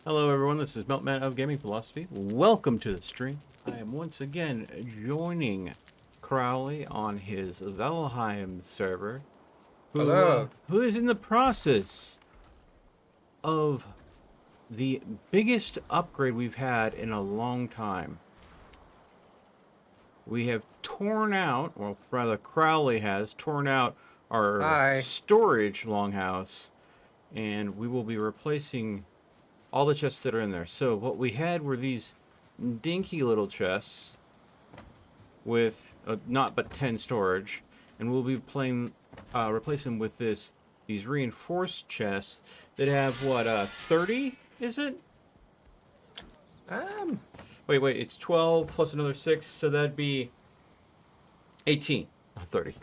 Hello everyone, this is Meltman of Gaming Philosophy. Welcome to the stream. I am once again joining Crowley on his Valheim server, Hello. who is in the process of the biggest upgrade we've had in a long time. We have torn out, or rather Crowley has torn out our Hi. storage longhouse, and we will be replacing all the chests that are in there. So what we had were these dinky little chests with not but 10 storage, and we'll be replacing them with these reinforced chests that have what 30 is it? Wait, it's 12 plus another 6, so that'd be 18, not 30.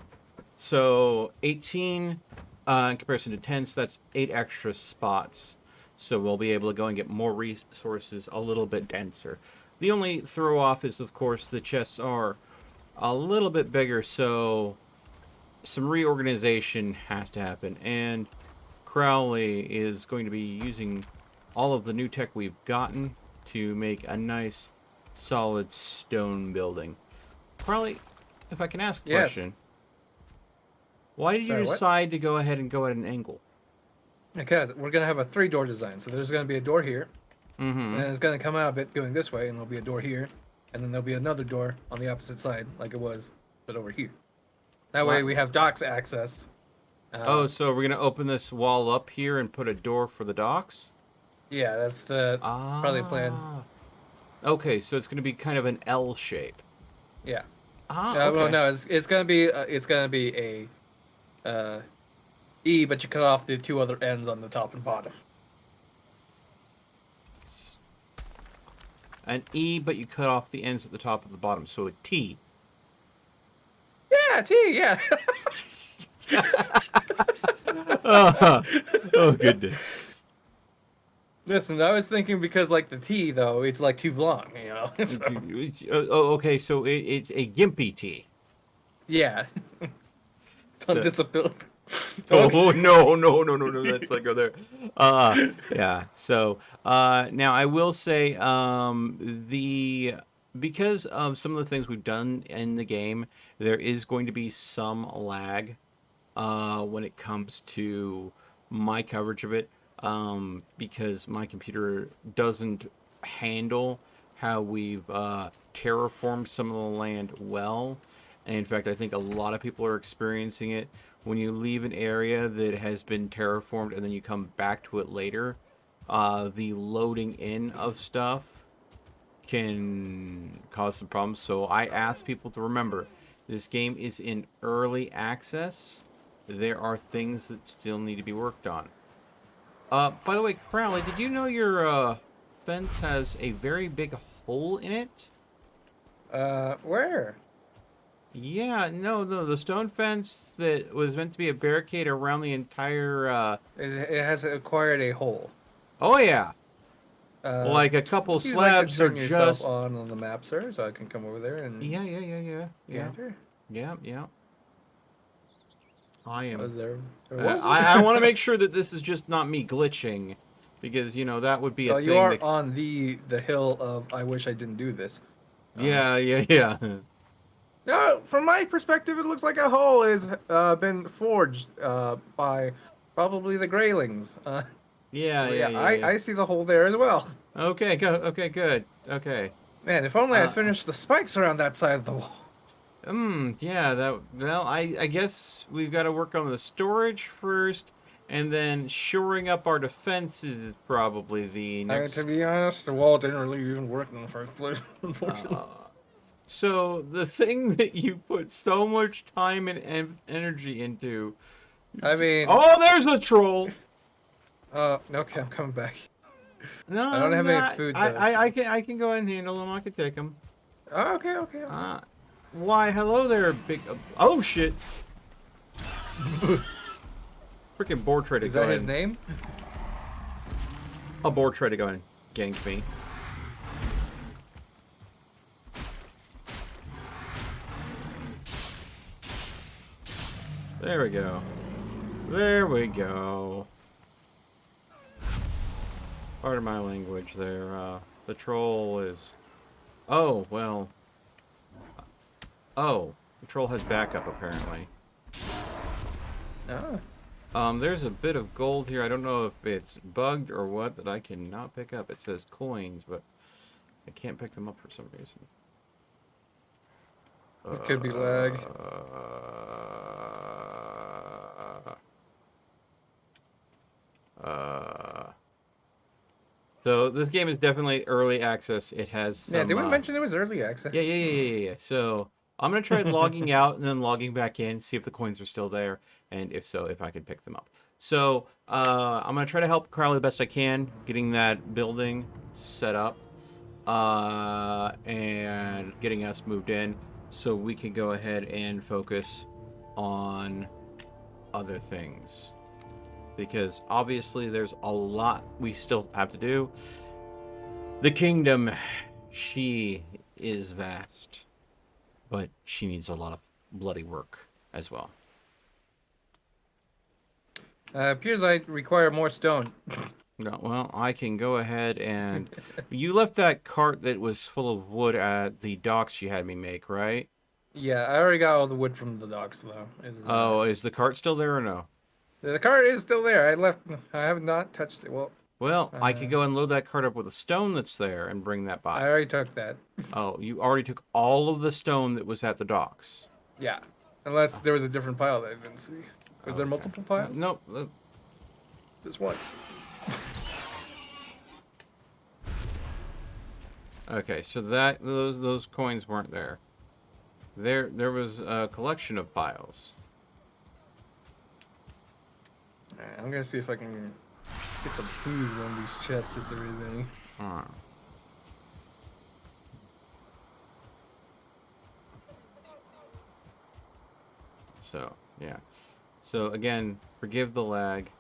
So 18 in comparison to 10, so that's 8 extra spots. So we'll be able to go and get more resources a little bit denser. The only throw off is, of course, the chests are a little bit bigger, so some reorganization has to happen. And Crowley is going to be using all of the new tech we've gotten to make a nice, solid stone building. Crowley, if I can ask a question, why did you decide to go ahead and go at an angle? Because we're going to have a 3-door design. So there's going to be a door here. And then it's going to come out a bit going this way, and there'll be a door here. And then there'll be another door on the opposite side, like it was, but over here. That way we have docks accessed. So we're going to open this wall up here and put a door for the docks? Yeah, that's the probably plan. Okay, so it's going to be kind of an L shape. Yeah. Okay. Well, no, it's going to be a E, but you cut off the 2 other ends on the top and bottom. An E, but you cut off the ends at the top and the bottom, so a T. Yeah, T, yeah. Oh, goodness. Listen, I was thinking because, like, the T, though, it's, like, too long, you know? Okay, so it's a gimpy T. Yeah. It's on disability. Oh, no, let's not go there. Yeah, so, now I will say, because of some of the things we've done in the game, there is going to be some lag, when it comes to my coverage of it, because my computer doesn't handle how we've, terraformed some of the land well. And in fact, I think a lot of people are experiencing it. When you leave an area that has been terraformed and then you come back to it later, the loading in of stuff can cause some problems. So I ask people to remember, this game is in early access. There are things that still need to be worked on. By the way, Crowley, did you know your fence has a very big hole in it? Where? Yeah, no, the stone fence that was meant to be a barricade around the entire, It has acquired a hole. Oh, yeah. Like a couple slabs are turn yourself just... on the map, sir, so I can come over there and... Yeah. Enter? Yeah. I am... Was there... I want to make sure that this is just not me glitching, because, you know, that would be a thing you are that... on the hill of, I wish I didn't do this. Yeah. No, from my perspective, it looks like a hole has been forged by probably the Greylings. Yeah. I see the hole there as well. Okay, good. Okay. Man, if only I finished the spikes around that side of the wall. Yeah, well, I guess we've got to work on the storage first, and then shoring up our defenses is probably the next... To be honest, the wall didn't really even work in the first place, unfortunately. So, the thing that you put so much time and energy into... I mean... Oh, there's a troll! Okay, I'm coming back. No, I don't have any food, though. I can go and handle him. I can take him. Oh, okay. Why, hello there, big... Oh, shit! Freaking boar tried to Is go that ahead. his name? A boar tried to go and gank me. There we go. Pardon my language there. The troll is... Oh, well... Oh, the troll has backup, apparently. Oh. There's a bit of gold here. I don't know if it's bugged or what that I cannot pick up. It says coins, but I can't pick them up for some reason. It could be lag. So this game is definitely early access. It has some... Yeah, did we mention it was early access? Yeah. So I'm going to try logging out and then logging back in, see if the coins are still there, and if so, if I can pick them up. So I'm going to try to help Crowley the best I can, getting that building set up and getting us moved in so we can go ahead and focus on other things. Because obviously there's a lot we still have to do. The kingdom, she is vast, but she needs a lot of bloody work as well. Appears I require more stone. No, well, I can go ahead and... You left that cart that was full of wood at the docks you had me make, right? Yeah, I already got all the wood from the docks, though. Oh, is the cart still there or no? The cart is still there. I have not touched it. Well, I could go and load that cart up with a stone that's there and bring that by. I already took that. Oh, you already took all of the stone that was at the docks? Yeah. Unless there was a different pile that I didn't see. Was there multiple piles? Nope. Just one. Okay, so those coins weren't there. There was a collection of piles. Alright, I'm gonna see if I can get some food on these chests if there is any. Alright. So, yeah. So, again, forgive the lag.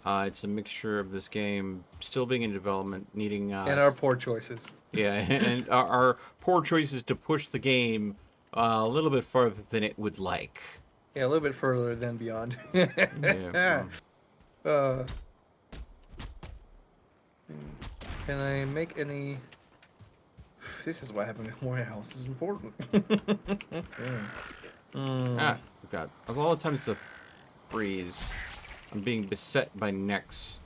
It's a mixture of this game still being in development, needing... and our poor choices. Yeah, and our poor choices to push the game a little bit farther than it would like. Yeah, a little bit further than beyond. Yeah. Can I make any... This is why having more house is important. Ah, God. Of all the times to freeze, I'm being beset by necks.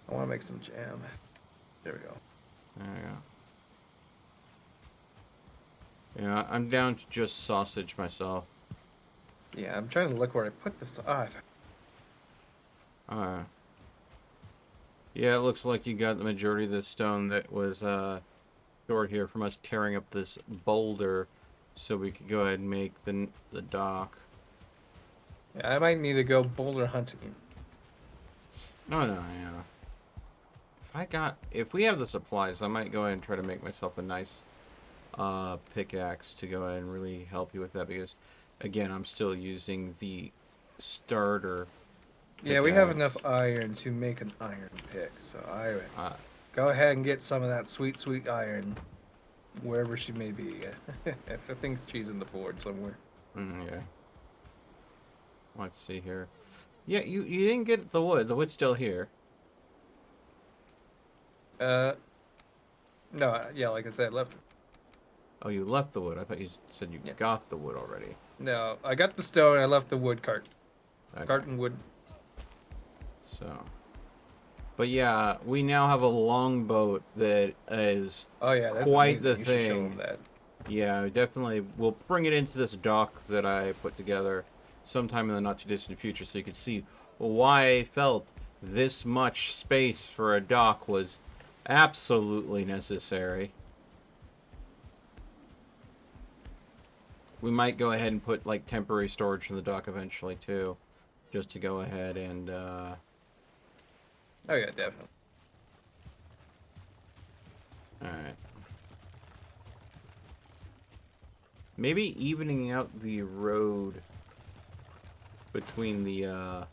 I want to make some jam. There we go. There we go. Yeah, I'm down to just sausage myself. Yeah, I'm trying to look where I put this. Alright. Yeah, it looks like you got the majority of the stone that was stored here from us tearing up this boulder so we could go ahead and make the dock. Yeah, I might need to go boulder hunting. No, yeah. If we have the supplies, I might go ahead and try to make myself a nice pickaxe to go ahead and really help you with that because, again, I'm still using the starter pickaxe. Yeah, we have enough iron to make an iron pick, so I would go ahead and get some of that sweet, sweet iron wherever she may be. I think she's in the forge somewhere. Yeah. Let's see here. Yeah, you didn't get the wood. The wood's still here. No, yeah, like I said, I left it. Oh, you left the wood. I thought you said you got the wood already. No, I got the stone, I left the wood cart. Okay. Cart and wood. So. But yeah, we now have a longboat that is that's quite amazing. the You should show thing. them that. Yeah, definitely. We'll bring it into this dock that I put together sometime in the not too distant future so you can see why I felt this much space for a dock was absolutely necessary. We might go ahead and put like temporary storage in the dock eventually too, just to go ahead and Oh yeah, definitely. Alright. Maybe evening out the road between the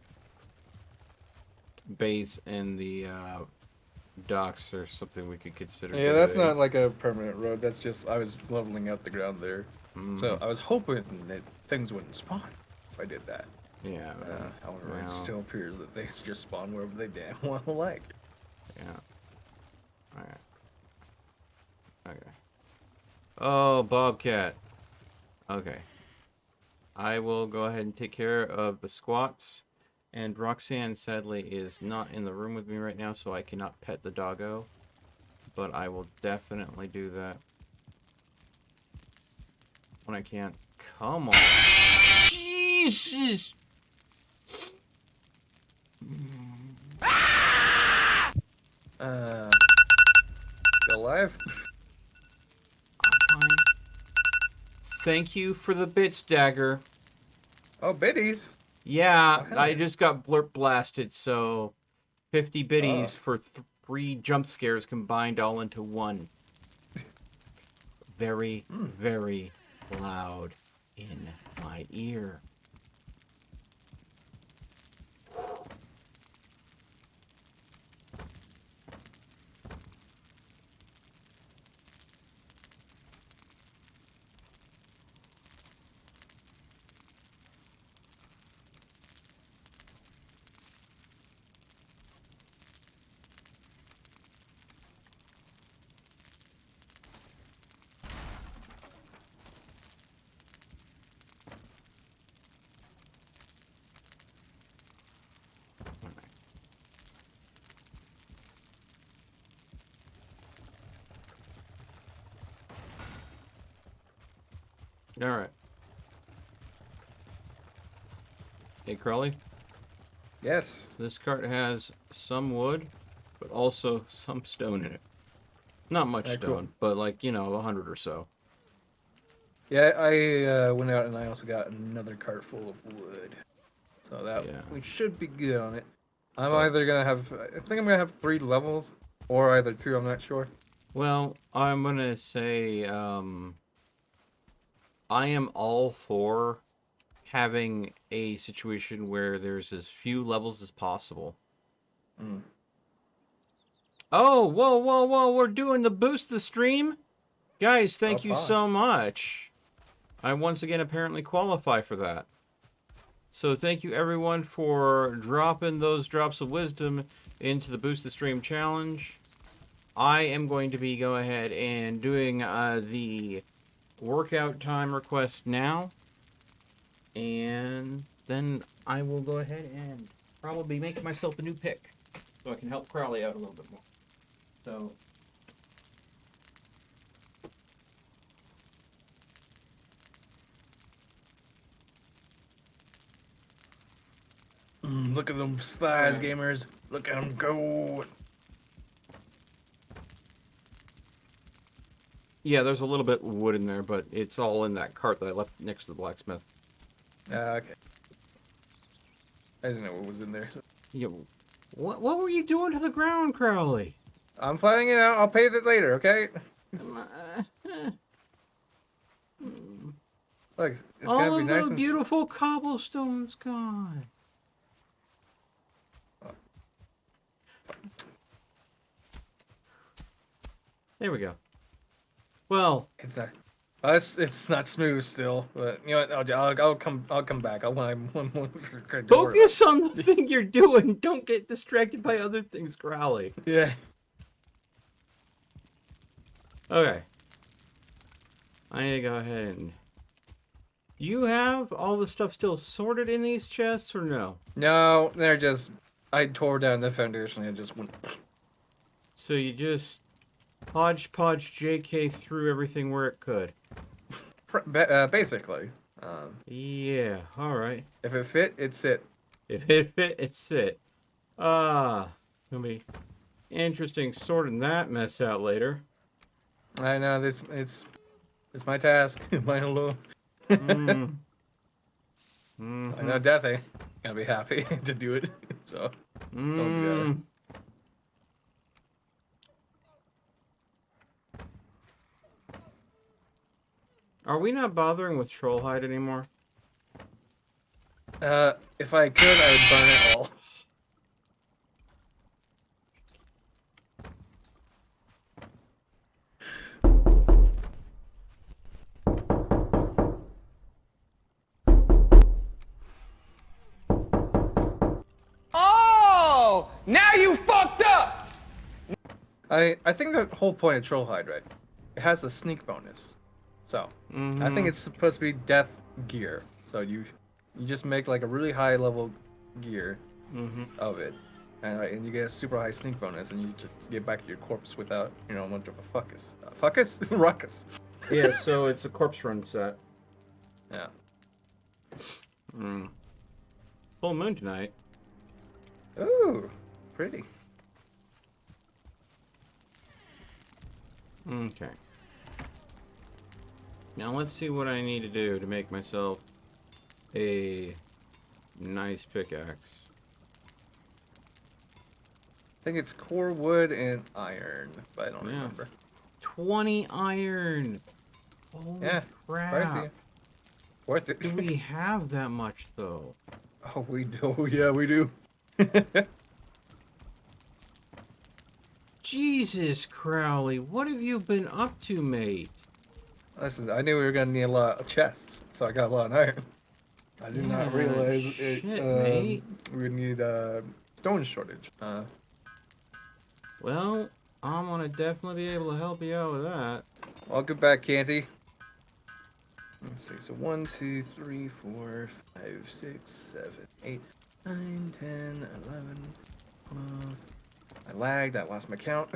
base and the docks or something we could consider. Yeah, that's not like a permanent road. That's just I was leveling out the ground there. Mm. So I was hoping that things wouldn't spawn if I did that. Yeah. However, it Well. still appears that they just spawn wherever they damn well like. Yeah. Alright. Okay. Oh, Bobcat. Okay. I will go ahead and take care of the squats. And Roxanne, sadly, is not in the room with me right now, so I cannot pet the doggo. But I will definitely do that when I can. Come on. Jesus! Still alive? Fine. Thank you for the bits, Dagger. Oh, biddies. Yeah, Oh, I yeah. just got blurp blasted, so 50 Oh. biddies for 3 jump scares combined all into one. Very, very loud in my ear. Alright. Hey, Crowley. Yes. This cart has some wood, but also some stone in it. Not much Alright, stone, cool. but like, 100 or so. Yeah, I went out and I also got another cart full of wood. So that Yeah. we should be good on it. I'm But, either gonna have, I think I'm gonna have 3 levels, or either 2. I'm not sure. well, I'm gonna say, I am all for having a situation where there's as few levels as possible. Mm. Oh, whoa, whoa, whoa, we're doing the boost the stream? Guys, Oh, thank you pie. so much. I once again apparently qualify for that. So thank you everyone for dropping those drops of wisdom into the boost the stream challenge. I am going to be go ahead and doing the workout time request now. And then I will go ahead and probably make myself a new pick so I can help Crowley out a little bit more. So, Look at them thighs, gamers. Look at them go. yeah, there's a little bit of wood in there, but it's all in that cart that I left next to the blacksmith. Okay. I didn't know what was in there. Yeah, what were you doing to the ground, Crowley? I'm flying it out. I'll pay that later, okay? Look, it's All gonna be of nice the and beautiful cobblestone's gone. There we go. Well, It's not. It's not smooth still, but you know what? I'll come back. I'm focus on the thing you're doing. Don't get distracted by other things, Crowley. Yeah. Okay. I need to go ahead and... Do you have all the stuff still sorted in these chests, or no? No, they're just. I tore down the foundation and it just went. So you just hodgepodge JK through everything where it could. Basically. Yeah, alright. If it fit, it sit. If it fit, it sit. Gonna be interesting sorting that mess out later. I know it's my task. Mine alone. Mm. I know Death ain't gonna be happy to do it. So someone's gotta. Are we not bothering with Trollhide anymore? If I could, I would burn it all. Now you fucked up! I think the whole point of Troll Hide, right? It has a sneak bonus. So, I think it's supposed to be death gear. So you just make like a really high level gear of it. And you get a super high sneak bonus, and you just get back to your corpse without, you know, much of a fuckus. Fuckus? Ruckus. Yeah, so it's a corpse run set. Yeah. Full moon tonight. Ooh, pretty. Okay. Now let's see what I need to do to make myself a nice pickaxe. I think it's core wood and iron, but I don't remember. 20 iron! Holy crap. Pricey. Worth it. Do we have that much, though? Oh, we do. Oh, yeah, we do. Jesus, Crowley, what have you been up to, mate? Listen, I knew we were gonna need a lot of chests, so I got a lot of iron. I did not realize shit, we would need stone shortage. Well, I'm gonna definitely be able to help you out with that. Welcome back, Canty. Let's see. So 1, 2, 3, 4, 5, 6, 7, 8, 9, 10, 11, 12. I lagged. I lost my count.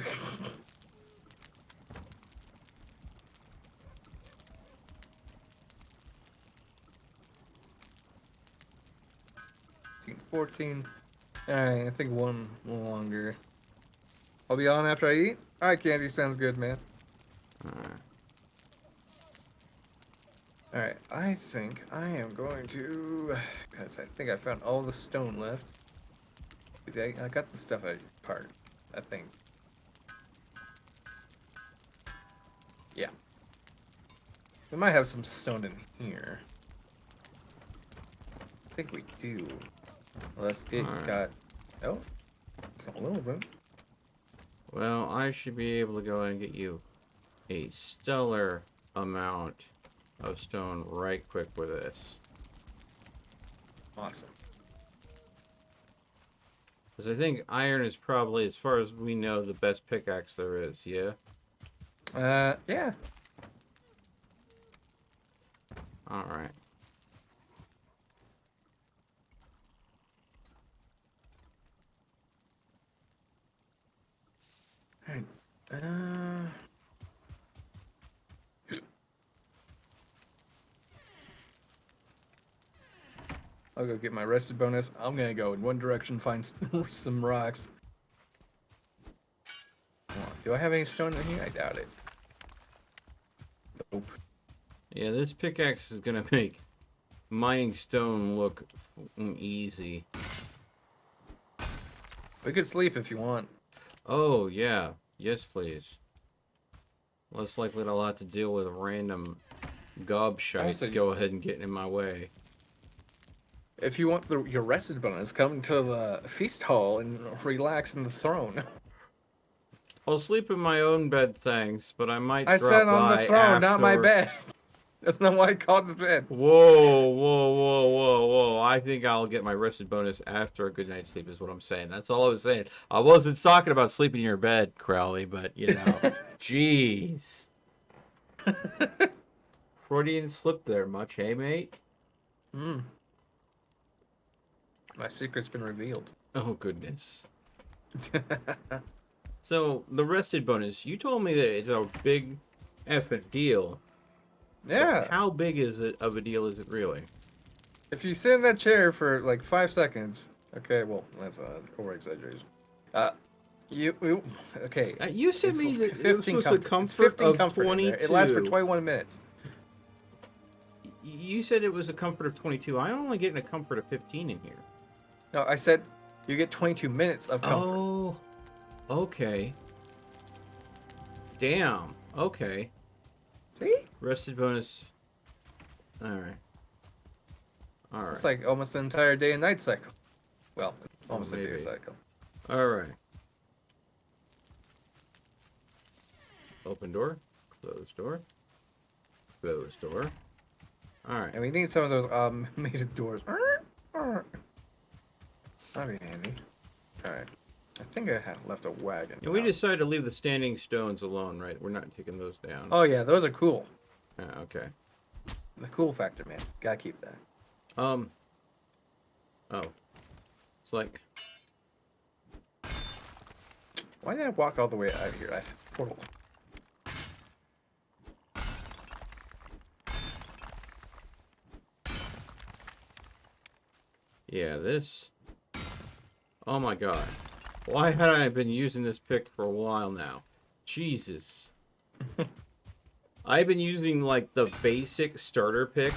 14. Alright, I think one longer. I'll be on after I eat. Alright, Candy, sounds good, man. Alright, I think I am going to... Because I think I found all the stone left. I got the stuff I part, I think. Yeah. We might have some stone in here. I think we do. Unless it got... Oh, a little bit. Well, I should be able to go and get you a stellar amount of stone right quick with this. Awesome. Because I think iron is probably, as far as we know, the best pickaxe there is, yeah? Yeah. Alright. Alright. I'll go get my rested bonus. I'm gonna go in one direction, find some rocks. Do I have any stone in here? I doubt it. Nope. Yeah, this pickaxe is gonna make mining stone look easy. We could sleep if you want. Oh, yeah. Yes, please. Less likely to have to deal with random gobshites go ahead and get in my way. If you want your rested bonus, come to the feast hall and relax in the throne. I'll sleep in my own bed, thanks, but I might I drop said on by the throne, not my afterward. bed. That's not why I called the bed. Whoa, whoa, whoa, whoa, whoa. I think I'll get my rested bonus after a good night's sleep is what I'm saying. That's all I was saying. I wasn't talking about sleeping in your bed, Crowley, but, you know, jeez. Freudian slip there much, hey, mate? Hmm. My secret's been revealed. Oh, goodness. So, the rested bonus, you told me that it's a big effing deal. Yeah. But how big is it of a deal is it really? If you sit in that chair for like 5 seconds, okay, well, that's over exaggeration. Okay. You said it's me that 15 it was the comfort it's 15 of comfort in 22. there. It lasts for 21 minutes. You said it was a comfort of 22. I'm only getting a comfort of 15 in here. No, I said you get 22 minutes of comfort. Oh, okay. Damn. Okay. See? Rested bonus. All right. All right. It's like almost an entire day and night cycle. Well, almost a day maybe. cycle. All right. Open door. Closed door. Closed door. All right. And we need some of those automated doors. That'd be handy. All right. I think I have left a wagon. And we decided to leave the standing stones alone, right? We're not taking those down. Oh yeah, those are cool. Okay. The cool factor, man. Gotta keep that. Oh. It's like... Why did I walk all the way out of here? I have a portal. Yeah, this... Oh my god. Why had I been using this pick for a while now? Jesus. I've been using, like, the basic starter pick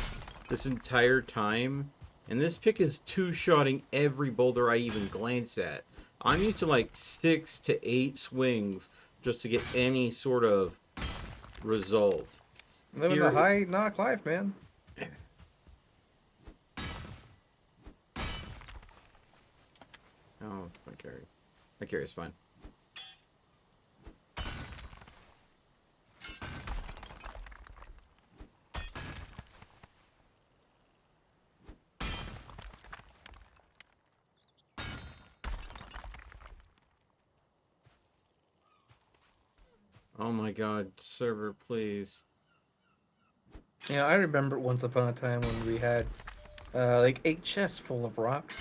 this entire time. And this pick is two-shotting every boulder I even glance at. I'm used to, like, 6 to 8 swings just to get any sort of result. Living the high knock life, man. Oh, my carry. My carry's fine. Oh my god, server, please. Yeah, I remember once upon a time when we had like 8 chests full of rocks.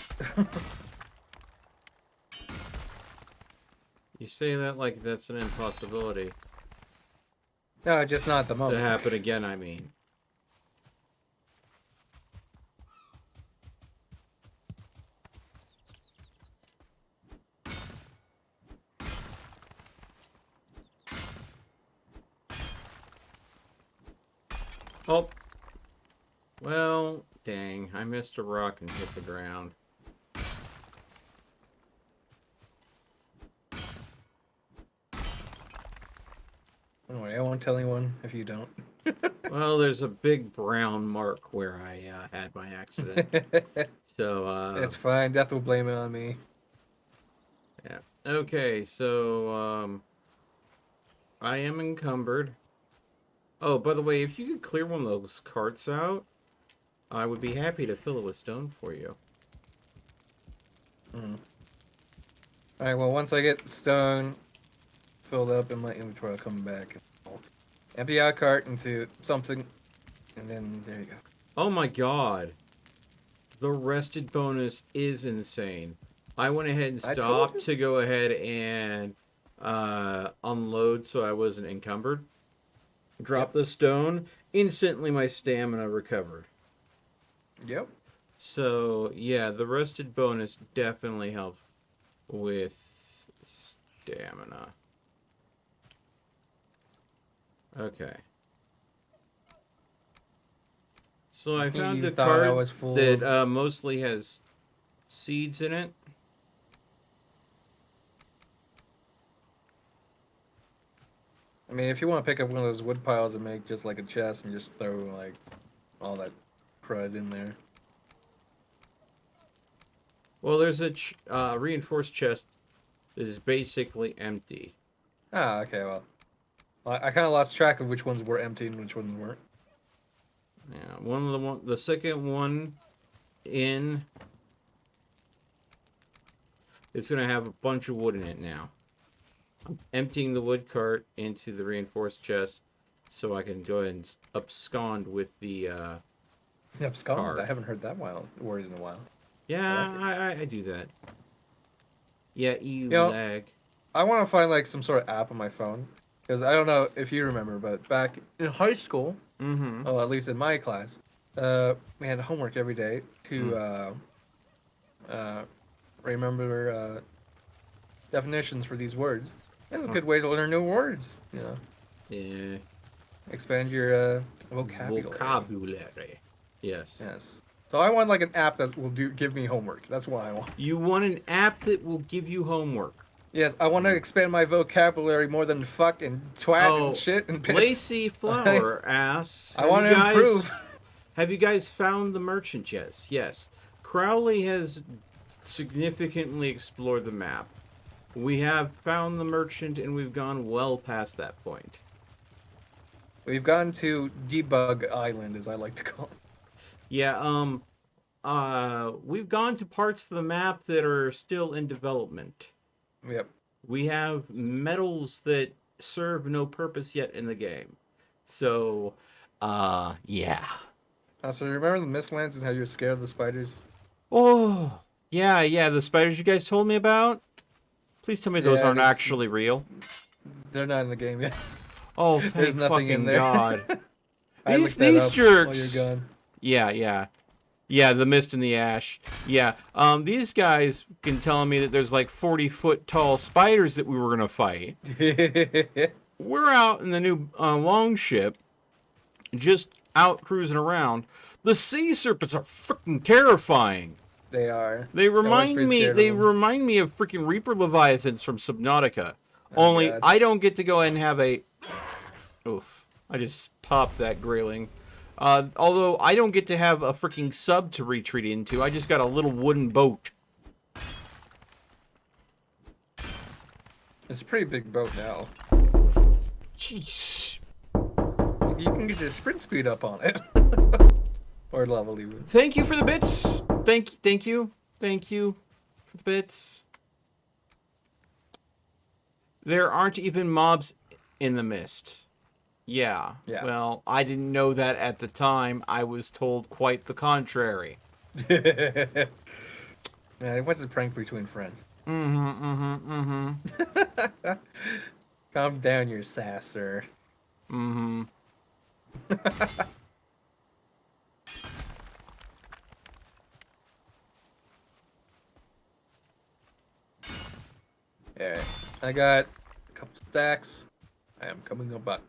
You say that like that's an impossibility. No, just not at the To moment. happen again, I mean. Oh. Well, dang. I missed a rock and hit the ground. Don't worry, I won't tell anyone if you don't. Well, there's a big brown mark where I had my accident. So, It's fine. Death will blame it on me. yeah. Okay, so, I am encumbered. Oh, by the way, if you could clear one of those carts out, I would be happy to fill it with stone for you. Alright, well, once I get stone filled up in my inventory, I'll come back. I'll empty out a cart into something, and then there you go. Oh my god. The rested bonus is insane. I went ahead and I told stopped you. to go ahead and unload so I wasn't encumbered. Drop the stone. Instantly my stamina recovered. Yep. So, yeah, the rested bonus definitely helps with stamina. Okay. So I found You a thought I card was full that of- mostly has seeds in it. I mean, if you want to pick up one of those wood piles and make just like a chest and just throw like all that crud in there. Well, there's a reinforced chest that is basically empty. Ah, okay, well. I kind of lost track of which ones were empty and which ones weren't. Yeah, the second one in, it's gonna have a bunch of wood in it now. I'm emptying the wood cart into the reinforced chest so I can go ahead and abscond with the Yep, Scotland. card. I haven't heard that word in a while. Yeah, I do that. Yeah, You know, lag. I want to find like some sort of app on my phone because I don't know if you remember, but back in high school, Mm-hmm. well, at least in my class, we had homework every day to remember definitions for these words. And it's a good way to learn new words. You know, Yeah. expand your vocabulary. Vocabulary. Yes. Yes. So I want like an app that will give me homework. That's what I want. You want an app that will give you homework. Yes, I want to expand my vocabulary more than fuck and twat and shit and piss. Lacy Flower asks, I want to improve. Have you guys found the merchant yet? Yes. Crowley has significantly explored the map. We have found the merchant and we've gone well past that point. We've gone to Debug Island, as I like to call it. Yeah, we've gone to parts of the map that are still in development. Yep. We have metals that serve no purpose yet in the game. So, yeah. So remember the Mistlands and how you were scared of the spiders? Oh, yeah, the spiders you guys told me about. Please tell me those Yeah, aren't actually real. they're not in the game yet. Oh, There's thank nothing in fucking there. God. I These looked that up while jerks. you're gone. Yeah, the mist and the ash. Yeah, these guys can tell me that there's like 40-foot tall spiders that we were gonna fight. We're out in the new longship, just out cruising around. The sea serpents are freaking terrifying. They are. They I was remind pretty me. scared of They them. remind me of freaking Reaper Leviathans from Subnautica. Oh, Only God. I don't get to go ahead and have a. Oof! I just popped that grayling. Although I don't get to have a freaking sub to retreat into. I just got a little wooden boat. It's a pretty big boat now. Jeez. You can get your sprint speed up on it. Or level even. Thank you for the bits. Thank you for the bits. There aren't even mobs in the mist. Yeah. Well, I didn't know that at the time. I was told quite the contrary. Yeah, it was a prank between friends. Calm down, your sasser. Alright, I got a couple stacks. I am coming up back.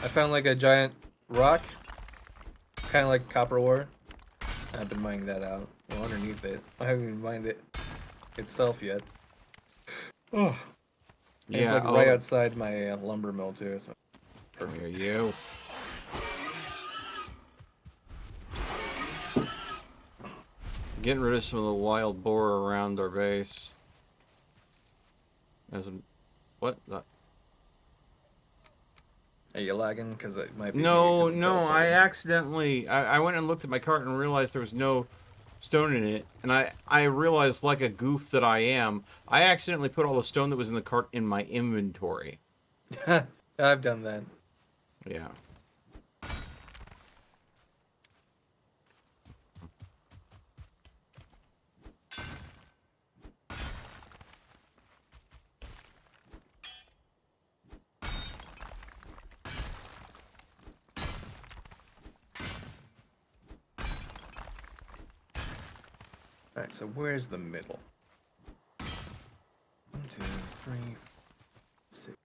I found like a giant rock, kind of like copper ore. I've been mining that out. Well, underneath it. I haven't even mined it itself yet. Oh. And it's like right outside my lumber mill too. So Perfect. Here you. Getting rid of some of the wild boar around our base. As a, what? Are you lagging? Because it might be. No, I accidentally. I went and looked at my cart and realized there was no stone in it, and I realized, like a goof that I am, I accidentally put all the stone that was in the cart in my inventory. I've done that. Yeah. Alright, so where's the middle? 1, 2, 3, 6,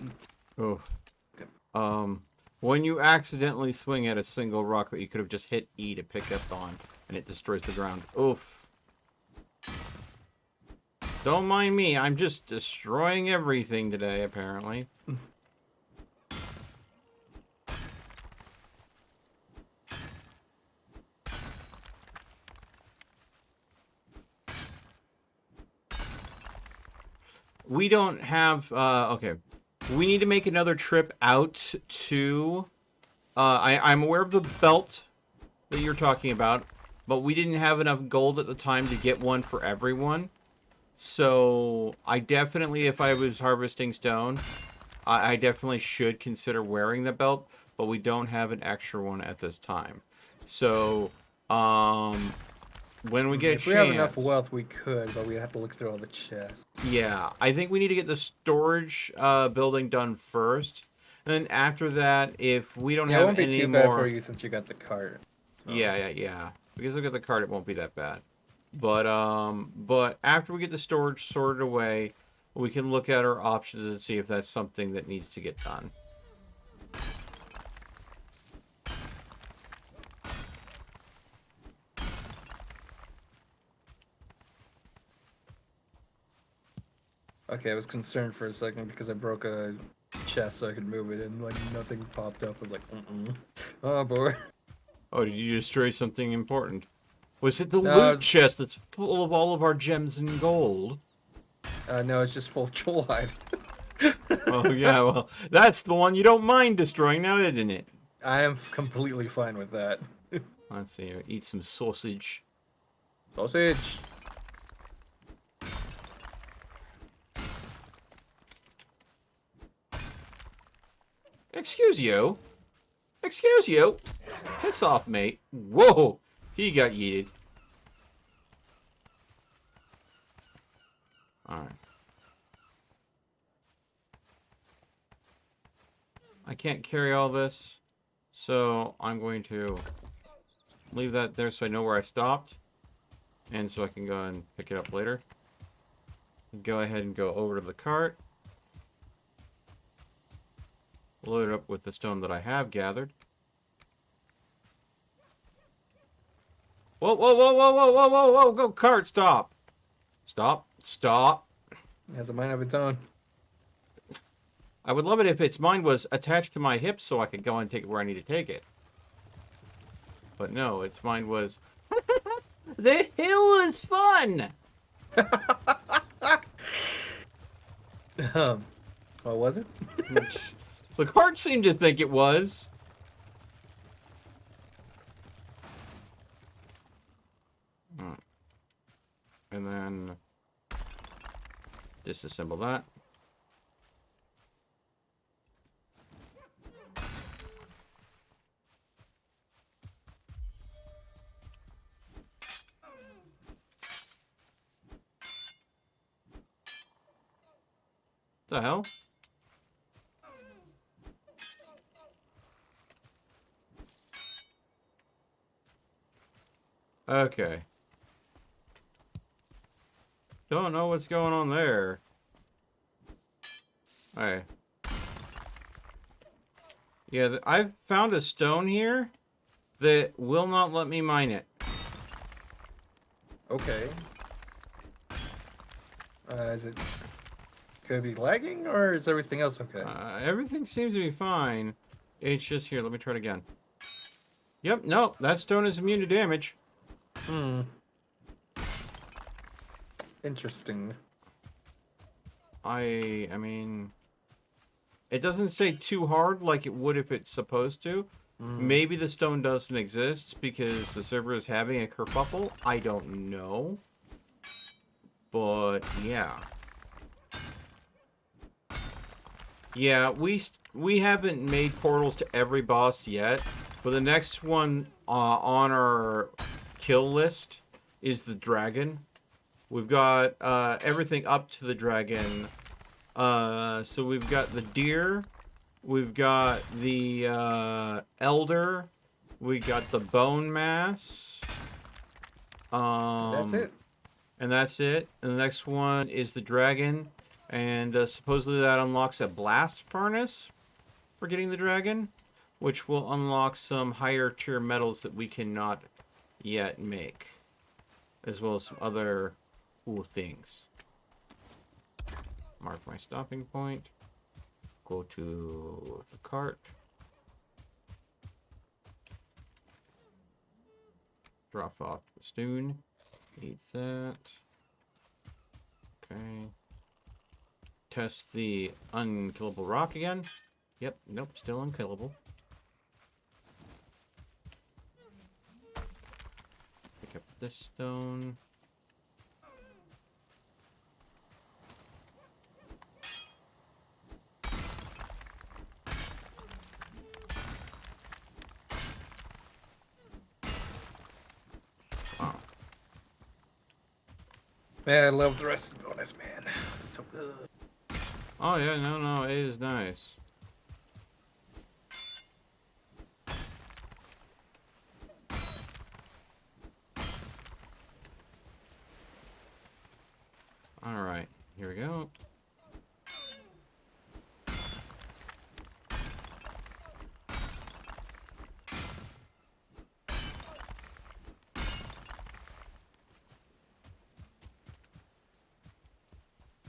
8. Oof. Okay. When you accidentally swing at a single rock that you could have just hit E to pick up on, and it destroys the ground. Oof. Don't mind me, I'm just destroying everything today, apparently. We don't have, okay. We need to make another trip out to, I'm aware of the belt that you're talking about, but we didn't have enough gold at the time to get one for everyone. So, I definitely, if I was harvesting stone, I definitely should consider wearing the belt, but we don't have an extra one at this time. So, when we get a chance... If we have enough wealth, we could, but we have to look through all the chests. Yeah, I think we need to get the storage building done first. And then after that, if we don't have any more... it won't be too bad for you since you got the cart. So. Yeah. Because look at the cart, it won't be that bad. But after we get the storage sorted away, we can look at our options and see if that's something that needs to get done. Okay, I was concerned for a second because I broke a chest so I could move it and like nothing popped up. I was like, oh boy. Oh, did you destroy something important? Was it the loot chest that's full of all of our gems and gold? No, it's just full of troll hide. Oh yeah, well, that's the one you don't mind destroying now, isn't it? I am completely fine with that. Let's see, eat some sausage. Sausage. Excuse you. Excuse you. Piss off, mate. Whoa. He got yeeted. Alright. I can't carry all this, so I'm going to leave that there so I know where I stopped, and so I can go and pick it up later. Go ahead and go over to the cart. Load it up with the stone that I have gathered. Whoa, whoa, whoa, whoa, whoa, whoa, whoa, whoa, go cart, stop. Stop, stop. It has a mind of its own. I would love it if its mind was attached to my hips so I could go and take it where I need to take it. But no, its mind was, the hill is fun! What was it? The cart seemed to think it was. And then disassemble that. The hell? Okay. Don't know what's going on there. Alright. Yeah, I've found a stone here that will not let me mine it. Okay. Is it... Could it be lagging, or is everything else okay? Everything seems to be fine. It's just here. Let me try it again. Yep, no, that stone is immune to damage. Hmm. Interesting. I mean... It doesn't say too hard like it would if it's supposed to. Maybe the stone doesn't exist because the server is having a kerfuffle. I don't know. But, yeah. Yeah, we haven't made portals to every boss yet, but the next one on our kill list is the dragon. We've got everything up to the dragon. So we've got the deer, we've got the elder, we got the bone mass. That's it. And that's it. And the next one is the dragon. And supposedly that unlocks a blast furnace for getting the dragon, which will unlock some higher tier metals that we cannot yet make, as well as some other cool things. Mark my stopping point. Go to the cart. Drop off the stone. Eat that. Okay. Test the unkillable rock again. Yep, nope, still unkillable. Pick up this stone. Oh. Man, I love the rest of the bonus, man. So good. Oh yeah, no, it is nice. Alright, here we go.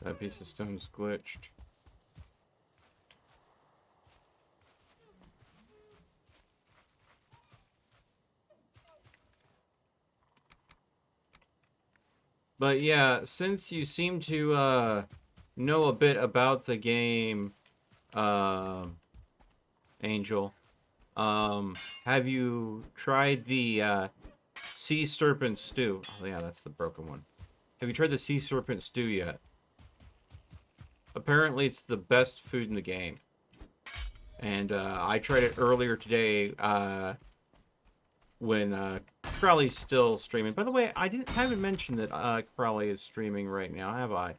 That piece of stone's glitched. But yeah, since you seem to know a bit about the game, Angel, have you tried the sea serpent stew? Oh yeah, that's the broken one. Have you tried the sea serpent stew yet? Apparently it's the best food in the game. And I tried it earlier today when Crowley's still streaming. By the way, haven't mentioned that Crowley is streaming right now, have I?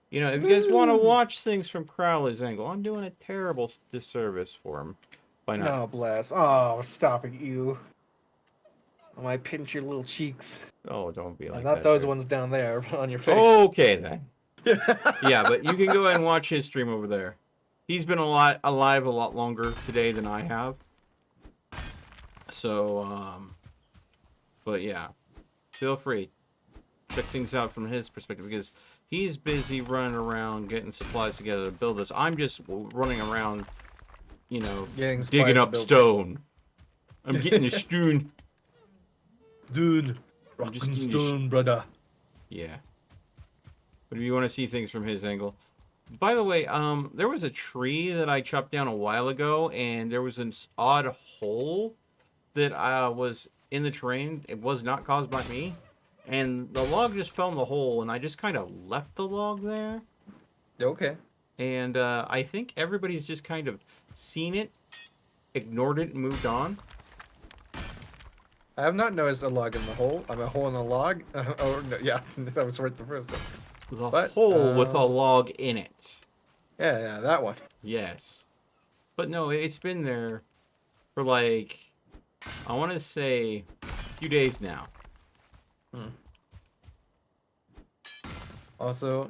You know, if you guys want to watch things from Crowley's angle, I'm doing a terrible disservice for him by not. No, bless. Oh, stop it, you. I might pinch your little cheeks. Oh, don't be like Not that. those dude. ones down there on your face. Okay then. Yeah, but you can go ahead and watch his stream over there. He's been alive a lot longer today than I have. So, but yeah, feel free. Check things out from his perspective because he's busy running around getting supplies together to build this. I'm just running around, you know, digging up stone. I'm getting a stone. Dude, I'm just rockin' getting stone, brother. Yeah. But if you want to see things from his angle. By the way, there was a tree that I chopped down a while ago, and there was an odd hole that was in the terrain. It was not caused by me. And the log just fell in the hole, and I just kind of left the log there. Okay. And I think everybody's just kind of seen it, ignored it, and moved on. I have not noticed a log in the hole. I'm a hole in the log. Oh, no, yeah, that was right the first time. The hole with a log in it. Yeah, that one. Yes. But no, it's been there for like, I want to say a few days now. Also,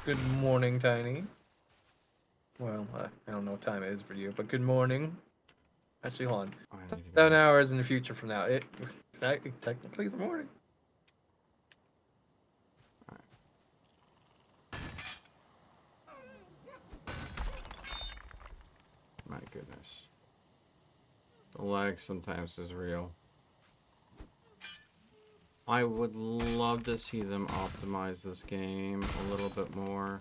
good morning, Tiny. Well, I don't know what time it is for you, but good morning. Actually, hold on. 7 hours in the future from now. It's technically the morning. My goodness. The lag sometimes is real. I would love to see them optimize this game a little bit more.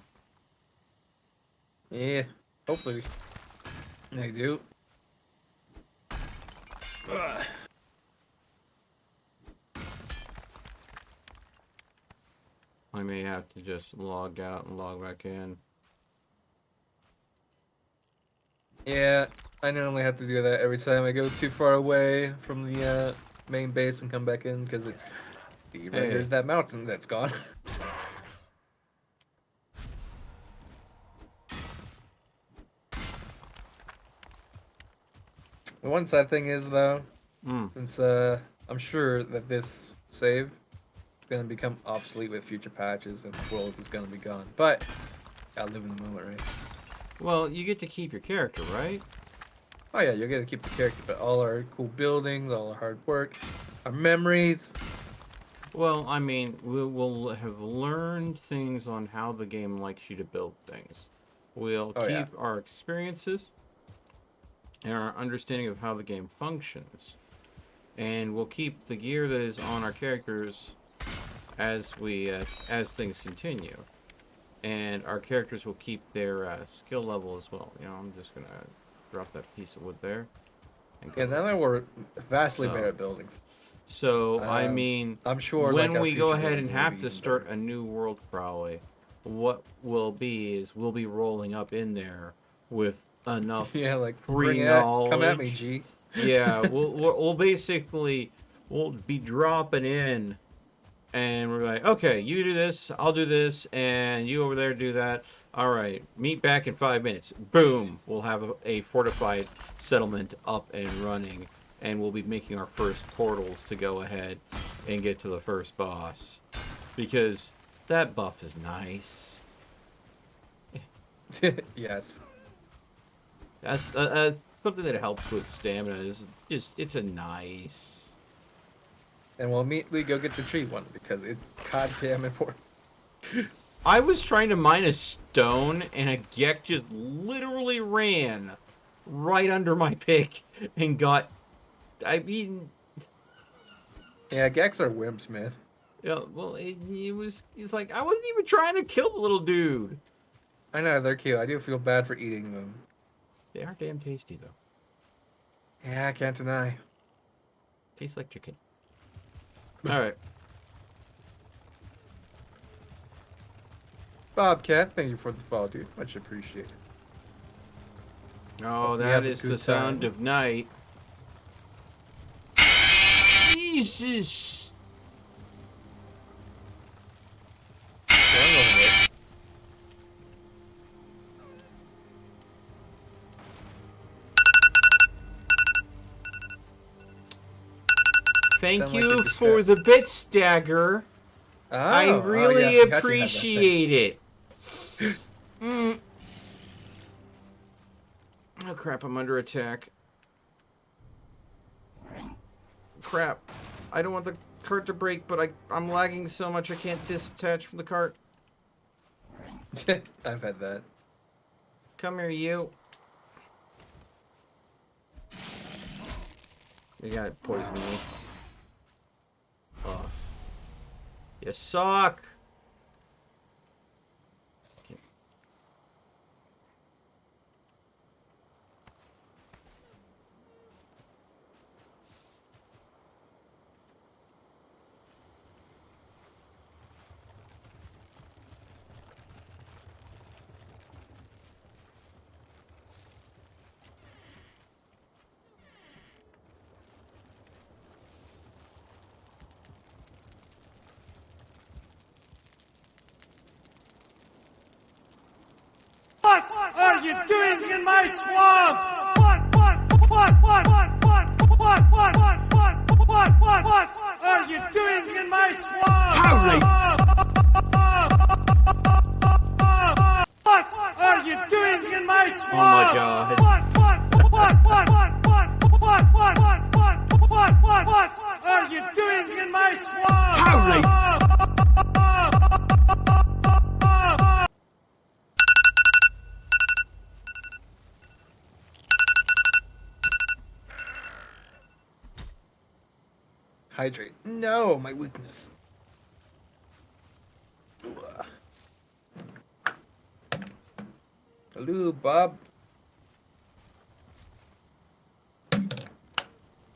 Yeah, hopefully they do. I may have to just log out and log back in. Yeah, I normally have to do that every time I go too far away from the main base and come back in because it renders that mountain that's gone. The one sad thing is though, since I'm sure that this save is gonna become obsolete with future patches and the world is gonna be gone. But gotta live in the moment, right? Well, you get to keep your character, right? Oh yeah, you're gonna keep the character, but all our cool buildings, all our hard work, our memories. Well, I mean, we will have learned things on how the game likes you to build things. We'll keep our experiences and our understanding of how the game functions. And we'll keep the gear that is on our characters as things continue. And our characters will keep their skill level as well. You know, I'm just gonna drop that piece of wood there. And then we're vastly better at building. So I mean, I'm sure when like we go ahead and have to start a new world, probably, what will be is we'll be rolling up in there with enough free knowledge. Come at me, G. Yeah, we'll basically we'll be dropping in. And we're like, okay, you do this, I'll do this, and you over there do that. All right, meet back in 5 minutes. Boom, we'll have a fortified settlement up and running, and we'll be making our first portals to go ahead and get to the first boss. Because that buff is nice. Yes. That's something that helps with stamina. Is just it's a nice. And we'll immediately go get the tree one because it's goddamn important. I was trying to mine a stone and a Gek just literally ran right under my pick and got. I mean. Yeah, Geks are wimps, man. Yeah, well, it's like I wasn't even trying to kill the little dude. I know they're cute. I do feel bad for eating them. They are damn tasty though. Yeah, I can't deny. Tastes like chicken. All right. Bobcat, thank you for the follow, dude. Much appreciated. Oh, We have that a is good the sound time. of night. Jesus! Going over it. Thank Sound like you're you for distressed. the bit stagger. I Oh, yeah, really I forgot you had that thing. appreciate it. Mm. Oh crap, I'm under attack. Crap. I don't want the cart to break, but I'm lagging so much I can't detach from the cart. I've had that. Come here, you. You got poisoned me. Oh. You suck! What are you doing in my swamp? What are you doing in my swamp? Howdy! What are you doing in my swamp? Oh my god. What are you doing in my swamp? Howdy! Hydrate. No, my weakness. Ugh. Hello, Bob. I'm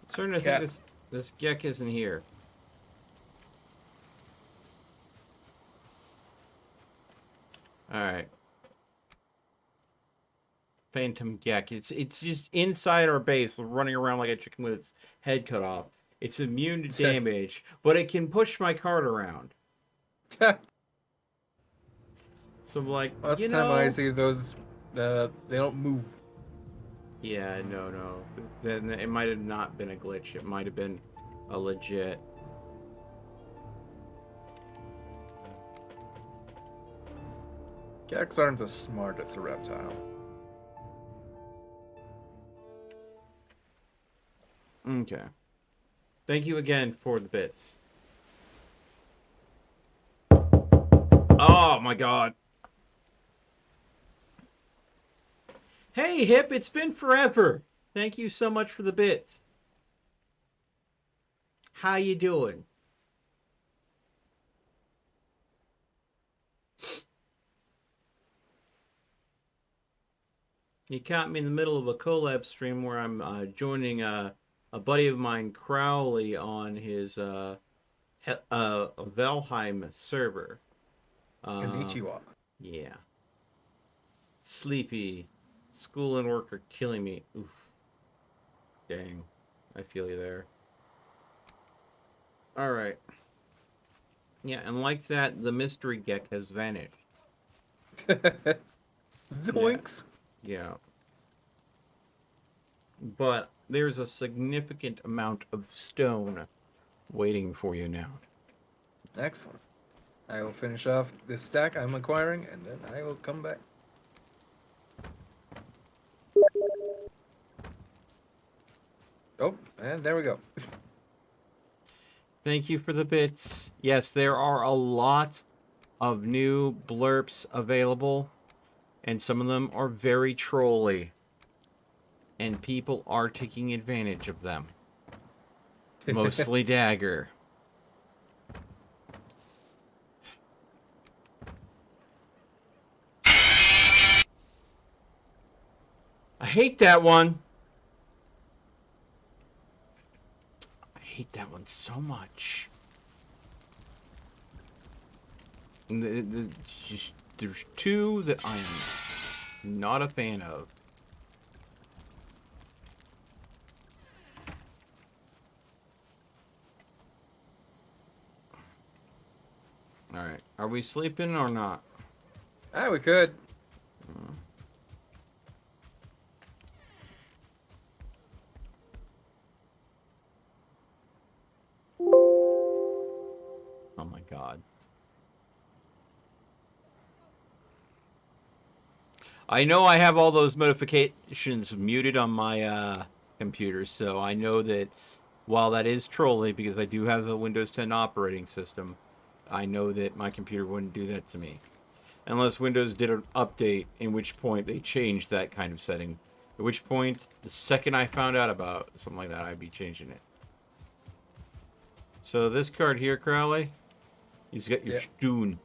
starting to think Cat. this Gek isn't here. Alright. Phantom Gek. It's just inside our base, running around like a chicken with its head cut off. It's immune to damage, but it can push my cart around. So I'm like, Most you of the time know... when I see those, they don't move. Yeah, no. Then it might have not been a glitch. It might have been a legit. Geks aren't the smartest reptile. Okay. Thank you again for the bits. Oh my god. Hey, Hip, it's been forever. Thank you so much for the bits. How you doing? You caught me in the middle of a collab stream where I'm joining a buddy of mine, Crowley, on his Valheim server. Konnichiwa. Yeah. Sleepy. School and work are killing me. Oof. Dang. I feel you there. Alright. Yeah, and like that, the mystery Gek has vanished. Zoinks. Yeah. But there's a significant amount of stone waiting for you now. Excellent. I will finish off this stack I'm acquiring, and then I will come back. Oh, and there we go. Thank you for the bits. Yes, there are a lot of new blurps available, and some of them are very trolly. And people are taking advantage of them. Mostly Dagger. I hate that one. I hate that one so much. Just, there's two that I am not a fan of. Are we sleeping or not? Ah, we could. Oh my god. I know I have all those notifications muted on my computer, so I know that while that is trolling, because I do have a Windows 10 operating system, I know that my computer wouldn't do that to me. Unless Windows did an update, in which point they changed that kind of setting. At which point, the second I found out about something like that, I'd be changing it. So this card here, Crowley, he's got your Yeah. Stoon.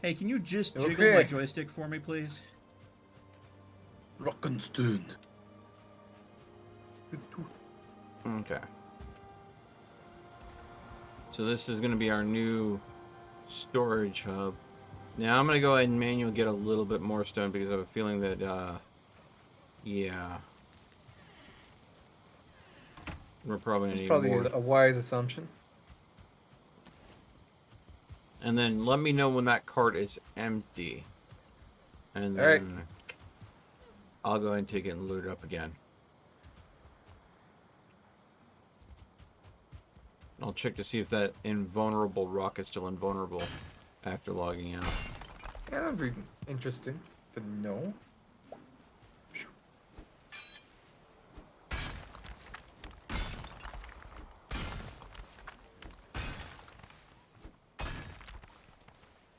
Hey, can you just Okay. jiggle my joystick for me, please? Rockenstein. Okay. So this is going to be our new storage hub. Now I'm going to go ahead and manually get a little bit more stone because I have a feeling that, yeah. We're probably going It's to need probably more. a wise assumption. And then let me know when that cart is empty. And All right. then I'll go ahead and take it and load it up again. I'll check to see if that invulnerable rock is still invulnerable after logging out. Yeah, that'd be interesting to know.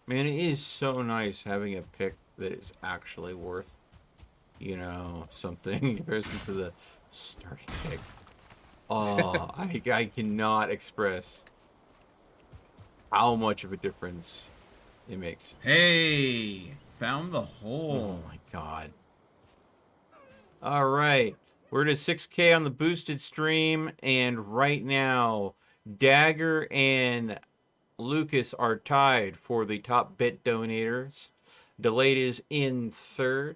Man, it is so nice having a pick that is actually worth, you know, something in comparison to the starting pick. Oh, I cannot express how much of a difference it makes. Hey, found the Oh hole. my god. All right. We're to 6K on the boosted stream, and right now, Dagger and Lucas are tied for the top bit donators. Delayed is in third.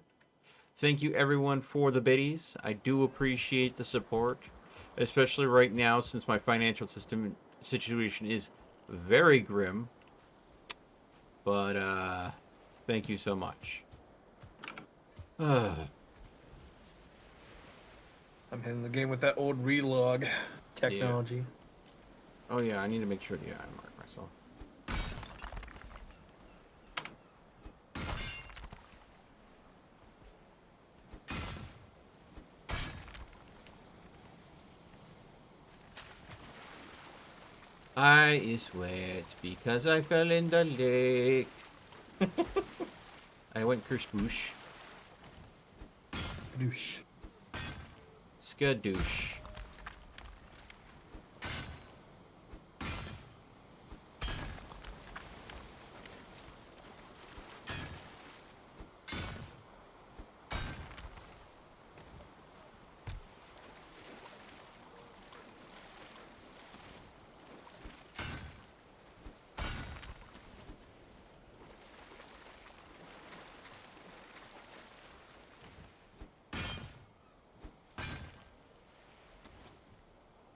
Thank you everyone for the biddies. I do appreciate the support, especially right now since my financial situation is very grim. But thank you so much. I'm hitting the game with that old relog technology. Oh yeah, I need to make sure I mark myself. I is wet because I fell in the lake. I went kerspoosh. Douche. Skadoosh.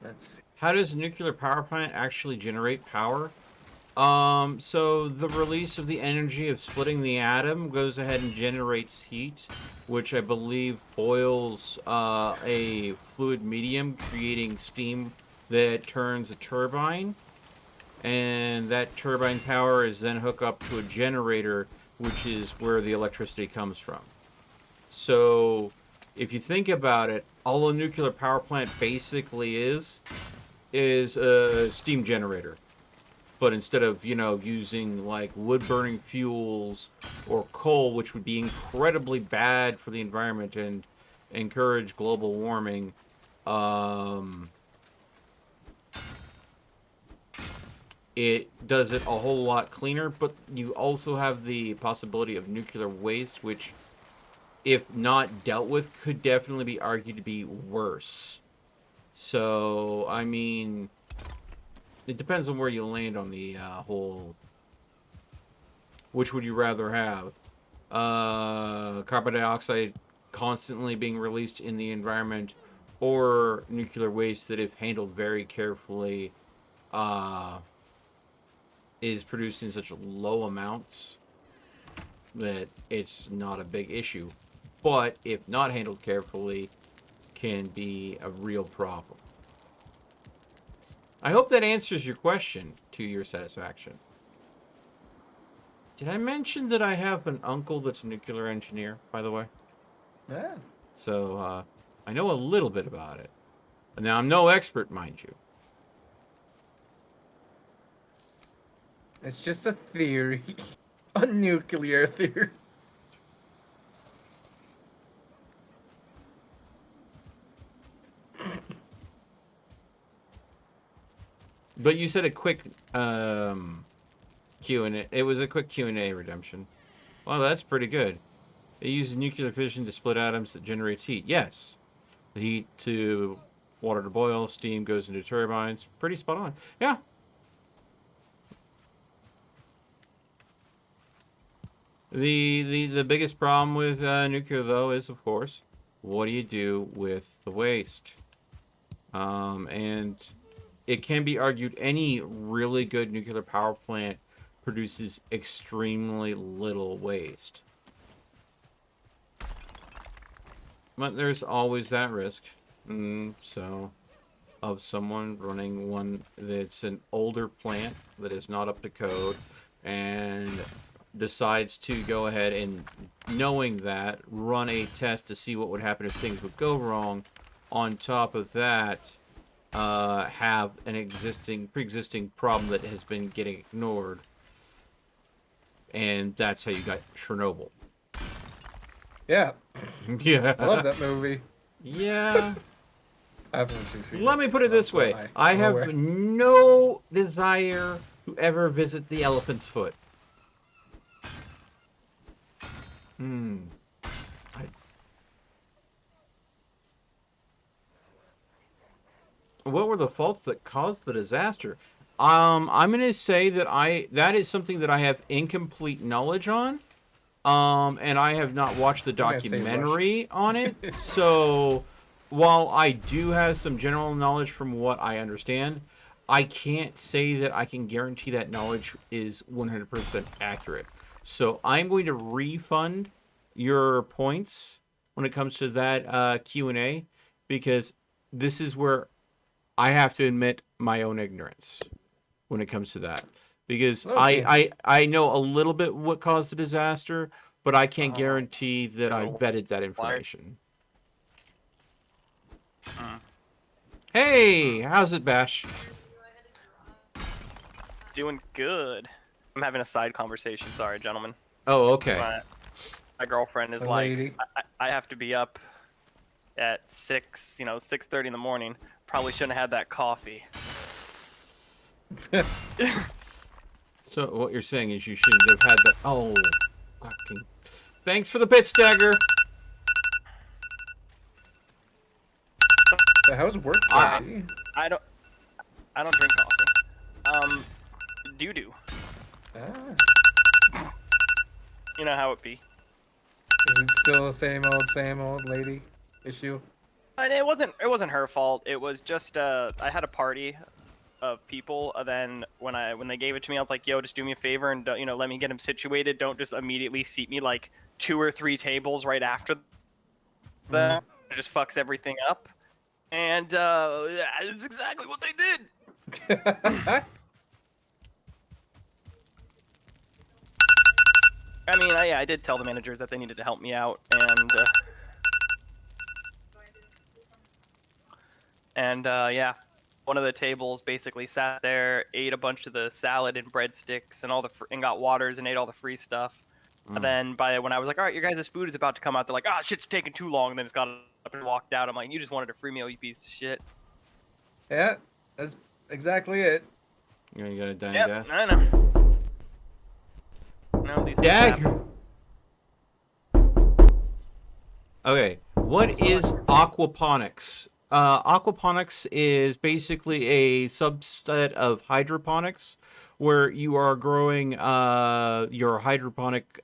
Let's see. How does a nuclear power plant actually generate power? So the release of the energy of splitting the atom goes ahead and generates heat, which I believe boils a fluid medium, creating steam that turns a turbine. And that turbine power is then hooked up to a generator, which is where the electricity comes from. So if you think about it, all a nuclear power plant basically is a steam generator. But instead of, you know, using like wood-burning fuels or coal, which would be incredibly bad for the environment and encourage global warming, it does it a whole lot cleaner. But you also have the possibility of nuclear waste, which, if not dealt with, could definitely be argued to be worse. So, I mean, it depends on where you land on the whole. Which would you rather have? Carbon dioxide constantly being released in the environment, or nuclear waste that, if handled very carefully, is produced in such low amounts that it's not a big issue. But if not handled carefully, can be a real problem. I hope that answers your question to your satisfaction. Did I mention that I have an uncle that's a nuclear engineer, by the way? Yeah. So, I know a little bit about it. Now, I'm no expert, mind you. It's just a theory. A nuclear theory. But you said a quick Q&A. It was a quick Q&A redemption. Well, that's pretty good. It uses nuclear fission to split atoms that generates heat. Yes. The heat to water to boil, steam goes into turbines. Pretty spot on. Yeah. The biggest problem with nuclear, though, is, of course, what do you do with the waste? And it can be argued any really good nuclear power plant produces extremely little waste. But there's always that risk. So, of someone running one that's an older plant that is not up to code and decides to go ahead and, knowing that, run a test to see what would happen if things would go wrong. On top of that, have an pre-existing problem that has been getting ignored. And that's how you got Chernobyl. Yeah. Yeah. I love that movie. Yeah. I haven't actually seen Let me put it this way. I have no desire to ever visit the elephant's foot. What were the faults that caused the disaster? I'm gonna say that that is something that I have incomplete knowledge on. And I have not watched the documentary on it. So while I do have some general knowledge from what I understand, I can't say that I can guarantee that knowledge is 100% accurate. So I'm going to refund your points when it comes to that Q&A, because this is where I have to admit my own ignorance when it comes to that. Because I know a little bit what caused the disaster, but I can't guarantee that I vetted that information. Hey, how's it, Bash? Doing good. I'm having a side conversation. Sorry, gentlemen. Oh, okay. My girlfriend is like, I have to be up at 6:30 in the morning. Probably shouldn't have had that coffee. So what you're saying is you shouldn't have had that. Oh, fucking! Thanks for the pit stagger. So how's work? I don't drink coffee. Doo-doo. You know how it be. Is it still the same old lady issue? And it wasn't her fault. It was just I had a party of people, and then when they gave it to me, I was like, yo, just do me a favor and let me get him situated. Don't just immediately seat me like 2 or 3 tables right after that. It just fucks everything up. And it's exactly what they did. I mean, I did tell the managers that they needed to help me out, and yeah, one of the tables basically sat there, ate a bunch of the salad and breadsticks and and got waters and ate all the free stuff. And then when I was like, all right, your guys' food is about to come out, they're like, ah, shit's taking too long. And then just got up and walked out. I'm like, you just wanted a free meal, you piece of shit. Yeah, that's exactly it. You got a dying Yep, gas? I know. No, these things happen. Okay, what is aquaponics? Aquaponics is basically a subset of hydroponics, where you are growing your hydroponic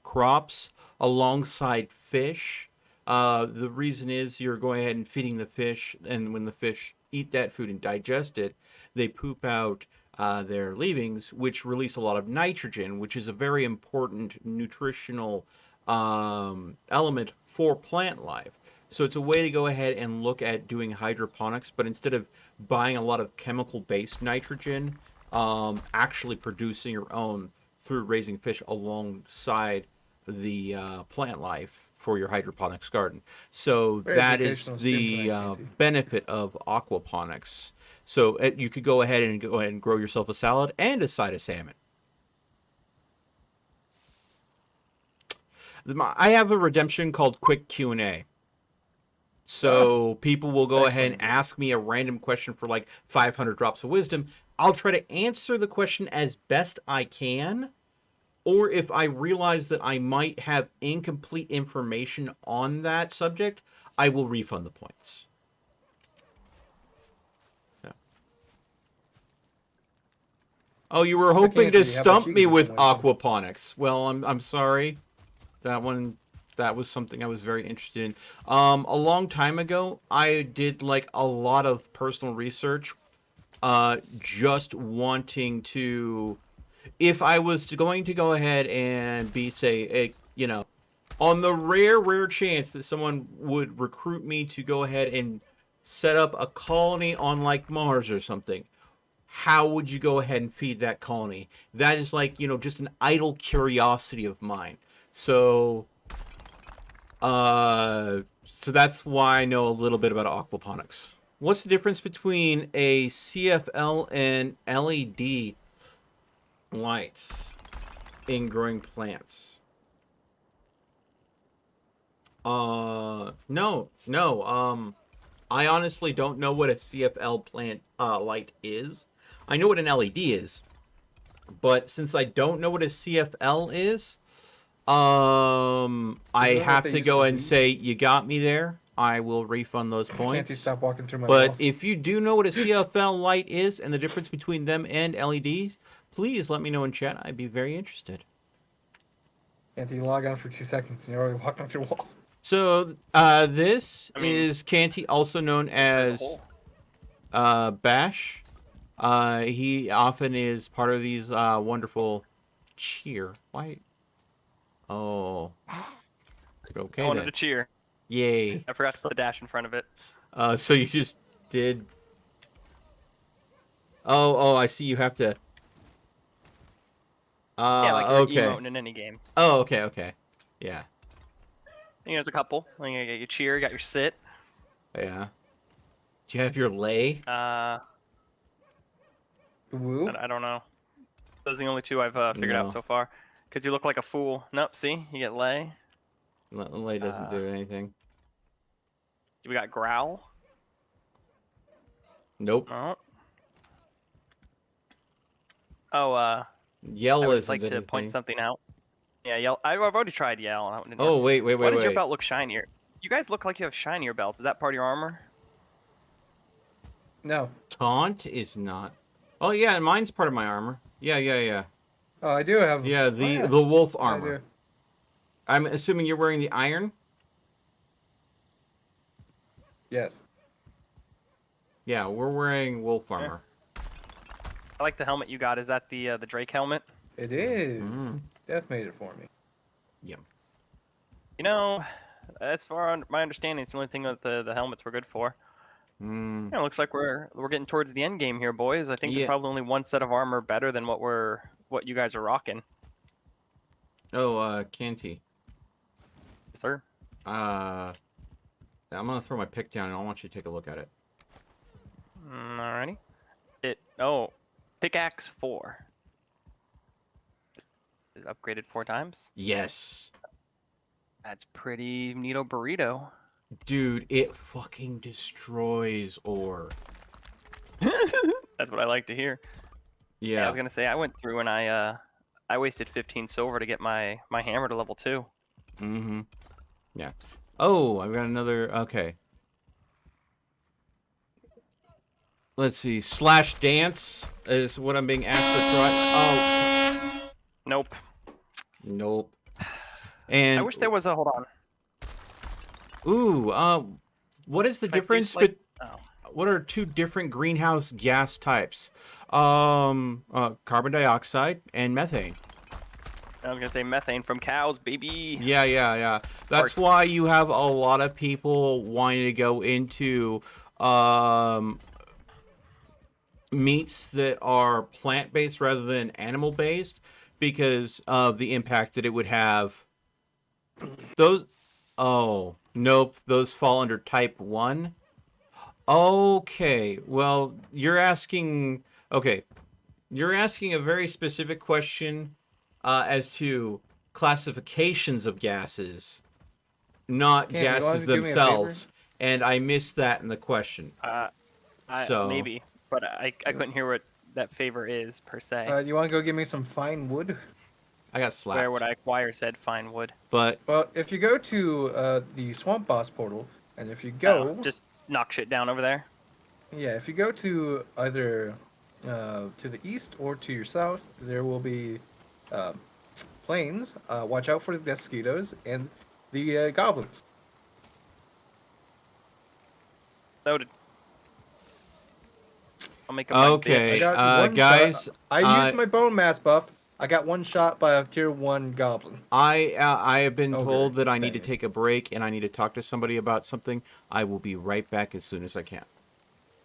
crops alongside fish. The reason is you're going ahead and feeding the fish, and when the fish eat that food and digest it, they poop out their leavings, which release a lot of nitrogen, which is a very important nutritional element for plant life. So it's a way to go ahead and look at doing hydroponics, but instead of buying a lot of chemical-based nitrogen, actually producing your own through raising fish alongside the plant life for your hydroponics garden. So Very that is educational stream the tonight, Katie. benefit of aquaponics. So you could go ahead and grow yourself a salad and a side of salmon. I have a redemption called Quick Q&A. So people will go Thanks, ahead and Lindsay. ask me a random question for like 500 drops of wisdom. I'll try to answer the question as best I can. Or if I realize that I might have incomplete information on that subject, I will refund the points. So. Oh, you were hoping to Anthony, how about stump you me give us with some wisdom? aquaponics. Well, I'm sorry. That was something I was very interested in. A long time ago, I did like a lot of personal research, just wanting to, if I was going to go ahead and be, say, on the rare chance that someone would recruit me to go ahead and set up a colony on like Mars or something, how would you go ahead and feed that colony? That is like, just an idle curiosity of mine. So that's why I know a little bit about aquaponics. What's the difference between a CFL and LED lights in growing plants? No. I honestly don't know what a CFL plant light is. I know what an LED is, but since I don't know what a CFL is, I that what have they to use go for and weed? say you got me there. I will refund those Can't you points. stop walking through my But walls? if you do know what a CFL light is and the difference between them and LEDs, please let me know in chat. I'd be very interested. Can't you log on for 2 seconds and you're already walking through walls? So, this is Canty, also known There's a as hole. Bash. He often is part of these wonderful cheer. Why? Oh. Okay, I wanted then. to cheer. Yay. I forgot to put the dash in front of it. So you just did... Oh, I see you have to... Yeah, like you're okay. emoting in any game. Oh, okay. Yeah. There's a couple. Like, you got your cheer, you got your sit. Yeah. Do you have your lay? Woo? I don't know. Those are the only two I've figured No. out so far. Because you look like a fool. Nope, see? You get lay. Lay doesn't do anything. We got growl. Nope. Oh. Oh, I Yell would isn't like to anything. point something out. Yeah, yell. I've already tried yell. And that one didn't Oh, work. wait. Why does your belt look shinier? You guys look like you have shinier belts. Is that part of your armor? No. Taunt is not. Oh, yeah, and mine's part of my armor. Yeah. Oh, I do have. Yeah, oh, the wolf I armor. do. I'm assuming you're wearing the iron? Yes. Yeah, we're wearing wolf Yeah. armor. I like the helmet you got. Is that the Drake helmet? It is. Mm. Death made it for me. Yep. You know, as far as my understanding, it's the only thing that the helmets were good for. Mm. Yeah, looks like we're getting towards the end game here, boys. I think Yeah. there's probably only one set of armor better than what you guys are rocking. Oh, Canty. Yes, sir. I'm gonna throw my pick down, and I want you to take a look at it. Alrighty. Pickaxe 4. Is it upgraded 4 times? Yes. That's pretty neato burrito. Dude, it fucking destroys ore. That's what I like to hear. Yeah, I Yeah. was gonna say I went through and I wasted 15 silver to get my hammer to level 2. Mm-hmm. Yeah. Oh, I've got another. Okay. Let's see. Slash dance is what I'm being asked to try. Oh. Nope. Nope. And I wish there was a hold on. ooh. What is the If I do difference? like- what are two different greenhouse gas types? Carbon dioxide and methane. I was gonna say methane from cows, baby. Yeah. That's Farts. why you have a lot of people wanting to go into um, meats that are plant-based rather than animal-based because of the impact that it would have. Those, oh, nope, those fall under type 1. Okay, well, okay, you're asking a very specific question as to classifications of gases, not Cam, you want gases to do me a favor? themselves, and I missed that in the question. I So, maybe, but I couldn't hear what that favor is per se. You want to go give me some fine wood? I got Where would slapped. I acquire said fine wood? But, Well, if you go to the Swamp Boss portal, and if you Oh, go, just knock shit down over there. yeah, if you go to either to the east or to your south, there will be uh, plains. Watch out for the mosquitoes and the goblins. Noted. I'll make a mind bit. I okay, got one shot. guys, I used my bone mass buff. I got one shot by a tier 1 goblin. I have been Ogre told that I need to thing. take a break and I need to talk to somebody about something. I will be right back as soon as I can.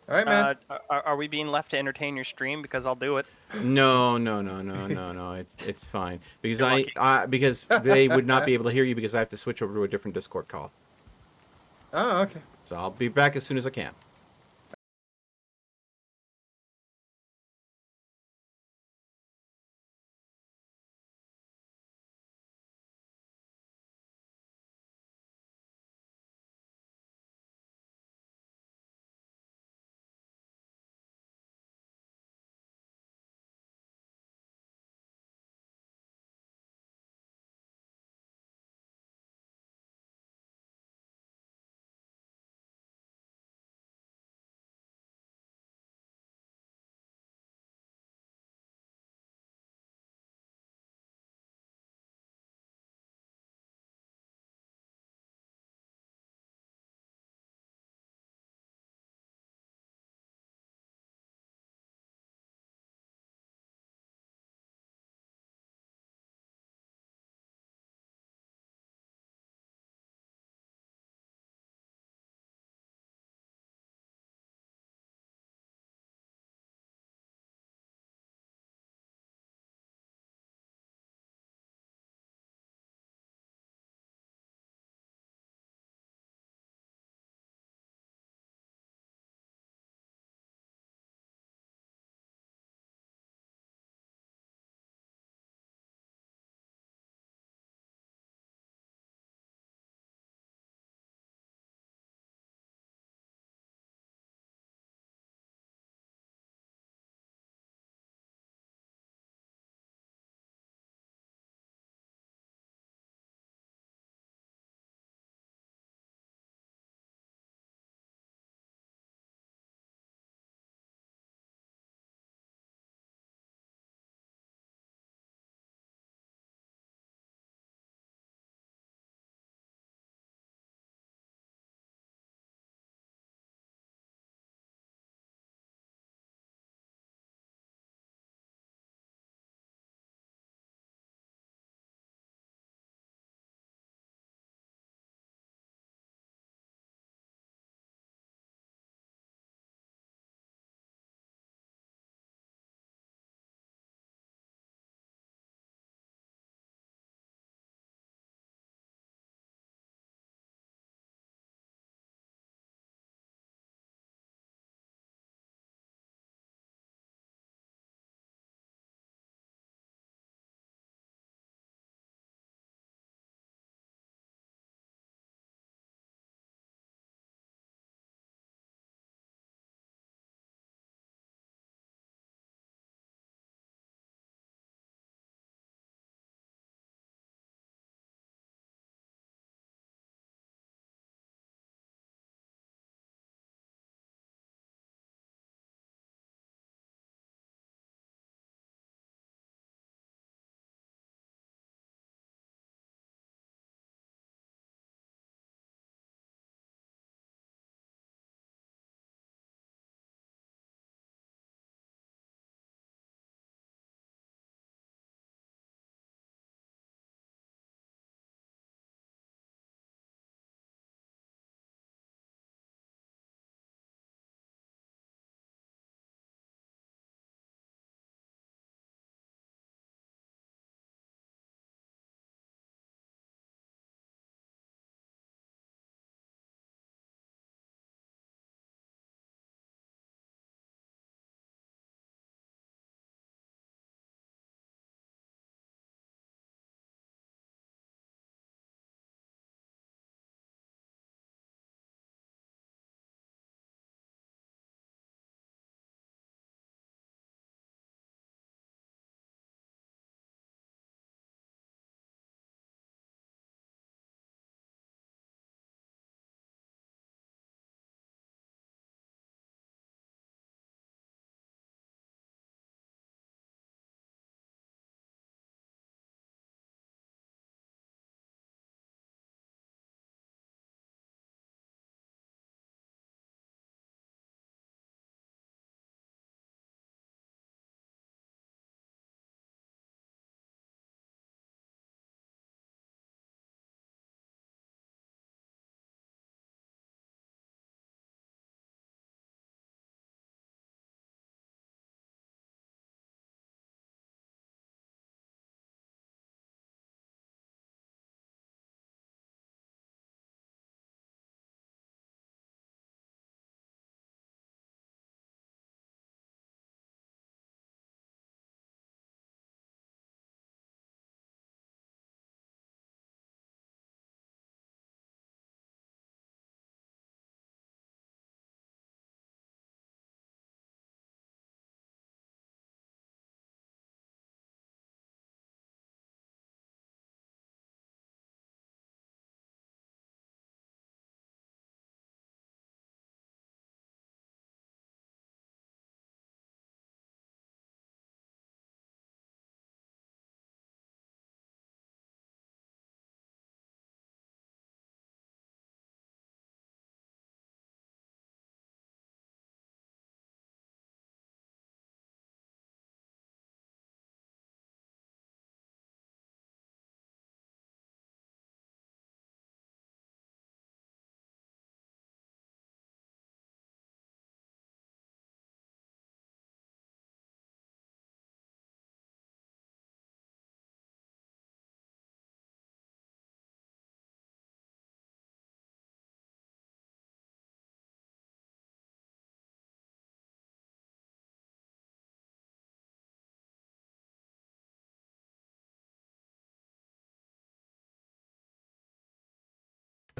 All right, man. Are we being left to entertain your stream? Because I'll do it. No. It's fine because You're lucky. because they would not be able to hear you because I have to switch over to a different Discord call. Oh, okay. So I'll be back as soon as I can.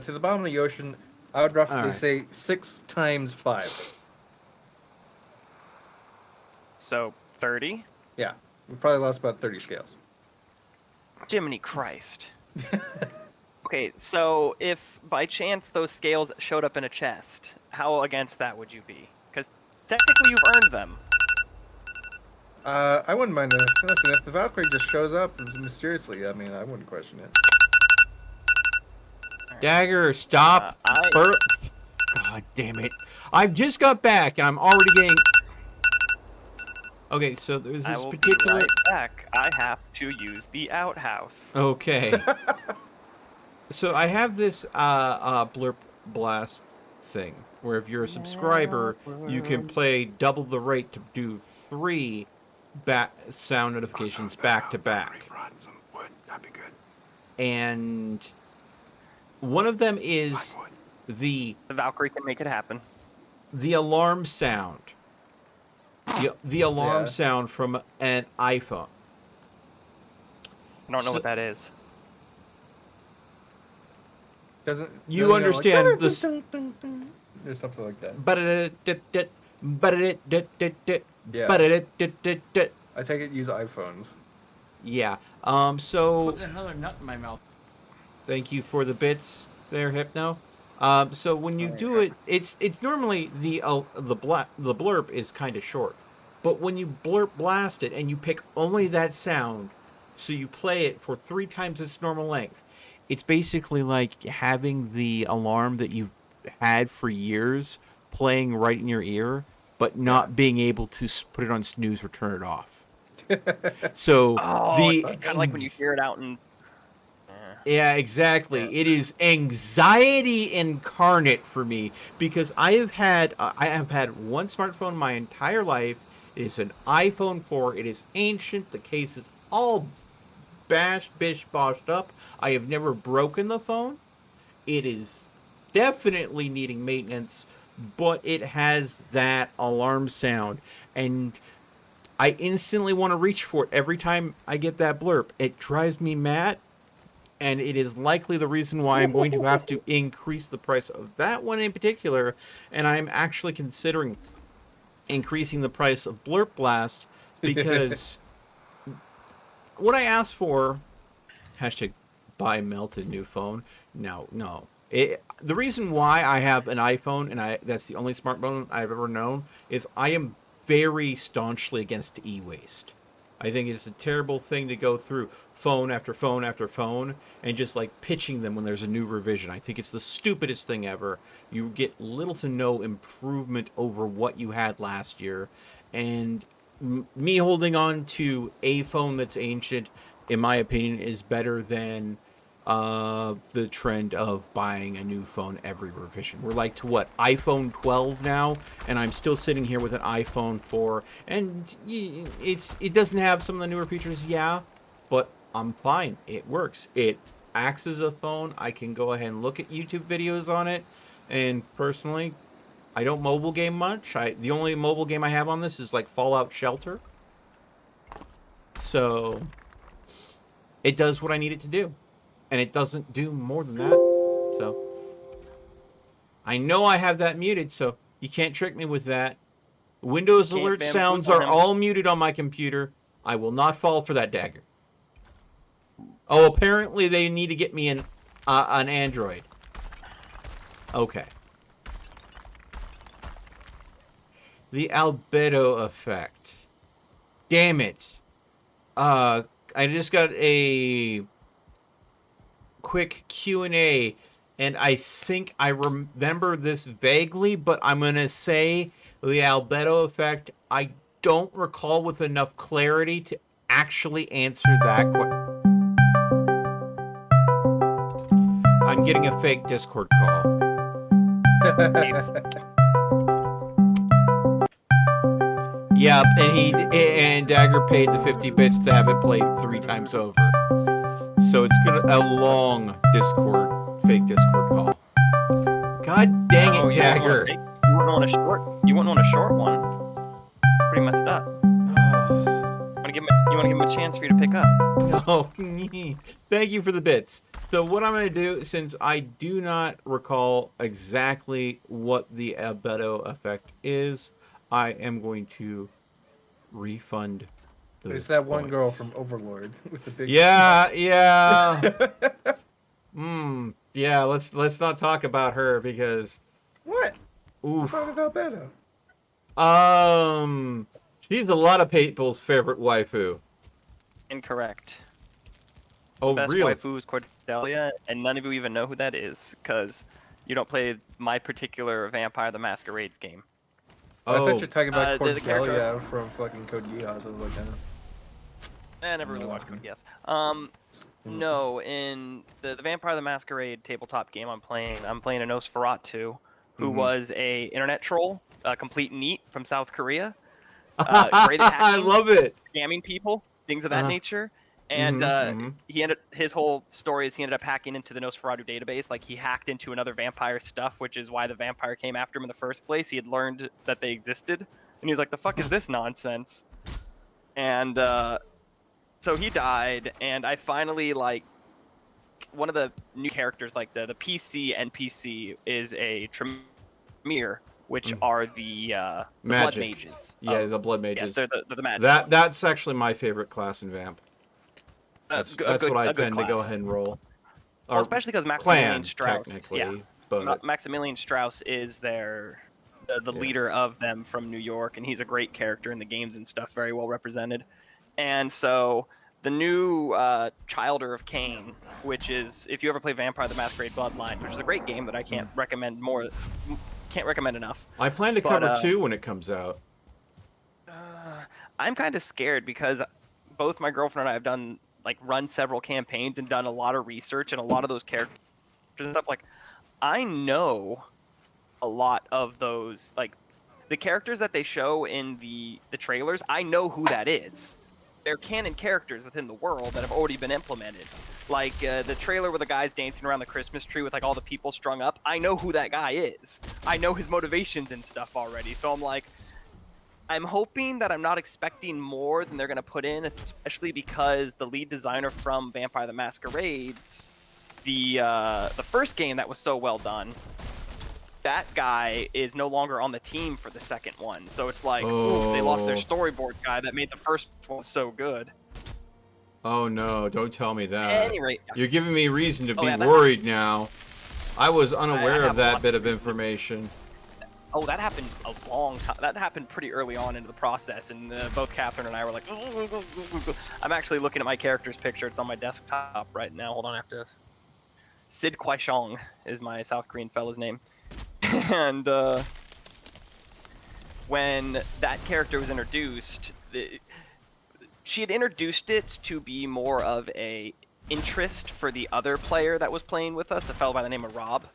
To the bottom of the ocean, I would roughly Alright. say 6 times 5. So 30. Yeah, we probably lost about 30 scales. Jiminy Christ. Okay, so if by chance those scales showed up in a chest, how against that would you be? Because technically you've earned them. I wouldn't mind. Listen, if the Valkyrie just shows up mysteriously, I mean, I wouldn't question it. Dagger, stop. God damn it. I just got back and I'm already getting... Okay, so there's I this will particular... be right back. I have to use the outhouse. Okay. So I have this blurp blast thing where if you're a subscriber, you can play double the rate to do 3 sound notifications back to back. Some wood. That'd be good. And one of them is the Valkyrie can make it happen. alarm sound. The alarm Yeah. sound from an iPhone. I don't know what that is. Doesn't You doesn't it go understand like, this- dun, dun, dun, dun, or something like that. Yeah. I take it use iPhones. Yeah. So Put another nut in my mouth. thank you for the bits there, Hypno. So when you do it, it's normally the blurb is kind of short, but when you blurb blast it and you pick only that sound, so you play it for 3 times its normal length, it's basically like having the alarm that you've had for years playing right in your ear, but not being able to put it on snooze or turn it off. So Kind of like when you hear it out in. Yeah, exactly. Yeah. It is anxiety incarnate for me because I have had one smartphone my entire life. It is an iPhone 4. It is ancient. The case is all boshed up. I have never broken the phone. It is definitely needing maintenance, but it has that alarm sound, and I instantly want to reach for it every time I get that blurb. It drives me mad. And it is likely the reason why I'm going to have to increase the price of that one in particular. And I'm actually considering increasing the price of Blurp Blast because what I asked for, hashtag buy melted new phone. No. The reason why I have an iPhone and that's the only smartphone I've ever known is I am very staunchly against e-waste. I think it's a terrible thing to go through phone after phone after phone and just like pitching them when there's a new revision. I think it's the stupidest thing ever. You get little to no improvement over what you had last year. And me holding on to a phone that's ancient, in my opinion, is better than the trend of buying a new phone every revision. We're like to what, iPhone 12 now, and I'm still sitting here with an iPhone 4, and it doesn't have some of the newer features, yeah, but I'm fine. It works. It acts as a phone. I can go ahead and look at YouTube videos on it, and personally, I don't mobile game much. The only mobile game I have on this is like Fallout Shelter, so it does what I need it to do. And it doesn't do more than that. So I know I have that muted, so you can't trick me with that. Windows Can't alert bamboozle sounds are him. all muted on my computer. I will not fall for that dagger. Oh, apparently they need to get me an Android. Okay. The albedo effect. Damn it. I just got a quick Q&A, and I think I remember this vaguely, but I'm going to say the albedo effect, I don't recall with enough clarity to actually answer that question. I'm getting a fake Discord call. Yep, and Dagger paid the 50 bits to have it played 3 times over. So it's a long fake Discord call. God dang it, Dagger! You wouldn't want a short one. Pretty messed up. You want to give him a chance for you to pick up. No, thank you for the bits. So what I'm going to do, since I do not recall exactly what the albedo effect is, I am going to refund those It's that one girl points. from Overlord with the big. Yeah, yeah. Yeah, let's not talk about her because What? oof. Talk about Beto. She's a lot of people's favorite waifu. Incorrect. Oh, Best really? waifu is Cordelia, and none of you even know who that is, because you don't play my particular Vampire the Masquerade's game. I thought Oh, you were talking about the character- Cordelia from fucking Code Geass. I was like, I never really watched No. Code Geass. No, in the Vampire the Masquerade tabletop game I'm playing a Nosferatu, who was a internet troll, a complete NEET from South Korea. Great at I hacking, love it. scamming people, things of that nature. And he ended his whole story is he ended up hacking into the Nosferatu database. Like he hacked into another vampire stuff, which is why the vampire came after him in the first place. He had learned that they existed, and he was like, "The fuck is this nonsense?" And so he died, and I finally like one of the new characters, like the PC NPC is a Tremere, which are the blood mages. Yeah, the blood mages. Yes, they're the magic. That's actually my favorite class in Vamp. That's what I tend to go ahead and roll. Well, especially because Maximilian Strauss. Technically, Yeah, but Maximilian Strauss is the leader of them from New York, and he's a great character in the games and stuff, very well represented. And so the new Childer of Cain, which is if you ever play Vampire the Masquerade Bloodline, which is a great game that I can't recommend enough. I plan to cover 2 when it comes out. I'm kind of scared because both my girlfriend and I have run several campaigns and done a lot of research, and a lot of those characters and stuff. Like, I know a lot of those, like the characters that they show in the trailers. I know who that is. They're canon characters within the world that have already been implemented. Like the trailer where the guy's dancing around the Christmas tree with like all the people strung up. I know who that guy is. I know his motivations and stuff already. So I'm like, I'm hoping that I'm not expecting more than they're going to put in, especially because the lead designer from Vampire the Masquerades, the first game that was so well done, that guy is no longer on the team for the second one. So it's like, oof, they lost their storyboard guy that made the first one so good. Oh no, don't tell me that. At any rate, you're giving me reason to be worried now. I was unaware of that bit of information. Oh, that happened a long time. That happened pretty early on into the process, and both Catherine and I were like, I'm actually looking at my character's picture. It's on my desktop right now. Hold on, I have to. Sid Kwaishong is my South Korean fella's name. And when that character was introduced, she had introduced it to be more of a interest for the other player that was playing with us, a fellow by the name of Rob.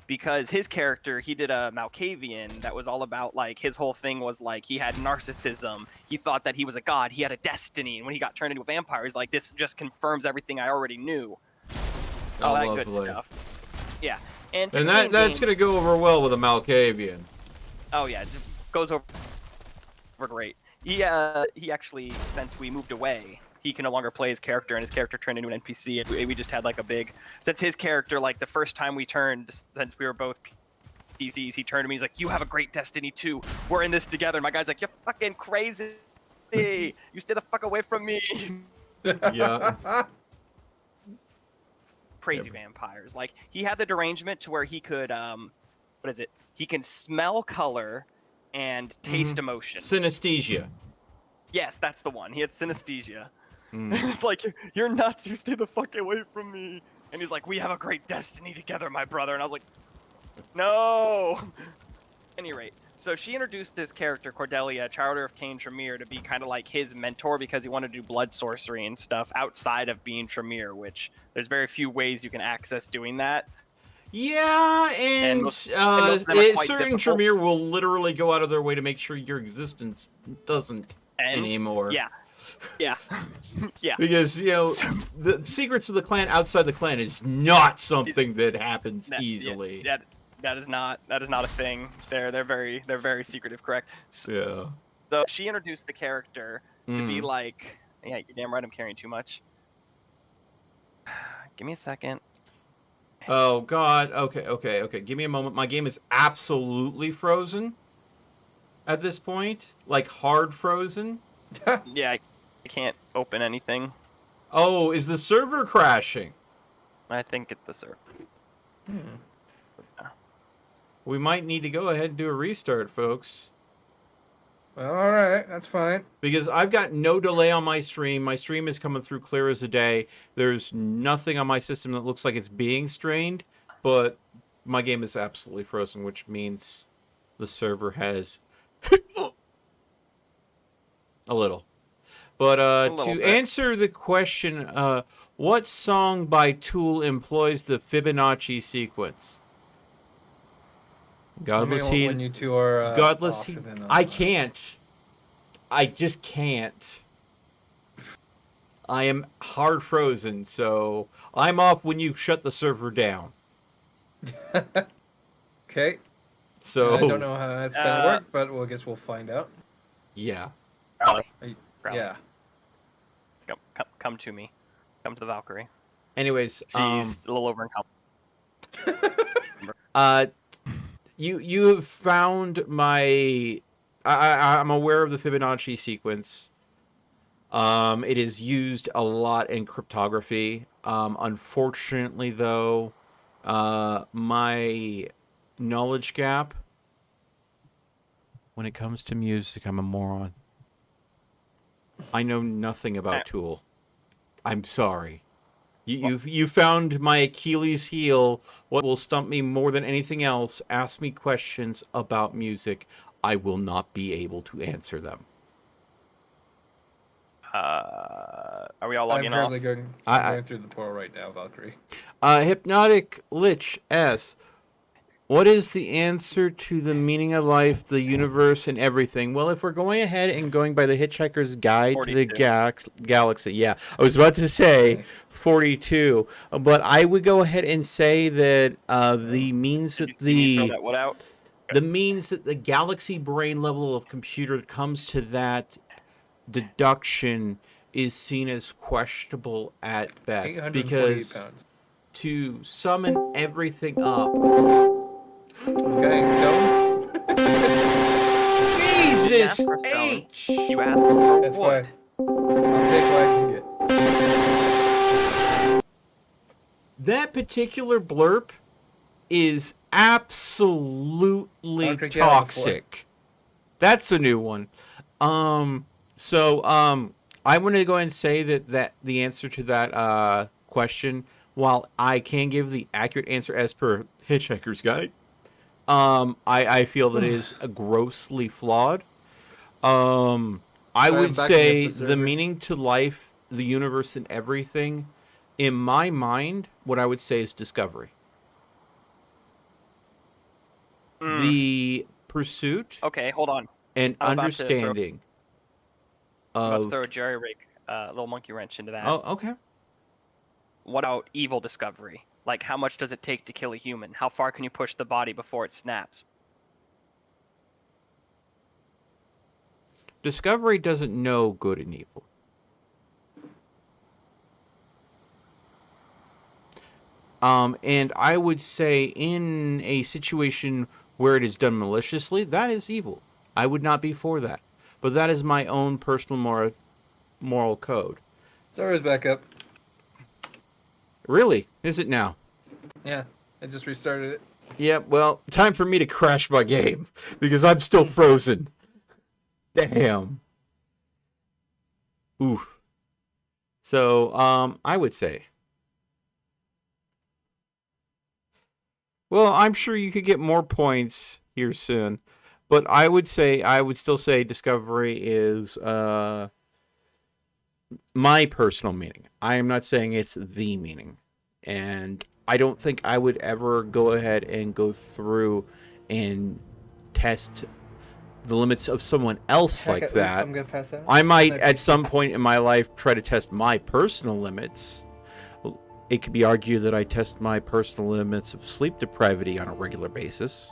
Because his character, he did a Malkavian that was all about, like, his whole thing was, like, he had narcissism. He thought that he was a god. He had a destiny. And when he got turned into a vampire, he's like, this just confirms everything I already knew. All that good stuff. Yeah. And that's going to go over well with a Malkavian. Oh, yeah. It goes over great. He actually, since we moved away, he can no longer play his character, and his character turned into an NPC, and we just had like a big, since his character, like the first time we turned, since we were both PCs, he turned to me, he's like, you have a great destiny too, we're in this together, and my guy's like, you're fucking crazy, you stay the fuck away from me. Yeah. Crazy vampires. Like, he had the derangement to where he could, what is it, he can smell color and taste emotion. Synesthesia. Yes, that's the one. He had synesthesia. It's like, you're nuts, you stay the fuck away from me. And he's like, we have a great destiny together, my brother. And I was like, no. Any rate, so she introduced this character, Cordelia, Childer of Cain Tremere, to be kind of like his mentor because he wanted to do blood sorcery and stuff outside of being Tremere, which there's very few ways you can access doing that. Yeah, and certain Tremere will literally go out of their way to make sure your existence doesn't anymore. Yeah. Yeah. Yeah. Because, you know, the secrets of the clan outside the clan is not something that happens easily. Yeah, that is not a thing. They're very secretive, correct? Yeah. So she introduced the character to be like, yeah, you're damn right I'm carrying too much. Give me a second. Oh God. Okay. Give me a moment. My game is absolutely frozen at this point, like hard frozen. Yeah, I can't open anything. Oh, is the server crashing? I think it's the server. We might need to go ahead and do a restart, folks. Well, all right, that's fine. Because I've got no delay on my stream. My stream is coming through clear as a day. There's nothing on my system that looks like it's being strained, but my game is absolutely frozen, which means the server has a little. But to bit. answer the question, what song by Tool employs the Fibonacci sequence? Godless Let me know Heat. when you two are Godless off, Heat. and then I can't. I just can't. I am hard frozen, so I'm off when you shut the server down. Okay. So I don't know how that's gonna work, but I guess we'll find out. yeah. Probably. Yeah. Come to me. Come to the Valkyrie. Anyways, She's a little over in you have found my. I'm aware of the Fibonacci sequence. It is used a lot in cryptography. Unfortunately, though, my knowledge gap when it comes to music, I'm a moron. I know nothing about Tool. I'm sorry. You found my Achilles heel. What will stump me more than anything else? Ask me questions about music. I will not be able to answer them. Are we all I'm logging off? currently going. I'm going through the portal right now, Valkyrie. Hypnotic Lich S. What is the answer to the meaning of life, the universe, and everything? Well, if we're going ahead and going by the Hitchhiker's Guide 42. to the Galaxy, yeah, I was about to say 42, but I would go ahead and say that the means that the means that the galaxy brain level of computer comes to that deduction is seen as questionable at best, 848 because pounds. to summon everything up. Okay, stone. Jesus for stone. H! You asked for That's wood. fine. I'll take what I can get. That particular blurb is absolutely Arctic toxic. That's a new one. So I'm going to go ahead and say that the answer to that question, while I can give the accurate answer as per Hitchhiker's Guide, I feel that it is grossly flawed. I would say the meaning to life, the universe, and everything, in my mind, what I would say is discovery. The pursuit Okay, hold on. and I'm understanding I'm about to of... throw a jerry rig, little monkey wrench into that. Oh, okay. What about evil discovery? Like, how much does it take to kill a human? How far can you push the body before it snaps? Discovery doesn't know good and evil. And I would say in a situation where it is done maliciously, that is evil. I would not be for that. But that is my own personal moral code. Server's back up. Really? Is it now? Yeah, I just restarted it. Yeah, well, time for me to crash my game, because I'm still frozen. Damn. Oof. So, I would say... Well, I'm sure you could get more points here soon. But I would still say Discovery is my personal meaning. I am not saying it's the meaning. And I don't think I would ever go ahead and go through and test the limits of someone else like that. I'm gonna pass out. I might, at some point in my life, try to test my personal limits. It could be argued that I test my personal limits of sleep depravity on a regular basis.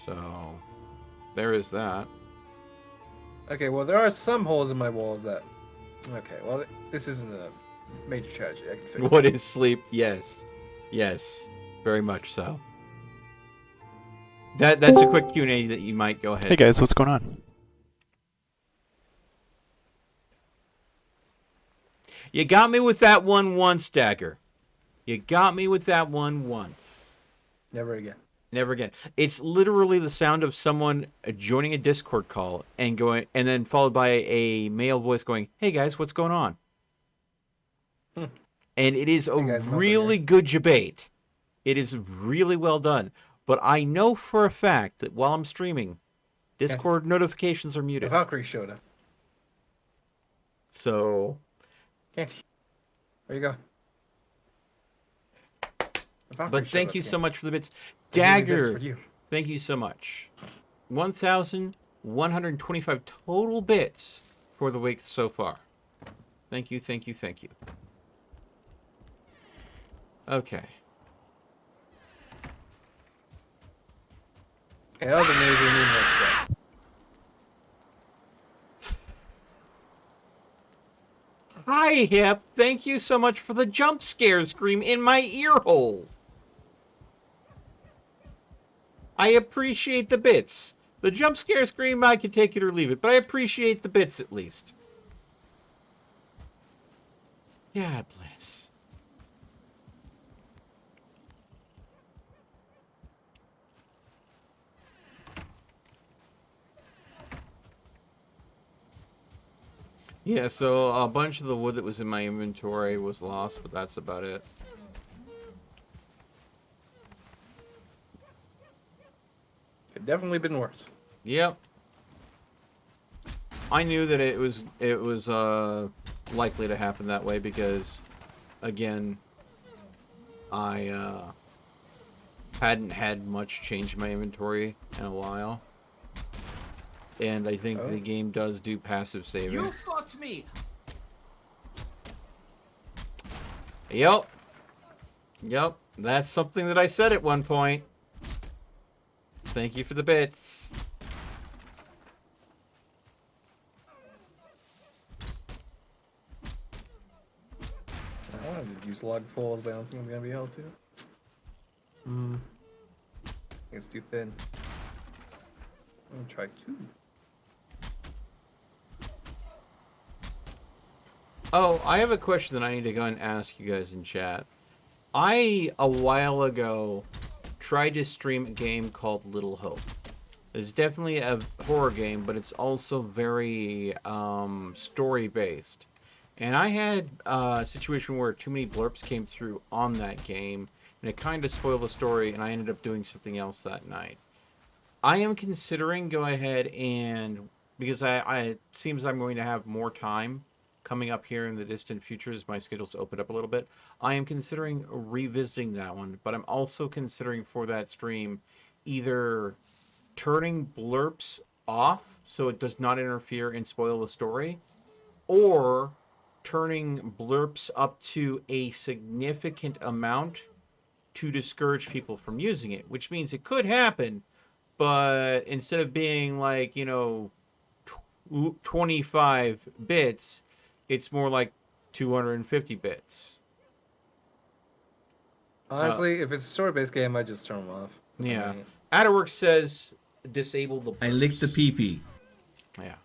So, there is that. Okay, well, there are some holes in my walls that... Okay, well, this isn't a Major tragedy. I can fix What that. is sleep? Yes. Yes. Very much so. That's a quick Q&A that you might go ahead. Hey guys, what's going on? You got me with that one once, Dagger. You got me with that one once. Never again. Never again. It's literally the sound of someone joining a Discord call and going, and then followed by a male voice going, "Hey guys, what's going on?" And it is a Hey guys, Melvin really here. good debate. It is really well done. But I know for a fact that while I'm streaming, Discord notifications are The muted. Valkyrie showed up. So, Can't he? There you go. The Valkyrie but showed thank up, you so Can't much for the bits. he? I gave you this Dagger, for you. thank you so much. 1,125 total bits for the week so far. Thank you, thank you, thank you. Okay. And other news, we need more stuff. Hi, Hip. Thank you so much for the jump scare scream in my ear hole. I appreciate the bits. The jump scare scream, I can take it or leave it, but I appreciate the bits at least. God bless. Yeah, so a bunch of the wood that was in my inventory was lost, but that's about it. Could definitely been worse. Yep. I knew that it was likely to happen that way because, again, I hadn't had much change in my inventory in a while, and I think the game does do passive saving. You fucked me. Yep. Yep. That's something that I said at one point. Thank you for the bits. I wanted to use log poles, but I don't think I'm gonna be able to. I think it's too thin. I'm gonna try 2. Oh, I have a question that I need to go and ask you guys in chat. I, a while ago, tried to stream a game called Little Hope. It's definitely a horror game, but it's also very story-based. And I had a situation where too many blurps came through on that game, and it kind of spoiled the story, and I ended up doing something else that night. I am considering go ahead and, because it seems I'm going to have more time coming up here in the distant future as my schedule's opened up a little bit, I am considering revisiting that one, but I'm also considering for that stream either turning blurps off so it does not interfere and spoil the story, or turning blurps up to a significant amount to discourage people from using it, which means it could happen, but instead of being like, 25 bits, it's more like 250 bits. Honestly, if it's a story-based game, I just turn them off. Yeah. I mean, Adderworks says disable the blurps. I licked the pee-pee. Yeah.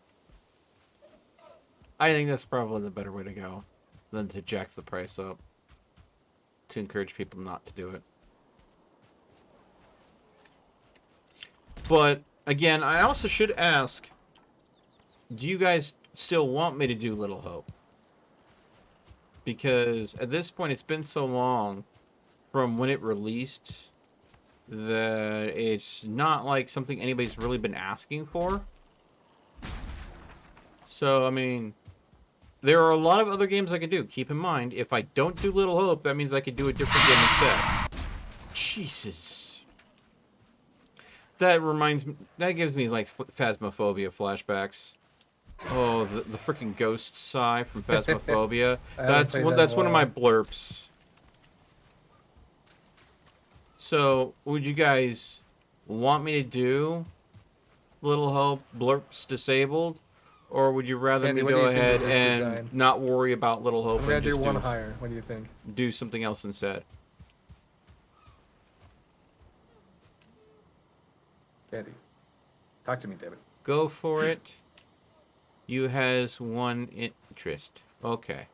I think that's probably the better way to go than to jack the price up to encourage people not to do it. But, again, I also should ask, do you guys still want me to do Little Hope? Because at this point, it's been so long from when it released that it's not like something anybody's really been asking for. So, I mean, there are a lot of other games I can do. Keep in mind, if I don't do Little Hope, that means I could do a different game instead. Jesus. That reminds me, that gives me, like, Phasmophobia flashbacks. Oh, the freaking ghost sigh from Phasmophobia. That's one of my blurps. So, would you guys want me to do Little Hope blurps disabled? or would you rather Andy, me what do go you think ahead of this and design? not worry about Little Hope I'm gonna and do just one higher. What do you think? do something else instead? Andy, talk to me, David. Go for it. You has one interest. Okay.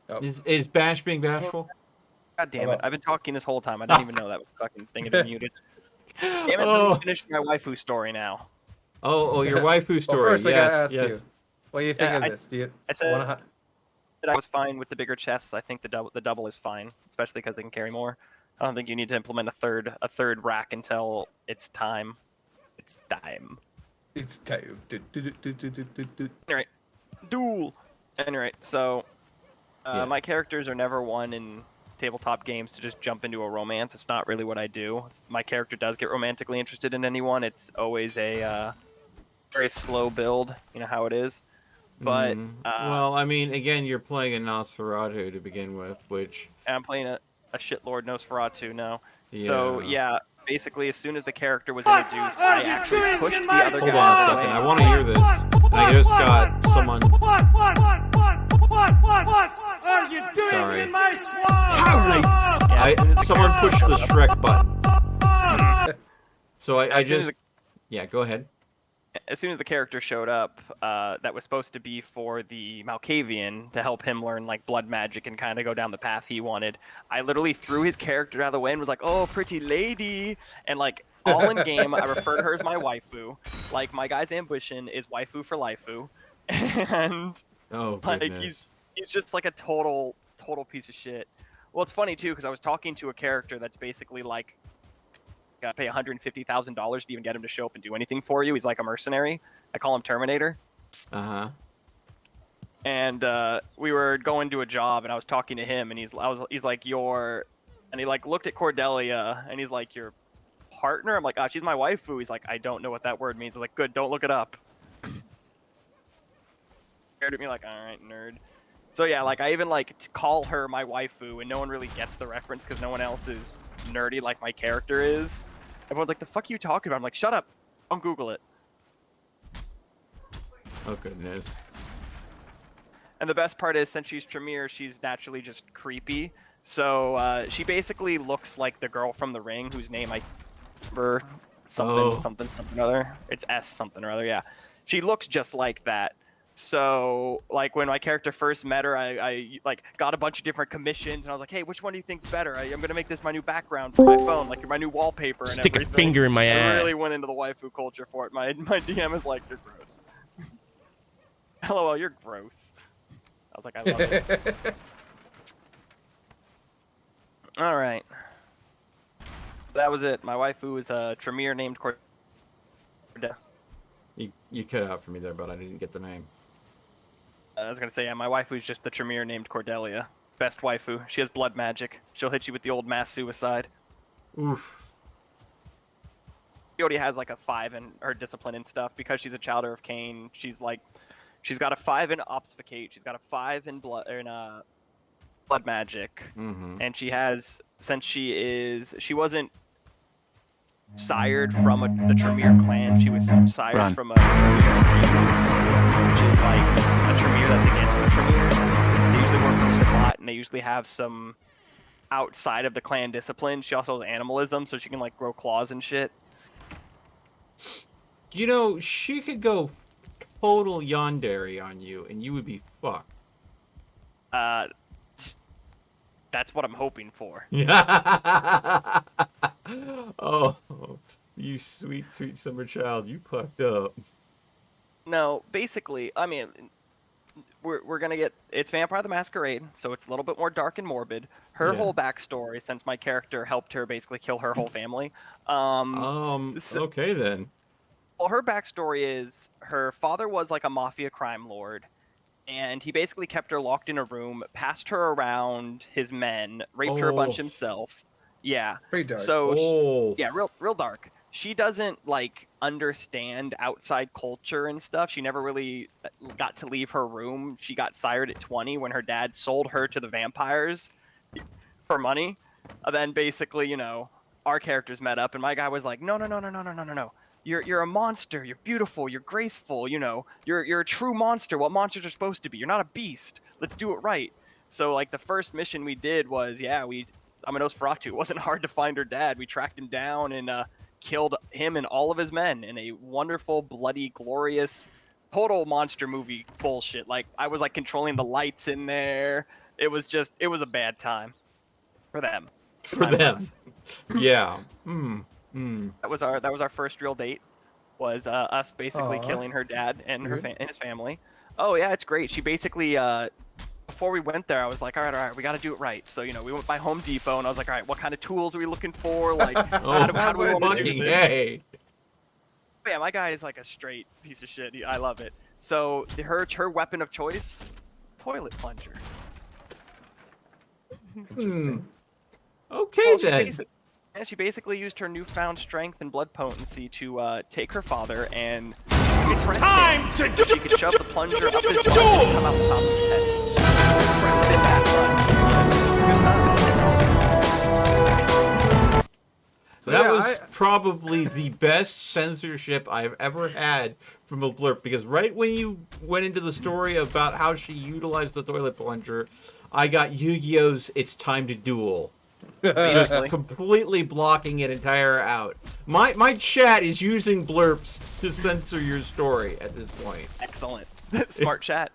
Oh. Is Bash being bashful? God damn it! Hello. I've been talking this whole time. I didn't even know that fucking thing had been muted. Damn it! Let Oh. me finish my waifu story now. Oh, your waifu Well, story. first I gotta Yes, ask yes. you, what do you think Yeah, of I- this? Do you I said want to? that I was fine with the bigger chests. I think the double is fine, especially because they can carry more. I don't think you need to implement a third rack until it's time. It's time. It's time. Anyway, duel. Anyway, so Yeah. my characters are never one in tabletop games to just jump into a romance. It's not really what I do. If my character does get romantically interested in anyone, it's always a very slow build. You know how it is. But Well, I mean, again, you're playing a Nosferatu to begin with, which I'm playing a shitlord Nosferatu now. yeah. So yeah, basically as soon as the character was What introduced, are I you actually doing pushed in the my other Hold guy on a out of the second. way. I want to hear this. And I just got someone. What are you doing Sorry. in my swamp? Yeah, as soon as the Someone character pushed the showed up- Shrek button. So I as soon as just. Yeah, go ahead. as soon as the character showed up, that was supposed to be for the Malkavian to help him learn like blood magic and kind of go down the path he wanted. I literally threw his character out of the way and was like, "Oh, pretty lady," and like all in game, I refer to her as my waifu. Like my guy's ambition is waifu for laifu, and Oh like goodness. he's just like a total piece of shit. Well, it's funny too because I was talking to a character that's basically like gotta pay $150,000 to even get him to show up and do anything for you. He's like a mercenary. I call him Terminator. Uh huh. And we were going to a job, and I was talking to him, and he's like and he like looked at Cordelia, and he's like your partner. I'm like, she's my waifu. He's like, I don't know what that word means. I was like, good, don't look it up. Stared at me like, all right, nerd. So yeah, like I even like call her my waifu, and no one really gets the reference because no one else is nerdy like my character is. Everyone's like, the fuck are you talking about? I'm like, shut up, don't Google it. Oh goodness. And the best part is, since she's Tremere, she's naturally just creepy. So she basically looks like the girl from The Ring, whose name I remember something other. It's S something or other. Yeah, she looks just like that. So like when my character first met her, I like got a bunch of different commissions, and I was like, hey, which one do you think's better? I'm gonna make this my new background for my phone, like my new wallpaper and Stick everything. a finger in my I ass. really went into the waifu culture for it. My DM is like, you're gross. LOL, you're gross. I was like, I love it. All right. That was it. My waifu is a Tremere named Cordelia. You cut out for me there, but I didn't get the name. I was gonna say, yeah, my waifu is just the Tremere named Cordelia. Best waifu. She has blood magic. She'll hit you with the old mass suicide. Oof. She already has like a 5 in her discipline and stuff because she's a childer of Cain. She's got a 5 in obfuscate. She's got a 5 in blood magic, and she has, since she wasn't sired from the Tremere clan. She was sired from a Tremere team, which is like a Tremere that's against the Tremere. They usually work for Sabat, and they usually have some outside of the clan discipline. She also has animalism, so she can like grow claws and shit. You know, she could go total yandere on you, and you would be fucked. That's what I'm hoping for. Oh, you sweet, sweet summer child, you fucked up. No, basically, I mean, we're gonna get, it's Vampire the Masquerade, so it's a little bit more dark and morbid. Her Yeah. whole backstory, since my character helped her basically kill her whole family. Okay then. Well, her backstory is her father was like a mafia crime lord, and he basically kept her locked in a room, passed her around his men, raped her a bunch Oh. himself. Yeah. Pretty dark. So Oh. yeah, real dark. She doesn't like understand outside culture and stuff. She never really got to leave her room. She got sired at 20 when her dad sold her to the vampires for money. And then basically, you know, our characters met up, and my guy was like, no. you're a monster. You're beautiful. You're graceful. You know, you're a true monster. What monsters are supposed to be. You're not a beast. Let's do it right. So like the first mission we did was I'm a Nosferatu. It wasn't hard to find her dad. We tracked him down and killed him and all of his men in a wonderful, bloody, glorious, total monster movie bullshit. Like I was like controlling the lights in there. It was a bad time for them. For Time them. us. Yeah. That was our first real date. Was us basically Aw. killing her dad and Weird. and his family. Oh yeah, it's great. She basically before we went there, I was like, all right, we got to do it right. So, you know, we went by Home Depot, and I was like, all right, what kind of tools are we looking for? Like, Oh, how do we want to do fucking this? hey. Yeah, my guy is like a straight piece of shit. I love it. So, her weapon of choice, toilet plunger. Interesting. Okay Well, then. she basically used her newfound strength and blood potency to take her father and it's time to so she could shove the plunger up his butt and come out the top of his head. Pressed it that much. So, That yeah, was probably the best censorship I've ever had from a blurb, because right when you went into the story about how she utilized the toilet plunger, I got Yu-Gi-Oh's It's Time to Duel. Just Basically. completely blocking it entire out. My chat is using blurps to censor your story at this point. Excellent. Smart chat.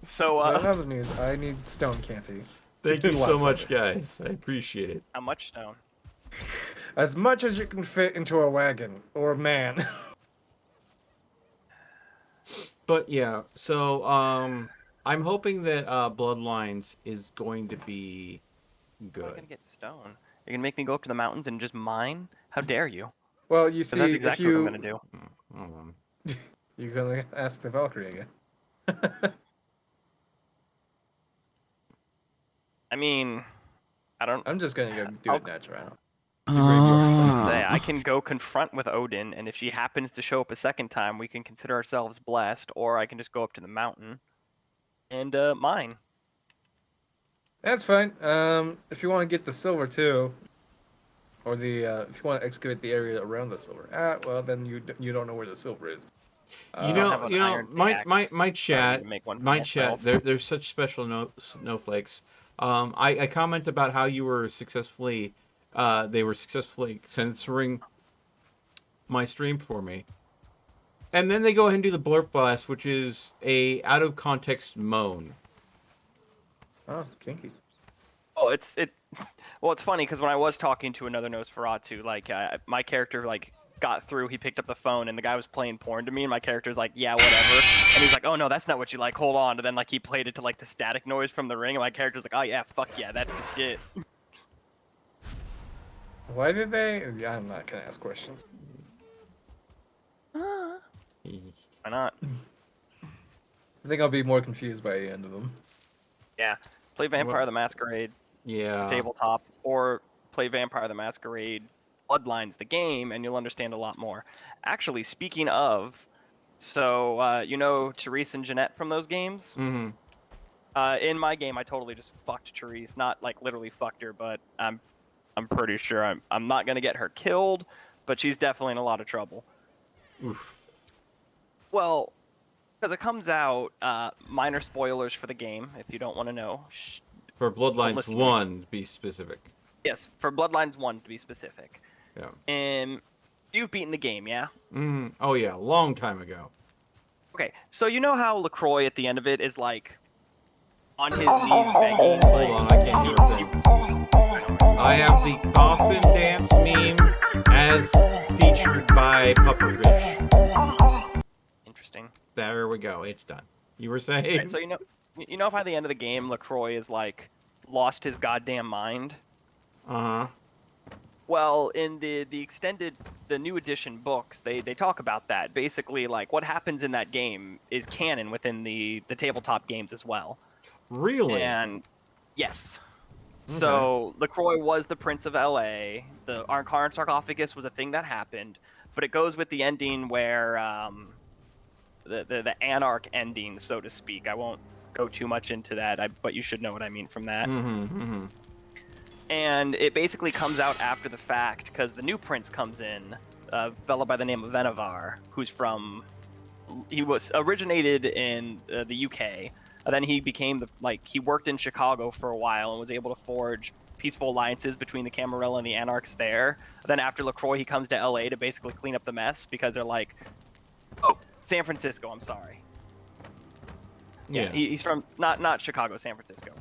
So, another news. I need stone candy. Thank you so Lots of much, it. guys. I appreciate it. how much stone? As much as you can fit into a wagon or a man. But yeah, so I'm hoping that Bloodlines is going to be I'm good. gonna get stone. You're gonna make me go up to the mountains and just mine? How dare you? Well, you 'Cause see, that's exactly if you what I'm gonna do. Hold on. you're gonna ask the Valkyrie again. I mean, I don't I'm just gonna go do I'll- it natural. say I can go confront with Odin, and if she happens to show up a second time, we can consider ourselves blessed, or I can just go up to the mountain and mine. That's fine. If you want to get the silver too, or the if you want to excavate the area around the silver, well then you don't know where the silver is. You know, have an iron pickaxe. my chat, to make one for my chat. myself. They're such special snowflakes. I comment about how you were successfully, they were successfully censoring my stream for me, and then they go ahead and do the blurp blast, which is a out of context moan. Oh, kinky. Oh, well, it's funny because when I was talking to another Nosferatu, like my character like got through, he picked up the phone and the guy was playing porn to me, and my character's like, yeah, whatever, and he's like, oh no, that's not what you like. Hold on, and then like he played it to like the static noise from the ring, and my character's like, oh yeah, fuck yeah, that's the shit. Why did they? Yeah, I'm not gonna ask questions. Why not? I think I'll be more confused by the end of them. Yeah, play Vampire the Masquerade Yeah. tabletop, or play Vampire the Masquerade Bloodlines the game, and you'll understand a lot more. Actually, speaking of, so you know Therese and Jeanette from those games? Mm-hmm. In my game, I totally just fucked Therese. Not like literally fucked her, but I'm pretty sure I'm not gonna get her killed, but she's definitely in a lot of trouble. Oof. Well, because it comes out, minor spoilers for the game if you don't want to know. For Bloodlines listen to me. 1, to be specific. Yes, for Bloodlines 1 to be specific. Yeah. And you've beaten the game, yeah? Mm-hmm. Oh yeah, long time ago. Okay, so you know how LaCroix at the end of it is like on his knees begging, like, Hold on, I can't hear a thing. I have the coffin dance meme as featured by Pufferfish. interesting. There we go. It's done. You were saying? Right, so you know by the end of the game, LaCroix is like lost his goddamn mind. Uh-huh. Well, in the new edition books, they talk about that. Basically, like what happens in that game is canon within the tabletop games as well. Really? And yes. So LaCroix was the Prince of LA. The Arnkarn sarcophagus was a thing that happened, but it goes with the ending where the Anarch ending, so to speak. I won't go too much into that, but you should know what I mean from that. Mm-hmm. Mm-hmm. And it basically comes out after the fact because the new prince comes in, fellow by the name of Venavar, who's from. He was originated in the UK. Then he became he worked in Chicago for a while and was able to forge peaceful alliances between the Camarilla and the Anarchs there. Then after LaCroix, he comes to LA to basically clean up the mess because they're like, oh, San Francisco, I'm sorry. Yeah, he's from not Chicago, San Francisco.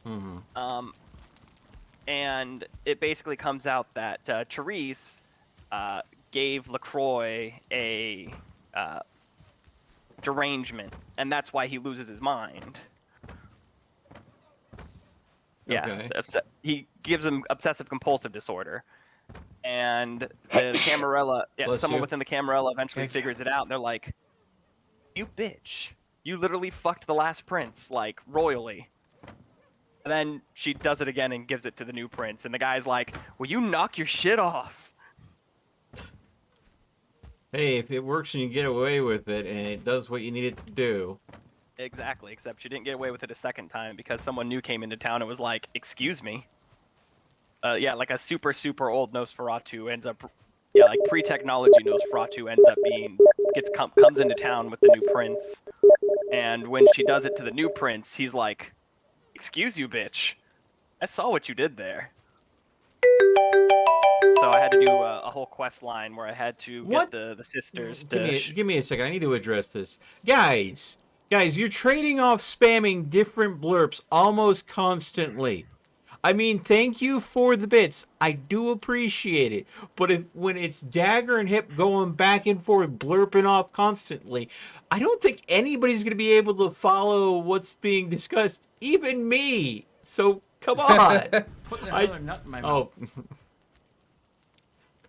Mm-hmm. And it basically comes out that Therese gave LaCroix a derangement, and that's why he loses his mind. Yeah, Okay. he gives him obsessive compulsive disorder, and the Camarilla, someone within the Camarilla eventually figures it out, and they're like, "You bitch! You literally fucked the last prince, like royally." And then she does it again and gives it to the new prince, and the guy's like, "Will you knock your shit off?" Hey, if it works and you get away with it, and it does what you need it to do. Exactly, except she didn't get away with it a second time because someone new came into town and was like, "Excuse me." Like a super old Nosferatu ends up, like pre-technology Nosferatu ends up comes into town with the new prince, and when she does it to the new prince, he's like, "Excuse you, bitch. I saw what you did there." So I had to do a whole quest line where I had to get the sisters to... Give me a second. I need to address this. Guys, you're trading off spamming different blurps almost constantly. I mean, thank you for the bits. I do appreciate it. But when it's Dagger and Hip going back and forth, blurping off constantly, I don't think anybody's going to be able to follow what's being discussed. Even me. So, come on. Putting another nut in my mouth. Oh.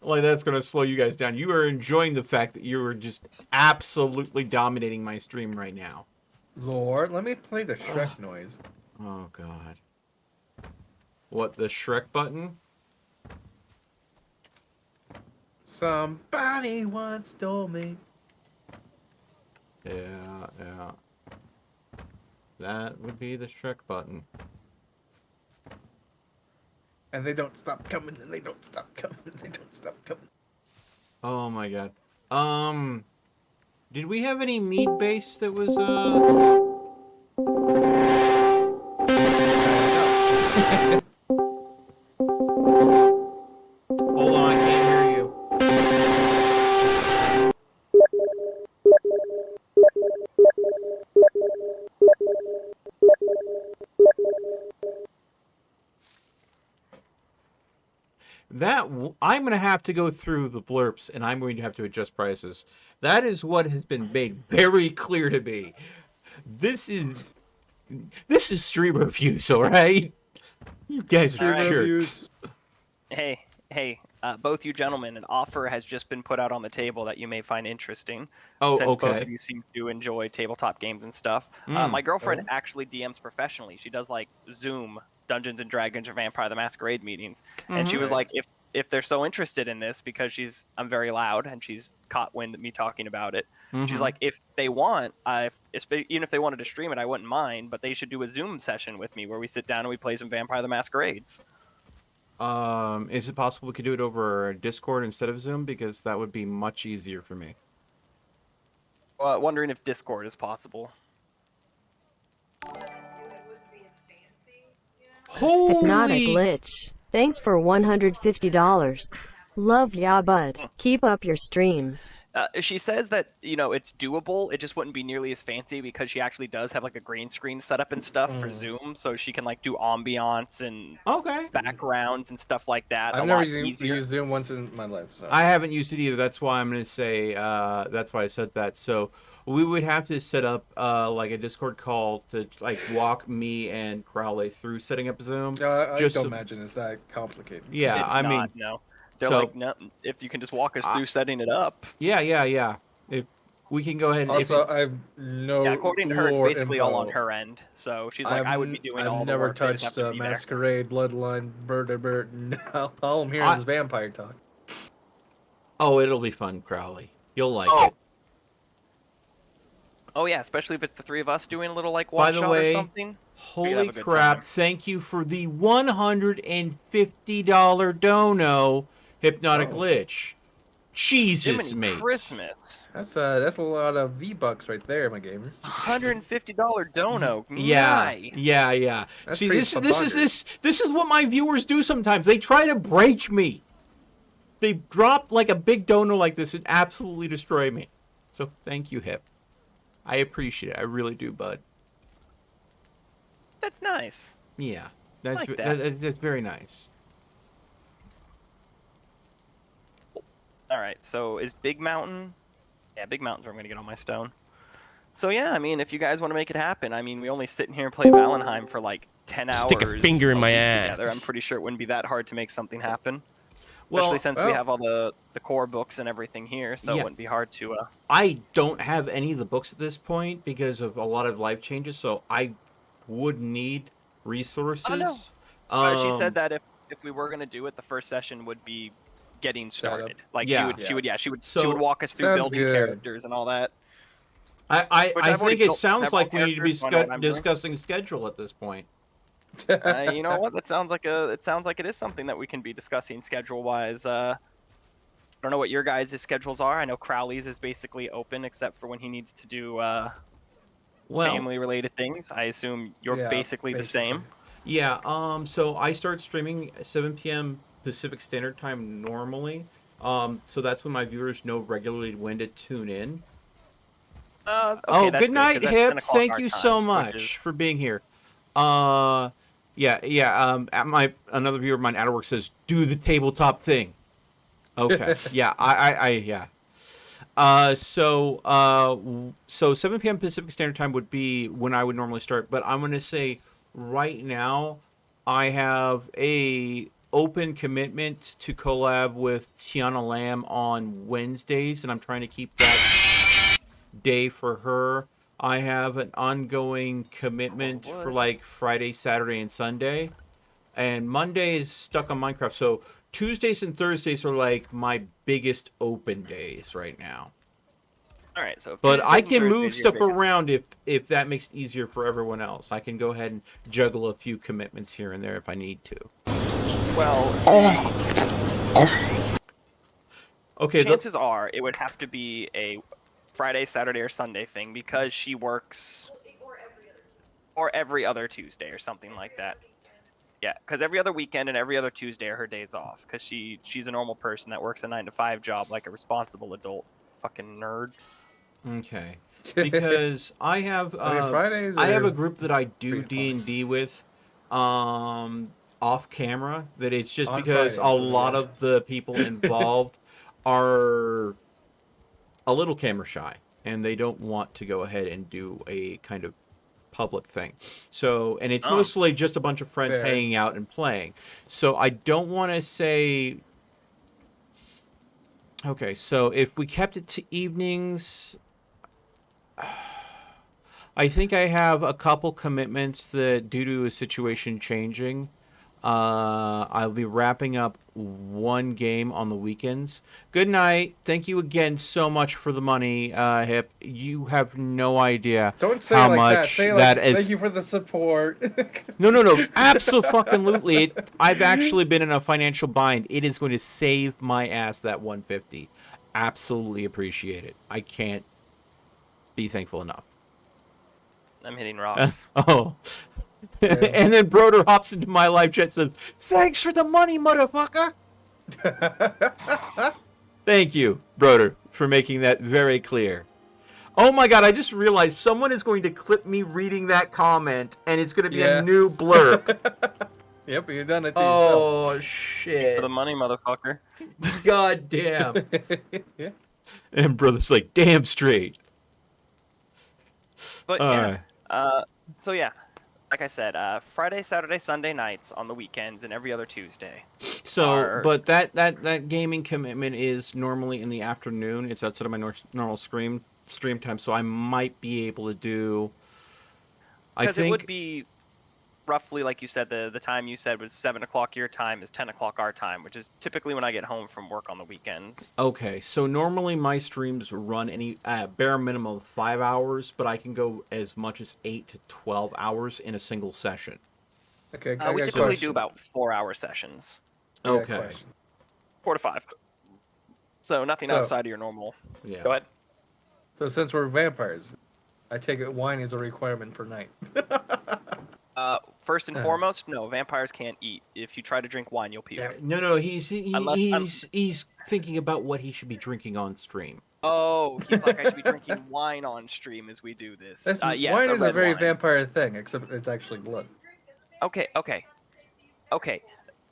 Like, that's going to slow you guys down. You are enjoying the fact that you are just absolutely dominating my stream right now. Lord, let me play the Shrek noise. Oh, God. What, the Shrek button? Somebody once told me. Yeah. That would be the Shrek button. And they don't stop coming, and they don't stop coming, and they don't stop coming. Oh my god. Did we have any mead base that was Hold on, I can't hear you. I'm going to have to go through the blurps, and I'm going to have to adjust prices. That is what has been made very clear to me. This is stream reviews, all right? You guys are jerks. Hey, both you gentlemen, an offer has just been put out on the table that you may find interesting. Oh, since okay. Both of you seem to enjoy tabletop games and stuff. My girlfriend actually DMs professionally. She does like Zoom Dungeons and Dragons or Vampire the Masquerade meetings, and she was like, if they're so interested in this, because I'm very loud and she's caught wind of me talking about it. She's like, if they want, even if they wanted to stream it, I wouldn't mind, but they should do a Zoom session with me where we sit down and we play some Vampire the Masquerades. Is it possible we could do it over Discord instead of Zoom? Because that would be much easier for me. Wondering if Discord is possible. Holy... Hypnotic Glitch. Thanks for $150. Love ya, bud. Keep up your streams. She says that, it's doable. It just wouldn't be nearly as fancy because she actually does have like a green screen setup and stuff for Zoom, so she can like do ambiance and backgrounds and stuff like that. I've never used Zoom once in my life. So. I haven't used it either. That's why I'm going to say, that's why I said that. So we would have to set up like a Discord call to like walk me and Crowley through setting up Zoom. I don't imagine it's that complicated. Yeah, it's not, no. They're like, no, if you can just walk us through setting it up. Yeah. If we can go ahead and... Also, I have no... Yeah, according to her, it's basically info. all on her end. So she's like, I would be doing all the work. I've never touched Masquerade, Bloodline, Bird, and all I'm hearing is vampire talk. Oh, it'll be fun, Crowley. You'll like it. Oh, yeah, especially if it's the three of us doing a little, like, one-shot or something. Holy crap, thank you for the $150 dono, Hypnotic Glitch. Jesus, Jiminy mate. Christmas. That's a lot of V-Bucks right there, my gamer. $150 dono. Yeah, Nice. yeah. That's See, pretty this is what my viewers do sometimes. They try to break me. They drop like a big dono like this and absolutely destroy me. So thank you, Hip. I appreciate it. I really do, bud. That's nice. Yeah, that's Like that. that's very nice. All right. So is Big Mountain? Yeah, Big Mountain's where I'm gonna get all my stone. So yeah, I mean, if you guys want to make it happen, I mean, we only sit in here and play Valheim for like 10 hours. Stick a finger in my week ass. together. I'm pretty sure it wouldn't be that hard to make something happen. Well, Especially since we have all the core books and everything here, so Yeah. it wouldn't be hard to. I don't have any of the books at this point because of a lot of life changes, so I would need resources. Oh, no. She said that if we were gonna do it, the first session would be getting started. Like Yeah. she would So- walk us through Sounds building good. characters and all that. I Which I I've already think it built sounds several like we need to be characters, so I know what I'm doing. discussing schedule at this point. You know what? It sounds like it is something that we can be discussing schedule wise. I don't know what your guys' schedules are. I know Crowley's is basically open except for when he needs to do family related things. I assume you're Yeah, basically the same. Yeah, so I start streaming at 7 p.m. Pacific Standard Time normally. So that's when my viewers know regularly when to tune in. Okay, that's good night, 'cause that's Hip. 10 o'clock Thank our you time, so which much is- for being here. Another viewer of mine, Adderwork, says, "Do the tabletop thing." Okay, yeah, yeah. So 7 p.m. Pacific Standard Time would be when I would normally start, but I'm gonna say right now I have a open commitment to collab with Tiana Lamb on Wednesdays, and I'm trying to keep that day for her. I have an ongoing commitment for like Friday, Saturday, and Sunday, and Monday is stuck on Minecraft. So Tuesdays and Thursdays are like my biggest open days right now. All right, so. But I Tuesdays and can move Thursdays are your stuff biggest- around if that makes it easier for everyone else. I can go ahead and juggle a few commitments here and there if I need to. Well, Okay, chances are it would have to be a Friday, Saturday, or Sunday thing because she works, or every other Tuesday or something like that. Yeah, because every other weekend and every other Tuesday are her days off. Because she's a normal person that works a 9-to-5 job like a responsible adult. Fucking nerd. okay. Because I have Fridays I have are a group that I do pretty fun. D&D with off camera, that it's just On because Fridays, a lot yes. of the people involved are a little camera shy and they don't want to go ahead and do a kind of public thing. So, and it's mostly just a bunch of friends Fair. hanging out and playing. So I don't want to say. Okay, so if we kept it to evenings, I think I have a couple commitments that, due to a situation changing, I'll be wrapping up one game on the weekends. Good night. Thank you again so much for the money, Hip. You have no idea Don't say how it like that. much Say it that like, is. thank you for the support. No. Absolutely. I've actually been in a financial bind. It is going to save my ass, that 150. Absolutely appreciate it. I can't be thankful enough. I'm hitting rocks. Oh. And then Broder hops into my live chat and says, "Thanks for the money, motherfucker." Thank you, Broder, for making that very clear. Oh my god, I just realized someone is going to clip me reading that comment, and it's going to be a new blurb. Yep, you've done it to yourself. Oh, Thanks shit. for the money, motherfucker. God damn. Yeah. And Brother's like, damn straight. But Alright. so yeah, like I said, Friday, Saturday, Sunday nights on the weekends and every other Tuesday. So, but that gaming commitment is normally in the afternoon. It's outside of my normal stream time, so I might be able to do. Because it would be roughly, like you said, the time you said was 7 o'clock your time is 10 o'clock our time, which is typically when I get home from work on the weekends. Okay, so normally my streams run any bare minimum of 5 hours, but I can go as much as 8 to 12 hours in a single session. Okay, We I got a typically question. do about 4-hour sessions. I got a Okay. question. 4 to 5. So nothing So- outside of your normal. Yeah. Go ahead. So since we're vampires, I take it wine is a requirement per night. First and foremost, no, vampires can't eat. If you try to drink wine, you'll puke. Damn it. No, he's Unless thinking about what he should be drinking on stream. Oh, he's like, I should be drinking wine on stream as we do this. Yes, wine is a red very wine. vampire thing, except it's actually blood. Okay.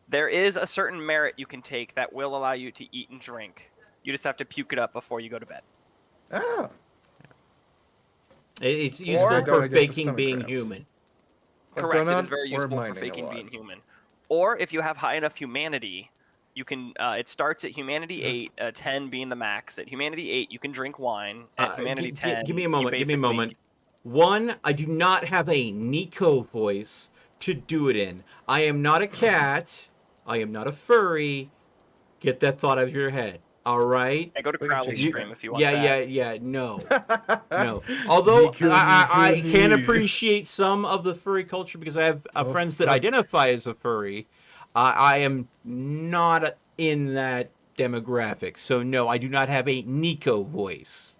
There is a certain merit you can take that will allow you to eat and drink. You just have to puke it up before you go to bed. Oh. It's Or- useful Don't for I get the faking stomach being cramps? human. What's Correct. going It on? is very We're useful for mining a faking lot. being human. Or if you have high enough humanity, you can. It starts at humanity 8, 10 being the max. At humanity 8, you can drink wine. At humanity 10, give me a you moment. Give me a basically- moment. One, I do not have a Nico voice to do it in. I am not a cat. I am not a furry. Get that thought out of your head. All right. I go to We can Crowley's change stream that. if you want Yeah. that. No. No. Although I can appreciate some of the furry culture because I have friends that fuck. identify as a furry. I am not in that demographic. So no, I do not have a Nico voice.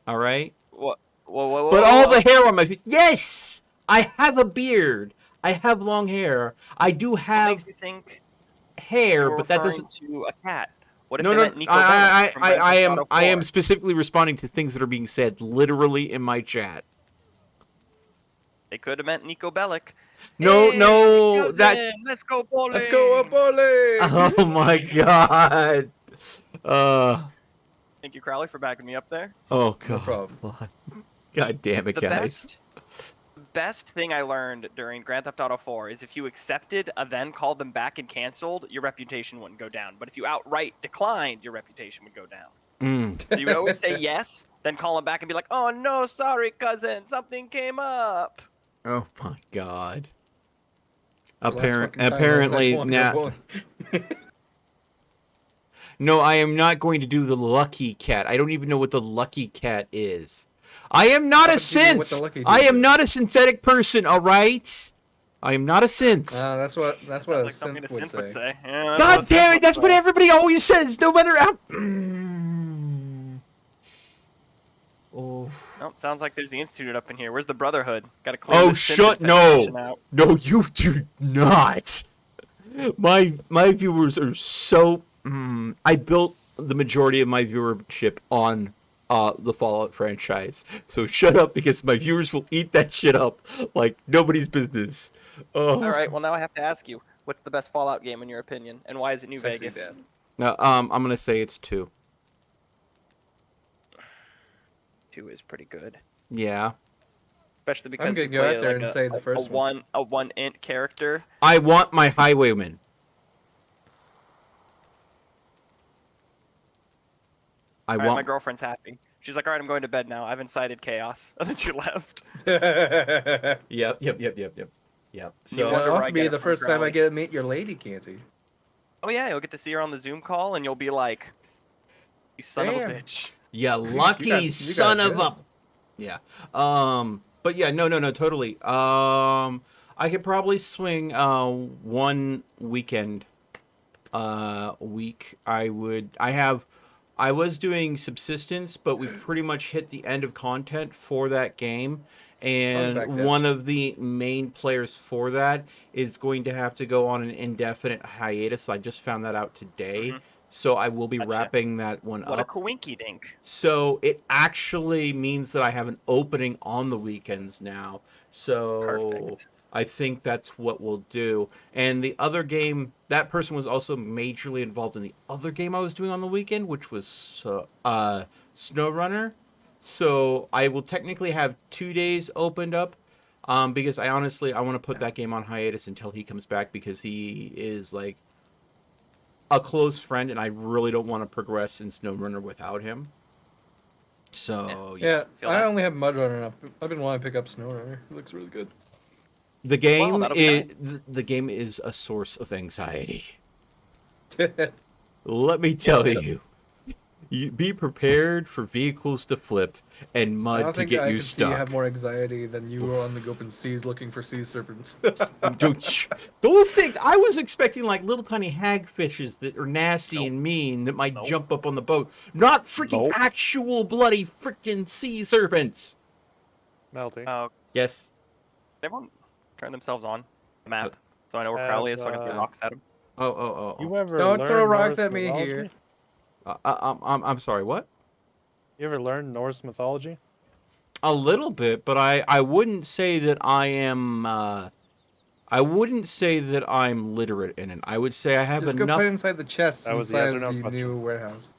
All right? Whoa, But all the hair on my face. Yes! I have a beard. I have long hair. I do What have makes you think hair, you were but that referring doesn't. to a cat? What if No, they no. meant Nico Bellic from Grand Theft Auto I am 4? specifically responding to things that are being said literally in my chat. They could have meant Nico Bellic. No, Hey, no, cousin, that. Let's go bowling. Let's go up, Ole! Oh my god. Thank you, Crowley, for backing me up there. Oh No god. problem. God damn it, The guys. best thing I learned during Grand Theft Auto 4 is if you accepted and then called them back and canceled, your reputation wouldn't go down. But if you outright declined, your reputation would go down. Mm. So you would always say yes, then call them back and be like, "Oh no, sorry, cousin, something came up." Oh my god. Last fucking time I Apparently won, now. won. No, I am not going to do the lucky cat. I don't even know what the lucky cat is. I am not a What do you mean, what the synth. lucky I dude am is? not a synthetic person, all right? I am not a synth. That's what a Sounds like something a synth would synth would say. say. Yeah, God what a damn synth it, that's would what say. everybody always says, no matter how... Oh, Nope, sounds like there's the Institute up in here. Where's the Brotherhood? Got to clear oh this synth shut, infestation no. out. No, you do not. My viewers are so... I built the majority of my viewership on the Fallout franchise. So shut up because my viewers will eat that shit up like nobody's business. Oh. All right, well now I have to ask you, what's the best Fallout game in your opinion, and why is it New Sexy Vegas? death. Now, I'm gonna say it's 2. 2 is pretty good, Yeah. especially because I'm gonna you go play out there like and say the first one. a one int character. I want my highwayman. I All right, want. my girlfriend's happy. She's like, all right, I'm going to bed now. I've incited chaos, and then she left. Yep. You So wonder It'll where also I be get it the from first time I Crowley. get to meet your lady, Canty. Oh yeah, you'll get to see her on the Zoom call, and you'll be like, "You son of a Damn. bitch." yeah, lucky you got son of good. a. Yeah. But yeah, no, totally. I could probably swing one weekend week. I was doing subsistence, but we pretty much hit the end of content for that game. back And then. one of the main players for that is going to have to go on an indefinite hiatus. I just found that out today. So I will be Gotcha. wrapping that one What a up. coinky dink. So it actually means that I have an opening on the weekends now. So Perfect. I think that's what we'll do. And the other game, that person was also majorly involved in the other game I was doing on the weekend, which was SnowRunner. So I will technically have 2 days opened up because I want to put that game on hiatus until he comes back because he is like a close friend and I really don't want to progress in SnowRunner without him. So Yeah, feel I that. only have Mudrunner up. I've been wanting to pick up SnowRunner. It looks really good. the game that'll be the game is a source of anxiety. Let me tell you. You be prepared for vehicles to flip and I mud don't to think get I you could see you stuck. have more anxiety than you were on the open seas looking for sea serpents. Those things, I was expecting like little tiny hagfishes that are nasty Nope. and mean that might Nope. jump up on the boat. Not freaking Nope. actual bloody freaking sea serpents. Melty. Yes. Everyone turn themselves on the map, so I know where Have, Crowley is, so I can throw rocks at him. Oh. You ever Don't learn throw rocks Norse at me mythology? here. I'm sorry, what? You ever learn Norse mythology? A little bit, but I wouldn't say that I am. I wouldn't say that I'm literate in it. I would say I have Just go enough. put it inside the chest That was the yes inside or of no the question. new warehouse.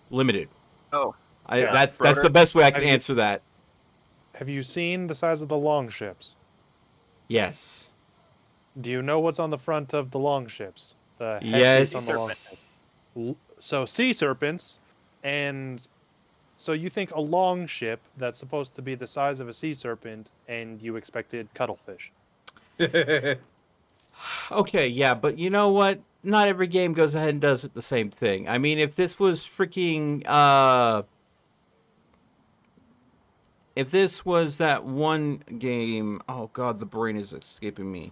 Limited. Oh, That's the Broder? best way I can Have you- answer that. Have you seen the size of the longships? Yes. Do you know what's on the front of the longships? The head Yes. piece on the long. So sea serpents, and so you think a long ship that's supposed to be the size of a sea serpent, and you expected cuttlefish. Okay, yeah, but you know what? Not every game goes ahead and does it the same thing. I mean, if this was freaking if this was that one game, oh god, the brain is escaping me.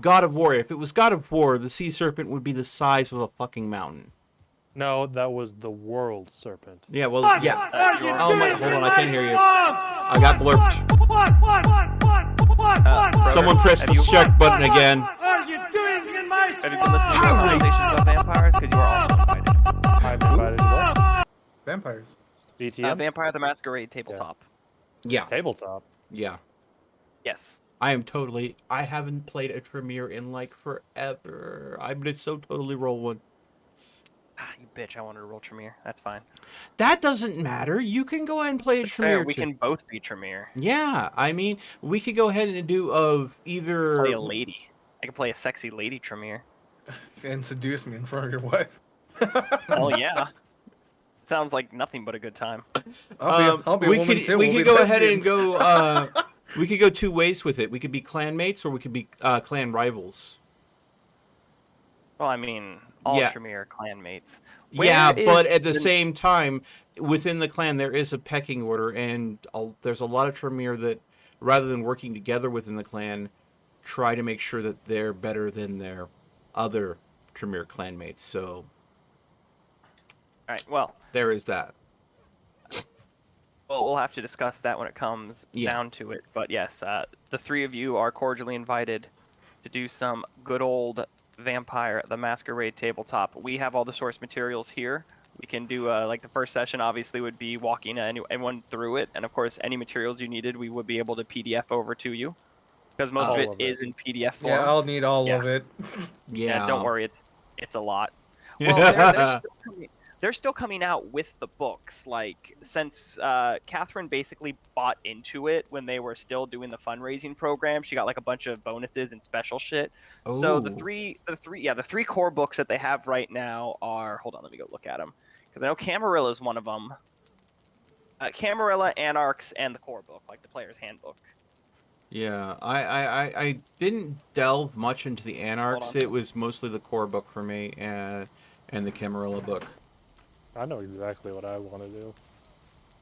God of War. If it was God of War, the sea serpent would be the size of a fucking mountain. No, that was the world serpent. Yeah, well, What yeah. are you Oh my, doing hold in on, I my can't hear you. swamp? I got blurped. What? Someone pressed the check button again. What are you doing in my Have you been listening to conversations about vampires? Because you are also invited. I'm invited to what? Vampires. BTM? Vampire the Masquerade tabletop. Yeah, Tabletop. yeah. Yes. I haven't played a Tremere in like forever. I'm gonna so totally roll one. Ah, you bitch! I wanted to roll Tremere. That's fine. That doesn't matter. You can go ahead and play a It's Tremere fair. We too. can both be Tremere. Yeah, I mean, we could go ahead and do of either. Play a lady. I can play a sexy lady Tremere. And seduce me in front of your wife. Hell yeah. Sounds like nothing but a good time. I'll be a we woman could too. we We'll could be go ahead and lesbians. go. We could go two ways with it. We could be clanmates, or we could be clan rivals. Well, I mean, all Yeah. Tremere are clanmates. Yeah, Where but is at the same time, within the clan there is a pecking order, and there's a lot of Tremere that, rather than working together within the clan, try to make sure that they're better than their other Tremere clanmates. So All right. Well, there is that. we'll have to discuss that when it comes Yeah. down to it. But yes, the three of you are cordially invited to do some good old Vampire the Masquerade tabletop. We have all the source materials here. We can do like the first session obviously would be walking anyone through it, and of course any materials you needed we would be able to PDF over to you because most of All it of it. is in PDF form. Yeah, I'll need all of it. Yeah. Don't worry, it's a lot. Well, they're still coming out with the books. Like since Catherine basically bought into it when they were still doing the fundraising program, she got like a bunch of bonuses and special shit. So the three core books that they have right now are. Hold on, let me go look at them because I know Camarilla is one of them. Camarilla, Anarchs, and the core book, like the player's handbook. Yeah, I didn't delve much into the Anarchs. It was mostly the core book for me and the Camarilla book. I know exactly what I want to do.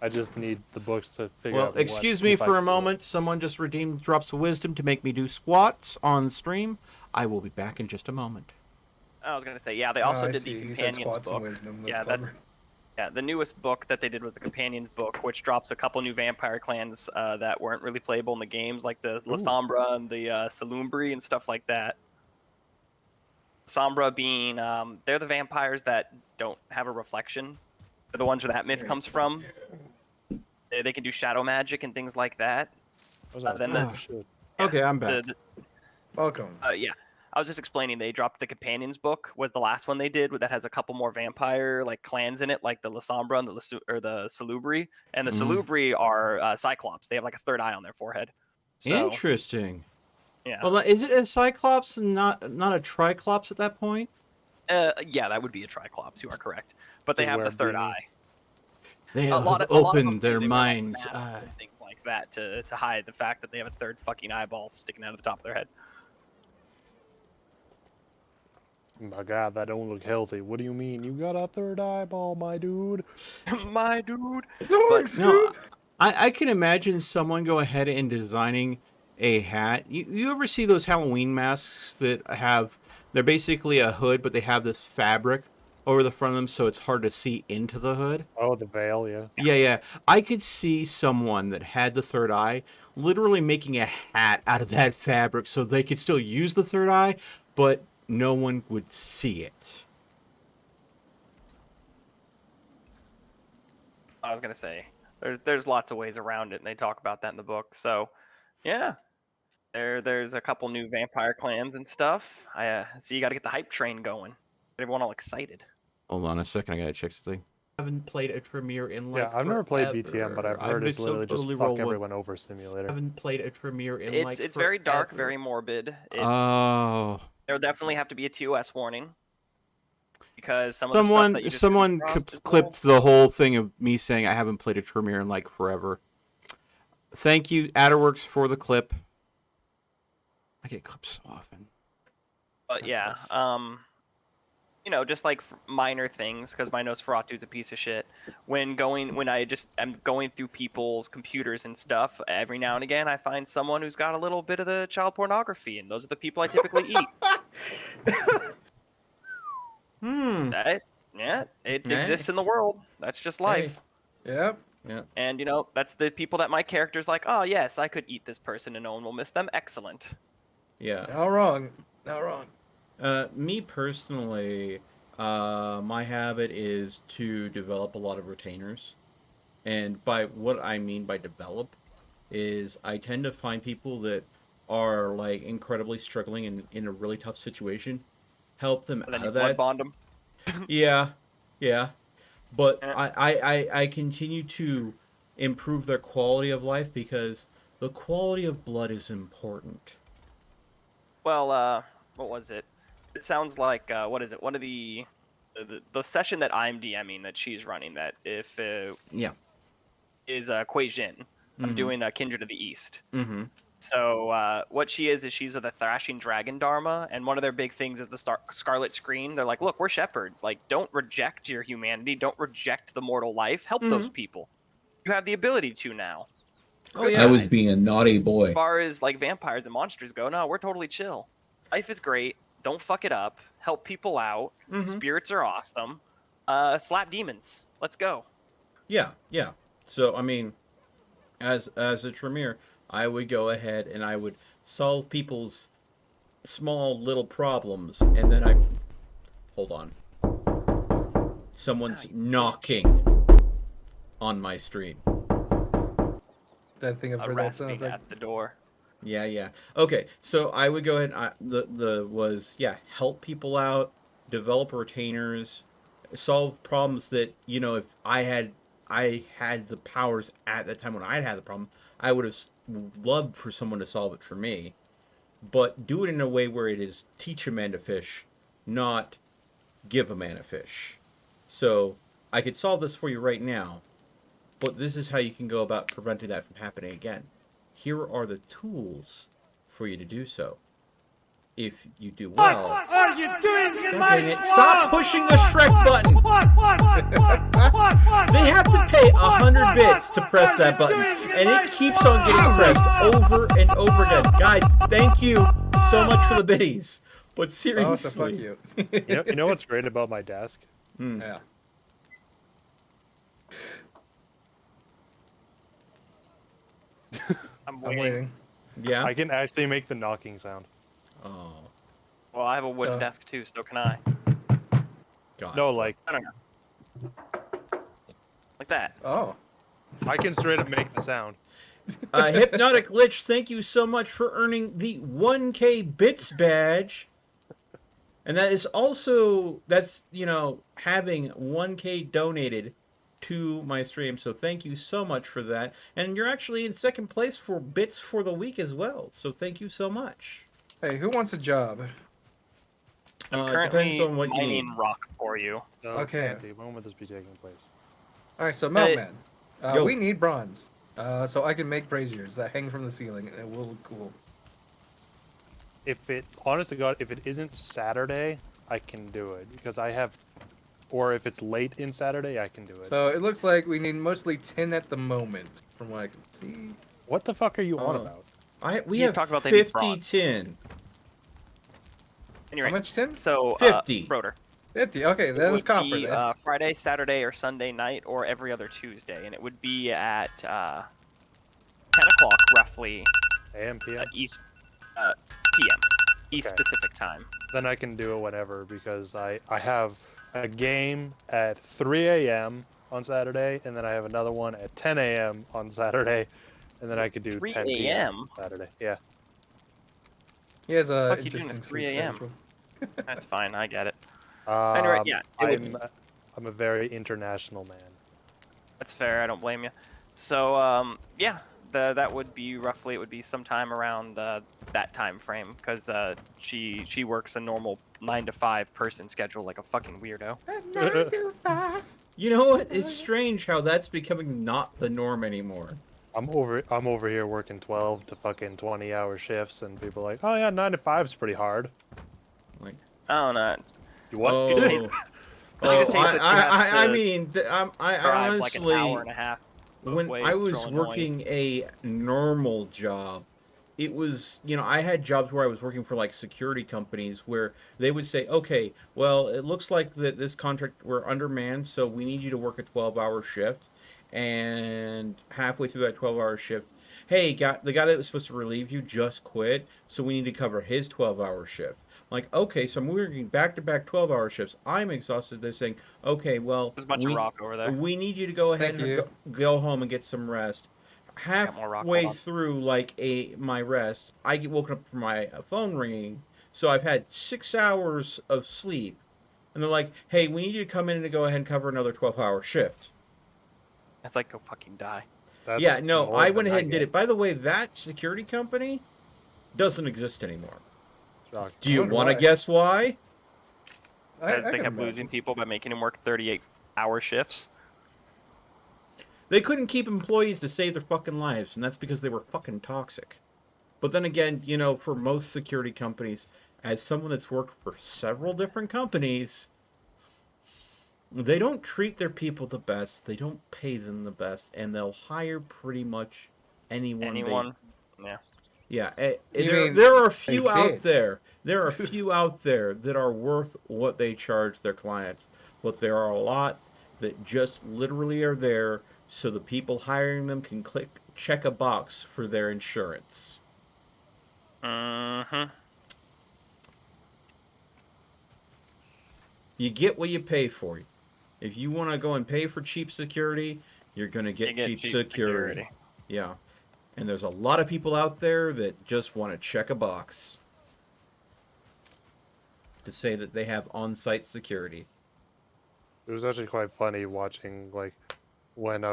I just need the books to figure out. Well, excuse me for a moment. Someone just redeemed drops of wisdom to make me do squats on stream. I will be back in just a moment. I was gonna say, yeah, they also I did see. the He said companions squats and book. wisdom. Yeah, clever. the newest book that they did was the companions book, which drops a couple new vampire clans that weren't really playable in the games, like the La Sombra and the Salumbri and stuff like that. Sombra being, they're the vampires that don't have a reflection. They're the ones where that myth comes from. They can do shadow magic and things like that. Then there's Okay, I'm back. Welcome. yeah, I was just explaining. They dropped the companions book was the last one they did that has a couple more vampire like clans in it, like the La Sombra and the Salubri. And the Salubri are Cyclops. They have like a third eye on their forehead. So, Interesting. yeah. Well, is it a Cyclops and not a Triclops at that point? Yeah, that would be a Triclops. You are correct. But they have the third eye. They A have lot of opened them, their they wear, like, minds' masks eye. and things like that to hide the fact that they have a third fucking eyeball sticking out of the top of their head. My God, that don't look healthy. What do you mean? You got a third eyeball, my dude? My dude. Zorg, No, Scoop! I can imagine someone go ahead and designing a hat. You ever see those Halloween masks that they're basically a hood, but they have this fabric over the front of them so it's hard to see into the hood? Oh, the veil, yeah. Yeah. I could see someone that had the third eye literally making a hat out of that fabric so they could still use the third eye, but no one would see it. I was gonna say there's lots of ways around it, and they talk about that in the book. So, yeah, there's a couple new vampire clans and stuff. I see you got to get the hype train going. Get everyone all excited. Hold on a second, I gotta check something. I haven't played a Tremere in like Yeah, I've never played forever. BTM, but I've heard been it's literally just fuck everyone over simulator. I haven't played a Tremere in It's very dark, very morbid. Oh. There'll definitely have to be a TOS warning because some of the stuff that you just someone come across is clipped the whole thing of me saying I haven't played a Tremere in like forever. Thank you, Adderworks, for the clip. I get clips so often. But yeah, just like minor things, because my Nosferatu's a piece of shit. When I just am going through people's computers and stuff, every now and again I find someone who's got a little bit of the child pornography, and those are the people I typically eat. It exists in the world. That's just life. Yep. Yeah. And that's the people that my character's like, oh yes, I could eat this person and no one will miss them. Excellent. Yeah. Not wrong. Not wrong. Me personally, my habit is to develop a lot of retainers. And by what I mean by develop is I tend to find people that are like incredibly struggling in a really tough situation, help them And then out you of that. blood bond them. Yeah. But Yeah. I continue to improve their quality of life because the quality of blood is important. Well, what was it? It sounds like what is it? One of the session that I'm DMing that she's running that if Yeah. is Kuei Jin. I'm Mhm. doing Kindred of the East. Mm-hmm. So what she is she's of the Thrashing Dragon Dharma, and one of their big things is the Scarlet Screen. They're like, look, we're shepherds. Like, don't reject your humanity. Don't reject the mortal life. Help those people. You have the ability to now. Oh Good yeah. I was guys. being a naughty As boy. far as like vampires and monsters go, no, we're totally chill. Life is great. Don't fuck it up. Help people out. Mhm. Spirits are awesome. Slap demons. Let's go. Yeah. So I mean, as a Tremere, I would go ahead and I would solve people's small little problems, and then hold on. Someone's knocking on my stream. That thing I've heard that sound Rasping effect. at the door. Yeah. Okay, so I would go ahead and help people out, develop retainers, solve problems that, if I had the powers at the time when I had the problem, I would have loved for someone to solve it for me. But do it in a way where it is teach a man to fish, not give a man a fish. So I could solve this for you right now, but this is how you can go about preventing that from happening again. Here are the tools for you to do so. If you do well... What are you doing in God my dang it, swamp? stop pushing the Shrek button! What? They have to pay 100 bits to press that button, and it keeps on getting pressed over and over again. Guys, thank you so much for the biddies. But Oh, seriously... so fuck you. You know what's great about my desk? Yeah. I'm I'm waiting. waiting. Yeah? I can actually make the knocking sound. Oh, Well, I have a wooden desk too, so can I. God. No, like, I don't know. Like that. Oh. I can straight up make the sound. Hypnotic Lich, thank you so much for earning the 1K bits badge. And that is also, having 1K donated to my stream. So thank you so much for that. And you're actually in second place for bits for the week as well. So thank you so much. Hey, who wants a job? I'm It currently depends on what you need. mining rock for you. No, Okay. Andy, when would this be taking place? All right, so Meltman, Yo. we need bronze, so I can make braziers that hang from the ceiling, and it will look cool. Honest to God, if it isn't Saturday, I can do it because I have, or if it's late in Saturday, I can do it. So it looks like we need mostly 10 at the moment, from what I can see. What the fuck are you on Oh. about? We He's have talking about they need 50 bronze. tin. Anyway, How much 10? so 50. Broder. 50. Okay, It that was would copper be then. Friday, Saturday, or Sunday night, or every other Tuesday, and it would be at 10 o'clock roughly AM, PM? East PM, East Okay. Pacific time. Then I can do it whenever because I have a game at 3 a.m. on Saturday, and then I have another one at 10 a.m. on Saturday, and then I could do 3 10 p.m. a.m.? Saturday. Yeah. He has a Fuck you doing interesting at 3 sleep a.m.? schedule. That's fine, I get it. Anyway, yeah, it would- I'm a very international man. That's fair. I don't blame you. So yeah, that would be roughly. It would be sometime around that time frame because she works a normal 9 to 5 person schedule like a fucking weirdo. You know what? It's strange how that's becoming not the norm anymore. I'm over here working 12 to fucking 20-hour shifts, and people are like, oh yeah, 9 to 5's pretty hard. Like, I don't know. What? oh, just hate- oh, just hates that she has I to mean, I Drive like an honestly, hour and a half. both when ways, I it's was real annoying. working a normal job, it was, I had jobs where I was working for like security companies where they would say, okay, well, it looks like that this contract, we're undermanned, so we need you to work a 12-hour shift. And halfway through that 12-hour shift, hey, the guy that was supposed to relieve you just quit, so we need to cover his 12-hour shift. Like, okay, so I'm working back-to-back 12-hour shifts. I'm exhausted. They're saying, okay, well, There's a bunch of rock over there. we need you to go ahead Thank and you. go home and get some rest. Got more rock, Halfway hold on. through, like, my rest, I get woken up from my phone ringing, so I've had 6 hours of sleep. And they're like, hey, we need you to come in and go ahead and cover another 12-hour shift. It's like, go fucking die. That's Yeah, no, more I than went ahead and did get. it. By the way, that security company doesn't exist anymore. Shocking. Do you wonder want to why. guess why? Because they can kept imagine. losing people by making them work 38-hour shifts. They couldn't keep employees to save their fucking lives, and that's because they were fucking toxic. But then again, for most security companies, as someone that's worked for several different companies, they don't treat their people the best, they don't pay them the best, and they'll hire pretty much anyone. Yeah. Yeah, You mean there are a few they out did? there. There are a few out there that are worth what they charge their clients, but there are a lot that just literally are there so the people hiring them can check a box for their insurance. Mm-hmm. You get what you pay for. If you want to go and pay for cheap security, you're going to get cheap security. Yeah. And there's a lot of people out there that just want to check a box to say that they have on-site security. It was actually quite funny watching, like, when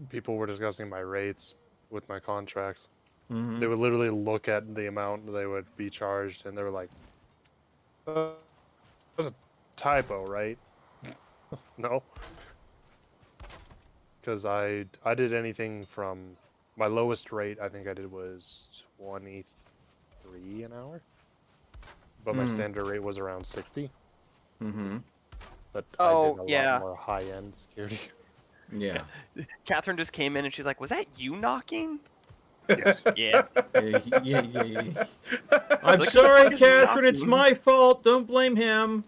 people were discussing my rates with my contracts. Mm-hmm. They would literally look at the amount they would be charged, and they were like, that's a typo, right? No. Because I did anything from, my lowest rate I think I did was 23 an hour. But my standard rate was around 60. Mm-hmm. But I Oh, did a yeah. lot more high-end security. Yeah. Catherine just came in and she's like, was that you knocking? Yes. Yeah. Yeah. I'm Look, sorry, the fuck is Catherine. It's knocking? my fault. Don't blame him.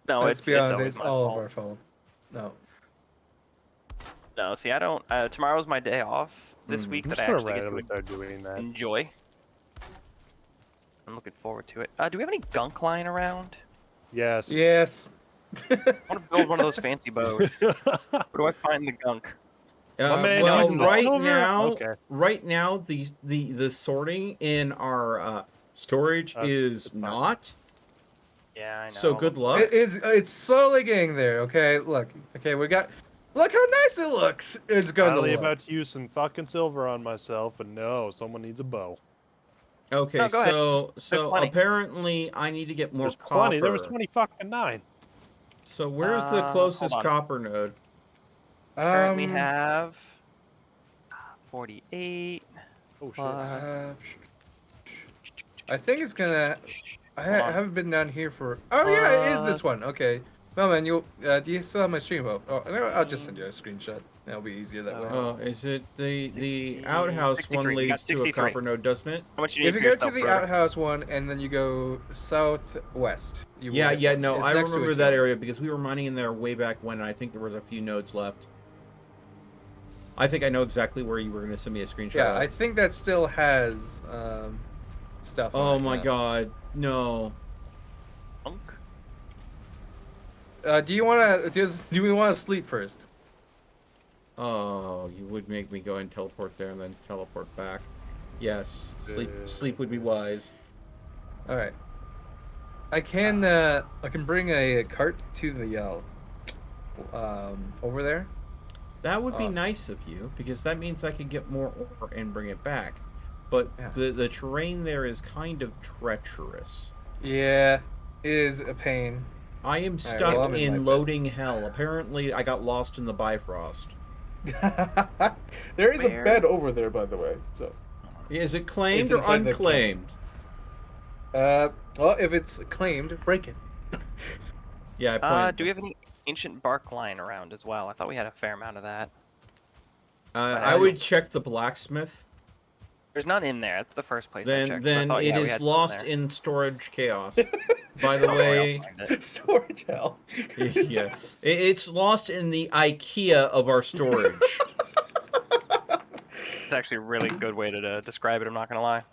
No, Let's it's be honest, always it's my all fault. of our fault. No. No, see, I don't. Tomorrow's my day off this week I'm that just I gonna actually get randomly to start doing that. enjoy. I'm looking forward to it. Do we have any gunk lying around? Yes. Yes. I want to build one of those fancy bows. Where do I find the gunk? My man Well, needs right silver? now, Okay. the sorting in our storage is it's fine. not. Yeah, I know. So good luck. It's slowly getting there, okay? Look how nice it looks. It's going to Finally look. about to use some fucking silver on myself, but no, someone needs a bow. Okay, No, go ahead. so There's plenty. apparently I need to get more There's copper. 20. There was 20 fucking 9. So where's the closest hold on. copper node? Currently have 48. Oh shit. Plus... I think it's gonna. I Hold on. haven't been down here for. Oh yeah, it is this one. Okay. Well, man, you do you still have my stream up? Oh, I'll just send you a screenshot. That'll be easier that way. Oh, is it the 60, outhouse 63. one You got leads to a 63. copper node, doesn't it? How much you need If you for go yourself, to the Broder? outhouse one and then you go southwest, you will Yeah, get yeah, one. no, It's I next to remember a that tunnel. area because we were mining in there way back when, and I think there was a few nodes left. I think I know exactly where you were going to send me a screenshot. Yeah, of. I think that still has stuff. Oh on it, my yeah. god, no. Punk? Do you want to do we want to sleep first? Oh, you would make me go and teleport there and then teleport back. Yes, sleep would be wise. All right. I can bring a cart to the over there. That would be Oh. nice of you, because that means I could get more ore and bring it back. But Yeah. the terrain there is kind of treacherous. Yeah, it is a pain. I am right, stuck well, I'm in my in bed. loading hell. Apparently, I got lost in the Bifrost. There is Where? a bed over there, by the way. So, Is it claimed It's or inside the unclaimed? well, if it's claimed, break it. Yeah, I pointed. Do we have any ancient bark lying around as well? I thought we had a fair amount of that. I would check the blacksmith. There's none in there. That's the first place I checked. so I Then thought, it yeah, we is had some lost there. in storage chaos. By the Don't worry, way, I'll find it. Storage hell. yeah, it's lost in the IKEA of our storage. It's actually a really good way to describe it. I'm not gonna lie.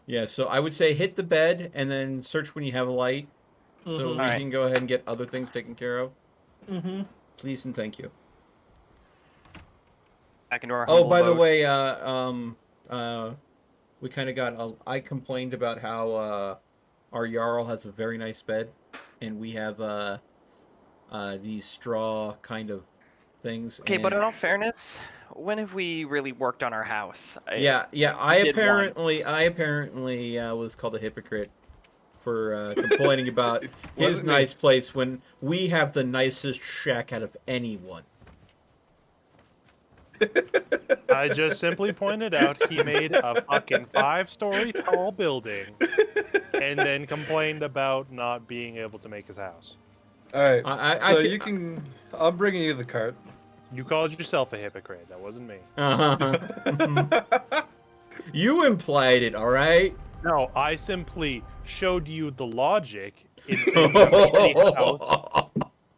Yeah, so I would say hit the bed and then search when you have a light, so we Alright. can go ahead and get other things taken care of. Mm-hmm. Please and thank you. Back into our Oh, humble by the abode. way, we kind of got. I complained about how our Jarl has a very nice bed, and we have these straw kind of things. Okay, but and- in all fairness, when have we really worked on our house? yeah, I did one. apparently was called a hypocrite for complaining about his Wasn't me. nice place when we have the nicest shack out of anyone. I just simply pointed out he made a fucking 5-story tall building and then complained about not being able to make his house. All right. I So can- you can. I'm bringing you the cart. You called yourself a hypocrite. That wasn't me. You implied it, all right? No, I simply showed you the logic in saying you have a shitty house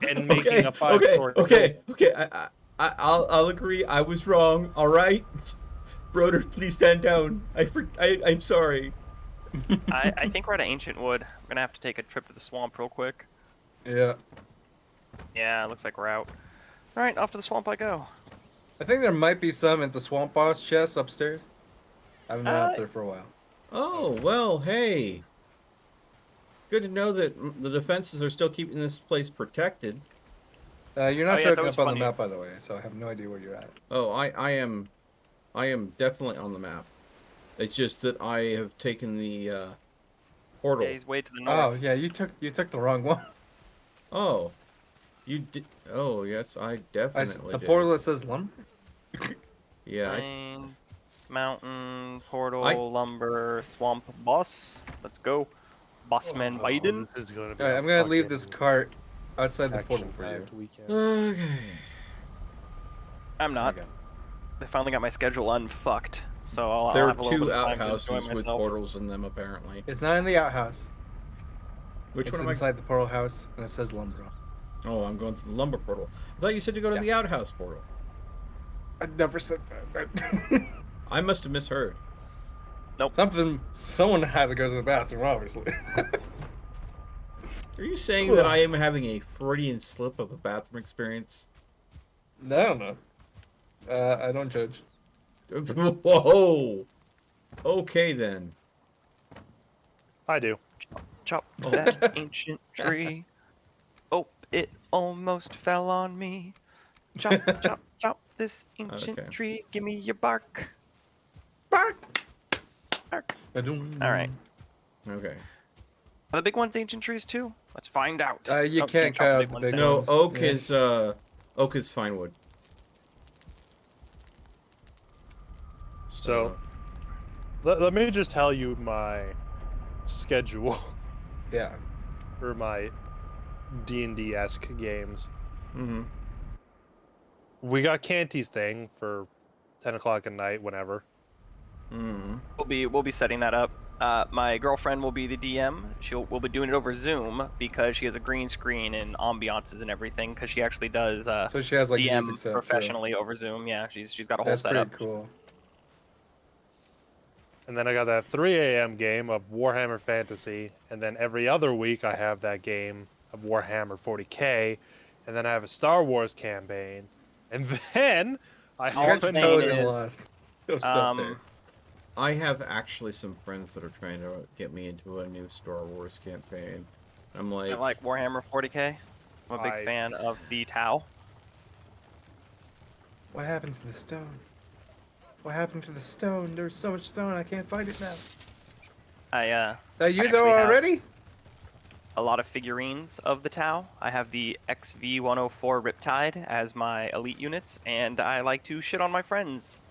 and making a 5-story Okay. I'll agree. I was wrong. All right, Broder, please stand down. I'm sorry. I think we're at Ancient Wood. I'm gonna have to take a trip to the swamp real quick. Yeah. Yeah, it looks like we're out. All right, off to the swamp I go. I think there might be some at the swamp boss chest upstairs. I haven't been up Uh, there for a while. Oh well, hey. Good to know that the defenses are still keeping this place protected. You're not Oh, yeah, showing that was up on funny. the map, by the way, so I have no idea where you're at. Oh, I am definitely on the map. It's just that I have taken the portal. Yeah, he's way to the Oh north. yeah, you took the wrong one. Oh, you did. Oh yes, I definitely The did. portal that says lumber. Yeah. Plains, mountain, portal, I- lumber, swamp, boss. Let's go. Bossman Biden. This is gonna be All right, a I'm gonna leave fucking this cart outside the portal for you. action-packed weekend. Okay. I'm not. Okay. They finally got my schedule unfucked, so I'll There are have a little two bit of time to outhouses enjoy with myself. portals in them, apparently. It's not in the outhouse. Which It's one am I? inside the portal house, and it says lumber on it. Oh, I'm going to the lumber portal. I thought you said to go to Yeah. the outhouse portal. I never said that. I must have misheard. Someone had to go to the bathroom, obviously. Are you saying that I am having a Freudian slip of a bathroom experience? I don't know. I don't judge. Whoa! Okay then. I do. Chop that ancient tree. Oh, it almost fell on me. Chop, chop, chop this ancient Okay. tree. Give me your bark. Ba-doom. All right. Okay. Are the big ones ancient trees too? Let's find out. You Oh, can't chop cut out big the ones big down. No, ones. oak is fine wood. So, let me just tell you my schedule Yeah. for my D&D-esque games. Mm-hmm. We got Canty's thing for 10 o'clock at night, whenever. Mm-hmm. We'll be setting that up. My girlfriend will be the DM. We'll be doing it over Zoom because she has a green screen and ambiances and everything. Because she actually does So she has like DM music set too. professionally over Zoom. Yeah, she's got a whole That's setup. pretty cool. And then I got that 3 a.m. game of Warhammer Fantasy, and then every other week I have that game of Warhammer 40k, and then I have a Star Wars campaign, and then I You All got I'm your saying toes in a is, lot of stuff there. I have actually some friends that are trying to get me into a new Star Wars campaign. I'm I like, like Warhammer 40k. I'm a big fan of the Tau. What happened to the stone? What happened to the stone? There's so much stone, I can't find it now. I Did I use it actually have already? a lot of figurines of the Tau. I have the XV-104 Riptide as my elite units, and I like to shit on my friends,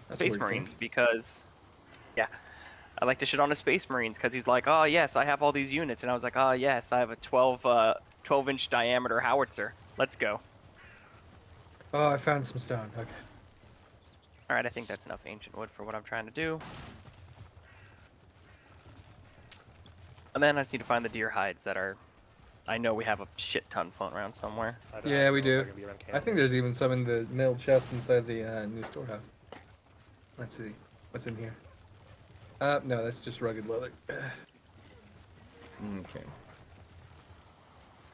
That's Space weird thing. Marines, because, yeah, I like to shit on the Space Marines because he's like, oh yes, I have all these units, and I was like, oh yes, I have a 12-inch diameter howitzer. Let's go. Oh, I found some stone. Okay. All right, I think that's enough ancient wood for what I'm trying to do. And then I just need to find the deer hides that are. I know we have a shit ton floating around somewhere. I don't Yeah, know we if they're do. gonna be around I think camping. there's even some in the middle chest inside the new storehouse. Let's see. What's in here? No, that's just rugged leather. okay.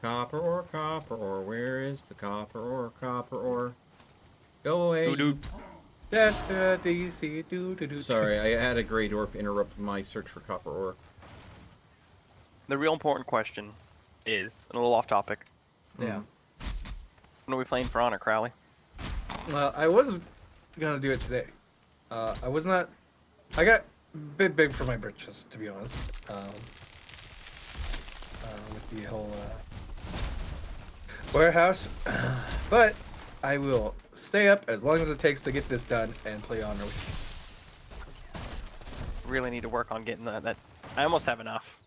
Copper ore, where is the copper ore? Go away. Doo-doo. Do you see it? Do. Sorry, I had a great orb interrupt my search for copper ore. The real important question is, a little off topic, Yeah. when are we playing for honor, Crowley? Well, I was gonna do it today. I was not. I got a bit big for my britches, to be honest. With the whole warehouse, but I will stay up as long as it takes to get this done and play honor with Really need to work on getting that. I almost have enough.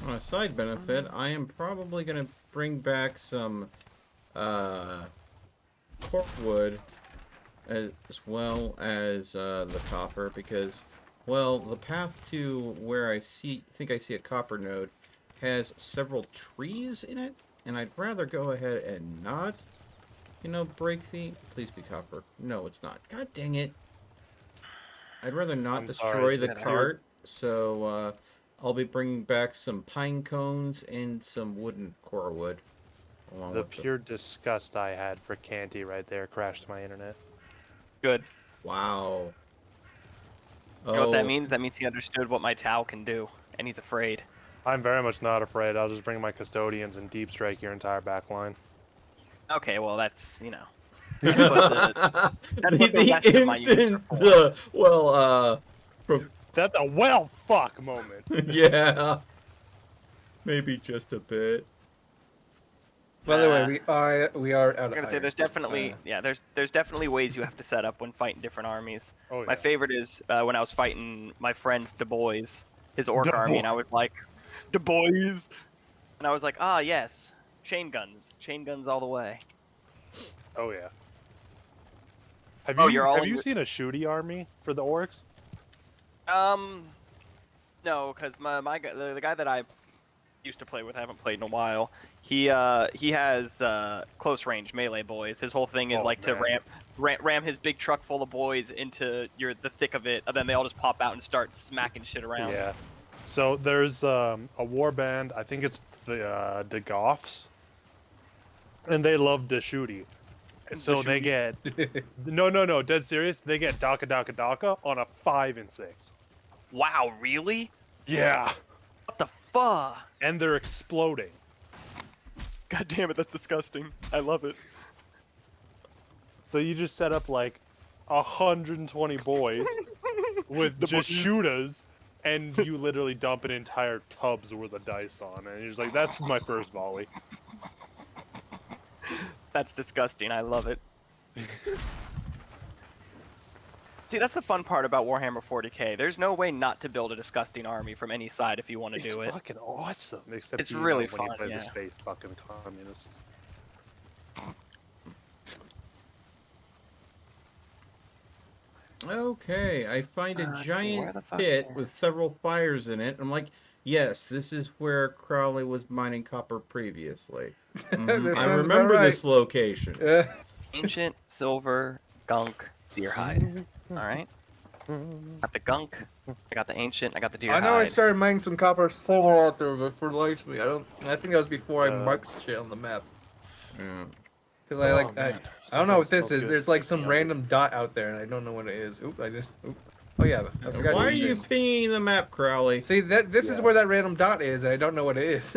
On a side benefit, I am probably going to bring back some corkwood as well as the copper because, well, the path to where I think I see a copper node has several trees in it, and I'd rather go ahead and not, break the... Please be copper. No, it's not. God dang it. I'd rather not I'm destroy sorry, the the cart, so I'll be bringing back some pine cones and some wooden core wood. along The with pure disgust I had for Canty right there crashed my internet. Good. Wow. You know what that Oh, means? That means he understood what my Tau can do, and he's afraid. I'm very much not afraid. I'll just bring my custodians and deep strike your entire back line. Okay, well that's the, that's what the rest of my units are for. from That's a well fuck moment. yeah, maybe just a bit. By the way, we are out I'm of gonna say iron. there's definitely there's definitely ways you have to set up when fighting different armies. Oh, My yeah. favorite is when I was fighting my friend's Du Bois, his orc Du army, and I Bois. was like, Du Bois, and I was like, ah yes, chain guns all the way. Oh yeah. Have Oh, you you're all have in you your- seen a shooty army for the orcs? No, because the guy that I used to play with, I haven't played in a while. He has close range melee boys. His whole thing is Oh, like to man. ram his big truck full of boys into the thick of it, and then they all just pop out and start smacking shit around. Yeah. So there's a war band. I think it's the Goths, and they love the shooty. So they get no, dead serious. They get Daka Daka Daka on a 5 and 6. Wow, really? Yeah, What the fuck? and they're exploding. God damn it, that's disgusting. I love it. So you just set up like 120 boys with The just boys. shooters, and you literally dump an entire tub's worth of dice on it. And you're just like, that's my first volley. That's disgusting. I love it. See, that's the fun part about Warhammer 40k. There's no way not to build a disgusting army from any side if you want to do it. It's fucking awesome, except It's you really know, when you fun, play the yeah. space fucking communists. Okay, I find a Let's see, where giant the fuck- pit with several fires in it. I'm like, yes, this is where Crowley was mining copper previously. This I sounds remember about this location. Yeah. Ancient silver gunk deer hide. All right. Got the gunk. I got the ancient. I got the deer I know I hide. started mining some copper silver out there, but for life of me, I think that was before I Uh, marked shit on the map. Yeah. Cause I Oh, like man. I don't know what Something this smells is. good. There's like Makes me some hungry. random dot out there, and I don't know what it is. Oop! Oh yeah, I forgot. Why to are eat you this. pinging the map, Crowley? See this is Yeah. where that random dot is, and I don't know what it is.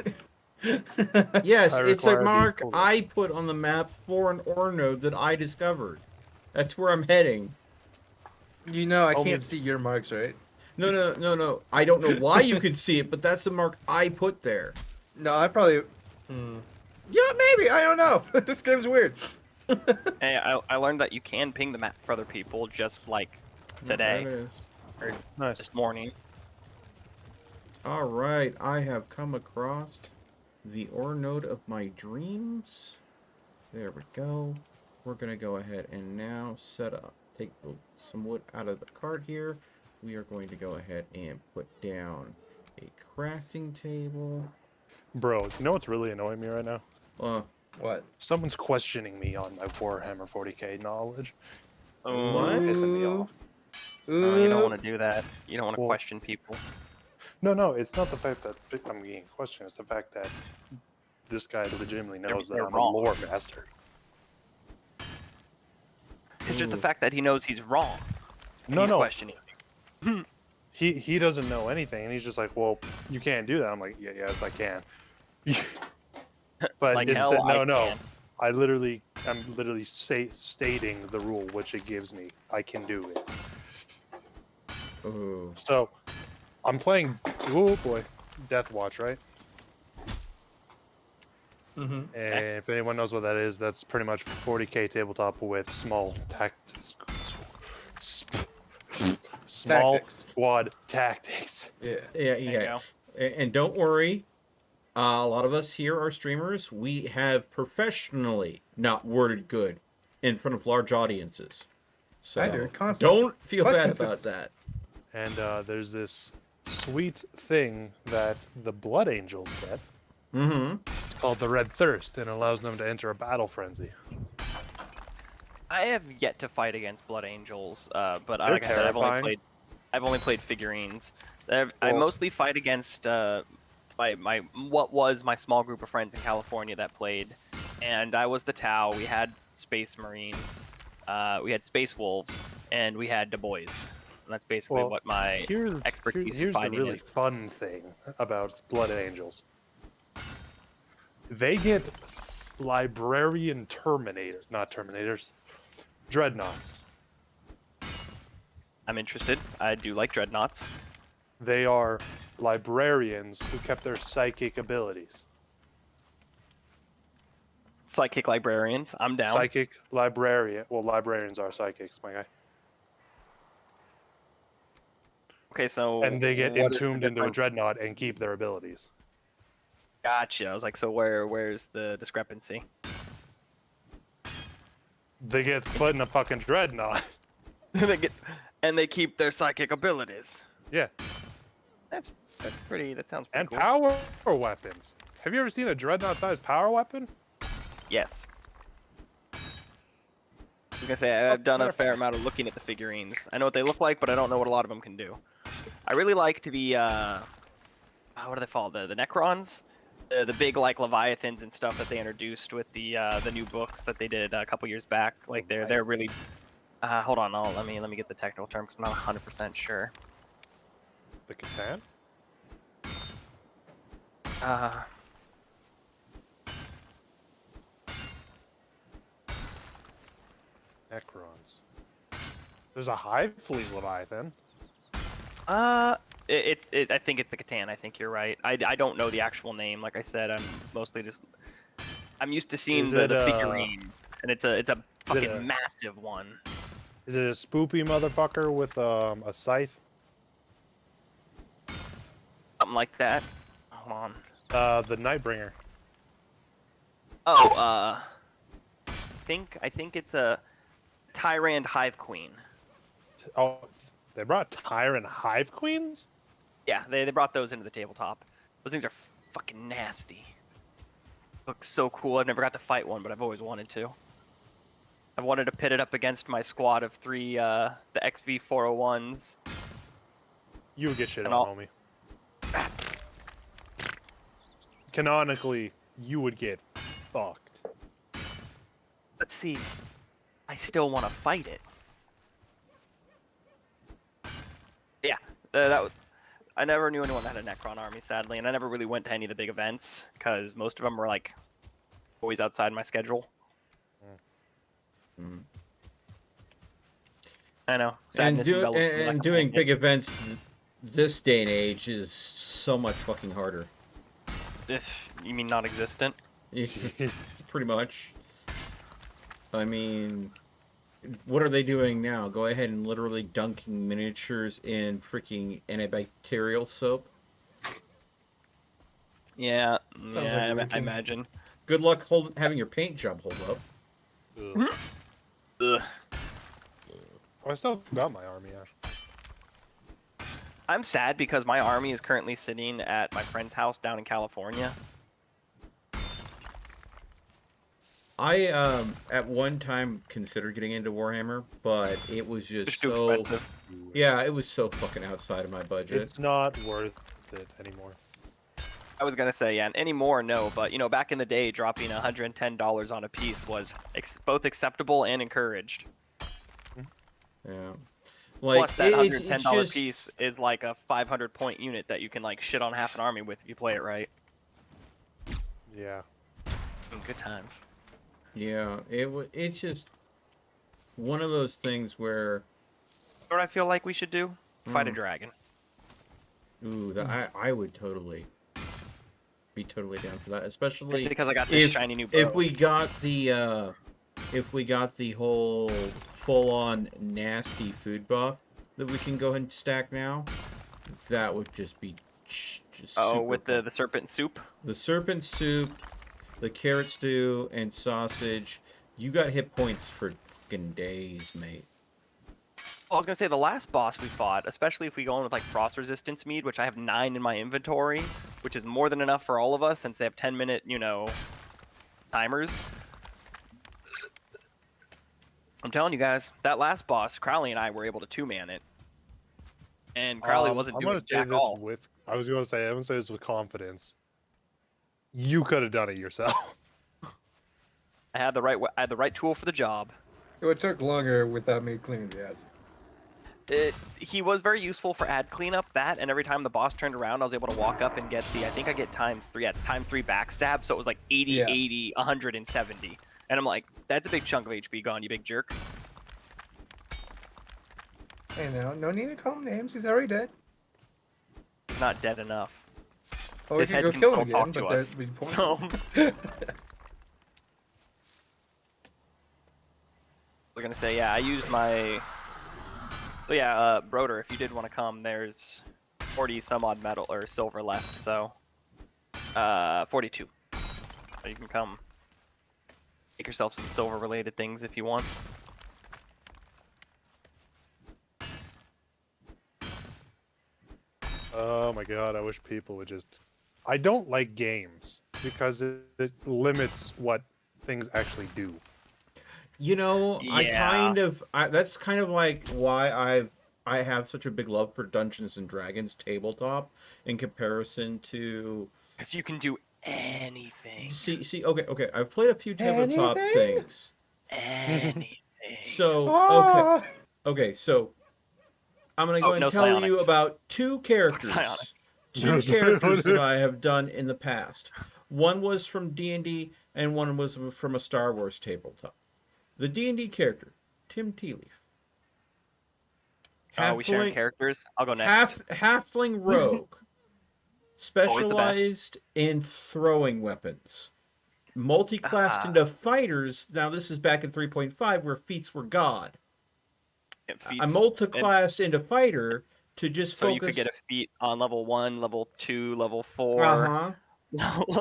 Yes, I it's a require mark people- I put on the map for an ore node that I discovered. That's where I'm heading. You know, I Oh, can't man. see your marks, right? No. I don't know why you could see it, but that's the mark I put there. No, I probably. Yeah, maybe. I don't know. This game's weird. Hey, I learned that you can ping the map for other people, just like There it today is. or Nice. this morning. All right, I have come across the ore node of my dreams. There we go. We're gonna go ahead and now set up. Take some wood out of the cart here. We are going to go ahead and put down a crafting table. Bro, you know what's really annoying me right now? What? Someone's questioning me on my Warhammer 40k knowledge. Oh, What? Pissing me off. you don't want to do that. You don't want to Well- question people. No, it's not the fact that I'm being questioned. It's the fact that this guy legitimately knows that you're I'm wrong. a lore master. It's just the fact that he knows he's wrong. And he's No. questioning. He doesn't know anything, and he's just like, well, you can't do that. I'm like, yes, I can. But Like it's hell, I no. can. I'm literally stating the rule which it gives me. I can do it. Ooh. So, I'm playing. Oh boy, Death Watch, right? Mm-hmm. And if anyone knows what that is, that's pretty much 40k tabletop with small small Tactics. squad tactics. Yeah. Yeah, There you yeah. And don't worry, a lot of us here are streamers. We have professionally not worded good in front of large audiences. So I do it constantly. don't feel What bad consist- about that. And there's this sweet thing that the Blood Angels get. Mm-hmm. It's called the Red Thirst, and allows them to enter a battle frenzy. I have yet to fight against Blood Angels, but They're like I said, terrifying. I've only played figurines. I Well- mostly fight against my what was my small group of friends in California that played, and I was the Tau. We had Space Marines, we had Space Wolves, and we had Du Bois. And that's basically Well, what my expertise in here's the fighting really is. fun thing about Blood Angels. They get librarian terminators, not terminators, dreadnoughts. I'm interested. I do like dreadnoughts. They are librarians who kept their psychic abilities. Psychic librarians. I'm down. Psychic librarian. Well, librarians are psychics, my guy. Okay, so And they get what is the entombed into a difference? dreadnought and keep their abilities. Gotcha. I was like, so where's the discrepancy? They get put in a fucking dreadnought. they keep their psychic abilities. Yeah. That's pretty. That sounds pretty And cool. power weapons. Have you ever seen a dreadnought-sized power weapon? Yes. I was gonna say I've done a fair amount of looking at the figurines. I know what they look like, but I don't know what a lot of them can do. I really liked the what do they call the Necrons, the big like Leviathans and stuff that they introduced with the new books that they did a couple years back. Like they're really. Hold on, let me get the technical term because I'm not 100% sure. The Catan? Necrons. There's a Hive Fleet Leviathan. I think it's the Catan. I think you're right. I don't know the actual name. Like I said, I'm mostly just. I'm used to seeing Is the it, figurine, and it's a fucking a- massive one. Is it a spoopy motherfucker with a scythe? Something like that. Hold on. The Nightbringer. Oh, I think it's a Tyrant Hive Queen. Oh, they brought Tyrant Hive Queens? Yeah, they brought those into the tabletop. Those things are fucking nasty. Looks so cool. I've never got to fight one, but I've always wanted to. I've wanted to pit it up against my squad of 3, the XV401s. You would get shit And on, I'll- homie. Canonically, you would get fucked. Let's see. I still want to fight it. Yeah, that was. I never knew anyone that had a Necron army, sadly, and I never really went to any of the big events because most of them were like always outside my schedule. Mm. I know. Sadness envelops me like And a doing blanket. big events this day and age is so much fucking harder. You mean non-existent? Pretty much. I mean, what are they doing now? Go ahead and literally dunking miniatures in freaking antibacterial soap? Yeah, Sounds like yeah, I working. imagine. Good luck having your paint job hold up. Ugh. Ugh. I still got my army, actually. I'm sad because my army is currently sitting at my friend's house down in California. I at one time considered getting into Warhammer, but it was just It's too so expensive. yeah, it was so fucking outside of my budget. It's not worth it anymore. I was gonna say, yeah, anymore, no, but you know, back in the day, dropping $110 on a piece was both acceptable and encouraged. Yeah, Plus, that it's $110 just- piece is like a 500-point unit that you can like shit on half an army with if you play it right. Yeah. Good times. Yeah, it's just one of those things where, You know what I feel like we should do? Fight a Mm. dragon. ooh, I would totally be totally down for that, especially Just because I got this shiny new bow. if we got the whole full-on nasty food buff that we can go ahead and stack now, that would just be just Oh, super with fun. the serpent soup. The serpent soup, the carrot stew, and sausage. You got hit points for fucking days, mate. Well, I was gonna say the last boss we fought, especially if we go in with like frost resistance mead, which I have 9 in my inventory, which is more than enough for all of us since they have 10-minute, you know, timers. I'm telling you guys, that last boss, Crowley and I were able to 2-man it, and Crowley wasn't I'm doing gonna say jack this all. with. I was gonna say. I'm gonna say this with confidence. You could have done it yourself. I had the right tool for the job. It took longer without me cleaning the ads. He was very useful for ad cleanup, that, and every time the boss turned around, I was able to walk up and get I think I get times 3 backstab, so it was like 80, Yeah. 80, 170. And I'm like, that's a big chunk of HP gone, you big jerk. Hey, now, no need to call him names. He's already dead. He's not dead enough. Oh, we His can head go can kill still him talk again, to but us. that'd be point. So, I was gonna say, yeah, I used my... So yeah, Broder, if you did want to come, there's 40 some odd metal or silver left, so 42. So you can come. Make yourself some silver related things if you want. Oh my god! I wish people would just. I don't like games because it limits what things actually do. You know, Yeah. that's kind of like why I have such a big love for Dungeons and Dragons tabletop in comparison to Because you can do anything. okay, I've played a few tabletop Anything? things. Anything. So, Ah! okay, so I'm gonna go Oh, and no tell you psionics. about two characters. Psionics. Two characters that I have done in the past. One was from D&D and one was from a Star Wars tabletop. The D&D character, Tim Tealeaf. Oh, we sharing characters? I'll go next. Halfling rogue. best. Specialized in throwing weapons. Multi-classed into fighters. Now, this is back in 3.5 where feats were god. I multi-classed into fighter to just so focus. you could get a feat on level 1, level 2, level 4, Uh-huh.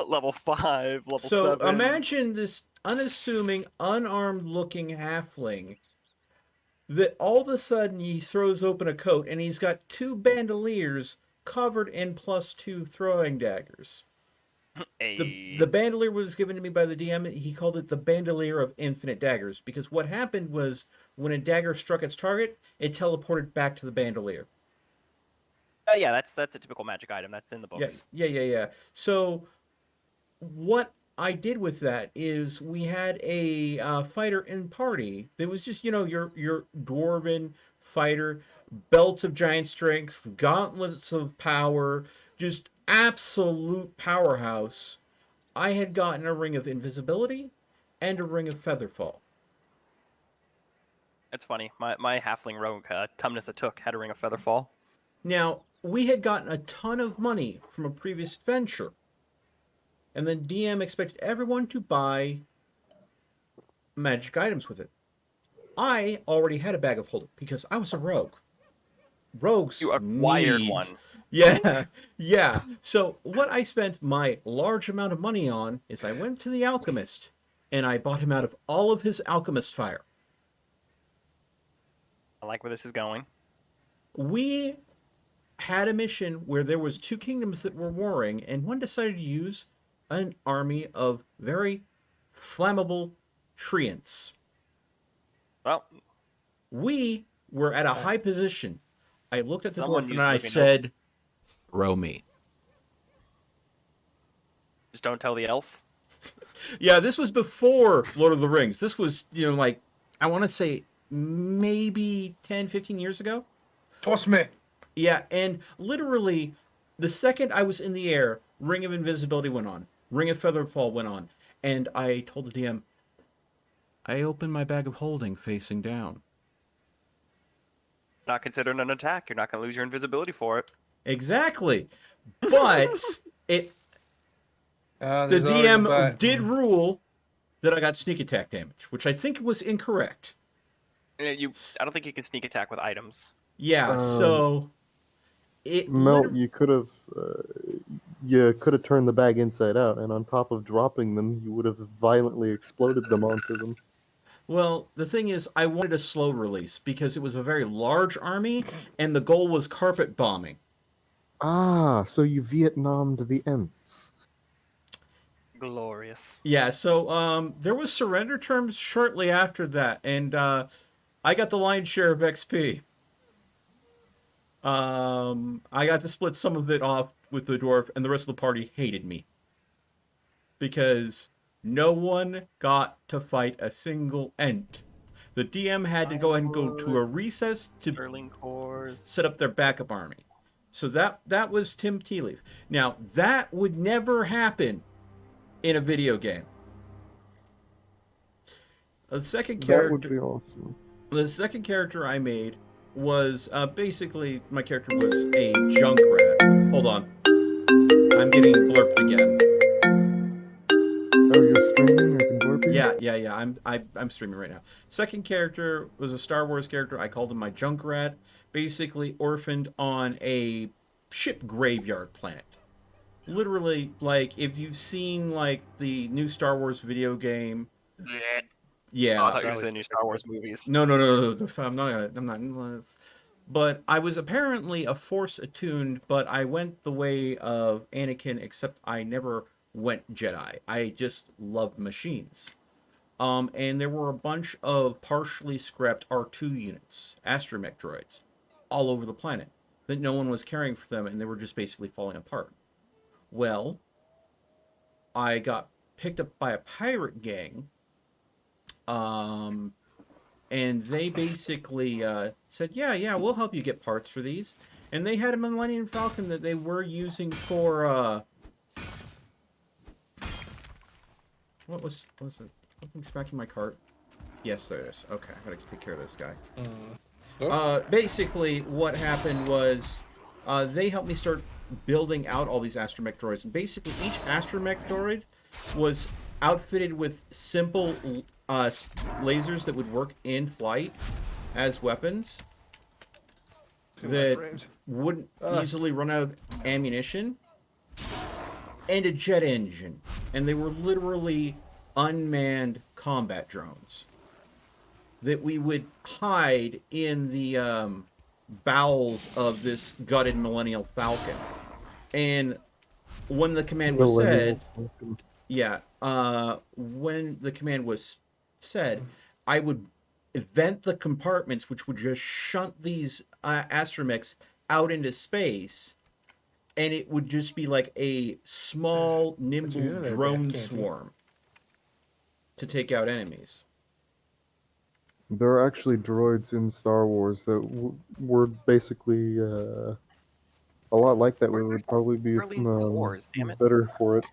level 5, level So 7. imagine this unassuming, unarmed-looking halfling that all of a sudden he throws open a coat and he's got 2 bandoliers covered in +2 throwing daggers. The bandolier was given to me by the DM. He called it the bandolier of infinite daggers because what happened was when a dagger struck its target, it teleported back to the bandolier. Yeah, that's a typical magic item. That's in the books. Yeah. So what I did with that is we had a fighter in party that was just, your dwarven fighter, belts of giant strength, gauntlets of power, just absolute powerhouse. I had gotten a ring of invisibility and a ring of featherfall. It's funny. My halfling rogue, Tumnus Atuk, had a ring of featherfall. Now, we had gotten a ton of money from a previous adventure. And then DM expected everyone to buy magic items with it. I already had a bag of holding because I was a rogue. Rogues You acquired need... one. Yeah. So what I spent my large amount of money on is I went to the alchemist and I bought him out of all of his alchemist fire. I like where this is going. We had a mission where there was 2 kingdoms that were warring, and one decided to use an army of very flammable treants. Well, we were at a high position. I looked at the Someone dwarf and used I living said, "Throw me." just don't tell the elf. Yeah, this was before Lord of the Rings. This was, like, I want to say maybe 10, 15 years ago. Toss me. Yeah, and literally, the second I was in the air, Ring of Invisibility went on. Ring of Featherfall went on. And I told the DM, I opened my bag of holding facing down. Not considered an attack. You're not going to lose your invisibility for it. Exactly. But the There's always a DM but. did rule that I got sneak attack damage, which I think was incorrect. I don't think you can sneak attack with items. Yeah, so... Melt, you could have turned the bag inside out, and on top of dropping them, you would have violently exploded them onto them. Well, the thing is, I wanted a slow release because it was a very large army, and the goal was carpet bombing. Ah, so you Vietnamed the Ents. Glorious. Yeah, so there was surrender terms shortly after that, and I got the lion's share of XP. I got to split some of it off with the dwarf, and the rest of the party hated me. Because no one got to fight a single Ent. The DM had to go ahead and go to a recess to set up their backup army. So that was Tim Tealeaf. Now, that would never happen in a video game. The second character... That would be awesome. The second character I made was basically my character was a Junkrat. Hold on, I'm getting blurped again. Oh, you're streaming? You're blurping? Yeah. I'm streaming right now. Second character was a Star Wars character. I called him my Junkrat. Basically orphaned on a ship graveyard planet. Literally, like if you've seen like the new Star Wars video game. Yeah. Oh, I thought you were saying new Star Wars movies. No. I'm not. But I was apparently a Force attuned, but I went the way of Anakin, except I never went Jedi. I just loved machines. And there were a bunch of partially scrapped R2 units, astromech droids, all over the planet that no one was caring for them, and they were just basically falling apart. Well, I got picked up by a pirate gang. And they basically said, yeah, we'll help you get parts for these. And they had a Millennium Falcon that they were using for, what was it? Something smacking my cart? Yes, there is. Okay, I gotta take care of this guy. Basically, what happened was, they helped me start building out all these astromech droids. And basically, each astromech droid was outfitted with simple lasers that would work in flight, as weapons Too many that frames. wouldn't easily run out of ammunition, and a jet engine. And they were literally unmanned combat drones that we would hide in the bowels of this gutted Millennial Falcon. And when the command was said, when the command was said, I would vent the compartments, which would just shunt these astromechs out into space, and it would just be like a small, nimble drone swarm to take out enemies. There are actually droids in Star Wars that were basically a lot like that. We would probably be better for it.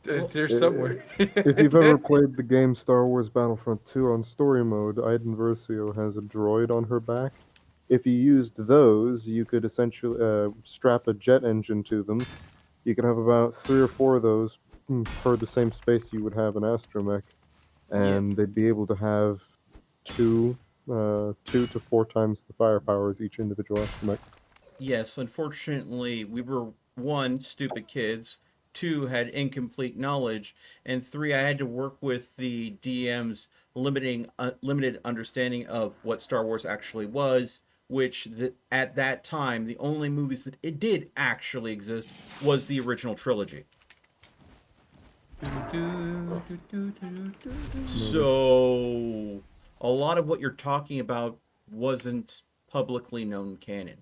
It's here somewhere. If you've ever played the game Star Wars Battlefront 2 on story mode, Iden Versio has a droid on her back. If you used those, you could essentially strap a jet engine to them. You could have about 3 or 4 of those per the same space you would have an astromech, and they'd be able to have 2 to 4 times the firepower as each individual astromech. Yes, unfortunately, we were 1, stupid kids, 2, had incomplete knowledge, and 3, I had to work with the DM's limited understanding of what Star Wars actually was, which at that time, the only movies that it did actually exist was the original trilogy. So, a lot of what you're talking about wasn't publicly known canon.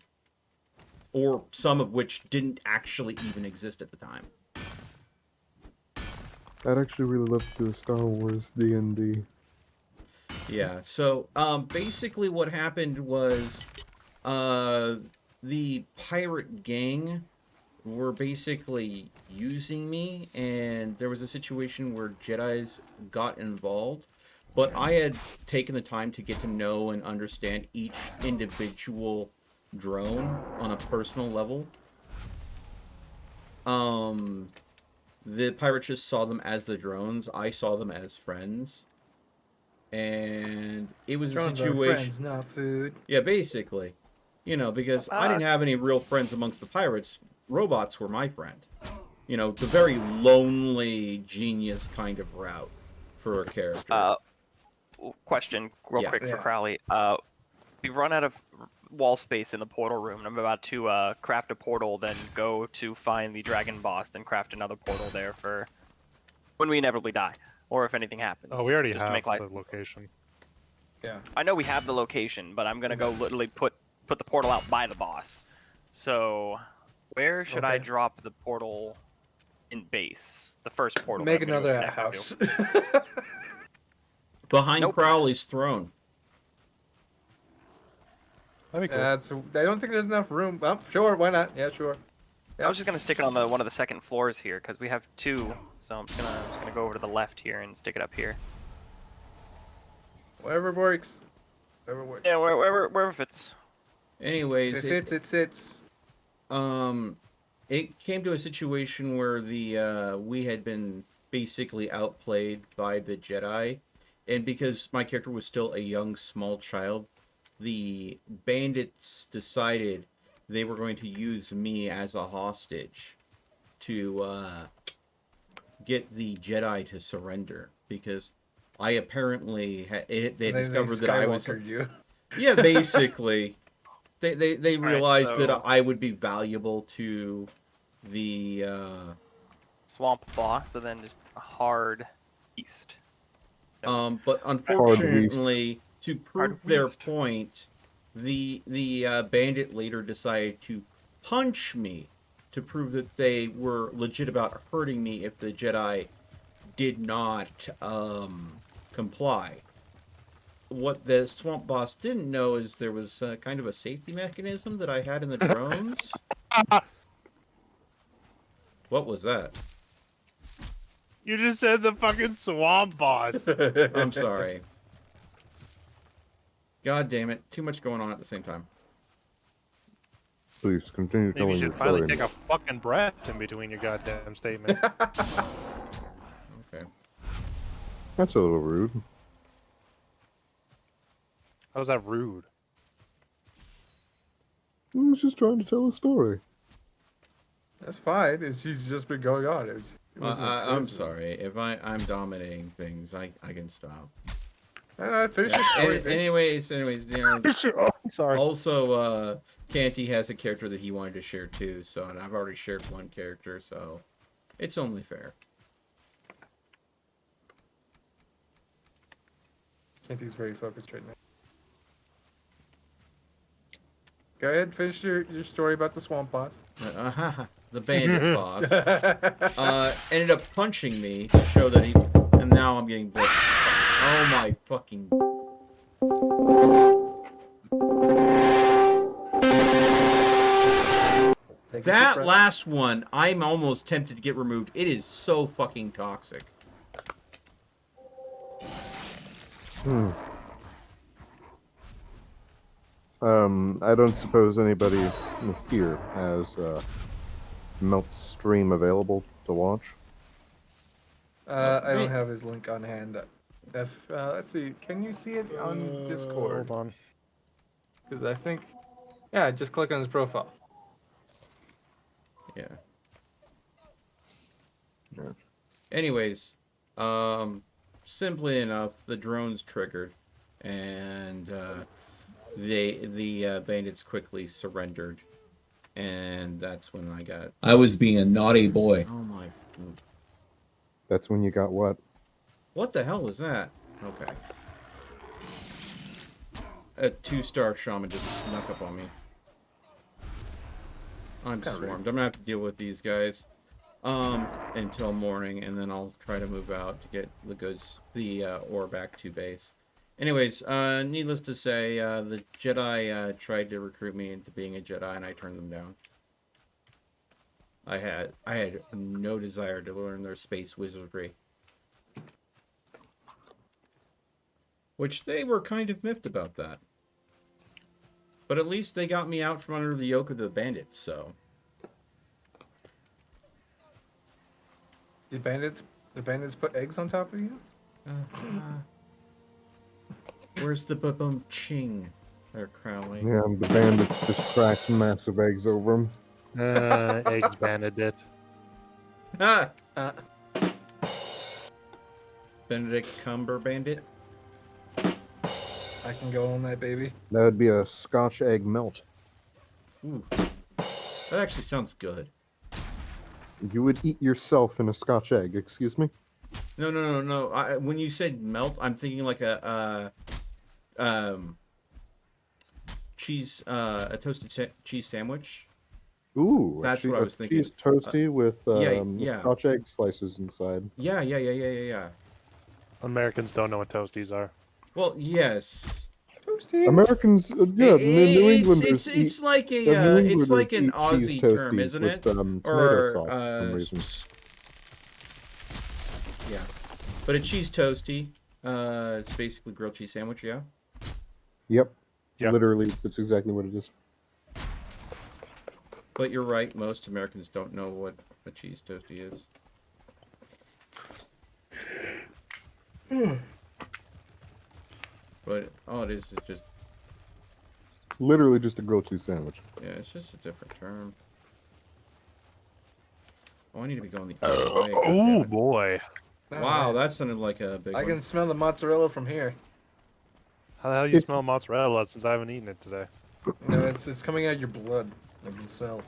Or some of which didn't actually even exist at the time. I'd actually really love to do a Star Wars D&D. Yeah, so basically what happened was the pirate gang were basically using me, and there was a situation where Jedis got involved, but I had taken the time to get to know and understand each individual drone on a personal level. The pirates just saw them as the drones. I saw them as friends. And it was Drones a situation. Are friends, not food. Yeah, basically. You know, because I didn't have any real friends amongst the pirates. Robots were my friend. You know, the very lonely genius kind of route for a character. Question real quick for Crowley. We've run out of wall space in the portal room, and I'm about to craft a portal, then go to find the dragon boss, then craft another portal there for when we inevitably die, or if anything happens. Oh, we already have the location. Yeah. I know we have the location, but I'm gonna go literally put the portal out by the boss. So, where should I drop the portal in base? The first portal. Make another house. Behind Crowley's throne. That'd be cool. I don't think there's enough room. Oh, sure, why not? Yeah, sure. Yep. I was just gonna stick it on one of the second floors here because we have 2. So I'm just gonna go over to the left here and stick it up here. Whatever works. Whatever works. Yeah, wherever fits. Anyways, if it fits, it sits. It came to a situation where we had been basically outplayed by the Jedi, and because my character was still a young, small child, the bandits decided they were going to use me as a hostage to get the Jedi to surrender, because I apparently they discovered that I was you. Yeah, basically. They realized that I would be valuable to the swamp boss, and then just a hard beast. But unfortunately, to prove their point, the bandit later decided to punch me to prove that they were legit about hurting me if the Jedi did not comply. What the swamp boss didn't know is there was kind of a safety mechanism that I had in the drones. What was that? You just said the fucking swamp boss. I'm sorry. God damn it. Too much going on at the same time. Please continue Maybe telling you your should finally story. take a fucking breath in between your goddamn statements. Okay. That's a little rude. How's that rude? I was just trying to tell a story. That's fine. She's just been going on. It wasn't a I'm coincidence. sorry. If I'm dominating things, I can stop. Finish your story, bitch. Anyways, you know, Oh, sorry. also, Canty has a character that he wanted to share too, so, and I've already shared one character, so it's only fair. Canty's very focused right now. Go ahead, finish your story about the swamp boss. The bandit boss ended up punching me to show that he, and now I'm getting blood. Oh my fucking. That last one, I'm almost tempted to get removed. It is so fucking toxic. I don't suppose anybody here has Melt's stream available to watch. I don't have his link on hand. Let's see. Can you see it on Discord? Hold on. Because I think, yeah, just click on his profile. Yeah. Yeah. Anyways, simply enough, the drones triggered, and the bandits quickly surrendered, and that's when I was being a naughty boy. Oh my! That's when you got what? What the hell was that? Okay. A 2-star shaman just snuck up on me. I'm swarmed. I'm gonna have to deal with these guys until morning, and then I'll try to move out to get the goods, the ore back to base. Anyways, needless to say, the Jedi tried to recruit me into being a Jedi, and I turned them down. I had no desire to learn their space wizardry, which they were kind of miffed about that. But at least they got me out from under the yoke of the bandits, so. The bandits put eggs on top of you? Where's the ba-bum-ching? They're Crowley. Yeah, the bandits just cracked massive eggs over him. Eggs Benedict. Ah! Benedict Cumber Bandit? I can go on that, baby. That would be a Scotch egg melt. Ooh. That actually sounds good. You would eat yourself in a Scotch egg, excuse me? No. When you said melt, I'm thinking like a cheese, a toasted cheese sandwich. Ooh, That's what I was thinking. Cheese toasty with yeah. Scotch egg slices inside. Yeah. Americans don't know what toasties are. Well, yes. Toasty. Americans, New Englanders it's like a New it's like an Englanders eat cheese Aussie term, toasties isn't with, it? tomato sauce for some reason. Yeah, but a cheese toasty, it's basically grilled cheese sandwich. Yeah. Yep. Yep. Literally, that's exactly what it is. But you're right. Most Americans don't know what a cheese toasty is. But all it is just Literally just a grilled cheese sandwich. yeah, it's just a different term. Oh, I need to be going the other way. God damn Oh it. boy. Wow, nice. that sounded like a big I one. can smell the mozzarella from here. How the hell you smell mozzarella since I haven't eaten it today? No, it's coming out of your blood. I can smell.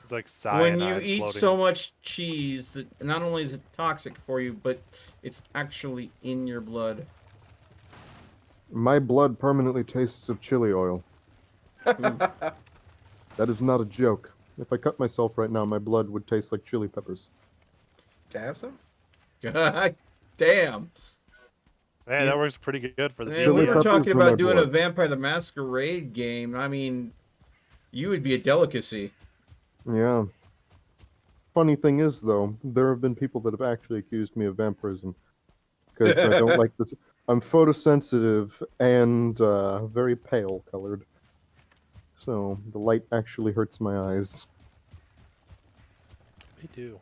It's like cyanide When you eat floating. so much cheese, that not only is it toxic for you, but it's actually in your blood. My blood permanently tastes of chili oil. That is not a joke. If I cut myself right now, my blood would taste like chili peppers. Can I have some? God damn. Man, that works pretty good for the Man, Chili we were peppers talking for my about doing a blood. Vampire the Masquerade game. I mean, you would be a delicacy. Yeah. Funny thing is, though, there have been people that have actually accused me of vampirism because I don't like this. I'm photosensitive and very pale colored, so the light actually hurts my eyes. We do.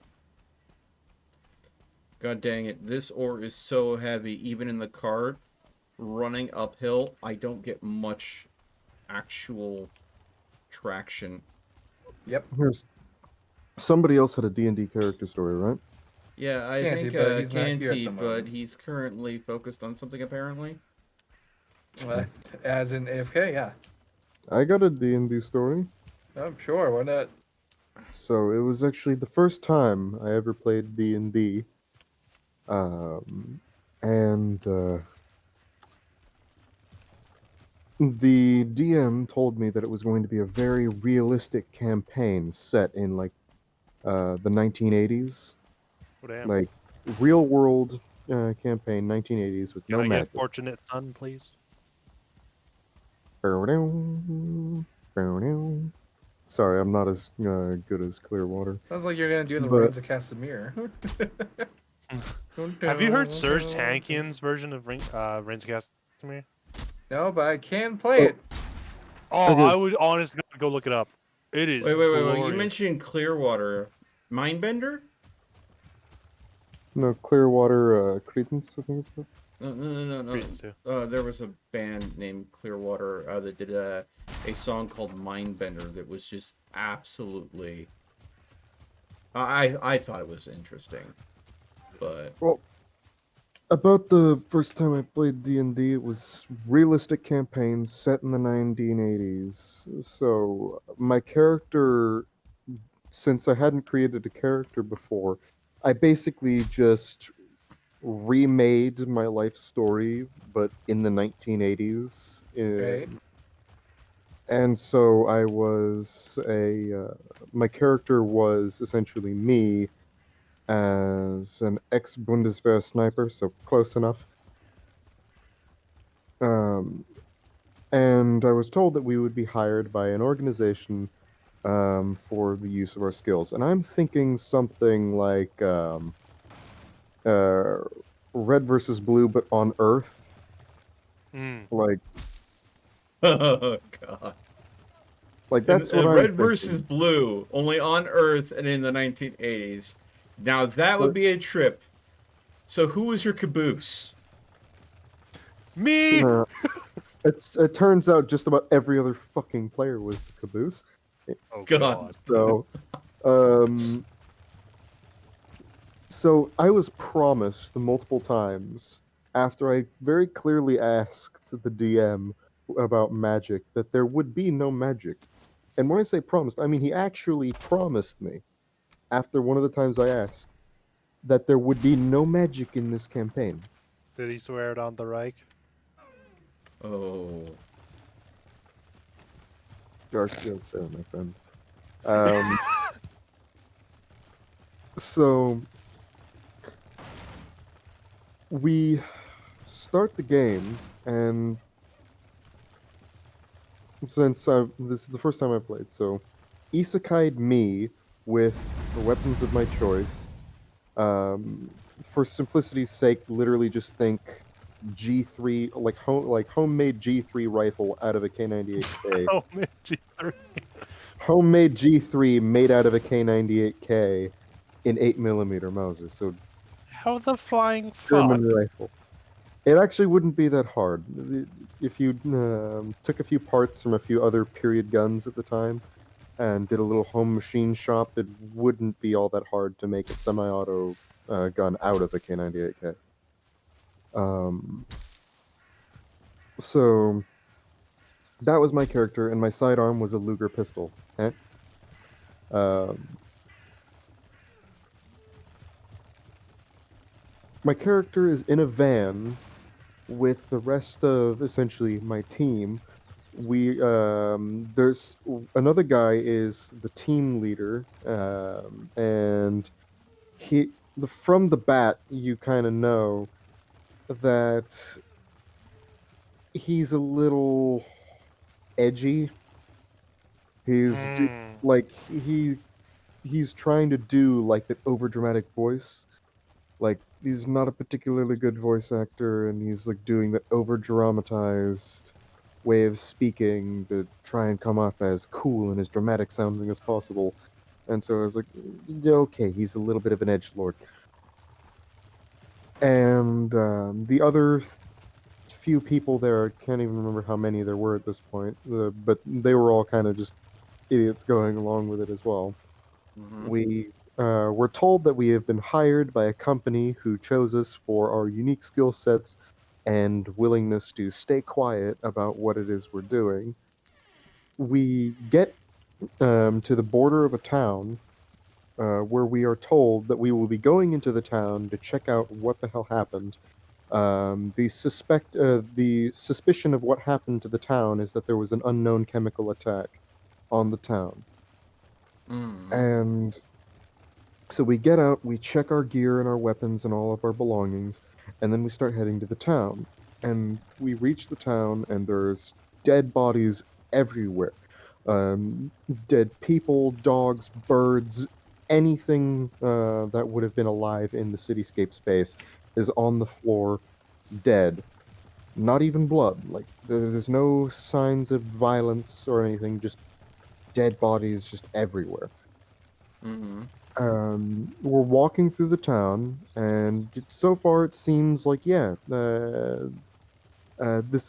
God dang it. This ore is so heavy, even in the cart, running uphill, I don't get much actual traction. Yep. Here's somebody else had a D&D character story, right? Yeah, I Canty, think but he's not here at Canty, the but moment. he's currently focused on something apparently. As in AFK, yeah. I got a D&D story. Oh, sure, why not? So it was actually the first time I ever played D&D. And the DM told me that it was going to be a very realistic campaign set in like the 1980s, Oh, damn. like real world campaign 1980s with Can no I magic. get Fortunate Son, please? Sorry, I'm not as good as Clearwater. Sounds like you're gonna do the But- Reigns of Castamere. Have you heard Serge Tankian's version of Reigns of Castamere? No, but I can play it. Oh, Okay. I would honestly go look it up. It is Wait. glorious. You mentioned Clearwater, Mindbender? No, Clearwater Credence, I think it's called. No. Credence, too. There was a band named Clearwater that did a song called Mindbender that was just absolutely. I thought it was interesting, but Well, about the first time I played D&D, it was realistic campaigns set in the 1980s. So my character, since I hadn't created a character before, I basically just remade my life story, but in the 1980s. Right. And so I was my character was essentially me as an ex-Bundeswehr sniper, so close enough. And I was told that we would be hired by an organization for the use of our skills. And I'm thinking something like Red versus Blue, but on Earth. Like, oh god, that's what I'm Red thinking. versus Blue, only on Earth and in the 1980s. Now that would be a trip. So who was your caboose? Me! It turns out just about every other fucking player was the caboose. Oh, God. So, so I was promised multiple times after I very clearly asked the DM about magic that there would be no magic. And when I say promised, I mean he actually promised me after one of the times I asked that there would be no magic in this campaign. Did he swear it on the Reich? Oh. Dark joke there, my friend. So we start the game, and since this is the first time I played, so isekai'd me with the weapons of my choice. For simplicity's sake, literally just think G3, like homemade G3 rifle out of a K98K. Oh, man, G3. Homemade G3 made out of a K98K in 8mm Mauser, so How the flying German fuck? rifle. It actually wouldn't be that hard if you took a few parts from a few other period guns at the time and did a little home machine shop. It wouldn't be all that hard to make a semi-auto gun out of a K98K. So that was my character, and my sidearm was a Luger pistol. My character is in a van with the rest of essentially my team. We there's another guy is the team leader, and from the bat you kind of know that he's a little edgy. He's like he's trying to do like that overdramatic voice. Like he's not a particularly good voice actor, and he's like doing the over dramatized way of speaking to try and come off as cool and as dramatic sounding as possible. And so I was like, yeah, okay, he's a little bit of an edgelord. And the other few people there. I can't even remember how many there were at this point, but they were all kind of just idiots going along with it as well. We were told that we have been hired by a company who chose us for our unique skill sets and willingness to stay quiet about what it is we're doing. We get to the border of a town where we are told that we will be going into the town to check out what the hell happened. The suspicion of what happened to the town is that there was an unknown chemical attack on the town. And so we get out, we check our gear and our weapons and all of our belongings, and then we start heading to the town. And we reach the town, and there's dead bodies everywhere. Dead people, dogs, birds, anything that would have been alive in the cityscape space is on the floor, dead. Not even blood. Like, there's no signs of violence or anything, just dead bodies just everywhere. We're walking through the town, and so far it seems like, this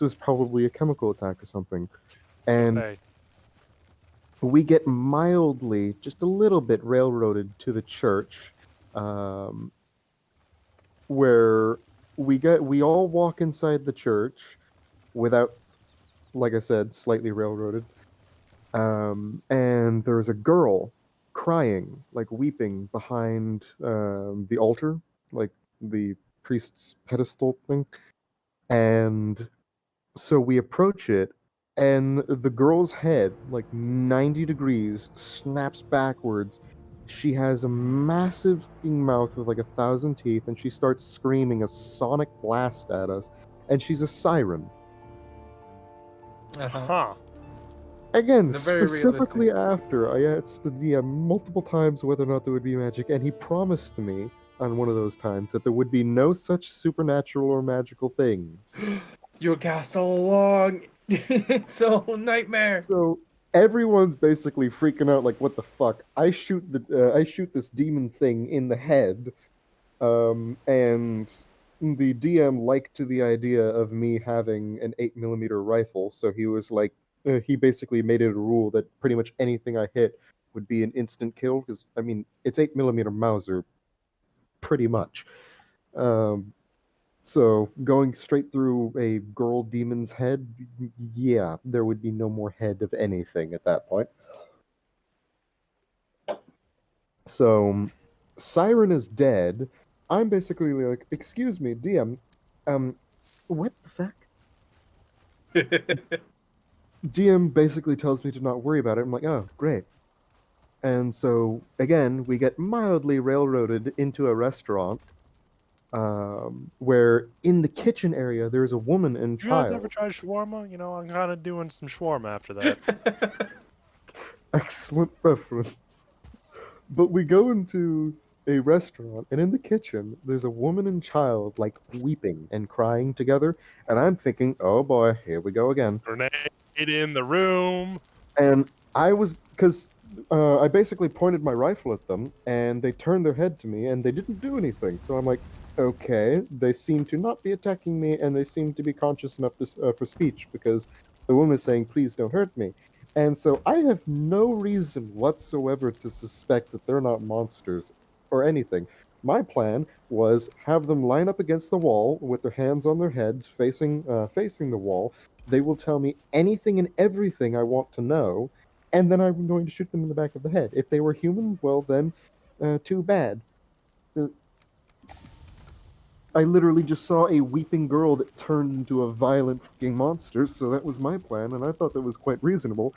was probably a chemical attack or something. And we get mildly, just a little bit railroaded to the church, where we all walk inside the church without, like I said, slightly railroaded. And there's a girl crying, like weeping behind the altar, like the priest's pedestal thing. And so we approach it, and the girl's head, like 90 degrees, snaps backwards. She has a massive fucking mouth with like 1,000 teeth, and she starts screaming a sonic blast at us. And she's a siren. Again, specifically after I asked the DM multiple times whether or not there would be magic, and he promised me on one of those times that there would be no such supernatural or magical things. You were gassed all along. It's a whole nightmare. So everyone's basically freaking out, like, what the fuck? I shoot this demon thing in the head, and the DM liked the idea of me having an 8mm rifle, so he was like, he basically made it a rule that pretty much anything I hit would be an instant kill, because, I mean, it's 8mm Mauser, pretty much. So going straight through a girl demon's head, yeah, there would be no more head of anything at that point. So Siren is dead. I'm basically like, excuse me, DM, what the fuck? DM basically tells me to not worry about it. I'm like, oh, great. And so, again, we get mildly railroaded into a restaurant where in the kitchen area there's a woman and child. You guys ever tried shawarma? You know, I'm kind of doing some shawarma after that. Excellent reference. But we go into a restaurant, and in the kitchen there's a woman and child, like, weeping and crying together, and I'm thinking, oh boy, here we go again. Grenade in the room. And I basically pointed my rifle at them, and they turned their head to me, and they didn't do anything. So I'm like, okay, they seem to not be attacking me, and they seem to be conscious enough for speech, because the woman is saying, please don't hurt me. And so I have no reason whatsoever to suspect that they're not monsters or anything. My plan was have them line up against the wall with their hands on their heads, facing the wall. They will tell me anything and everything I want to know, and then I'm going to shoot them in the back of the head. If they were human, well then, too bad. I literally just saw a weeping girl that turned into a violent fucking monster, so that was my plan, and I thought that was quite reasonable.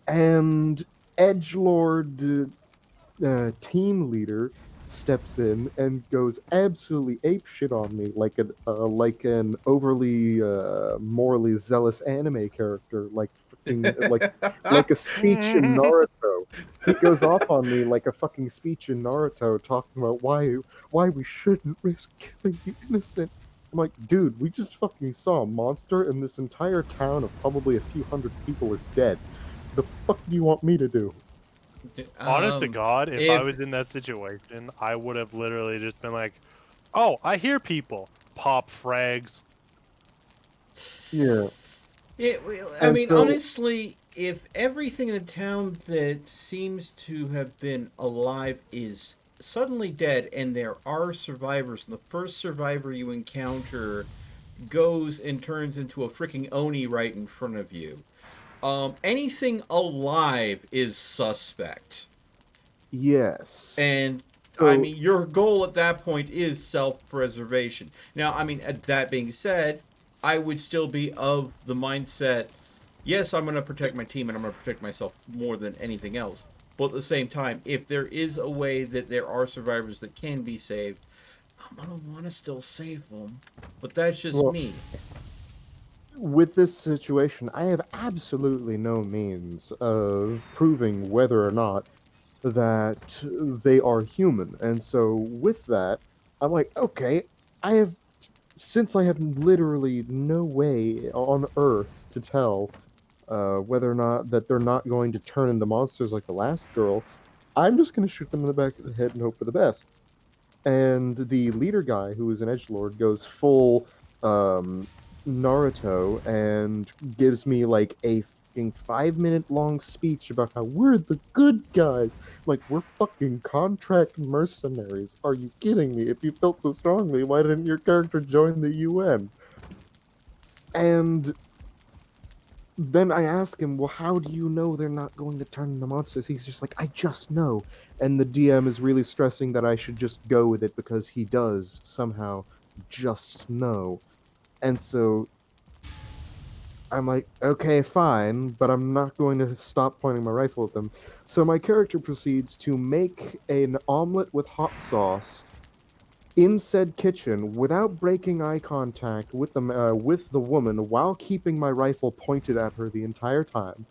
And edgelord team leader steps in and goes absolutely apeshit on me, like an overly morally zealous anime character, like like a speech in Naruto. He goes off on me like a fucking speech in Naruto, talking about why we shouldn't risk killing the innocent. I'm like, dude, we just fucking saw a monster, and this entire town of probably a few hundred people is dead. The fuck do you want me to do? Honest to God, if I was in that situation, I would have literally just been like, oh, I hear people. Pop frags. Yeah. I And mean, so, honestly, if everything in the town that seems to have been alive is suddenly dead and there are survivors, and the first survivor you encounter goes and turns into a freaking Oni right in front of you, anything alive is suspect. yes. And I So, mean, your goal at that point is self-preservation. Now, I mean, that being said, I would still be of the mindset, yes, I'm going to protect my team and I'm going to protect myself more than anything else. But at the same time, if there is a way that there are survivors that can be saved, I'm going to want to still save them. But that's just well, me. with this situation, I have absolutely no means of proving whether or not that they are human. And so, with that, I'm like, okay, I have, since I have literally no way on Earth to tell whether or not that they're not going to turn into monsters like the last girl, I'm just going to shoot them in the back of the head and hope for the best. And the leader guy, who is an edgelord, goes full um, Naruto and gives me like a fucking 5 minute long speech about how we're the good guys. Like, we're fucking contract mercenaries. Are you kidding me? If you felt so strongly, why didn't your character join the UN? And then I ask him, well, how do you know they're not going to turn into monsters? He's just like, I just know. And the DM is really stressing that I should just go with it because he does somehow just know. And so I'm like, okay, fine, but I'm not going to stop pointing my rifle at them. So my character proceeds to make an omelet with hot sauce in said kitchen without breaking eye contact with the woman while keeping my rifle pointed at her the entire time.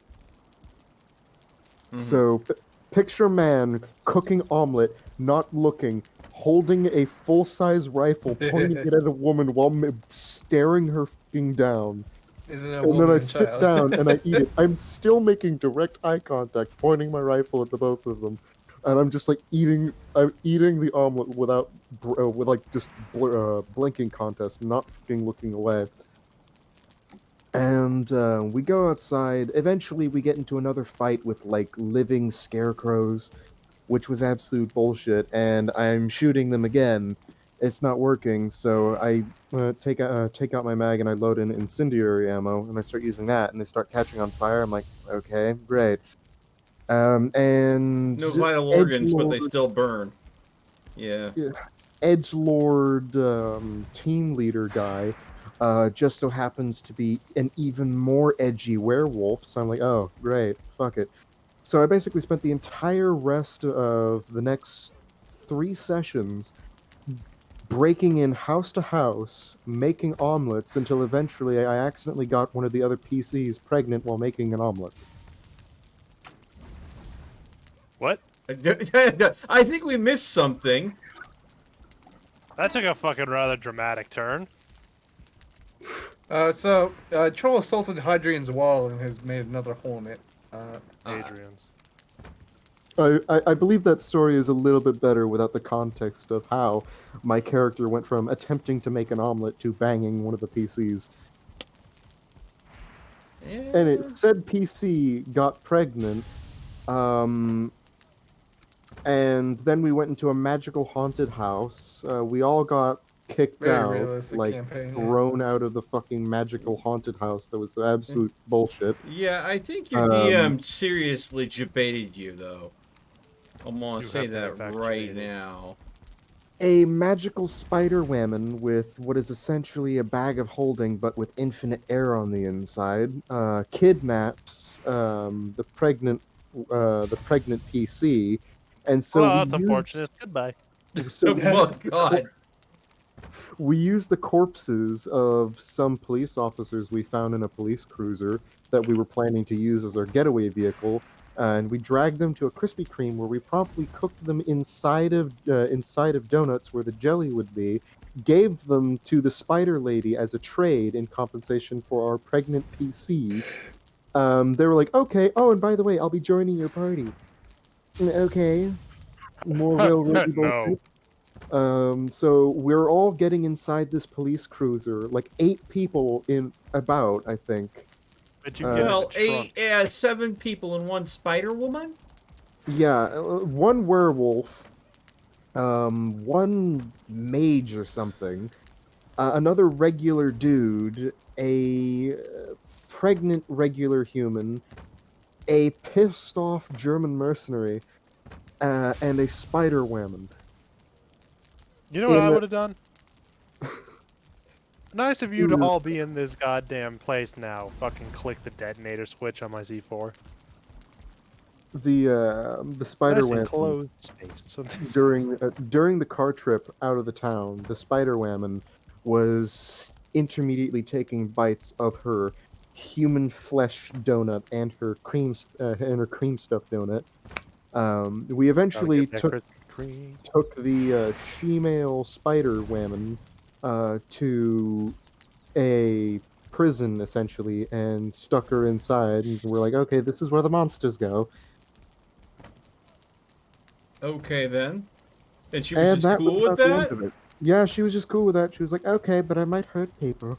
So picture man cooking omelet, not looking, holding a full-size rifle, pointing it at a woman while staring her fucking down. Isn't it a And then woman I and sit child? down and I eat it. I'm still making direct eye contact, pointing my rifle at the both of them, and I'm just like eating. I'm eating the omelet without, with like just blinking contest, not fucking looking away. And we go outside. Eventually, we get into another fight with like living scarecrows, which was absolute bullshit. And I'm shooting them again. It's not working, so I take out my mag and I load in incendiary ammo and I start using that, and they start catching on fire. I'm like, okay, great. And No vital organs, but they still burn. Yeah. edgelord team leader guy just so happens to be an even more edgy werewolf. So I'm like, oh, great, fuck it. So I basically spent the entire rest of the next 3 sessions breaking in house to house, making omelets until eventually I accidentally got one of the other PCs pregnant while making an omelet. What? I think we missed something. That took a fucking rather dramatic turn. Troll assaulted Hadrian's wall and has made another hole in it. Adrian's. I believe that story is a little bit better without the context of how my character went from attempting to make an omelet to banging one of the PCs. Yeah. And it said PC got pregnant, and then we went into a magical haunted house. We all got kicked Very out, realistic like campaign, yeah. thrown out of the fucking magical haunted house. That was absolute bullshit. Yeah, I think your DM seriously debated you, though. I'm gonna You say have been, in that fact, right debated. now. A magical spider woman with what is essentially a bag of holding, but with infinite air on the inside, kidnaps the pregnant PC, and so Well, that's unfortunate. Goodbye. So Oh God. we use the corpses of some police officers we found in a police cruiser that we were planning to use as our getaway vehicle, and we dragged them to a Krispy Kreme where we promptly cooked them inside of donuts where the jelly would be, gave them to the spider lady as a trade in compensation for our pregnant PC. They were like, okay, oh, and by the way, I'll be joining your party. Okay. More railroady No. bullshit. So we're all getting inside this police cruiser, like 8 people in about, I think. But you get in the Well, trunk. 7 people and 1 Spider Woman. Yeah, one werewolf, one mage or something, another regular dude, a pregnant regular human, a pissed off German mercenary, and a spider woman. You know what I In- would have done? Nice of you to all be in this goddamn place now. Fucking click the detonator switch on my Z4. The spider Nice woman. enclosed space. During the car trip out of the town, the spider woman was intermediately taking bites of her human flesh donut and her cream stuffed donut. We eventually took the she-male spider woman to a prison essentially and stuck her inside, and we're like, okay, this is where the monsters go. Okay, then. And she was And just that cool was with about the end that? of it. Yeah, she was just cool with that. She was like, okay, but I might hurt people.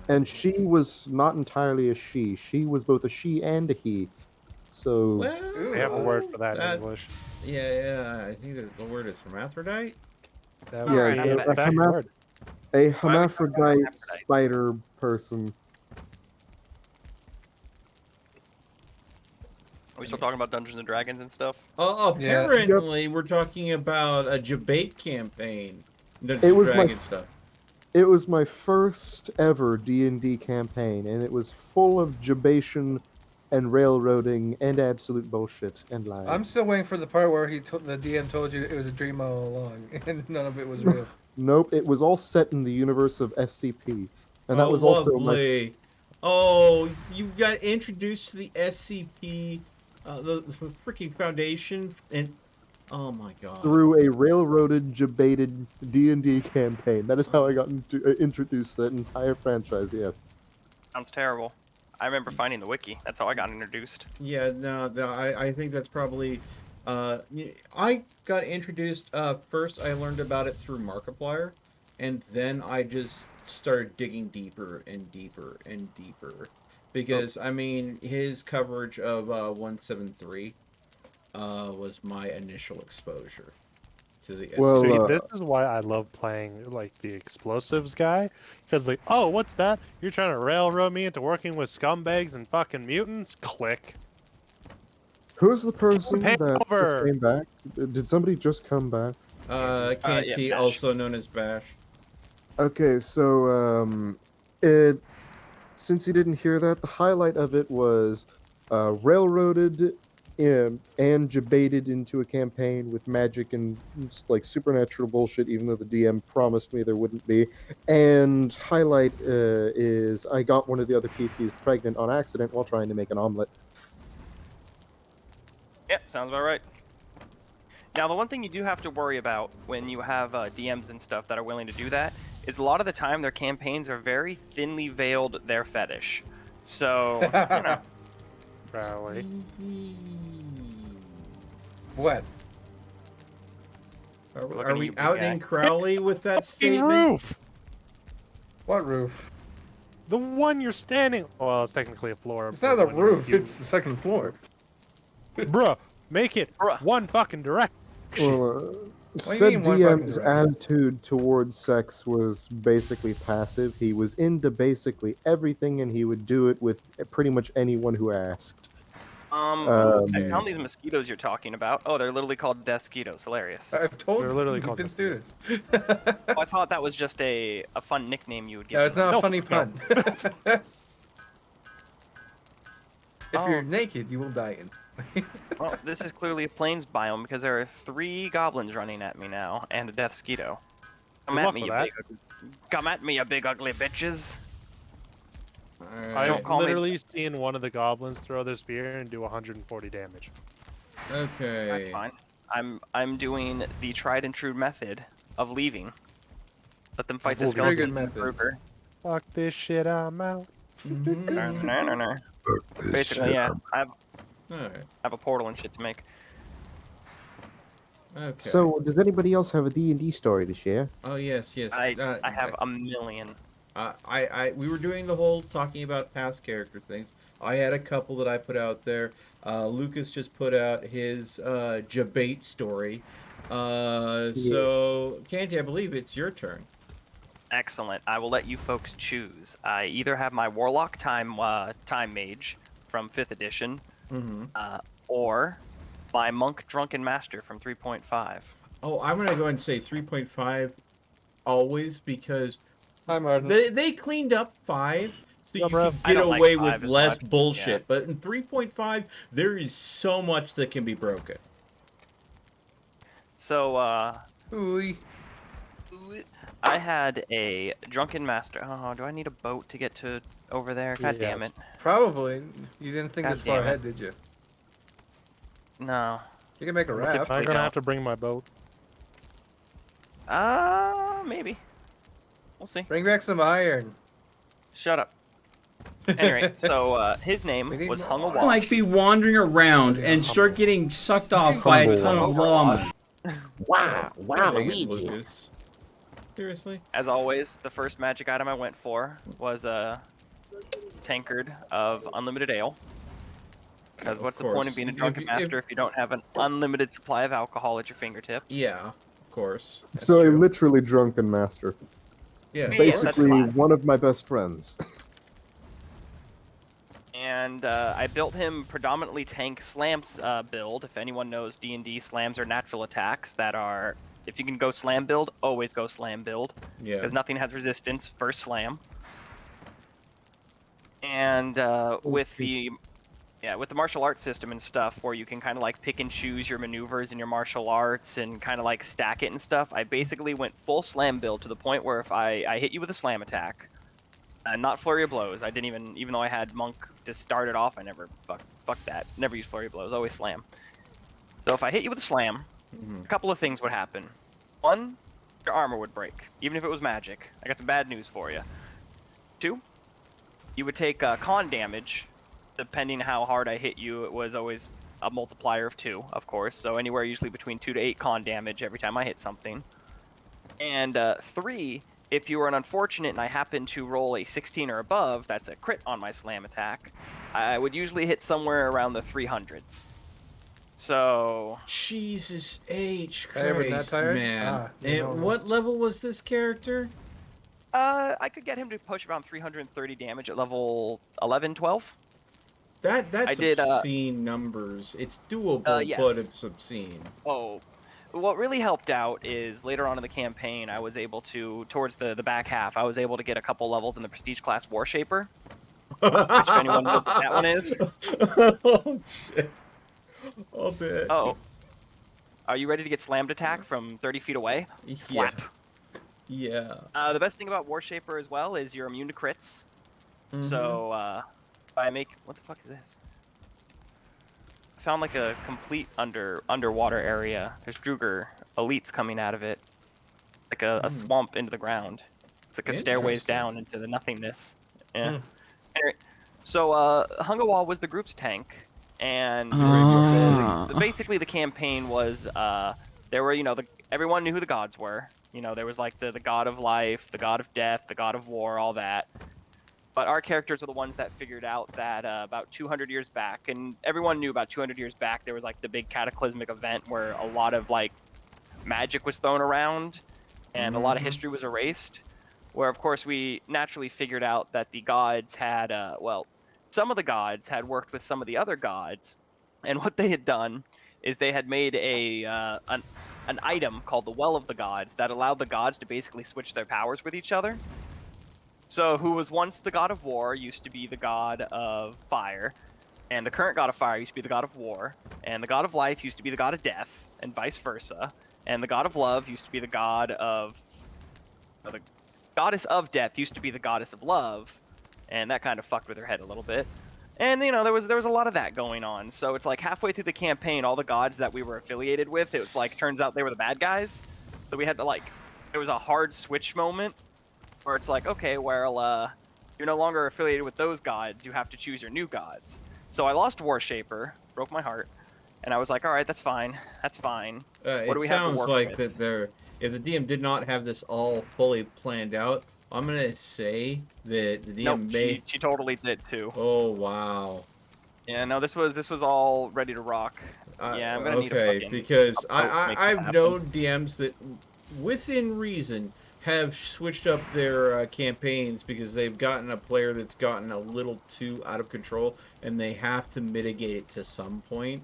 And she was not entirely a she. She was both a she and a he. So Well, We have a word for that in English. Yeah, I think that the word is hermaphrodite. That yeah, Alright, so I'm a, back. hermaph- a Why are we talking about hermaphrodite hermaphrodites? spider person. Are we still talking about Dungeons and Dragons and stuff? Yeah. Apparently, we're talking about a debate campaign. Dungeons It and was my Dragons stuff. It was my first ever D&D campaign, and it was full of jabation and railroading and absolute bullshit and lies. I'm still waiting for the part where the DM told you it was a dream all along, and none of it was real. Nope, it was all set in the universe of SCP, and that Oh, was also my lovely. Oh, you got introduced to the SCP, the freaking Foundation, and oh my god. through a railroaded, debated D&D campaign. That is how I got introduced to that entire franchise. Yes. Sounds terrible. I remember finding the wiki. That's how I got introduced. Yeah, no, I think that's probably. I got introduced. First, I learned about it through Markiplier, and then I just started digging deeper and deeper and deeper, because I mean his coverage of 173 was my initial exposure to the Well, See, this is why I love playing like the explosives guy, because like, oh, what's that? You're trying to railroad me into working with scumbags and fucking mutants? Click. who's the person Campaign that just over. came back? Did somebody just come back? Yeah, KT, Bash. also known as Bash. Okay, so since you didn't hear that, the highlight of it was railroaded and debated into a campaign with magic and like supernatural bullshit, even though the DM promised me there wouldn't be. And highlight is I got one of the other PCs pregnant on accident while trying to make an omelet. Yep, sounds about right. Now, the one thing you do have to worry about when you have DMs and stuff that are willing to do that is a lot of the time their campaigns are very thinly veiled their fetish. So, you know. Probably. What? Are Looking we at you, big outing guy. Crowley with that Fucking statement? roof. What roof? The one you're standing. Well, it's technically a floor. It's not but a when you're roof. human- It's the second floor. Bruh, make it Bruh. one fucking direction. Well, do said you mean one fucking DM's direction? attitude towards sex was basically passive. He was into basically everything, and he would do it with pretty much anyone who asked. I found these mosquitoes you're talking about. Oh, they're literally called deathsquitoes. Hilarious. I've told They're you. literally We've called been through this. Oh, I thought that was just a fun nickname you would give No, it's them. not No, a funny no. pun. If Oh. you're naked, you will die in. Well, this is clearly a plains biome because there are 3 goblins running at me now and a deathsquito. Come Good at luck me, with you that. big. Come at me, you big ugly bitches. I Don't call me- literally seen one of the goblins throw their spear and do 140 damage. Okay. That's fine. I'm doing the tried and true method of leaving. Let them fight the Very good skeletons in method. Kruger. Fuck this shit, I'm out. No. Basically, yeah. I Alright. have a portal and shit to make. Okay. So, does anybody else have a D&D story to share? Oh yes, yes. I have a million. We were doing the whole talking about past character things. I had a couple that I put out there. Lucas just put out his Jabate story. So Canty, I believe it's your turn. Excellent. I will let you folks choose. I either have my Warlock Time Mage from 5th edition, or my Monk Drunken Master from 3.5. Oh, I'm gonna go ahead and say 3.5 always because Hi, Martin. they cleaned up 5, so you bro. can I get don't like away 5 with as less much, bullshit. yeah. But in 3.5, there is so much that can be broken. So, Ooh. I had a Drunken Master. Oh, do I need a boat to get to over there? God damn it. Probably. You didn't think God this far damn it. ahead, did you? No. You can make a raft. I'm gonna have to bring my boat. Maybe. We'll see. Bring back some iron. Shut up. Anyway, so his name We need was more Hung iron. Awash. Like be wandering around and start getting sucked off by a ton of llama. Wow, wow, Dang it, Luigi. Lucas. Seriously? As always, the first magic item I went for was a tankard of unlimited ale. Because what's the point of being a drunken master if you don't have an unlimited supply of alcohol at your fingertips? Yeah, of course. So a literally drunken master. Yeah. Basically, fine. one of my best friends. And I built him predominantly tank slams build. If anyone knows D&D, slams are natural attacks that are, if you can go slam build, always go slam build. Yeah. Because nothing has resistance first slam. And with the martial arts system and stuff, where you can kind of like pick and choose your maneuvers in your martial arts and kind of like stack it and stuff, I basically went full slam build to the point where if I hit you with a slam attack, not flurry of blows. I didn't even though I had monk to start it off, I never fuck that. Never use flurry of blows. Always slam. So if I hit you with a slam, a couple of things would happen. One, your armor would break, even if it was magic. I got some bad news for you. Two, you would take con damage. Depending how hard I hit you, it was always a multiplier of 2, of course. So anywhere usually between 2 to 8 con damage every time I hit something. And 3, if you were an unfortunate and I happened to roll a 16 or above, that's a crit on my slam attack, I would usually hit somewhere around the 300s. So... Jesus H. Ever that Christ, tired? man. You And know. what level was this character? I could get him to push around 330 damage at level 11, 12. That's I did, obscene numbers. It's doable, yes. but it's obscene. Oh, what really helped out is later on in the campaign, I was able to, towards the back half, I was able to get a couple levels in the Prestige class Warshaper. Which, if anyone knows what that one is. Oh, shit. I'll bet. Oh. Are you ready to get slammed attack from 30 feet away? Yeah. Flap. Yeah. The best thing about Warshaper as well is you're immune to crits. So, if I make... What the fuck is this? I found like a complete underwater area. There's Druger elites coming out of it. Like a swamp into the ground. It's like a stairways down into the nothingness. Yeah. Anyway, so Hungawa was the group's tank, and basically the campaign was there were everyone knew who the gods were. There was like the god of life, the god of death, the god of war, all that. But our characters are the ones that figured out that about 200 years back, and everyone knew about 200 years back, there was like the big cataclysmic event where a lot of like magic was thrown around and a lot of history was erased. Where of course we naturally figured out that the gods had, some of the gods had worked with some of the other gods, and what they had done is they had made an item called the Well of the Gods that allowed the gods to basically switch their powers with each other. So who was once the god of war used to be the god of fire, and the current god of fire used to be the god of war, and the god of life used to be the god of death, and vice versa, and the god of love used to be the god of... the goddess of death used to be the goddess of love, and that kind of fucked with her head a little bit. And, there was a lot of that going on, so it's like halfway through the campaign, all the gods that we were affiliated with, it was like, turns out they were the bad guys, so we had to there was a hard switch moment, where it's like, okay, well, you're no longer affiliated with those gods, you have to choose your new gods. So I lost Warshaper, broke my heart, And I was like, all right, that's fine. That's fine. What do It we have to sounds work like with? that they're. If the DM did not have this all fully planned out, I'm gonna say that the Nope, DM may. she totally did too. Oh wow. Yeah, no, this was all ready to rock. Yeah, I'm gonna need a Okay, fucking because a boat to make this I've happen. known DMs that, within reason, have switched up their campaigns because they've gotten a player that's gotten a little too out of control, and they have to mitigate it to some point.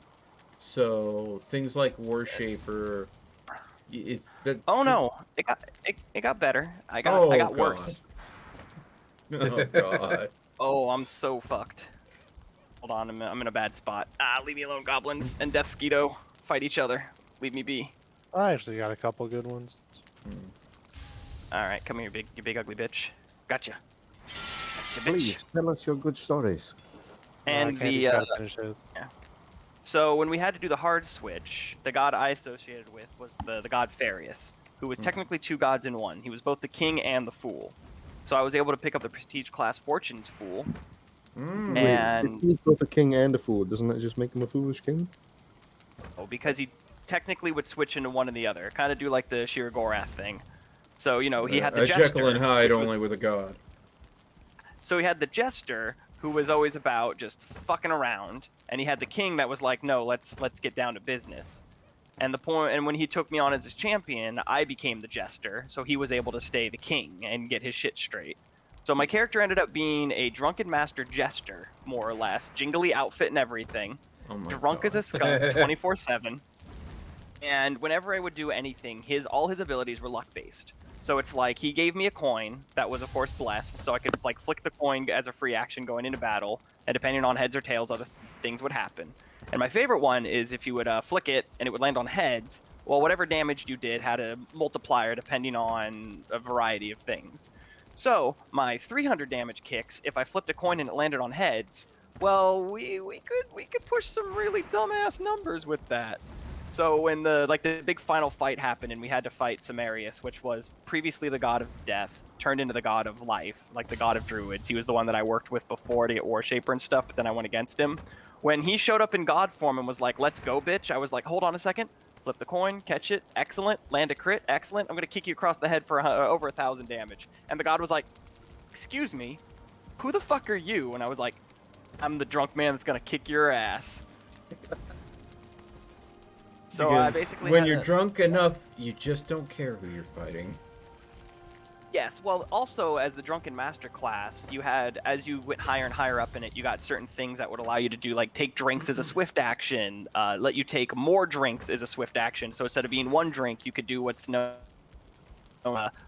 So things like Warshaper, it's that. Oh no, it got better. I Oh got god. worse. Oh god. Oh, I'm so fucked. Hold on, I'm in a bad spot. Ah, leave me alone, goblins and Death Skeeto. Fight each other. Leave me be. I actually got a couple good ones. All right, come here, you big ugly bitch. Gotcha. Gotcha, bitch. Please tell us your good stories. And Candy's the gotta finish his. so when we had to do the hard switch, the god I associated with was the god Farius, who was technically two gods in one. He was both the king and the fool. So I was able to pick up the prestige class Fortune's Fool. And If he's both a king and a fool, doesn't that just make him a foolish king? because he technically would switch into one or the other, kind of do like the Shir Gorath thing. So he had the Jester. Jekyll and Hyde which was- only with a god. So he had the Jester, who was always about just fucking around, and he had the King that was like, no, let's get down to business. And when he took me on as his champion, I became the Jester, so he was able to stay the King and get his shit straight. So my character ended up being a drunken master jester, more or less, jingly outfit and everything, Oh my drunk god. as a skunk, 24/7. And whenever I would do anything, all his abilities were luck based. So it's like he gave me a coin that was of course blessed, so I could like flick the coin as a free action going into battle, and depending on heads or tails, other things would happen. And my favorite one is if you would flick it and it would land on heads. Well, whatever damage you did had a multiplier depending on a variety of things. So my 300 damage kicks, if I flipped a coin and it landed on heads, well, we could push some really dumbass numbers with that. So when the big final fight happened and we had to fight Samarius, which was previously the god of death, turned into the god of life, like the god of druids. He was the one that I worked with before to get Warshaper and stuff, but then I went against him. When he showed up in god form and was like, let's go, bitch, I was like, hold on a second. Flip the coin, catch it, excellent. Land a crit, excellent. I'm going to kick you across the head for over 1,000 damage. And the god was like, excuse me, who the fuck are you? And I was like, I'm the drunk man that's going to kick your ass. So basically when you're drunk enough, you just don't care who you're fighting. Yes, well, also as the Drunken Master class, you had, as you went higher and higher up in it, you got certain things that would allow you to do, like take drinks as a swift action, let you take more drinks as a swift action. So instead of being one drink, you could do what's known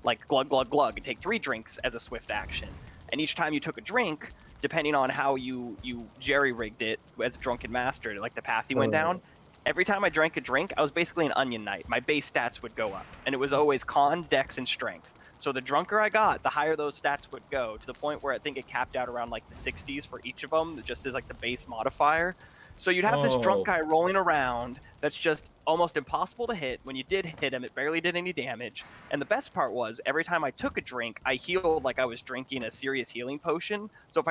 like glug, glug, glug, and take 3 drinks as a swift action. And each time you took a drink, depending on how you jerry-rigged it as a Drunken Master, like the path you went down, every time I drank a drink, I was basically an onion knight. My base stats would go up, and it was always con, dex, and strength. So the drunker I got, the higher those stats would go, to the point where I think it capped out around like the 60s for each of them, just as like the base modifier. So you'd have this drunk guy rolling around that's just almost impossible to hit. When you did hit him, it barely did any damage. And the best part was, every time I took a drink, I healed like I was drinking a serious healing potion. So if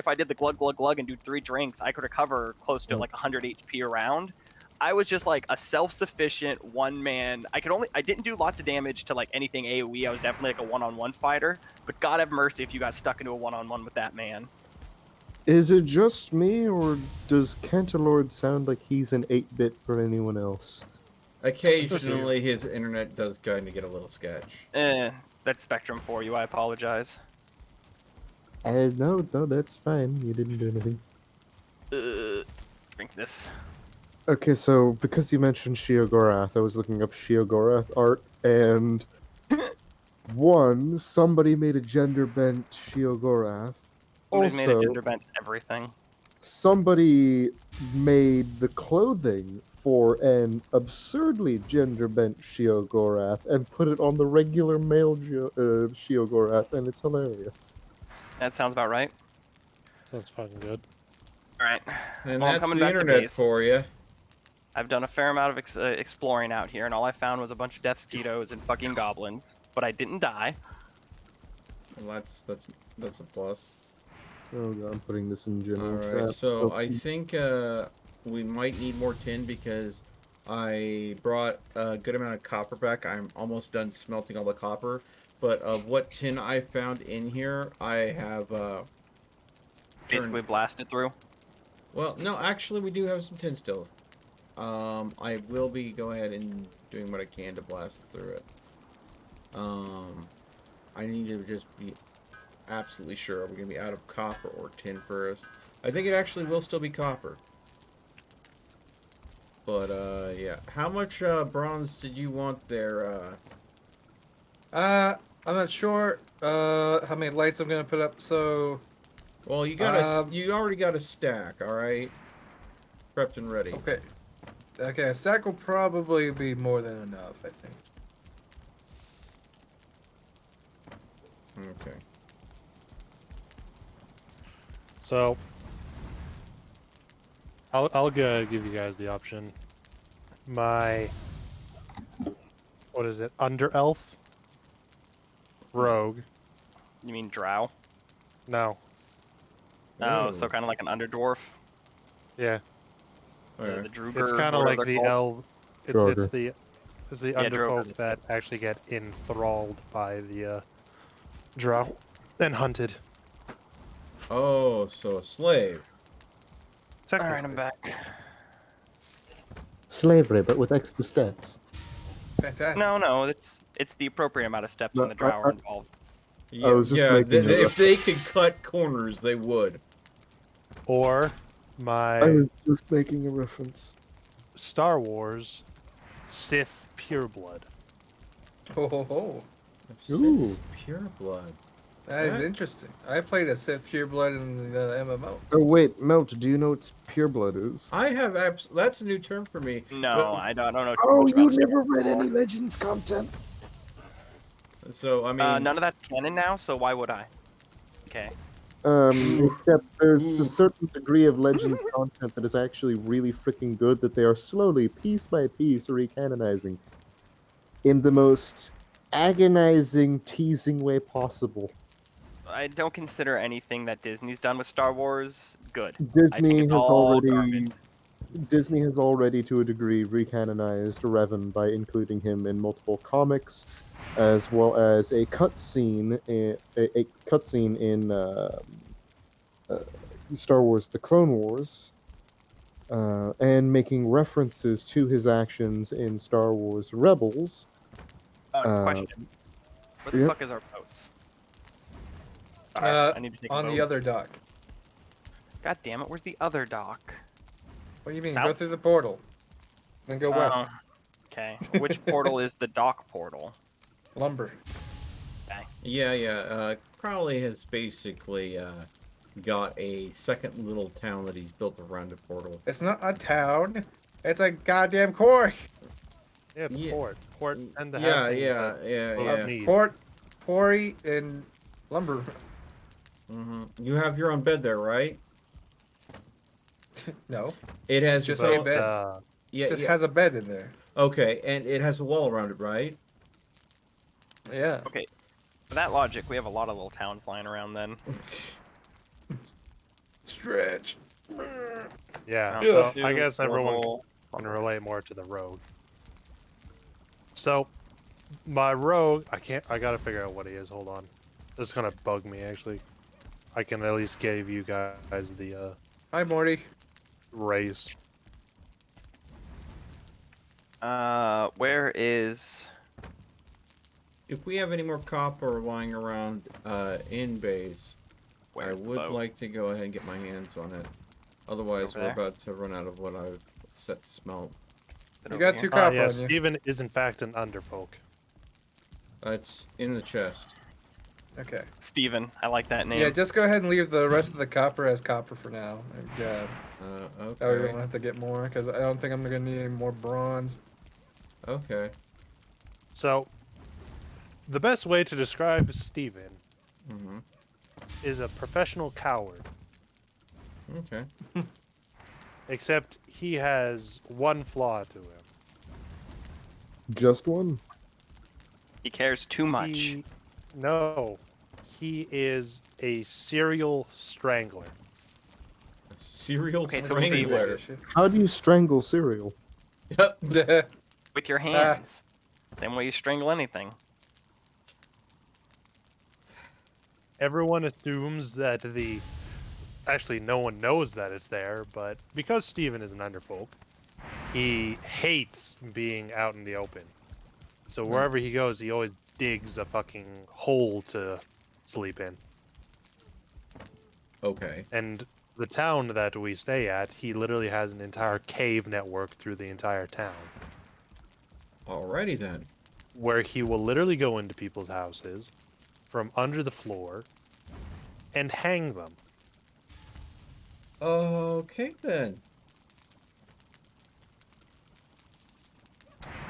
I did the glug, glug, glug and do 3 drinks, I could recover close to like 100 HP around. I was just like a self-sufficient one-man. I didn't do lots of damage to like anything AoE. I was definitely like a one-on-one fighter. But God have mercy if you got stuck into a one-on-one with that man. Is it just me, or does Cantalord sound like he's an 8-bit for anyone else? Occasionally, his internet does kind of get a little sketch. That's Spectrum for you. I apologize. No, that's fine. You didn't do anything. Drink this. Okay, so because you mentioned Sheogorath, I was looking up Sheogorath art, and somebody made a gender-bent Sheogorath. Somebody's made a Also, gender bent everything. somebody made the clothing for an absurdly gender-bent Sheogorath and put it on the regular male Sheogorath, and it's hilarious. That sounds about right. Sounds fucking good. All right. And Well, I'm that's coming the back to internet base. for you. I've done a fair amount of exploring out here, and all I found was a bunch of death skeetos and fucking goblins. But I didn't die. Well, that's a plus. Oh god, I'm putting this in general Alright, chat. so I think we might need more tin because I brought a good amount of copper back. I'm almost done smelting all the copper. But of what tin I found in here, I have Basically blasted through. well, no, actually, we do have some tin still. I will be go ahead and doing what I can to blast through it. I need to just be absolutely sure. Are we going to be out of copper or tin first? I think it actually will still be copper. But, yeah. How much, bronze did you want there, I'm not sure, how many lights I'm gonna put up, so... Well, you got you already got a stack, alright? Prepped and ready. Okay. Okay, a stack will probably be more than enough, I think. Okay. So, I'll give you guys the option. My, what is it? Under elf, rogue. You mean drow? No. Oh, so kind of like an underdwarf. Yeah. The Druger. It's kind of like the elf. It's the Yeah, underfolk that actually get enthralled by the drow and hunted. Oh, so a slave. Alright, I'm back. Slavery, but with extra steps. Fantastic. No, it's the appropriate amount of steps No, when the drow are involved. Yeah, I was just making a if they could cut corners, they would. Or I my was just making a reference. Star Wars Sith pureblood. Ho ho ho. Ooh. Pure blood. That is Right. interesting. I played a Sith Pureblood in the MMO. Oh wait, Melt, do you know what pureblood is? I have that's a new term for me. No, I don't know too Oh, much you about Star never read Wars. any Legends content? So I mean, None of that's canon now, so why would I? Okay. Except there's a certain degree of Legends content that is actually really freaking good that they are slowly, piece by piece, recanonizing in the most agonizing, teasing way possible. I don't consider anything that Disney's done with Star Wars good. I think Disney it's has all already, garbage. Disney has already, to a degree, recanonized Revan by including him in multiple comics, as well as a cutscene, a cutscene in Star Wars: The Clone Wars, and making references to his actions in Star Wars Rebels. Question. Where the yeah. fuck is our boats? Alright, I need to take a On boat. the other dock. God damn it, where's the other dock? What do you mean? South? Go through the portal. Then go west. Okay. Which portal is the dock portal? Lumber. yeah. Crowley has basically got a second little town that he's built around a portal. It's not a town. It's a goddamn quarry. Yeah, it's Yeah. port. Port and the Yeah. Quarry, and lumber. You have your own bed there, right? No. It has Just its a own- bed. Yeah, It just yeah. has a bed in there. Okay, and it has a wall around it, right? Yeah. Okay. For that logic, we have a lot of little towns lying around then. Stretch. Yeah, Yeah. so I guess everyone Portal. can relate more to the rogue. So, my rogue, I gotta figure out what he is, hold on. This is gonna bug me, actually. I can at least give you guys the, Hi, Morty. race. Where is... If we have any more copper lying around in base, I Where's the would boat? like to go ahead and get my hands on it. Otherwise, Over we're there? about to run out of what I've set to smelt. Is it You over got here? two copper Yeah, on you. Steven is in fact an underfolk. It's in the chest. Okay. Steven, I like that name. Yeah, just go ahead and leave the rest of the copper as copper for now. And, that way we Okay. don't have to get more, because I don't think I'm gonna need any more bronze. Okay. So, the best way to describe Steven Mm-hmm. is a professional coward. Okay. Except he has one flaw to him. Just one? He cares too much. No, he is a serial strangler. Serial Okay, so strangler. How do you strangle cereal? Yep. With your hands. Same way you strangle anything. Everyone assumes that the... Actually, no one knows that it's there, but because Steven is an underfolk, he hates being out in the open. So wherever he goes, he always digs a fucking hole to sleep in. Okay. And the town that we stay at, he literally has an entire cave network through the entire town. Alrighty then. Where he will literally go into people's houses from under the floor and hang them. Okay then.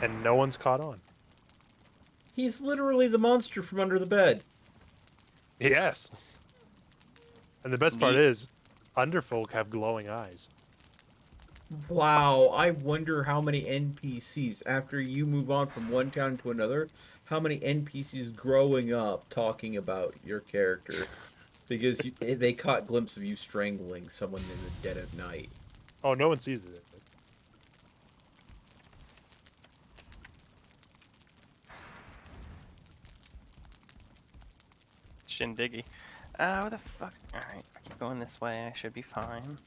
And no one's caught on. He's literally the monster from under the bed. Yes. And the best part Neat. is, underfolk have glowing eyes. Wow, I wonder how many NPCs, after you move on from one town to another, how many NPCs growing up talking about your character. Because they caught a glimpse of you strangling someone in the dead of night. Oh, no one sees it. Shindiggy. What the fuck? Alright, I keep going this way. I should be fine.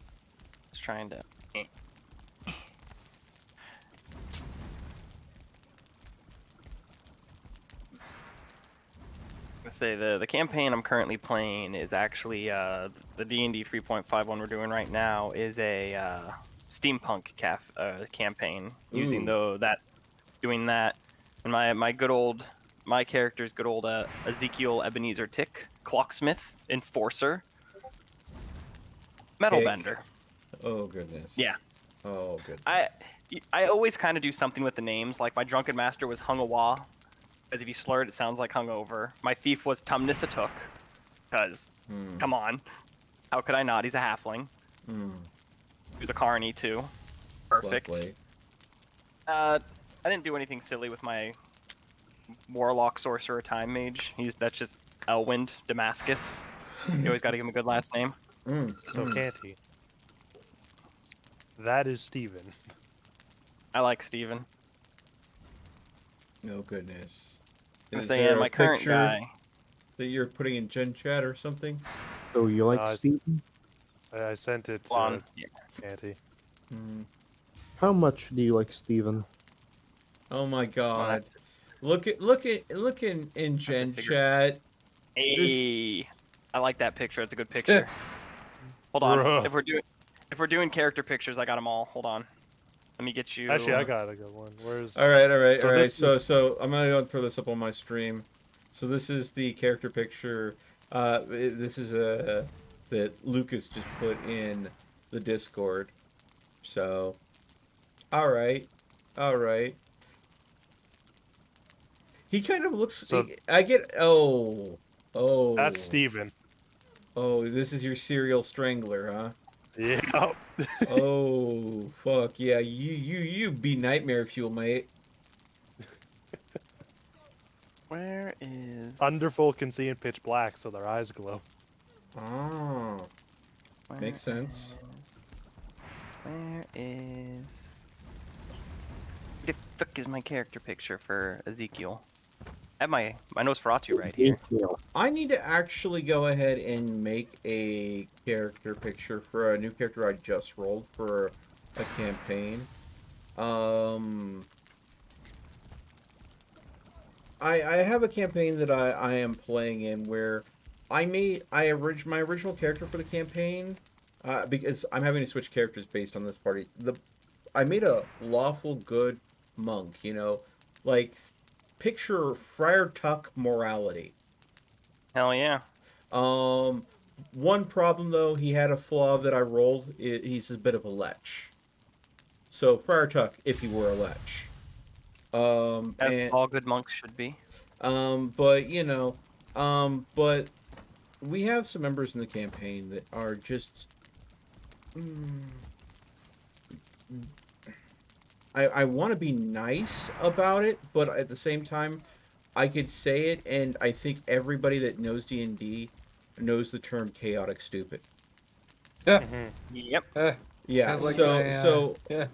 Just trying to... Say the campaign I'm currently playing is actually the D&D 3.5 one we're doing right now is a steampunk campaign using doing that, and my character's good old Ezekiel Ebenezer Tick, clocksmith, enforcer, metal Tick. bender. Oh goodness. Yeah. Oh goodness. I always kind of do something with the names. Like my drunken master was Hungawa. Because if you slur it, it sounds like hungover. My thief was Tumnisatuk. Because, come on. How could I not? He's a halfling. He was a Carney, too. Perfect. Lovely. I didn't do anything silly with my warlock, sorcerer, time mage. That's just Elwind, Damascus. You always got to give him a good last name. So can't he? That is Steven. I like Steven. Oh goodness. I'm Is saying there a my current picture guy. that you're putting in Gen Chat or something? So you like Uh, Steven? I sent it Hold on. to Canty. How much do you like Steven? Oh my god. Look in Gen figure. Chat. Hey, I like that picture. It's a good picture. Hold on. Bruh. If we're doing character pictures, I got them all. Hold on. Let me get you. Actually, I got a good one. Where's... Alright. So So I'm gonna go and throw this up on my stream. So this is the character picture. This is that Lucas just put in the Discord. So, alright. He kind of looks. So- I get. Oh. That's Steven. Oh, this is your serial strangler, huh? Yeah. Oh, fuck yeah! You be nightmare fuel, mate. Where is? Underfolk can see in pitch black, so their eyes glow. Oh, makes sense. Where is? Where the fuck is my character picture for Ezekiel? I have my Nosferatu right here. Ezekiel. I need to actually go ahead and make a character picture for a new character I just rolled for a campaign. I have a campaign that I am playing in where my original character for the campaign because I'm having to switch characters based on this party. I made a lawful good monk, like picture Friar Tuck morality. Hell yeah. One problem though, he had a flaw that I rolled. He's a bit of a lech. So Friar Tuck, if he were a lech. As all good monks should be. But but we have some members in the campaign that are just. I want to be nice about it, but at the same time, I could say it, and I think everybody that knows D&D knows the term chaotic stupid. Yeah. Yep. Yeah. Sounds like yeah.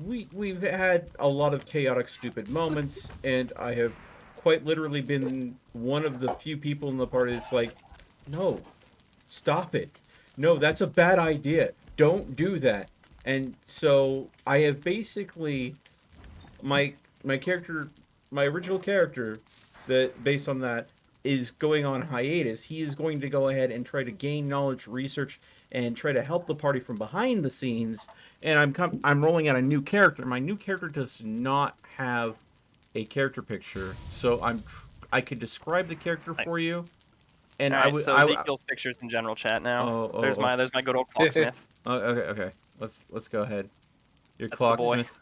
We've had a lot of chaotic, stupid moments, and I have quite literally been one of the few people in the party that's like, no, stop it. No, that's a bad idea. Don't do that. And so I have basically my character, my original character, that based on that is going on hiatus. He is going to go ahead and try to gain knowledge, research, and try to help the party from behind the scenes. And I'm rolling out a new character. My new character does not have a character picture, so I could describe the character for you. And All I right, would so Ezekiel's picture's in general chat now. There's my good old clocksmith. Oh, okay. Let's go ahead. Your That's the boy. clocksmith.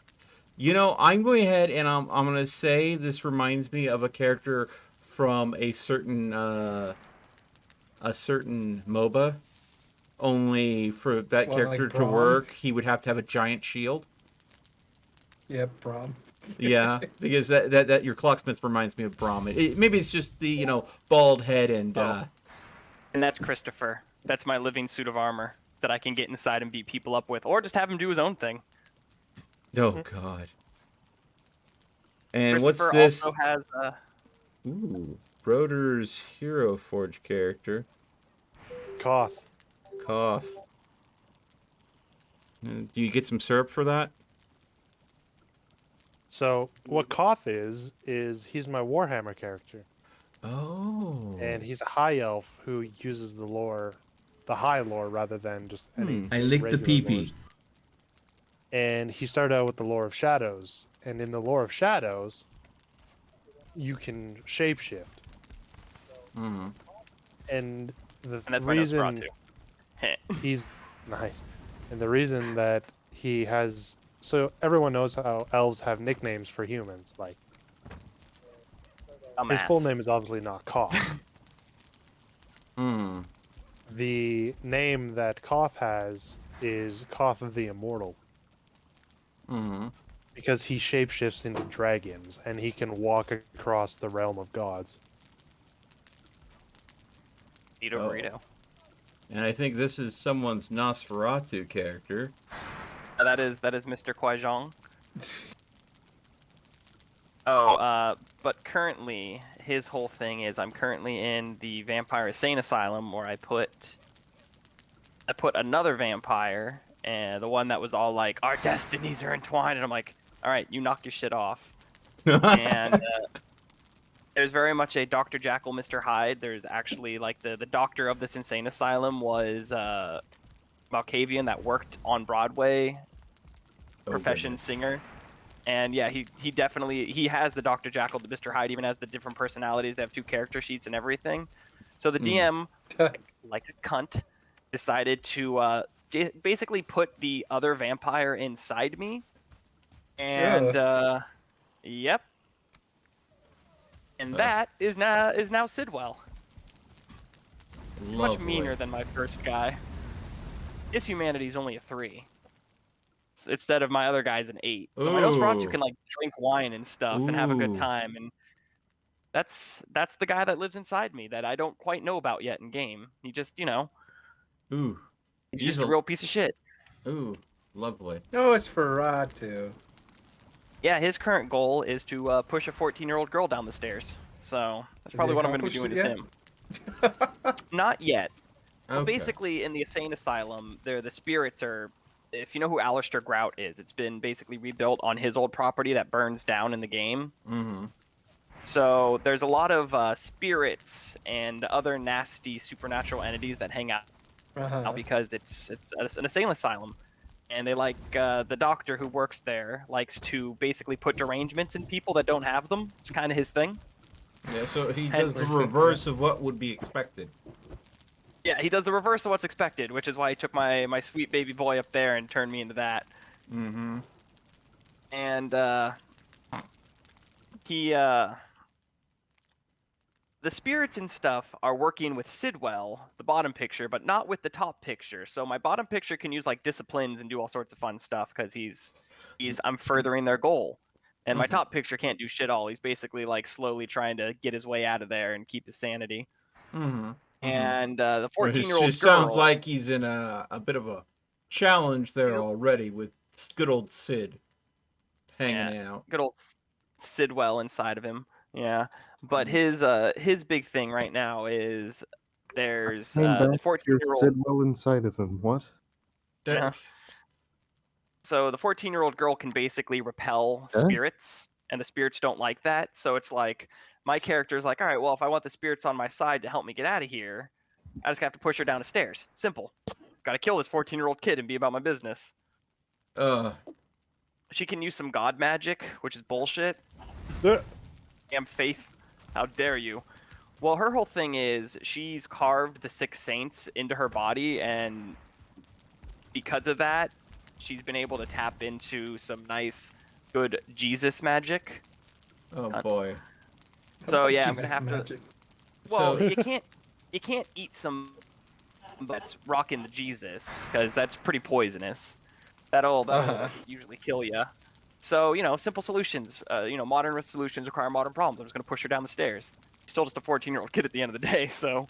You know, I'm going ahead and I'm gonna say this reminds me of a character from a certain MOBA. Only for that Well, character like to Braum? work, he would have to have a giant shield. Yeah, prom. Yeah, because that your clocksmith reminds me of Braum. Maybe it's just the bald head and. And that's Christopher. That's my living suit of armor that I can get inside and beat people up with, or just have him do his own thing. Oh God. And Christopher what's this? also has Ooh, Broder's Hero Forge character. Koth. Cough. Do you get some syrup for that? So what Koth is he's my Warhammer character. Oh. And he's a high elf who uses the high lore rather than just any. I lick the regular pee-pee. lores. And he started out with the lore of shadows, and in the lore of shadows, you can shapeshift. Mm-hmm. And the and that's my notes brought reason too. he's nice, and the reason that he has everyone knows how elves have nicknames for humans. Like his full name is obviously not Koth. The name that Koth has is Koth of the Immortal. Because he shapeshifts into dragons and he can walk across the realm of gods. Burrito. And I think this is someone's Nosferatu character. That is Mr. Kwai-Zhong. But currently his whole thing is I'm currently in the Vampire Insane Asylum where I put another vampire, and the one that was all like, our destinies are entwined, and I'm like, all right, you knock your shit off. And there's very much a Dr. Jekyll, Mr. Hyde. There's actually like the doctor of this insane asylum was Malkavian that worked on Broadway, profession singer. And yeah, he definitely has the Dr. Jekyll, the Mr. Hyde even has the different personalities. They have 2 character sheets and everything. So the DM, like a cunt, decided to basically put the other vampire inside me. And yep. And that is now Sidwell. Much meaner than my first guy. His humanity is only a 3. Instead of my other guy's an 8. So my Nosferatu can like drink wine and stuff and have a good time, and that's the guy that lives inside me that I don't quite know about yet in game. He just he's just a real piece of shit. Ooh, lovely. Nosferatu. Yeah, his current goal is to push a 14-year-old girl down the stairs. So that's probably what I'm going to be doing to him. Not yet. Okay. Well, basically, in the insane asylum, the spirits are. If you know who Alistair Grout is, it's been basically rebuilt on his old property that burns down in the game. So there's a lot of spirits and other nasty supernatural entities that hang out because it's an insane asylum. And they like the doctor who works there likes to basically put derangements in people that don't have them. It's kind of his thing. Yeah, so he does the reverse of what would be expected. Yeah, he does the reverse of what's expected, which is why he took my sweet baby boy up there and turned me into that. And the spirits and stuff are working with Sidwell, the bottom picture, but not with the top picture. So my bottom picture can use like disciplines and do all sorts of fun stuff because I'm furthering their goal. And my top picture can't do shit all. He's basically like slowly trying to get his way out of there and keep his sanity. And the It 14-year-old sounds girl. like he's in a bit of a challenge there Yep. already with good old Sid hanging out. Good old Sidwell inside of him. Yeah. But his big thing right now is there's Came the back. You're 14-year-old. Sidwell inside of him. What? Yeah. So the 14-year-old girl can basically repel Huh? spirits, and the spirits don't like that. So it's like my character's like, all right, well, if I want the spirits on my side to help me get out of here, I just have to push her down the stairs. Simple. Got to kill this 14-year-old kid and be about my business. She can use some god magic, which is bullshit. Damn faith. How dare you? Well, her whole thing is she's carved the 6 saints into her body, and because of that, she's been able to tap into some nice, good Jesus magic. Oh boy. So yeah, Jesus I'm gonna have magic. to. Well, So- you can't eat some that's rocking the Jesus, because that's pretty poisonous. That'll usually kill you. So simple solutions. Modern solutions require modern problems. I'm just gonna push her down the stairs. She's still just a 14-year-old kid at the end of the day, so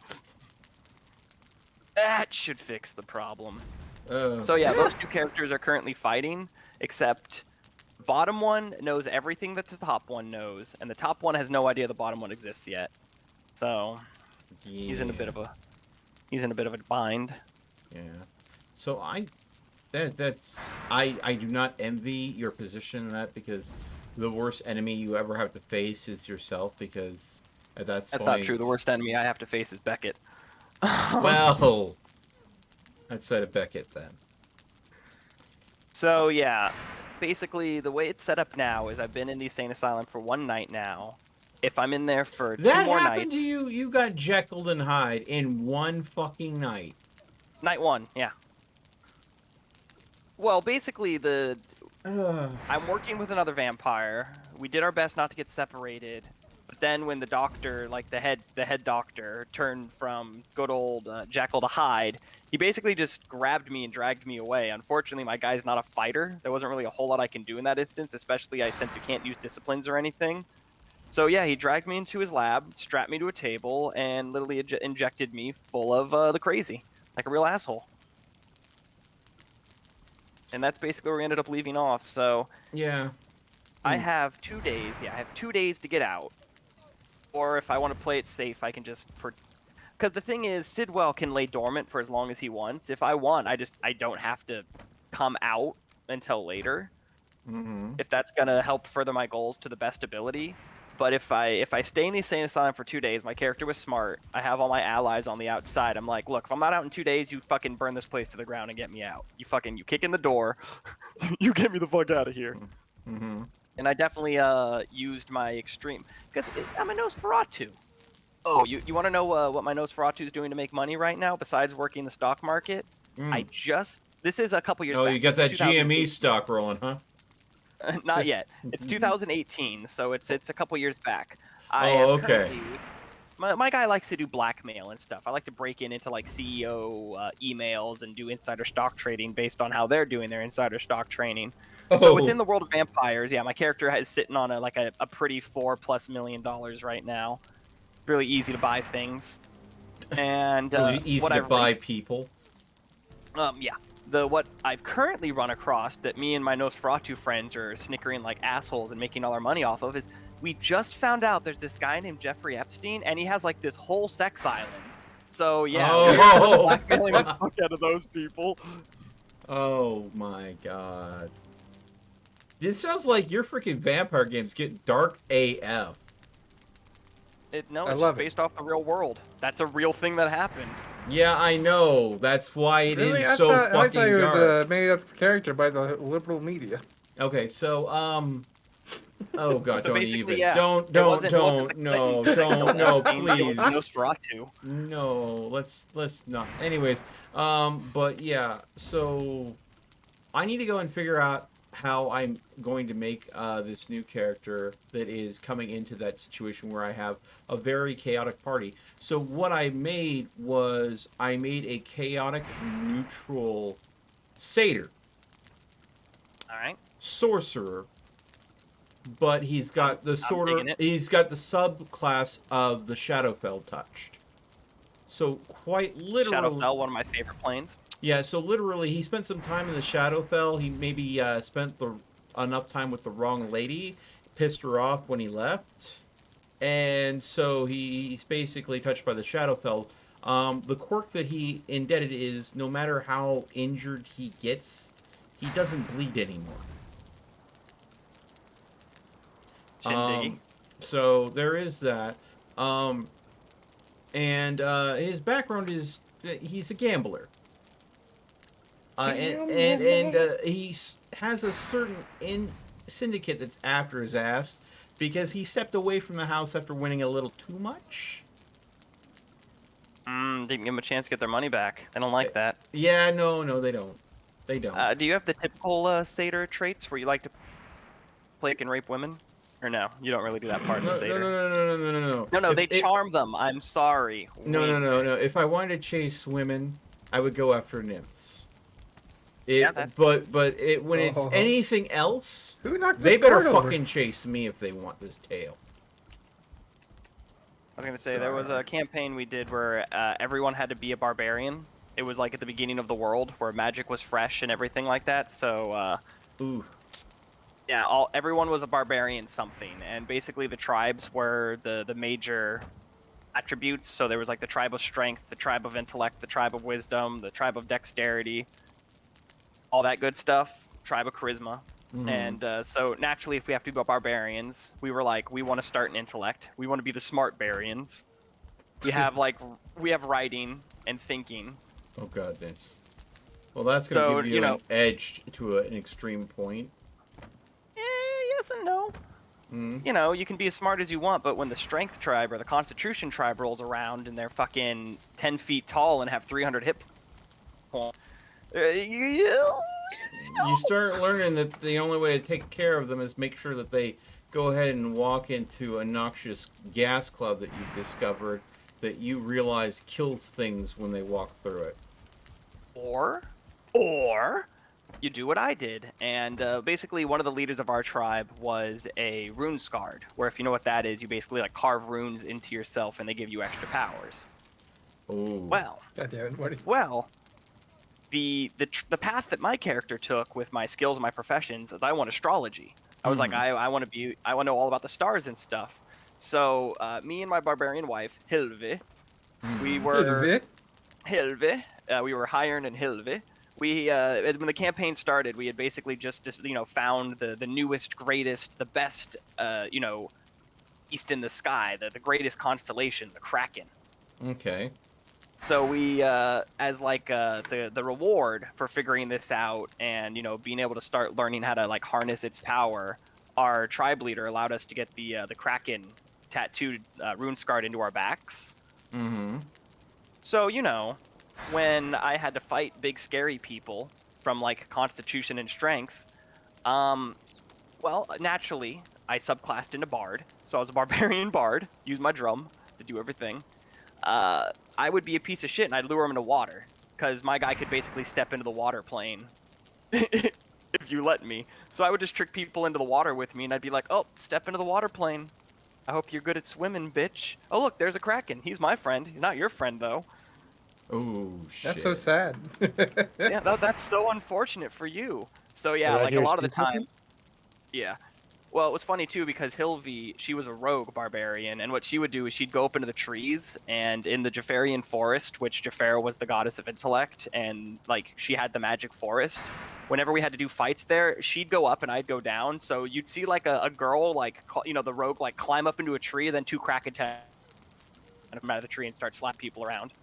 that should fix the problem. So yeah, those two characters are currently fighting, except the bottom one knows everything that the top one knows, and the top one has no idea the bottom one exists yet. So he's in a bit of a bind. Yeah. So I do not envy your position in that, because the worst enemy you ever have to face is yourself, because at that point... That's not true. The worst enemy I have to face is Beckett. Well, outside of Beckett then. So yeah, basically the way it's set up now is I've been in the insane asylum for 1 night now. If I'm in there for 2 That more happened nights, to you? You got Jekyll and Hyde in 1 fucking night. night 1, yeah. Well, basically I'm working with another vampire. We did our best not to get separated, but then when the doctor, like the head doctor, turned from good old Jekyll to Hyde, he basically just grabbed me and dragged me away. Unfortunately, my guy's not a fighter. There wasn't really a whole lot I can do in that instance, especially since you can't use disciplines or anything. So yeah, he dragged me into his lab, strapped me to a table, and literally injected me full of the crazy, like a real asshole. And that's basically where we ended up leaving off. So yeah, I have 2 days. Yeah, I have 2 days to get out. Or if I want to play it safe, I can just... Because the thing is, Sidwell can lay dormant for as long as he wants. If I want, I don't have to come out until later. If that's going to help further my goals to the best ability. But if I stay in the insane asylum for 2 days, my character was smart. I have all my allies on the outside. I'm like, look, if I'm not out in 2 days, you fucking burn this place to the ground and get me out. You kick in the door. You get me the fuck out of here. And I definitely used my extreme, because I'm a Nosferatu. Oh, you want to know what my Nosferatu is doing to make money right now besides working the stock market? This is a couple years back. Oh, you got that 2018. GME stock rolling, huh? Not yet. It's 2018, so it's a couple years back. Okay. My guy likes to do blackmail and stuff. I like to break into like CEO emails and do insider stock trading based on how they're doing their insider stock trading. So within the world of vampires, yeah, my character is sitting on a pretty $4+ million right now. Really easy to buy things, and Really easy to buy people. Yeah. What I've currently run across that me and my Nosferatu friends are snickering like assholes and making all our money off of is we just found out there's this guy named Jeffrey Epstein, and he has like this whole sex island. So yeah, we're blackmailing the fuck out of those people. Oh my god. This sounds like your freaking vampire games get dark AF. It's just based off the real world. That's a real thing that happened. Yeah, I know. That's why it Really? is so fucking I thought it was dark. a made-up character by the liberal media. Okay, so oh god, So don't basically, even. yeah, Don't, it wasn't no, Epstein, it was please. Nosferatu. No, let's not. Anyways, but yeah, so I need to go and figure out how I'm going to make this new character that is coming into that situation where I have a very chaotic party. So what I made was I made a chaotic neutral satyr. All right. Sorcerer, but he's got the digging it. he's got the subclass of the Shadowfell touched. So quite literally, Shadowfell, one of my favorite planes. yeah. So literally, he spent some time in the Shadowfell. He maybe spent enough time with the wrong lady, pissed her off when he left, and so he's basically touched by the Shadowfell. The quirk that he indebted is no matter how injured he gets, he doesn't bleed anymore. Shindiggy. So there is that. And his background is he's a gambler. And he has a certain syndicate that's after his ass because he stepped away from the house after winning a little too much. Didn't give them a chance to get their money back. They don't like that. Yeah, no, they don't. They don't. Do you have the typical satyr traits where you like to play and rape women? Or no, you don't really do that part of the satyr. No, they charm them. I'm sorry. No. If I wanted to chase women, I would go after nymphs. When it's anything else, they better fucking chase me if they want this tail. I was gonna say there was a campaign we did where everyone had to be a barbarian. It was like at the beginning of the world where magic was fresh and everything like that. So, yeah, everyone was a barbarian something, and basically the tribes were the major attributes. So there was like the tribe of strength, the tribe of intellect, the tribe of wisdom, the tribe of dexterity, all that good stuff. Tribe of charisma. And so naturally, if we have to be barbarians, we were like, we want to start an intellect. We want to be the smart barians. We have writing and thinking. Oh goodness. Well, that's gonna give you an edge to an extreme point. Yes and no. You know, you can be as smart as you want, but when the strength tribe or the constitution tribe rolls around and they're fucking 10 feet tall and have 300 hit points, you start learning that the only way to take care of them is make sure that they go ahead and walk into a noxious gas cloud that you've discovered that you realize kills things when they walk through it. Or you do what I did, and basically one of the leaders of our tribe was a rune scarred, where if you know what that is, you basically like carve runes into yourself and they give you extra powers. Oh. Well. Well. The path that my character took with my skills and my professions is I want astrology. I was like, I want to know all about the stars and stuff. So me and my barbarian wife, Hilve, we were Hilve. We were Hiren and Hilve. We when the campaign started, we had basically just found the newest, greatest, the best east in the sky, the greatest constellation, the Kraken. Okay. So we, as like the reward for figuring this out and being able to start learning how to like harness its power, our tribe leader allowed us to get the Kraken tattooed rune scarred into our backs. So when I had to fight big scary people from like Constitution and Strength, well naturally I subclassed into Bard, so I was a barbarian Bard, used my drum to do everything. I would be a piece of shit and I'd lure him into water because my guy could basically step into the water plane if you let me. So I would just trick people into the water with me and I'd be like, oh, step into the water plane. I hope you're good at swimming, bitch. Oh, look, there's a Kraken. He's my friend. He's not your friend, though. Oh, shit. That's so sad. Yeah, that's so unfortunate for you. So yeah, like a lot of the time. Yeah. Well, it was funny too because Hilvi, she was a rogue barbarian, and what she would do is she'd go up into the trees, and in the Jafarian forest, which Jafar was the goddess of intellect, and like she had the magic forest. Whenever we had to do fights there, she'd go up and I'd go down. So you'd see like a girl, like the rogue, like climb up into a tree, and then two Kraken come out of the tree and start slapping people around.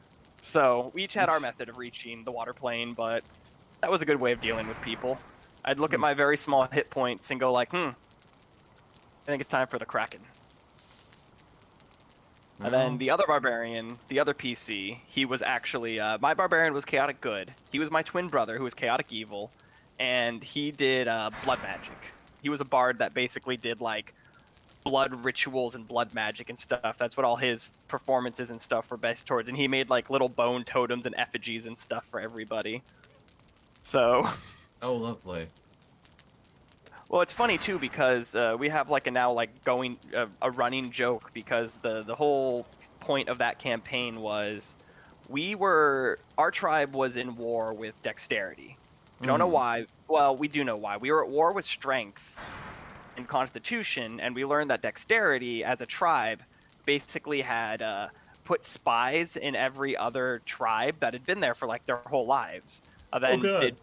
So we each had our method of reaching the water plane, but that was a good way of dealing with people. I'd look at my very small hit points and go like, I think it's time for the Kraken. And then the other barbarian, the other PC, he was actually, my barbarian was chaotic good. He was my twin brother who was chaotic evil, and he did blood magic. He was a bard that basically did like blood rituals and blood magic and stuff. That's what all his performances and stuff were based towards. And he made like little bone totems and effigies and stuff for everybody. So. Oh, lovely. Well, it's funny too because we have like a running joke because the whole point of that campaign was our tribe was in war with dexterity. We don't know why. Well, we do know why. We were at war with strength and constitution, and we learned that dexterity as a tribe basically had put spies in every other tribe that had been there for like their whole lives. Then did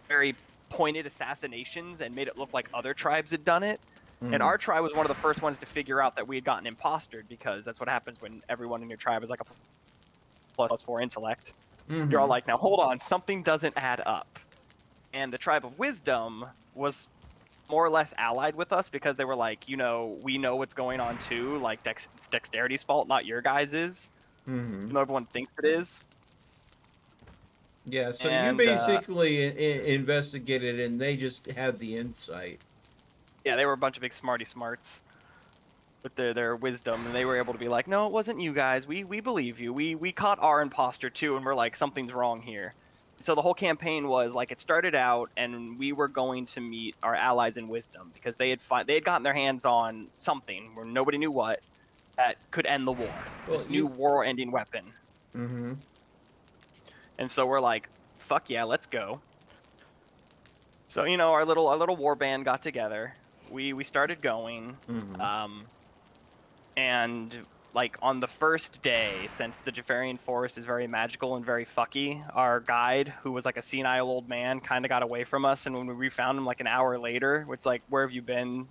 very pointed assassinations and made it look like other tribes had done it. And our tribe was one of the first ones to figure out that we had gotten impostered, because that's what happens when everyone in your tribe is like a +4 intellect. You're all like, now hold on, something doesn't add up. And the tribe of wisdom was more or less allied with us, because they were like, we know what's going on too. Like it's dexterity's fault, not your guys's. Even though everyone thinks it is. Yeah, so And, you basically investigated, and they just had the insight. Yeah, they were a bunch of big smarty smarts with their wisdom, and they were able to be like, no, it wasn't you guys. We believe you. We caught our imposter too, and we're like, something's wrong here. So the whole campaign was like, it started out, and we were going to meet our allies in wisdom, because they had gotten their hands on something where nobody knew what, that could end the war. This new war-ending weapon. And so we're like, fuck yeah, let's go. So our little war band got together. We started going, and like on the first day, since the Jafarian forest is very magical and very fucky, our guide, who was like a senile old man, kind of got away from us. And when we found him like an hour later, it's like, where have you been?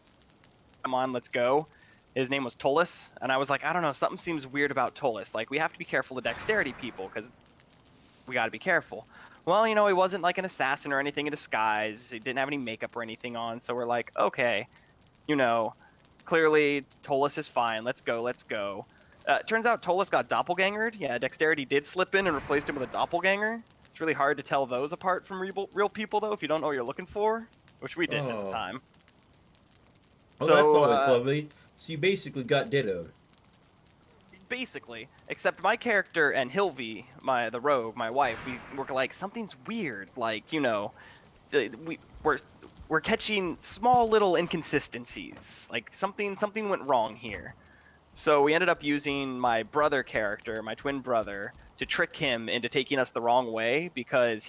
Come on, let's go. His name was Tolis, and I was like, I don't know, something seems weird about Tolis. Like, we have to be careful of dexterity people, because we got to be careful. Well, he wasn't like an assassin or anything in disguise. He didn't have any makeup or anything on, so we're like, okay, clearly Tolis is fine. Let's go. Turns out Tolis got doppelgangered. Yeah, dexterity did slip in and replaced him with a doppelganger. It's really hard to tell those apart from real people, though, if you don't know what you're looking for, which we didn't at the time. Oh, so, that's always lovely. So you basically got dittoed. Basically, except my character and Hilvi, the rogue, my wife, we were like, something's weird. Like, we're catching small little inconsistencies. Like something went wrong here. So we ended up using my brother character, my twin brother, to trick him into taking us the wrong way, because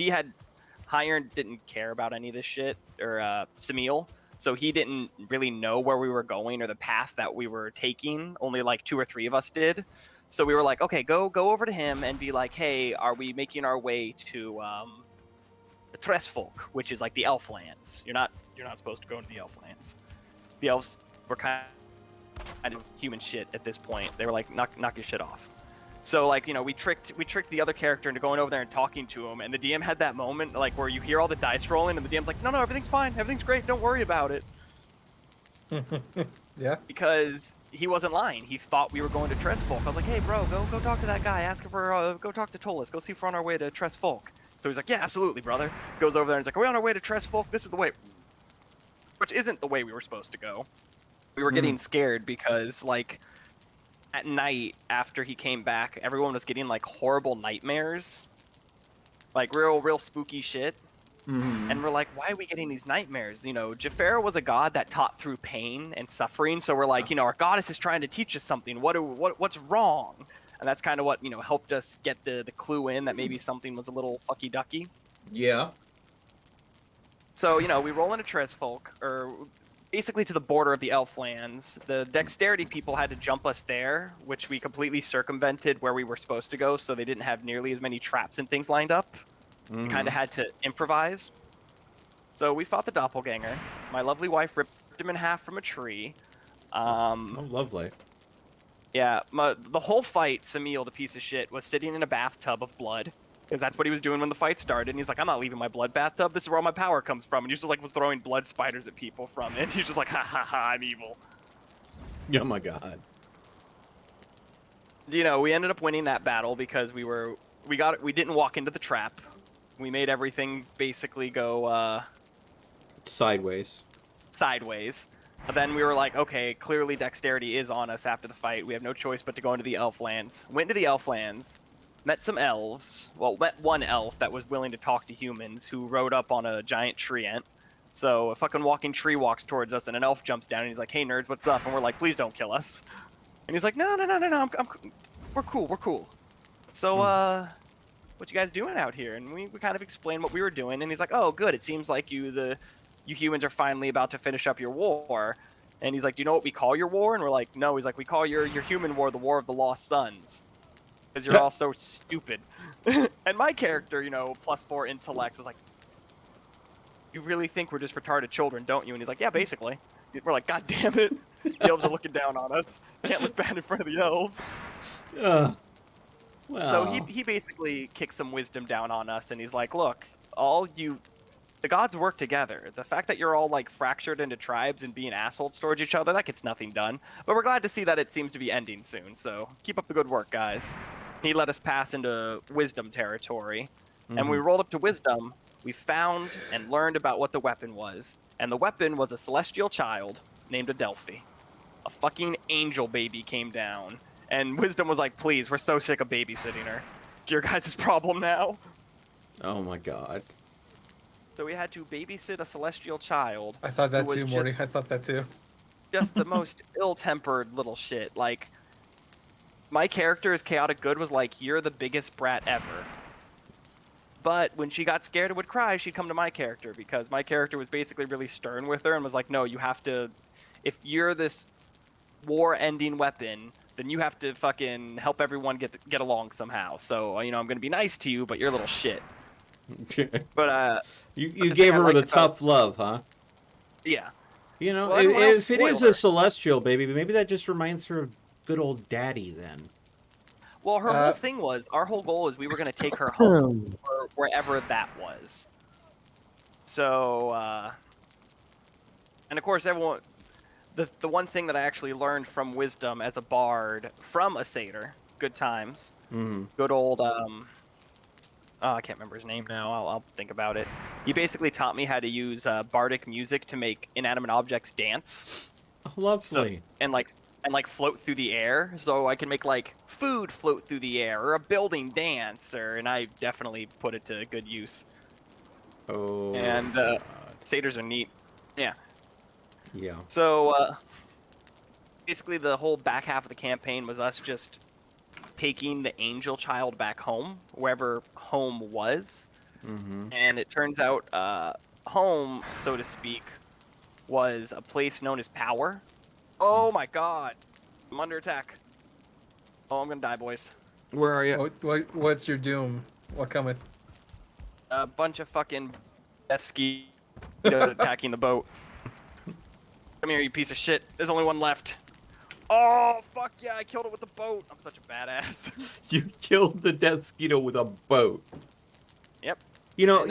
Hiron didn't care about any of this shit, or Samil. So he didn't really know where we were going or the path that we were taking. Only like 2 or 3 of us did. So we were like, okay, go over to him and be like, hey, are we making our way to the Tresfolk, which is like the elf lands? You're not supposed to go into the elf lands. The elves were kind of human shit at this point. They were like, knock your shit off. So like, we tricked the other character into going over there and talking to him, and the DM had that moment like where you hear all the dice rolling, and the DM's like, no, everything's fine, everything's great, don't worry about it. Yeah. Because he wasn't lying. He thought we were going to Tresfolk. I was like, hey bro, go talk to that guy. Ask him for go talk to Tolis. Go see if we're on our way to Tresfolk. So he's like, yeah, absolutely, brother. Goes over there and he's like, are we on our way to Tresfolk? This is the way. Which isn't the way we were supposed to go. We were getting scared because like, at night, after he came back, everyone was getting like horrible nightmares, like real spooky shit. And we're like, why are we getting these nightmares? Jafar was a god that taught through pain and suffering. So we're like, our goddess is trying to teach us something. What's wrong? And that's kind of what helped us get the clue in that maybe something was a little fucky ducky. Yeah. So we roll into Tresfolk, or basically to the border of the Elflands. The dexterity people had to jump us there, which we completely circumvented where we were supposed to go, so they didn't have nearly as many traps and things lined up. We kind of had to improvise. So we fought the doppelganger. My lovely wife ripped him in half from a tree. Oh, lovely. Yeah, the whole fight, Samil, the piece of shit, was sitting in a bathtub of blood. Because that's what he was doing when the fight started. And he's like, I'm not leaving my blood bathtub. This is where all my power comes from. And he just like was throwing blood spiders at people from it. He's just like, ha ha ha, I'm evil. Oh my god. We ended up winning that battle because we didn't walk into the trap. We made everything basically go sideways. And then we were like, okay, clearly dexterity is on us after the fight. We have no choice but to go into the Elflands. Went into the Elflands. Met some elves. Well, met one elf that was willing to talk to humans who rode up on a giant tree ant. So a fucking walking tree walks towards us, and an elf jumps down, and he's like, hey, nerds, what's up? And we're like, please don't kill us. And he's like, no, we're cool. So, what you guys doing out here? And we kind of explained what we were doing, and he's like, oh, good, it seems like you humans are finally about to finish up your war. And he's like, do you know what we call your war? And we're like, no. He's like, we call your human war the War of the Lost Sons. Because you're all so stupid. And my character, you know, +4 intellect, was like, you really think we're just retarded children, don't you? And he's like, yeah, basically. We're like, god damn it. The elves are looking down on us. Can't look bad in front of the elves. Well. So he basically kicks some wisdom down on us, and he's like, look, the gods work together. The fact that you're all like fractured into tribes and being assholes towards each other, that gets nothing done. But we're glad to see that it seems to be ending soon, so keep up the good work, guys. He let us pass into wisdom territory, and when we rolled up to wisdom, we found and learned about what the weapon was. And the weapon was a celestial child named Adelphi. A fucking angel baby came down. And wisdom was like, please, we're so sick of babysitting her. It's your guys' problem now. Oh my god. So we had to babysit a celestial child. I thought that who was too, Morty. I thought that too. Just the most ill-tempered little shit. Like, my character as chaotic good was like, you're the biggest brat ever. But when she got scared and would cry, she'd come to my character, because my character was basically really stern with her and was like, no, you have to, if you're this war-ending weapon, then you have to fucking help everyone get along somehow. So, you know, I'm gonna be nice to you, but you're a little shit. But you gave her the tough love, huh? Yeah. You know, Well, if it is a celestial baby, maybe that just reminds her of good old daddy then. Well, her whole thing was, our whole goal is we were going to take her home, or wherever that was. So, and of course, everyone, the one thing that I actually learned from wisdom as a bard from a satyr, good times, good old, oh, I can't remember his name now, I'll think about it. He basically taught me how to use bardic music to make inanimate objects dance. Oh, lovely. So, and like float through the air, so I can make like food float through the air or a building dance, and I definitely put it to good use. Oh. And satyrs are neat. Yeah. Yeah. So basically, the whole back half of the campaign was us just taking the angel child back home, wherever home was. And it turns out home, so to speak, was a place known as Power. Oh my god. I'm under attack. Oh, I'm gonna die, boys. Where are you? What's your doom? What cometh? A bunch of fucking death ski attacking the boat. Come here, you piece of shit. There's only one left. Oh, fuck yeah, I killed it with the boat. I'm such a badass. You killed the death skeeto with a boat. Yep. You know,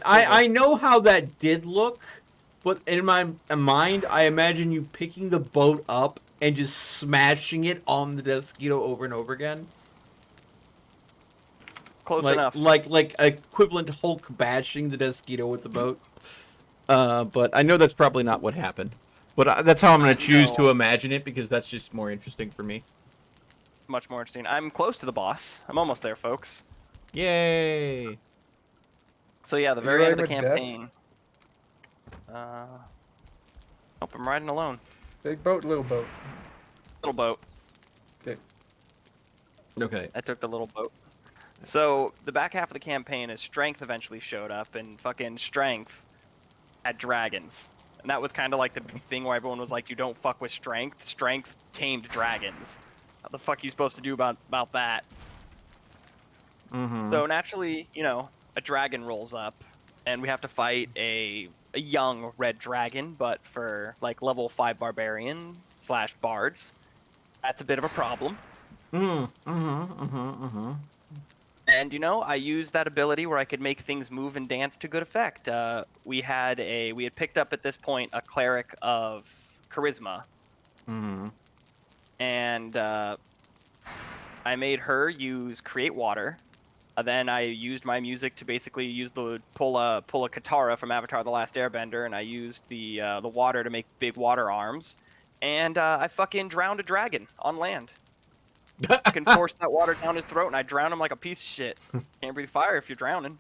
I know how that did look, but in my mind, I imagine you picking the boat up and just smashing it on the death skeeto over and over again. Close enough. Like equivalent Hulk bashing the death skeeto with the boat. But I know that's probably not what happened. But that's how I'm going to choose to imagine it, because that's just more interesting for me. Much more interesting. I'm close to the boss. I'm almost there, folks. Yay! So yeah, the very end of the campaign. Nope, I'm riding alone. Big boat, little boat. Little boat. Okay. Okay. I took the little boat. So the back half of the campaign is Strength eventually showed up, and fucking Strength had dragons. And that was kind of like the big thing where everyone was like, you don't fuck with Strength. Strength tamed dragons. How the fuck are you supposed to do about that? So naturally, you know, a dragon rolls up, and we have to fight a young red dragon, but for like level 5 barbarian / bards, that's a bit of a problem. And you know, I used that ability where I could make things move and dance to good effect. We had picked up at this point a cleric of charisma, and I made her use create water. Then I used my music to basically pull a Katara from Avatar: The Last Airbender, and I used the water to make big water arms, and I fucking drowned a dragon on land. I can force that water down his throat, and I drown him like a piece of shit. Can't breathe fire if you're drowning.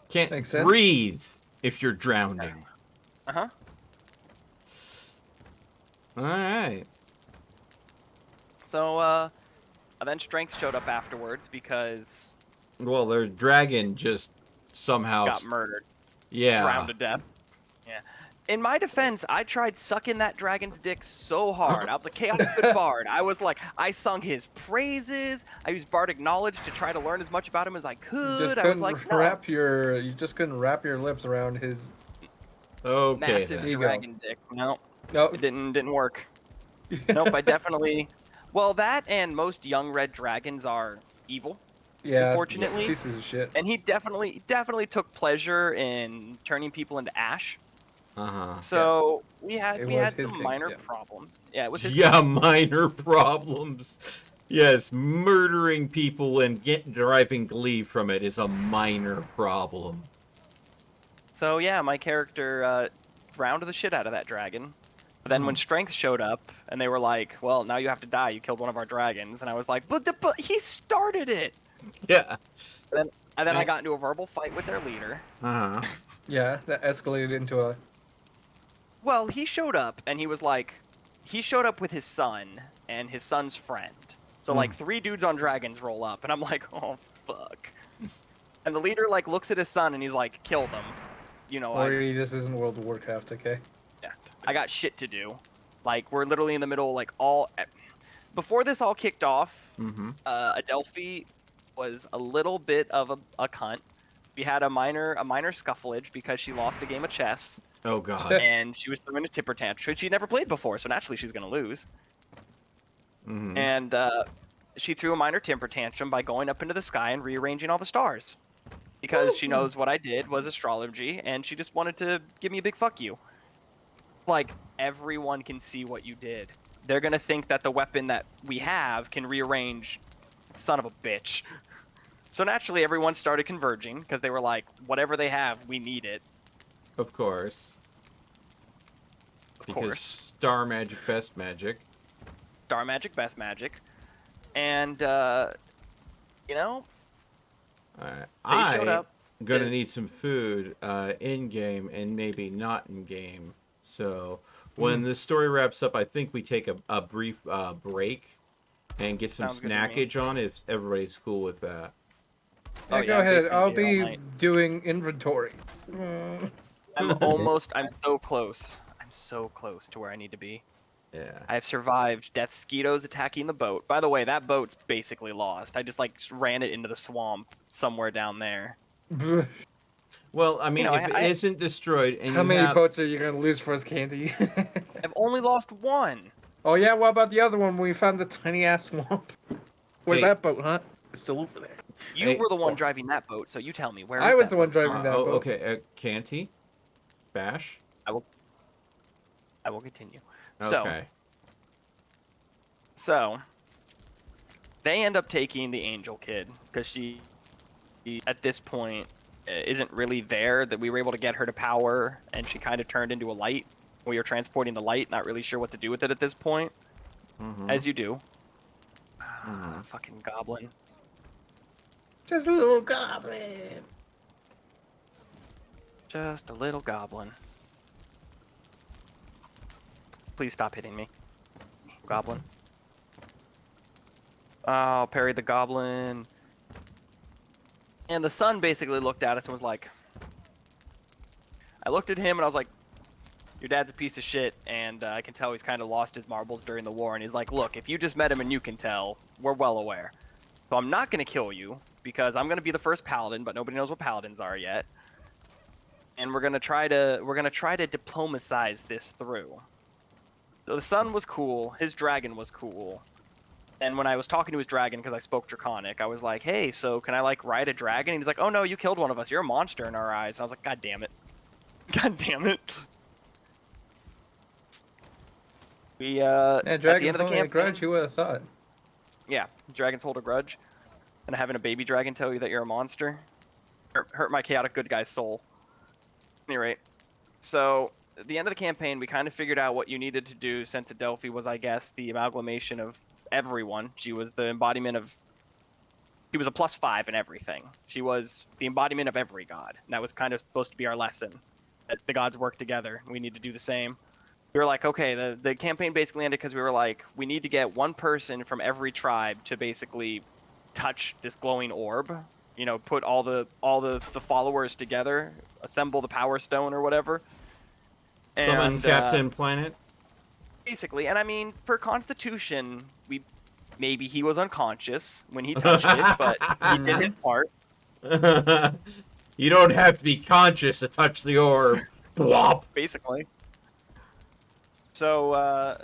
Can't breathe if you're drowning. Uh-huh. All right. So, And then Strength showed up afterwards because Well, their dragon just somehow got murdered, Yeah. drowned to death. Yeah. In my defense, I tried sucking that dragon's dick so hard. I was a chaotic good bard. I was like, I sung his praises. I used bardic knowledge to try to learn as much about him as I could. You just I was couldn't like, no. you just couldn't wrap your lips around his. Okay. Massive Then. Ego. dragon dick. No, Nope. it didn't work. Nope, I definitely. Well, that and most young red dragons are evil. Yeah. Unfortunately. Pieces of shit. And he definitely took pleasure in turning people into ash. So we had his some thing, minor yeah. problems. Yeah, it was his Yeah, minor problems. Yes, murdering people and deriving glee from it is a minor problem. So yeah, my character drowned the shit out of that dragon. But then when Strength showed up and they were like, "Well, now you have to die. You killed one of our dragons," and I was like, "But he started it." Yeah. And then I got into a verbal fight with their leader. Yeah, that escalated into a. Well, he showed up and he was like, he showed up with his son and his son's friend. So like 3 dudes on dragons roll up, and I'm like, oh fuck. And the leader like looks at his son and he's like, kill them. You know, Already, this isn't World of Warcraft, okay? yeah, I got shit to do. Like we're literally in the middle, like before this all kicked off. Adelphi was a little bit of a cunt. We had a minor scuffleage because she lost a game of chess. Oh god. And she was throwing a tipper tantrum. She'd never played before, so naturally she's gonna lose. And she threw a minor temper tantrum by going up into the sky and rearranging all the stars. Because she knows what I did was astrology, and she just wanted to give me a big fuck you. Like, everyone can see what you did. They're gonna think that the weapon that we have can rearrange son of a bitch. So naturally everyone started converging, because they were like, whatever they have, we need it. Of course. Of course. Star magic, best magic. Star magic, best magic. And, you know, they showed up. I'm gonna need some food in game and maybe not in game. So when the story wraps up, I think we take a brief break and get some Sounds good to me. snackage on if everybody's cool with that. Yeah, Oh, go yeah, ahead. basically I'll here all be night. doing inventory. I'm so close. I'm so close to where I need to be. Yeah. I have survived death skeetos attacking the boat. By the way, that boat's basically lost. I just like ran it into the swamp somewhere down there. Well, I mean, You know, if I- it isn't destroyed and How you many have... boats are you gonna lose for us, Candy? I've only lost one. Oh yeah, what about the other one when we found the tiny ass swamp? Where's Hey. that boat, huh? It's still over there. You Hey, were the one driving that boat, so you tell me where. I is was that the one boat? driving that boat. okay. Canty? Bash? I will continue. Okay. So they end up taking the angel kid because she, at this point, isn't really there. That we were able to get her to power, and she kind of turned into a light. We were transporting the light, not really sure what to do with it at this point, as you do. Fucking goblin. Just a little goblin. Just a little goblin. Please stop hitting me, goblin. Oh, parry the goblin. And the son basically looked at us and was like, I looked at him and I was like, your dad's a piece of shit, and I can tell he's kind of lost his marbles during the war. And he's like, look, if you just met him and you can tell, we're well aware. So I'm not going to kill you, because I'm going to be the first paladin, but nobody knows what paladins are yet. And we're going to try to diplomatize this through. So the son was cool, his dragon was cool. And when I was talking to his dragon, because I spoke Draconic, I was like, hey, so can I, like, ride a dragon? And he's like, oh, no, you killed one of us. You're a monster in our eyes. And I was like, God damn it. God damn it. We, at the end Dragon's of the holding a campaign... grudge, who would have thought? Yeah, dragons hold a grudge. And having a baby dragon tell you that you're a monster hurt my chaotic good guy's soul. At any rate, so at the end of the campaign, we kind of figured out what you needed to do, since Adelphi was, I guess, the amalgamation of everyone. She was the embodiment of... She was a +5 in everything. She was the embodiment of every god. And that was kind of supposed to be our lesson. That the gods work together. We need to do the same. we were like, okay, the campaign basically ended because we were like, we need to get one person from every tribe to basically touch this glowing orb. You know, put all the followers together, assemble the Power Stone or whatever. Summon And Captain Planet. basically, and I mean, for Constitution, maybe he was unconscious when he touched it, but he did his part. You don't have to be conscious to touch the orb. Thwop. Basically. So,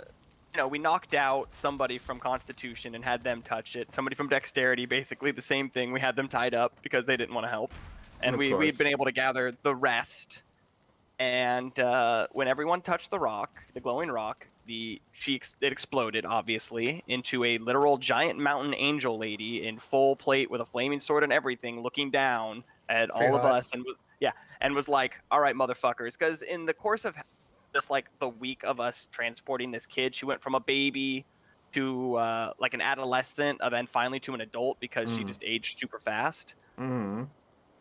you know, we knocked out somebody from Constitution and had them touch it. Somebody from Dexterity, basically the same thing. We had them tied up because they didn't want to help. And we'd been able to gather the rest. And when everyone touched the rock, the glowing rock, it exploded, obviously, into a literal giant mountain angel lady in full plate with a flaming sword and everything, looking down at all of us and was like, all right, motherfuckers. Because in the course of just like the week of us transporting this kid, she went from a baby to like an adolescent and then finally to an adult because she just aged super fast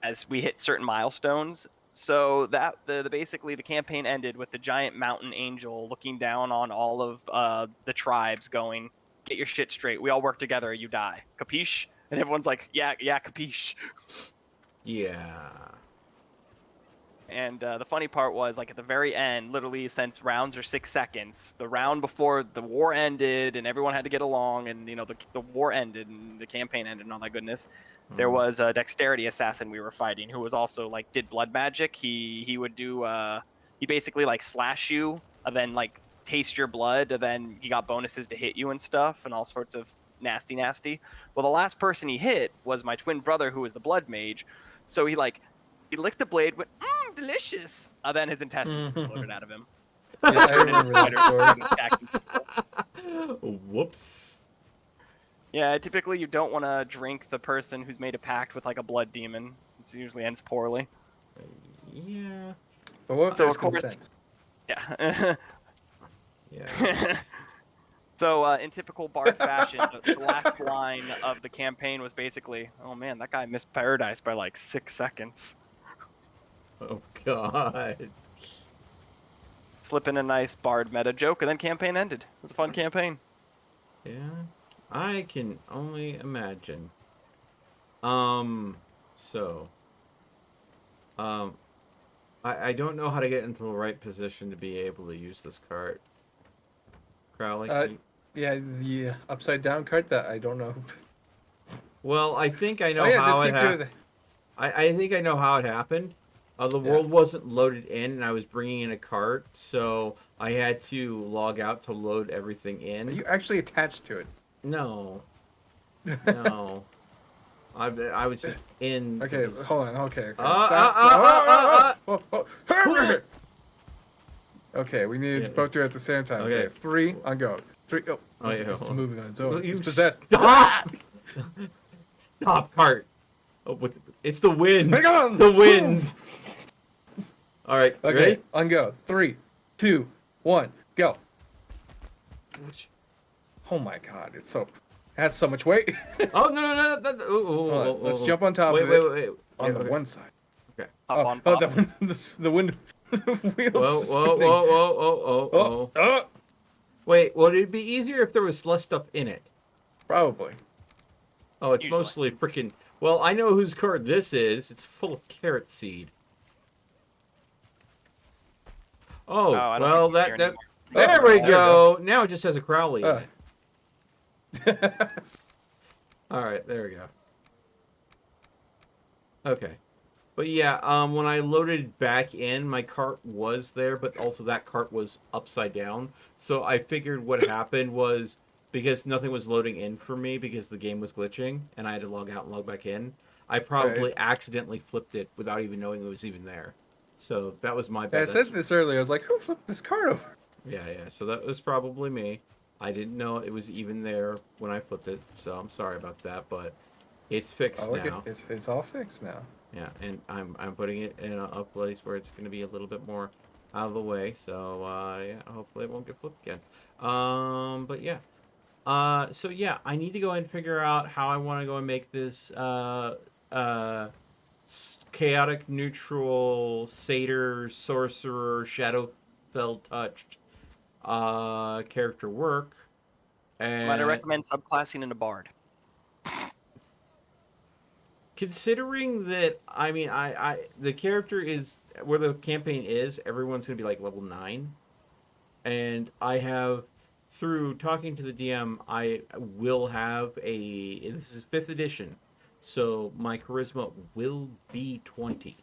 as we hit certain milestones. So that basically the campaign ended with the giant mountain angel looking down on all of the tribes, going, "Get your shit straight. We all work together, or you die. Capiche?" And everyone's like, "Yeah, capiche." Yeah. And the funny part was, like, at the very end, literally, since rounds are 6 seconds, the round before the war ended and everyone had to get along, and you know the war ended and the campaign ended and all that goodness. There was a dexterity assassin we were fighting who was also like did blood magic. He would do he basically like slash you and then like taste your blood, and then he got bonuses to hit you and stuff and all sorts of nasty. Well, the last person he hit was my twin brother, who was the blood mage. So he licked the blade, went, delicious. And then his intestines exploded out of him. Yeah, I remember that story. Whoops. Yeah, typically you don't want to drink the person who's made a pact with like a blood demon. It usually ends poorly. Yeah. But what if So, there's of course- consent? Yeah. Yeah. So in typical bard fashion, the last line of the campaign was basically, "Oh man, that guy missed paradise by like 6 seconds." Oh God. Slip in a nice bard meta joke, and then campaign ended. It was a fun campaign. Yeah. I can only imagine. I don't know how to get into the right position to be able to use this cart. Crowley? Yeah, the upside down cart that I don't know. Well, I think I know Oh yeah, how just it keep doing happened. that. I think I know how it happened. The world wasn't loaded in, and I was bringing in a cart, so I had to log out to load everything in. Are you actually attached to it? No. No. I was just in. Okay, hold on. Okay. Okay, we need to both do it at the same time. Okay, 3 on go. 3. Oh, it's moving on its own. It's possessed. Stop! Stop, cart. Oh, it's the wind. Hang on! The wind. All right. Okay, Ready? on go. 3, 2, 1, go. Oh my God! It has so much weight. Oh no! Let's jump on top of it. Wait. On the one side. Okay. The window. The wheels. Whoa! Wait, would it be easier if there was less stuff in it? Probably. Oh, it's mostly freaking. Well, I know whose card this is. It's full of carrot seed. Oh, well, that. There we go. Now it just has a Crowley in it. All right, there we go. Okay. But yeah, when I loaded back in, my cart was there, but also that cart was upside down. So I figured what happened was, because nothing was loading in for me because the game was glitching, and I had to log out and log back in, I probably accidentally flipped it without even knowing it was even there. So that was my bad. Yeah, I said this earlier. I was like, who flipped this cart over? Yeah. So that was probably me. I didn't know it was even there when I flipped it, so I'm sorry about that, but it's fixed now. It's all fixed now. Yeah, and I'm putting it in a place where it's going to be a little bit more out of the way, so yeah, hopefully it won't get flipped again. But yeah. So yeah, I need to go and figure out how I want to go and make this chaotic neutral satyr sorcerer Shadowfell touched character work, Might I and recommend subclassing into bard? considering that, I mean, the character is where the campaign is. Everyone's gonna be like level 9, and I have through talking to the DM, I will have a. This is 5th edition, so my charisma will be 20.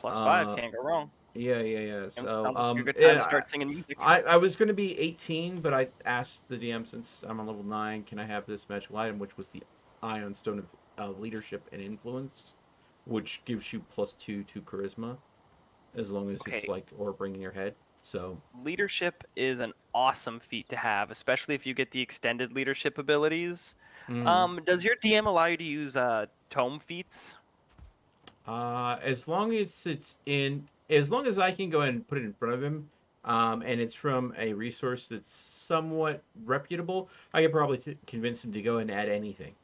+5, Uh, can't go wrong. yeah. Sounds So, like a good time to yeah, start singing music. I was going to be 18, but I asked the DM, since I'm on level 9, can I have this magical item, which was the Ion Stone of Leadership and Influence, which gives you +2 to charisma, as long as it's Okay. like orbing in your head. So, Leadership is an awesome feat to have, especially if you get the extended leadership abilities. Does your DM allow you to use tome feats? as long as as long as I can go ahead and put it in front of him, and it's from a resource that's somewhat reputable, I could probably convince him to go and add anything.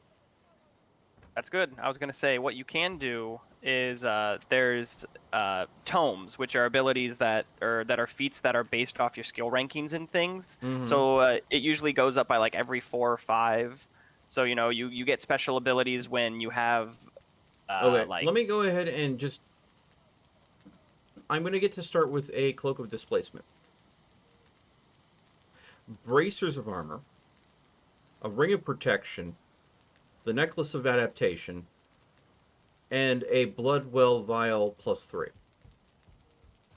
That's good. I was going to say, what you can do is there's tomes, which are abilities that are feats that are based off your skill rankings and things. So it usually goes up by like every 4 or 5. So you get special abilities when you have Okay, like. let me go ahead and just. I'm going to get to start with a Cloak of Displacement, Bracers of Armor, a Ring of Protection, the Necklace of Adaptation, and a Bloodwell Vial +3. All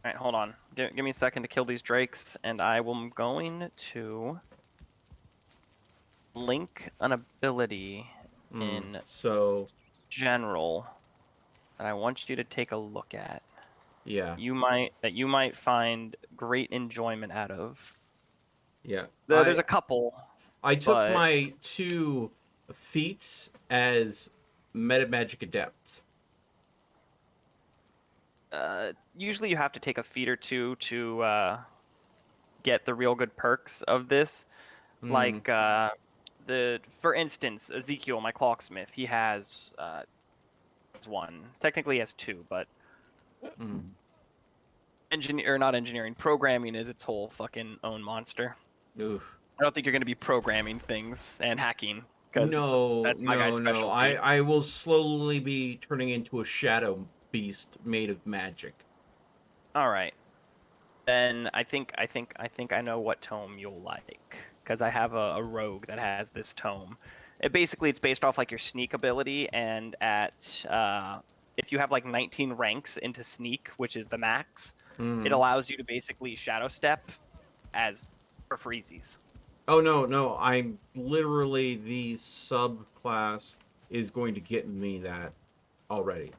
right, hold on. Give me a second to kill these drakes, and I'm going to link an ability in So general that I want you to take a look at. yeah, You might find great enjoyment out of. yeah. There's a couple. I took but my 2 feats as Meta Magic Adepts. usually you have to take a feat or two to get the real good perks of this. Like for instance, Ezekiel, my clocksmith, he has one. Technically, he has 2, but not engineering. Programming is its whole fucking own monster. Oof. I don't think you're going to be programming things and hacking, because No, that's my guy's no. specialty. I will slowly be turning into a shadow beast made of magic. All right. Then I think I know what tome you'll like, because I have a rogue that has this tome. It's based off like your sneak ability, and at if you have like 19 ranks into sneak, which is the max, it allows you to basically shadow step as for freezies. Oh no! I'm literally the subclass is going to get me that already.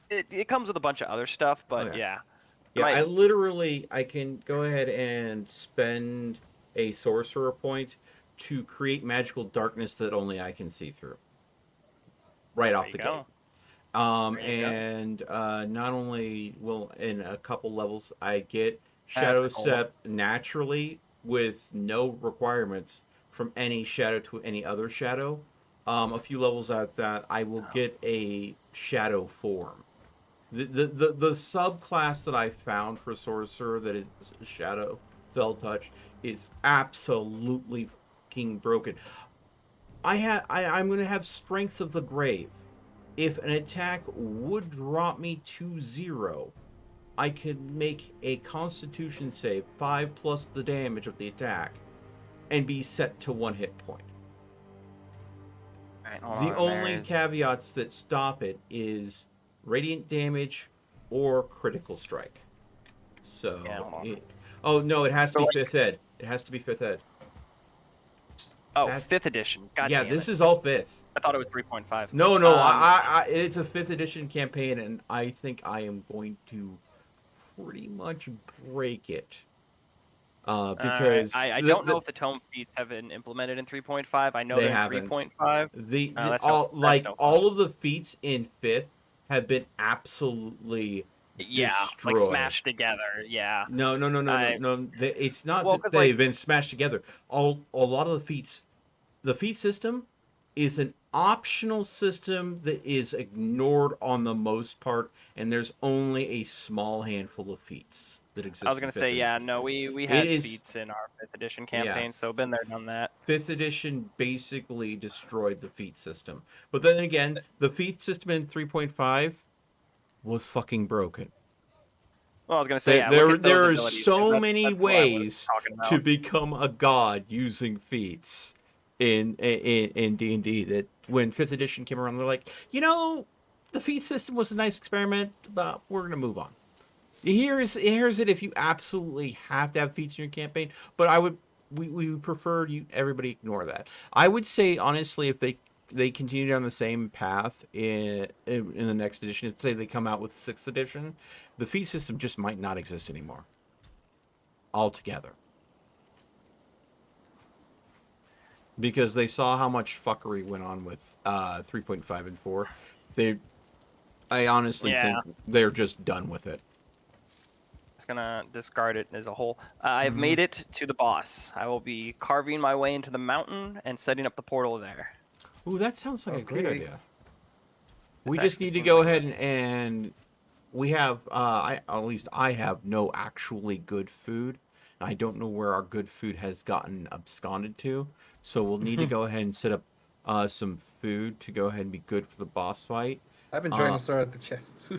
It comes with a bunch of other stuff, but Okay. yeah. Yeah, I can go ahead and spend a sorcerer point to create magical darkness that only I can see through. Right off the gate. And not only will in a couple levels I get Shadow Step naturally with no requirements from any shadow to any other shadow. A few levels out that I will get a shadow form. The subclass that I found for sorcerer that is shadow fell touch is absolutely fucking broken. I'm gonna have strength of the grave. If an attack would drop me to 0, I could make a Constitution save 5 plus the damage of the attack, and be set to 1 hit point. The only caveats that stop it is radiant damage or critical strike. So, oh no, it has to be 5th ed. It has to be 5th ed. Oh, 5th edition. God yeah, damn this it. is all 5th. I thought it was 3.5. No, it's a 5th edition campaign, and I think I am going to pretty much break it. Because I don't know if the tome feats have been implemented in 3.5. I know they're in 3.5. All of the feats in 5th have been absolutely destroyed. Like smashed together. Yeah. No. It's not that they've been smashed together. A lot of the feats, the feat system is an optional system that is ignored on the most part, and there's only a small handful of feats. that exist. I was gonna say, yeah, no, we had feats in our 5th edition campaign, so been there, done that. 5th edition basically destroyed the feat system, but then again, the feat system in 3.5 was fucking broken. Well, I was gonna say, yeah, there are so many ways to become a god using feats in D&D that when 5th edition came around, they're like, the feat system was a nice experiment, but we're gonna move on. Here's it if you absolutely have to have feats in your campaign, but we would prefer everybody ignore that. I would say honestly, if they continue down the same path in the next edition, if say they come out with 6th edition, the feat system just might not exist anymore altogether. Because they saw how much fuckery went on with 3.5 and 4. I honestly think they're just done with it. Just gonna discard it as a whole. I've made it to the boss. I will be carving my way into the mountain and setting up the portal there. Ooh, that sounds like a great idea. We just need to go ahead and we have, at least I have no actually good food. I don't know where our good food has gotten absconded to. So we'll need to go ahead and set up some food to go ahead and be good for the boss fight. I've been trying to start at the chests.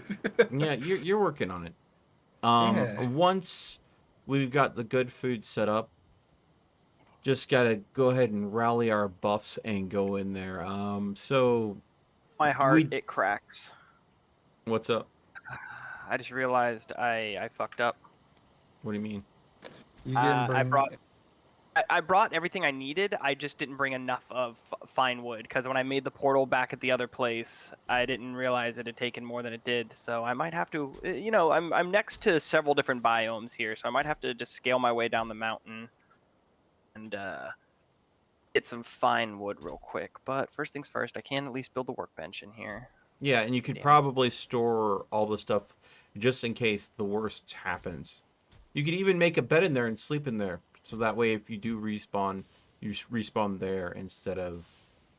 Yeah, you're working on it. Once we've got the good food set up, just gotta go ahead and rally our buffs and go in there. So my heart it cracks. What's up? I just realized I fucked up. What do you mean? You didn't bring... I brought everything I needed. I just didn't bring enough of fine wood because when I made the portal back at the other place, I didn't realize it had taken more than it did. So I might have to, I'm next to several different biomes here, so I might have to just scale my way down the mountain and get some fine wood real quick. But first things first, I can at least build a workbench in here. Yeah, and you could probably store all the stuff just in case the worst happens. You could even make a bed in there and sleep in there. So that way, if you do respawn, you respawn there instead of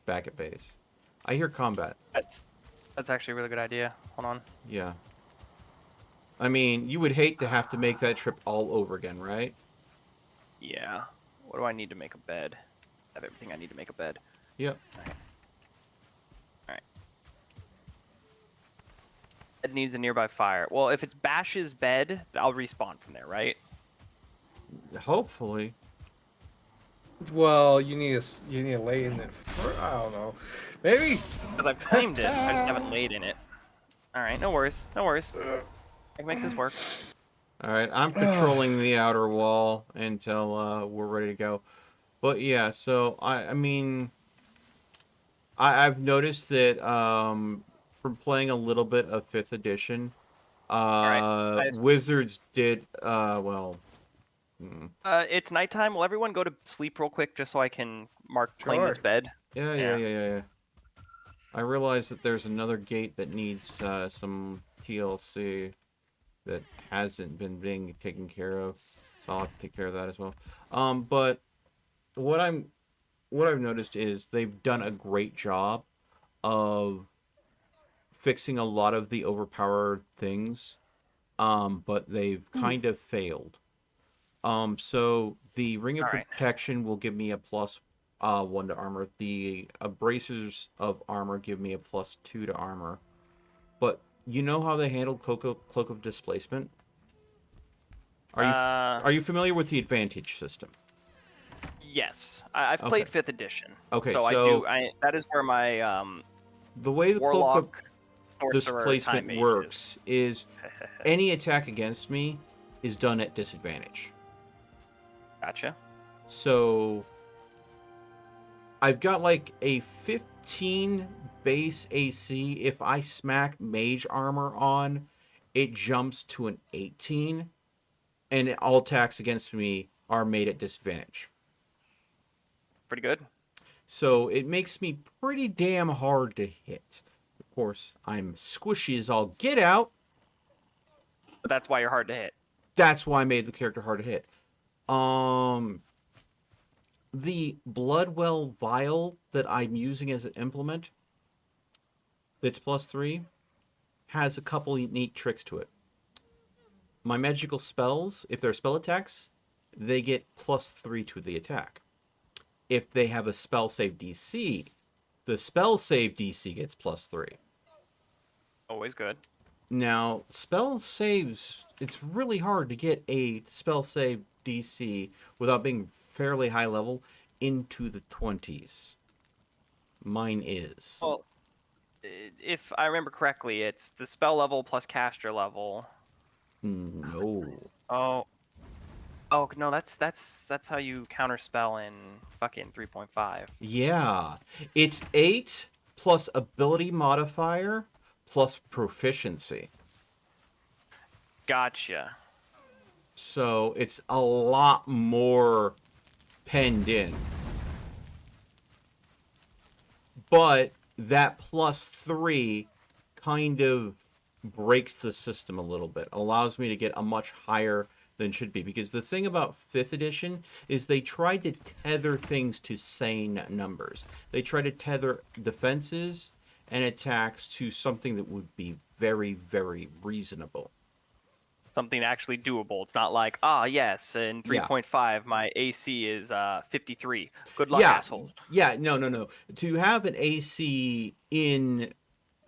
back at base. I hear combat. That's actually a really good idea. Hold on. Yeah. I mean, you would hate to have to make that trip all over again, right? Yeah. What do I need to make a bed? I have everything I need to make a bed. Yep. Alright. It needs a nearby fire. Well, if it's Bash's bed, I'll respawn from there, right? Hopefully. Well, you need to lay in it. I don't know. Maybe. Because I've claimed it. I just haven't laid in it. All right, no worries. No worries. I can make this work. All right, I'm controlling the outer wall until we're ready to go. But yeah, so I mean, I've noticed that from playing a little bit of 5th edition, Wizards did well. It's nighttime. Will everyone go to sleep real quick just so I can claim this bed? Yeah. I realize that there's another gate that needs some TLC that hasn't been being taken care of, so I'll have to take care of that as well. But what I've noticed is they've done a great job of fixing a lot of the overpowered things, but they've kind of failed. So the Ring of Protection will give me a plus 1 to armor. The bracers of armor give me a plus 2 to armor. But you know how they handled Cloak of Displacement? Are you familiar with the advantage system? Yes, I've played 5th edition. Okay, so that is where my the way the Warlock, Cloak of Displacement works is any attack against me is done at disadvantage. Gotcha. So I've got like a 15 base AC. If I smack mage armor on, it jumps to an 18, and all attacks against me are made at disadvantage. Pretty good. So it makes me pretty damn hard to hit. Of course, I'm squishy as all get out. But that's why you're hard to hit. That's why I made the character hard to hit. The Bloodwell Vial that I'm using as an implement, that's plus 3, has a couple neat tricks to it. my magical spells, if they're spell attacks, they get +3 to the attack. If they have a spell save DC, the spell save DC gets +3. Always good. Now, spell saves, it's really hard to get a spell save DC without being fairly high level into the 20s. Mine is. Well, if I remember correctly, it's the spell level plus caster level. No. Oh, no, that's how you counterspell in fucking 3.5. Yeah. It's 8 plus ability modifier plus proficiency. Gotcha. So it's a lot more penned in. But that +3 kind of breaks the system a little bit, allows me to get a much higher than should be. Because the thing about 5th edition is they tried to tether things to sane numbers. They tried to tether defenses and attacks to something that would be very, very reasonable. Something actually doable. It's not like, yes, in 3.5 my AC is 53. Good luck, assholes. Yeah, no. To have an AC in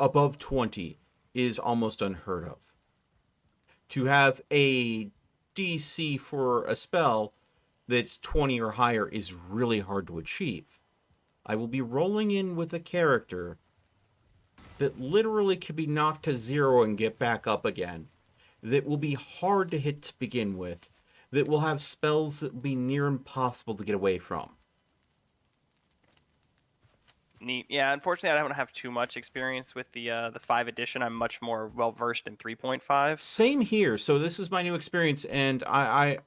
above 20 is almost unheard of. To have a DC for a spell that's 20 or higher is really hard to achieve. I will be rolling in with a character that literally can be knocked to 0 and get back up again, that will be hard to hit to begin with, that will have spells that will be near impossible to get away from. Neat. Yeah, unfortunately, I don't have too much experience with the 5 edition. I'm much more well versed in 3.5. Same here. So this was my new experience, and I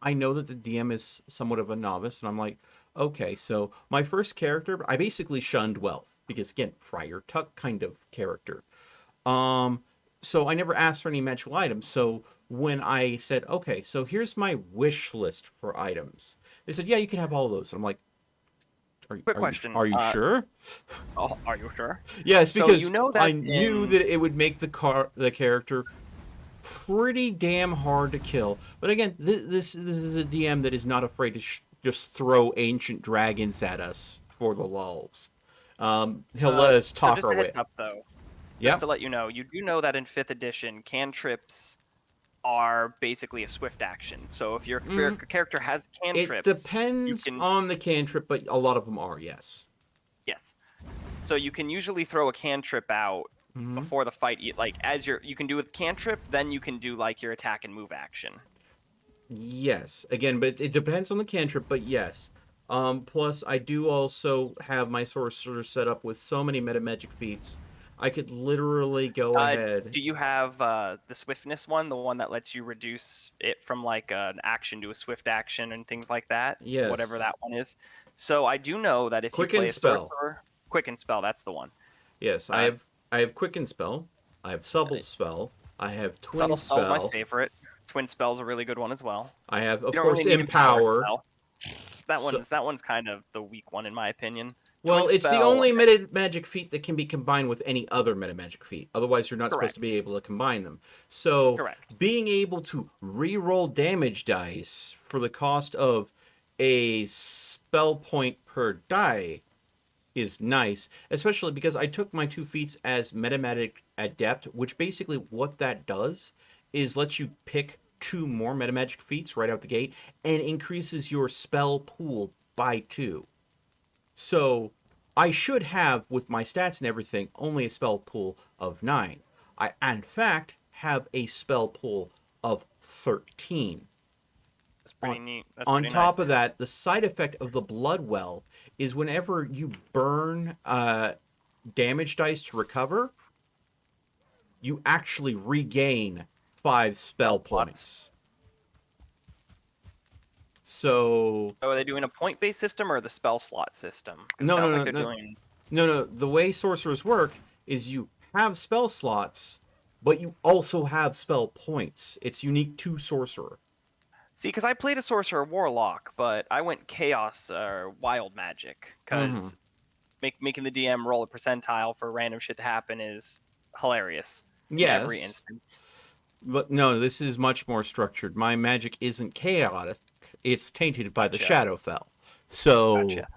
know that the DM is somewhat of a novice, and I'm like, okay, so my first character, I basically shunned Wealth because again, Friar Tuck kind of character. So I never asked for any magical items. So when I said, okay, so here's my wish list for items, they said, yeah, you can have all of those. And I'm like, Quick question. Are you sure? Oh, are you sure? Yes, because so you know that I knew that it would make the character pretty damn hard to kill. But again, this is a DM that is not afraid to just throw ancient dragons at us for the lulz. He'll let us talk so our just a way. heads up, though. Yeah. Just to let you know, you do know that in 5th edition, cantrips are basically a swift action. So if your character has cantrips, it depends on the cantrip, but a lot of them are, yes. Yes. So you can usually throw a cantrip out before the fight. Like you can do with cantrip, then you can do like your attack and move action. Yes. Again, but it depends on the cantrip, but yes. Plus, I do also have my sorcerer set up with so many meta magic feats. I could literally go ahead. Do you have the swiftness one, the one that lets you reduce it from like an action to a swift action and things like that? Yes. Whatever that one is. So I do know that if you play a sorcerer, Quicken Spell, that's the one. Yes, I have Quicken Spell. I have Subtle Spell. I have Twin Subtle Spell. Spell's my favorite. Twin Spell's a really good one as well. I have, of you course, really Empower. That one's kind of the weak one in my opinion. Well, it's the only meta magic feat that can be combined with any other meta magic feat. Otherwise, you're not supposed to be able to combine them. So, being able to re-roll damage dice for the cost of a spell point per die is nice, especially because I took my 2 feats as Metamagic Adept, which basically what that does is lets you pick 2 more Metamagic feats right out the gate and increases your spell pool by 2. So I should have, with my stats and everything, only a spell pool of 9. I, in fact, have a spell pool of 13. That's pretty neat. That's on pretty top nice. of that, the side effect of the blood well is whenever you burn damage dice to recover, you actually regain 5 spell points. So are they doing a point-based system or the spell slot system? No. Doing... No. The way sorcerers work is you have spell slots, but you also have spell points. It's unique to sorcerer. See, because I played a sorcerer warlock, but I went chaos or wild magic because making the DM roll a percentile for random shit to happen is hilarious. Yes. In every instance. But no, this is much more structured. My magic isn't chaotic. It's tainted by the Gotcha. Shadowfell. So Gotcha.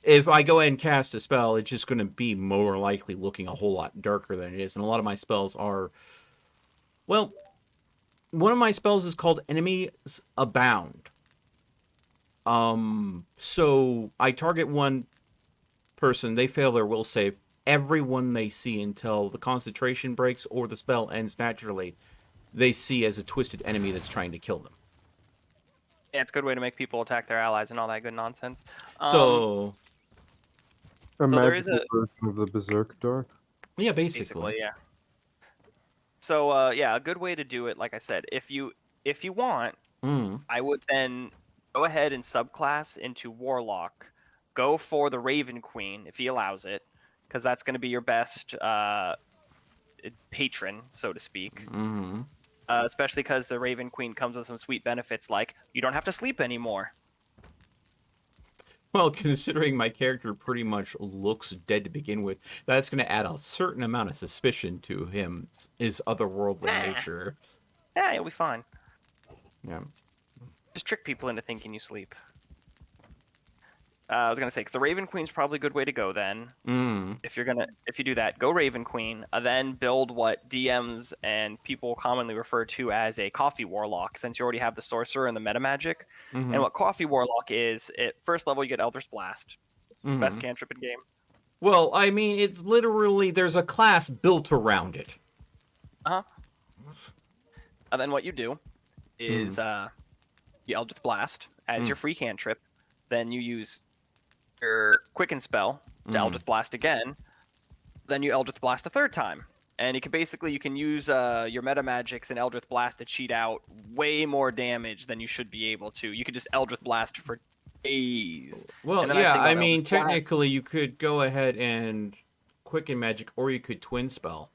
if I go ahead and cast a spell, it's just going to be more likely looking a whole lot darker than it is. And a lot of my spells are... Well, one of my spells is called Enemies Abound. So I target one person, they fail their will save. Everyone they see until the concentration breaks or the spell ends naturally, they see as a twisted enemy that's trying to kill them. Yeah, it's a good way to make people attack their allies and all that good nonsense. So A there is magical a- version of the Berserk Dart. yeah, basically, yeah. So yeah, a good way to do it, like I said, if you want, I would then go ahead and subclass into Warlock. Go for the Raven Queen if he allows it, because that's going to be your best patron, so to speak. Especially because the Raven Queen comes with some sweet benefits, like you don't have to sleep anymore. Well, considering my character pretty much looks dead to begin with, that's going to add a certain amount of suspicion to him, his otherworldly nature. Yeah, you'll be fine. Yeah. Just trick people into thinking you sleep. I was gonna say, because the Raven Queen's probably a good way to go then. If you do that, go Raven Queen, then build what DMs and people commonly refer to as a Coffee Warlock, since you already have the Sorcerer and the Meta Magic. And what Coffee Warlock is, at first level you get Eldritch Blast, best cantrip in game. Well, I mean, it's literally, there's a class built around it. And then what you do is you Eldritch Blast as your free cantrip, then you use your Quicken spell to Eldritch Blast again, then you Eldritch Blast a third time. And you can use your meta magics and Eldritch Blast to cheat out way more damage than you should be able to. You could just Eldritch Blast for days. Well, yeah, I mean, technically you could go ahead and Quicken Magic, or you could Twin Spell.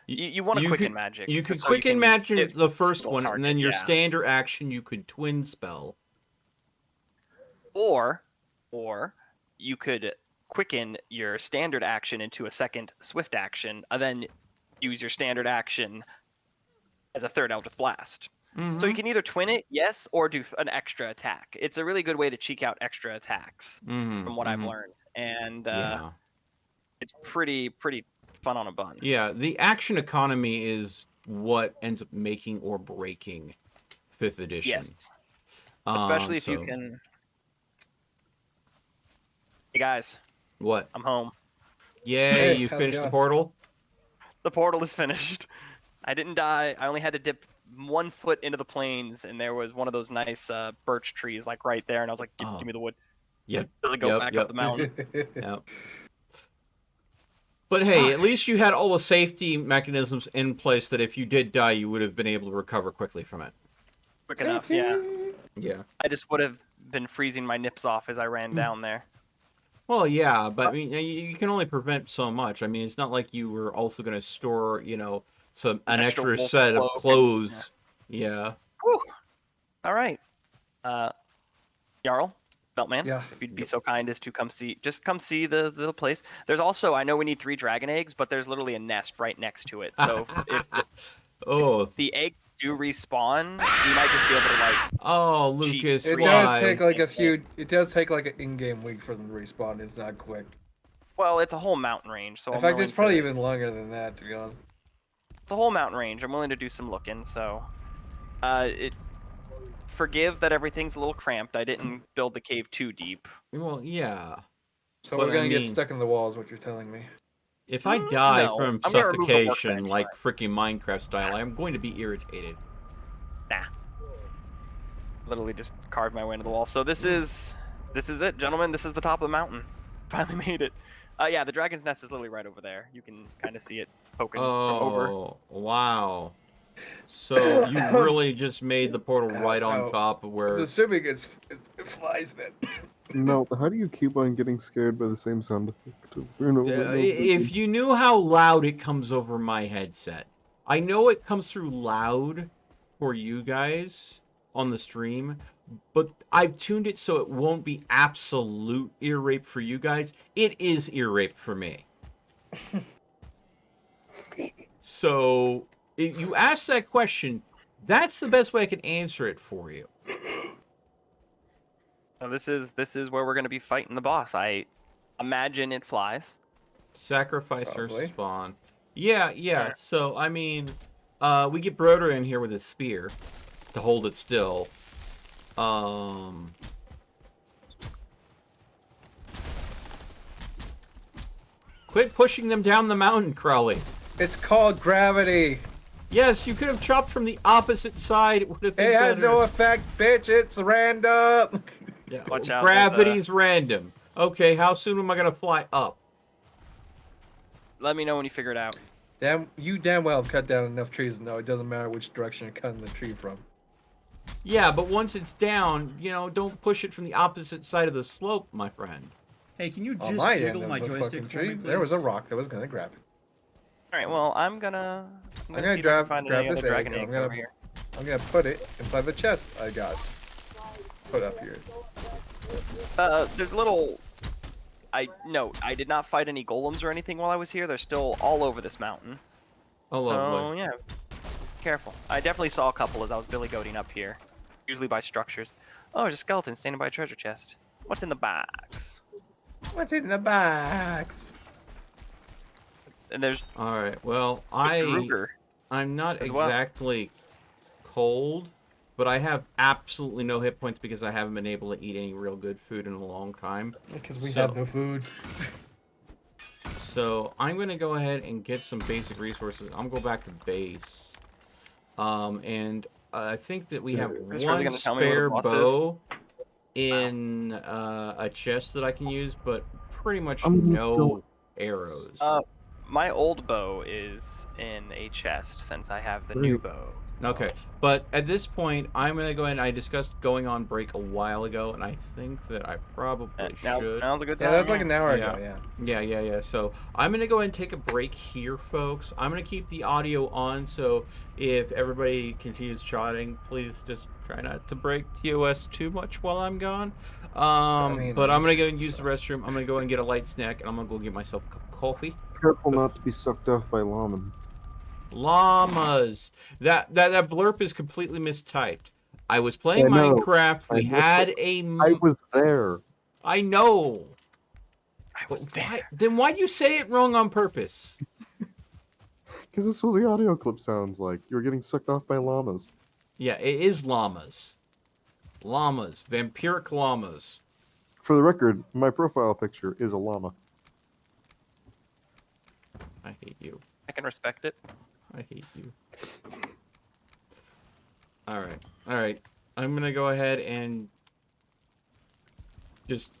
You want to Quicken Magic. You could Quicken Magic the first one, and then your standard action you could Twin Spell. Or you could quicken your standard action into a second swift action, and then use your standard action as a third Eldritch Blast. So you can either twin it, yes, or do an extra attack. It's a really good way to cheek out extra attacks, from what I've learned, and it's pretty fun on a bun. Yeah, the action economy is what ends up making or breaking 5th edition. Yes, especially if you can. Hey guys. What? I'm home. Yay, you finished the portal? The portal is finished. I didn't die. I only had to dip 1 foot into the plains, and there was one of those nice birch trees like right there, and I was like, give me the wood. Yep. Really go back up the mountain. Yep. But hey, at least you had all the safety mechanisms in place that if you did die, you would have been able to recover quickly from it. Quick enough, yeah. Yeah. I just would have been freezing my nips off as I ran down there. Well, yeah, but I mean, you can only prevent so much. I mean, it's not like you were also going to store, an extra set of clothes. Yeah. Whew. All right. Jarl, Beltman, if you'd be so kind as to come see the place. There's also, I know we need 3 dragon eggs, but there's literally a nest right next to it. So if the eggs do respawn, you might just be able to Lucas, it does take like it does take like an in-game week for them to respawn. It's not quick. Well, it's a whole mountain range, so in fact, it's probably even longer than that, to be honest. It's a whole mountain range. I'm willing to do some looking, so forgive that everything's a little cramped. I didn't build the cave too deep. Well, yeah. So we're gonna get stuck in the walls, what you're telling me. If I die from suffocation, like freaking Minecraft style, I'm going to be irritated. Nah. Literally just carved my way into the wall. So this is it, gentlemen. This is the top of the mountain. Finally made it. Yeah, the dragon's nest is literally right over there. You can kind of see it poking from over. Oh, wow. So you really just made the portal right on top of where... I'm assuming it flies then. No, how do you keep on getting scared by the same sound effect? If you knew how loud it comes over my headset. I know it comes through loud for you guys on the stream, but I've tuned it so it won't be absolute ear rape for you guys. It is ear rape for me. So if you ask that question, that's the best way I can answer it for you. So this is where we're gonna be fighting the boss. I imagine it flies. Sacrifice or Probably. spawn. Yeah. So I mean, we get Broder in here with his spear to hold it still. Quit pushing them down the mountain, Crowley. It's called gravity. Yes, you could have chopped from the opposite side. It would have been It has better. no effect, bitch. It's random. Yeah. Watch out, Gravity's random. Okay, how soon am I gonna fly up? Let me know when you figure it out. You damn well have cut down enough trees to know it doesn't matter which direction you're cutting the tree from. Yeah, but once it's down, don't push it from the opposite side of the slope, my friend. Hey, can you On just my end jiggle of my the joystick fucking for tree, me, please? there was a rock that was gonna grab it. All right. Well, I'm gonna I'm gonna see if I can grab find grab any this other egg. dragon And eggs over here. I'm gonna put it inside the chest I got put up here. There's little. I did not fight any golems or anything while I was here. They're still all over this mountain. Oh, lovely. So yeah, careful. I definitely saw a couple as I was billy goating up here, usually by structures. Oh, there's a skeleton standing by a treasure chest. What's in the box? What's in the box? And there's All right. Well, Ruger. I'm not as well. exactly cold, but I have absolutely no hit points because I haven't been able to eat any real good food in a long time. Because we have no food. So I'm gonna go ahead and get some basic resources. I'm gonna go back to base, and I think that we have this really one gonna tell me what spare the boss is? bow in a chest that I can use, but pretty much I'm gonna no arrows. My old bow is in a chest since I have the new bow. so- Okay, but at this point, I'm gonna go ahead and I discussed going on break a while ago, and I think that I probably should. Now's a good time. Yeah, that's like an hour Yeah. ago, yeah. Yeah. So I'm gonna go ahead and take a break here, folks. I'm gonna keep the audio on, so if everybody continues chatting, please just try not to break TOS too much while I'm gone. But I'm gonna go and use the restroom. I'm gonna go and get a light snack, and I'm gonna go get myself a cup of coffee. Careful not to be sucked off by llamas. Llamas. That blurb is completely mistyped. I was playing I know. Minecraft. We had a. I was there. I know. I was there. Then why'd you say it wrong on purpose? Because this is what the audio clip sounds like. You're getting sucked off by llamas. Yeah, it is llamas. Llamas. Vampiric llamas. For the record, my profile picture is a llama. I hate you. I can respect it. I hate you. Alright. I'm gonna go ahead and just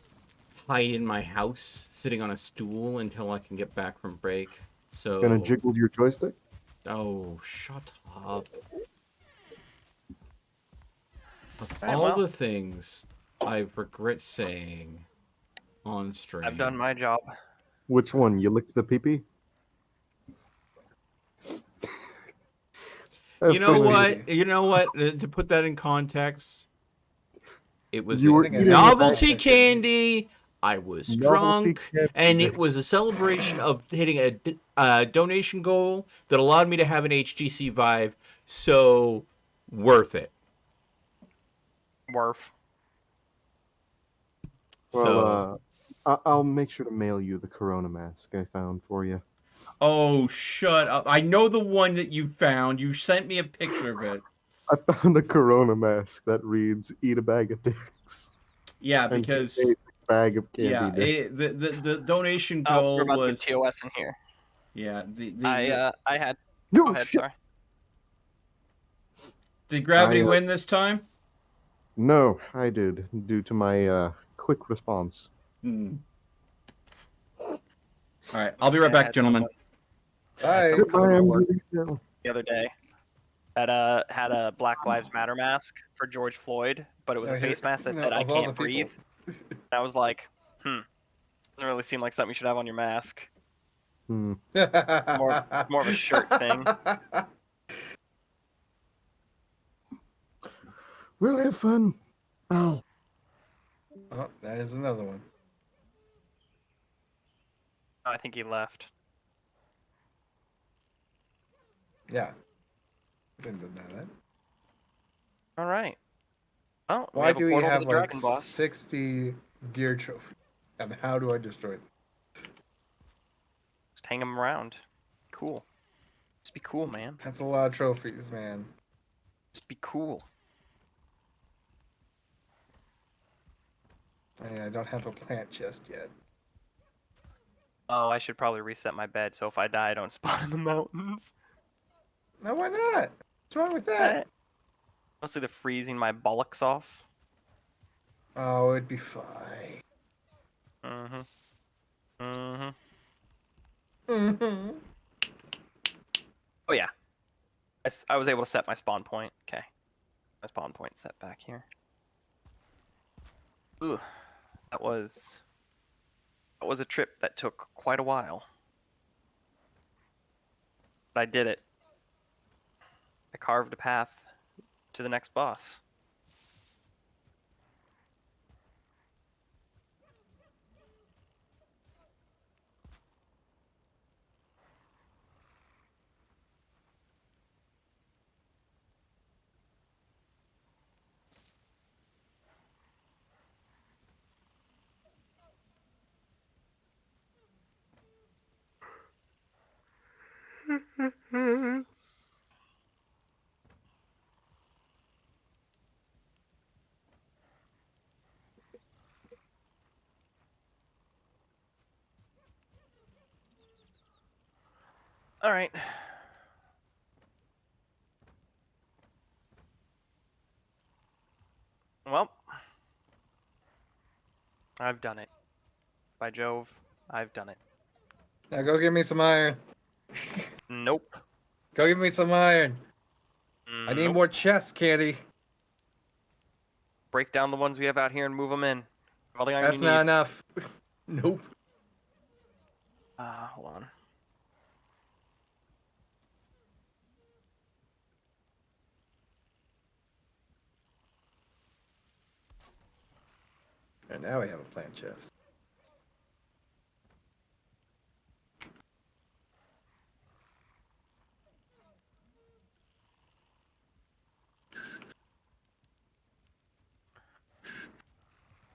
hide in my house, sitting on a stool until I can get back from break. So. Gonna jiggle your joystick? Oh, shut up. Of Alright, all well. the things I regret saying on stream. I've done my job. Which one? You licked the pee-pee? You know what? To put that in context, it was You were a eating novelty that- candy. I was Novelty drunk, candy. and it was a celebration of hitting a donation goal that allowed me to have an HTC Vive. So, worth it. Worf. Well, I'll make sure to mail you the Corona mask I found for you. Oh, shut up. I know the one that you found. You sent me a picture of it. I found a Corona mask that reads "Eat a bag of dicks." Yeah, And because a bag of candy. yeah, dicks. the donation We're goal about was to get TOS in here. yeah. I had. No, Go ahead, shit. sorry. Did Gravity I, win this time? No, I did, due to my quick response. Hmm. All right, I'll be right back, gentlemen. Bye. Someone come Goodbye, to I'm work leaving now. the other day had a Black Lives Matter mask for George Floyd, but it was Oh, a here- face mask that no, said "I of all can't the breathe." people. And I was like, doesn't really seem like something you should have on your mask. Hmm. More of a shirt thing. We'll have fun. Oh. Oh, that is another one. I think he left. Yeah. Didn't know that. All right. Oh, we Why have a do we portal to have the like dragon boss. 60 deer trophies? And how do I destroy them? Just hang them around. Cool. Just be cool, man. That's a lot of trophies, man. Just be cool. I don't have a plant chest yet. Oh, I should probably reset my bed so if I die, I don't spawn in the mountains. No, why not? What's wrong with Eh. that? Mostly the freezing my bollocks off. Oh, it'd be fine. Mm-hmm. Mm-hmm. Mm-hmm. Oh yeah. I was able to set my spawn point. Okay. My spawn point set back here. Ooh. That was a trip that took quite a while. But I did it. I carved a path to the next boss. All right. Well, I've done it. By Jove, I've done it. Now go get me some iron. Nope. Go give me some iron. I need Nope. more chests, Candy. Break down the ones we have out here and move them in. All the iron That's you not need. enough. Nope. Hold on. And now we have a plant chest.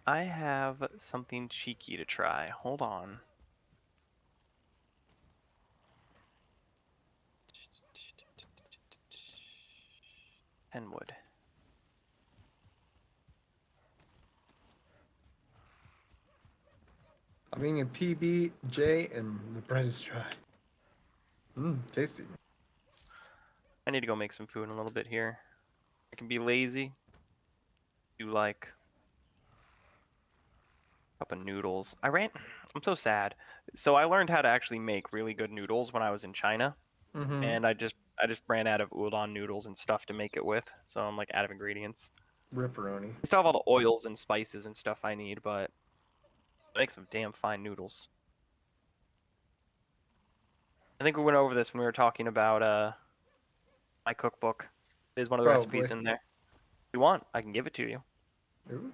I have something cheeky to try. Hold on. Penwood. I'm eating a PB, and the bread is dry. Mmm, tasty. I need to go make some food in a little bit here. I can be lazy. Do like a cup of noodles. I'm so sad. So I learned how to actually make really good noodles when I was in China, Mm-hmm. and I just ran out of udon noodles and stuff to make it with. So I'm like out of ingredients. Ripperoni. I still have all the oils and spices and stuff I need, but I make some damn fine noodles. I think we went over this when we were talking about my cookbook. There's one of the Probably. recipes in there. If you want, I can give it to you. Ooh.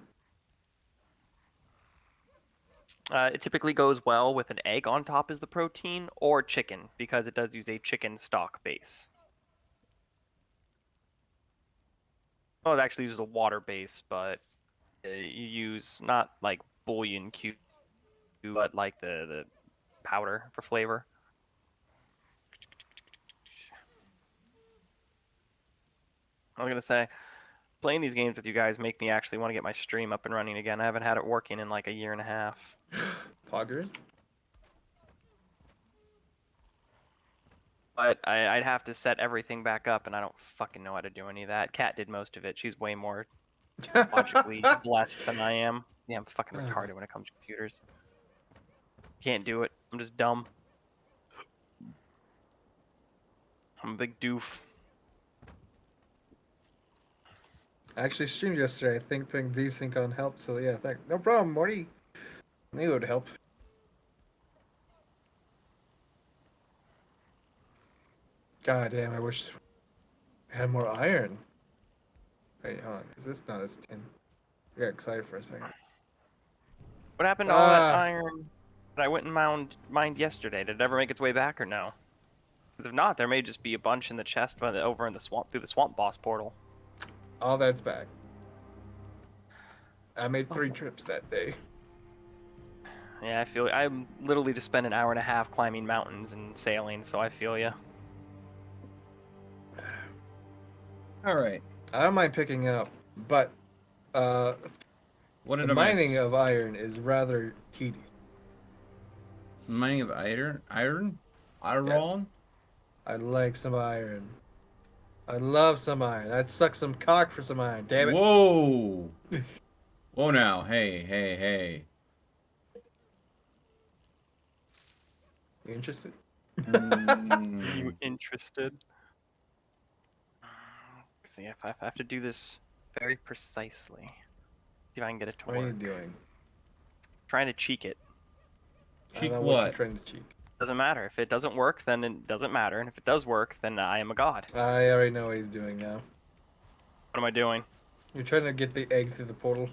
It typically goes well with an egg on top as the protein, or chicken, because it does use a chicken stock base. Well, it actually uses a water base, but you use not like bouillon cube, but like the powder for flavor. I was gonna say, playing these games with you guys make me actually want to get my stream up and running again. I haven't had it working in like a year and a half. Poggers? But I'd have to set everything back up, and I don't fucking know how to do any of that. Kat did most of it. She's way more logically blessed than I am. Yeah, I'm fucking retarded when it comes to computers. Can't do it. I'm just dumb. I'm a big doof. I actually streamed yesterday. I think putting VSync on helped, so yeah, no problem, Morty. I knew it would help. God damn, I wish I had more iron. Wait, hold on. Is this? No, that's tin. I got excited for a second. What happened to all that iron that I went and mined yesterday? Did it ever make its way back or no? Because if not, there may just be a bunch in the chest over in the swamp through the swamp boss portal. All that's back. I made 3 trips that day. Yeah, I feel I'm literally just spent an hour and a half climbing mountains and sailing, so I feel you. All right. I don't mind picking up, but What did the I mining miss? of iron is rather tedious. Mining of iron? Iron? Yes. Iron? I like some iron. I love some iron. I'd suck some cock for some iron. Damn it. Whoa! Whoa now. Hey, hey, hey. You interested? You interested? See if I have to do this very precisely. See if I can get it to What work. are you doing? Trying to cheek it. I Cheek don't know what you're what? trying to cheek. Doesn't matter. If it doesn't work, then it doesn't matter. And if it does work, then I am a god. I already know what he's doing now. What am I doing? You're trying to get the egg through the portal.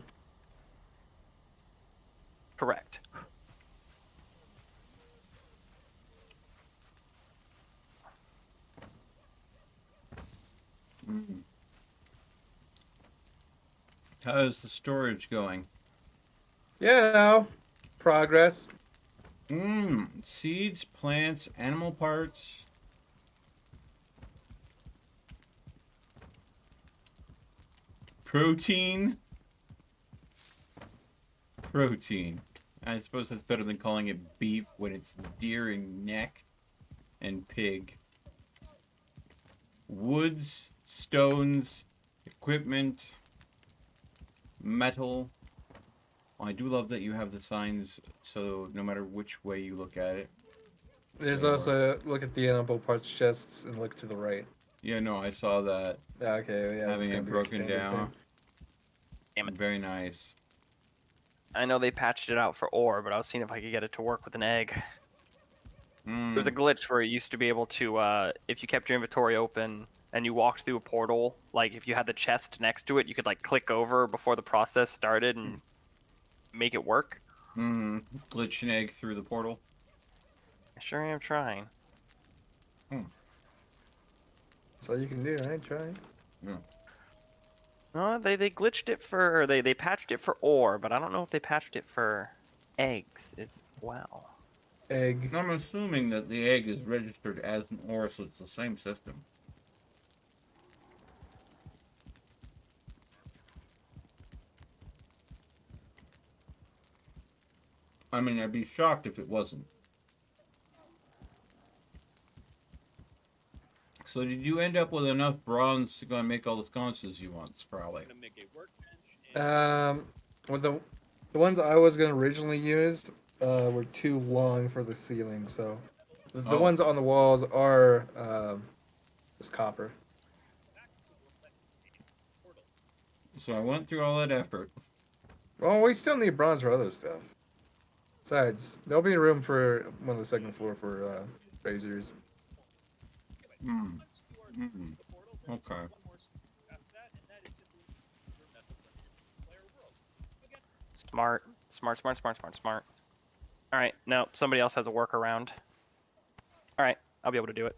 Correct. How's the storage going? Yeah, no. Progress. Seeds, plants, animal parts. Protein. Protein. I suppose that's better than calling it beef when it's deer and neck and pig. Woods, stones, equipment, metal. Well, I do love that you have the signs, so no matter which way you look at it. There's Or- also look at the animal parts chests and look to the right. Yeah, no, I saw that. Okay, yeah, Having it's gonna it be a broken standard down. thing. Damn it. Very nice. I know they patched it out for ore, but I was seeing if I could get it to work with an egg. There was a Mm. glitch where it used to be able to, if you kept your inventory open and you walked through a portal, like if you had the chest next to it, you could like click over before the process started and make it work. Glitch an egg through the portal. I sure am trying. That's all you can do, right? Try. Yeah. No, they glitched it for, or they patched it for ore, but I don't know if they patched it for eggs as well. Egg. I'm assuming that the egg is registered as an ore, so it's the same system. I mean, I'd be shocked if it wasn't. So did you end up with enough bronze to go and make all the sconces you want, probably? Well, the ones I was gonna originally use were too long for the ceiling, so the Oh. ones on the walls are just copper. So I went through all that effort. Well, we still need bronze for other stuff. Besides, there'll be room for one on the second floor for razors. Okay. Smart. Smart. Alright, no, somebody else has a workaround. Alright, I'll be able to do it.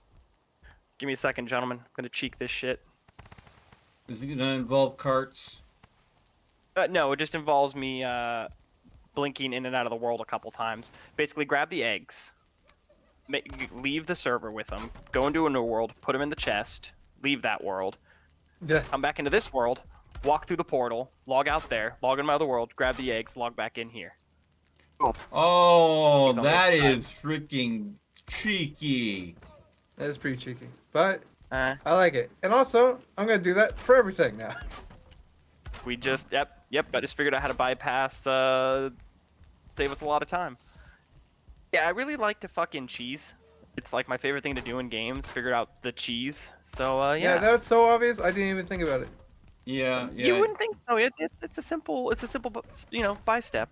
Give me a second, gentlemen. I'm gonna cheek this shit. Is it gonna involve carts? No, it just involves me blinking in and out of the world a couple times. Basically, grab the eggs, leave the server with them, go into a new world, put them in the chest, leave that world, come back into this world, walk through the portal, log out there, log into my other world, grab the eggs, log back in here. Boom. Oh, He's on that the is freaking cheeky. That is pretty cheeky, but Uh, I like it. And also, I'm gonna do that for everything now. we just, yep, I just figured out how to bypass, save us a lot of time. Yeah, I really like to fucking cheese. It's like my favorite thing to do in games, figure out the cheese. So, Yeah, that's so obvious. I didn't even think about it. Yeah, You wouldn't think so. It's a simple, by step.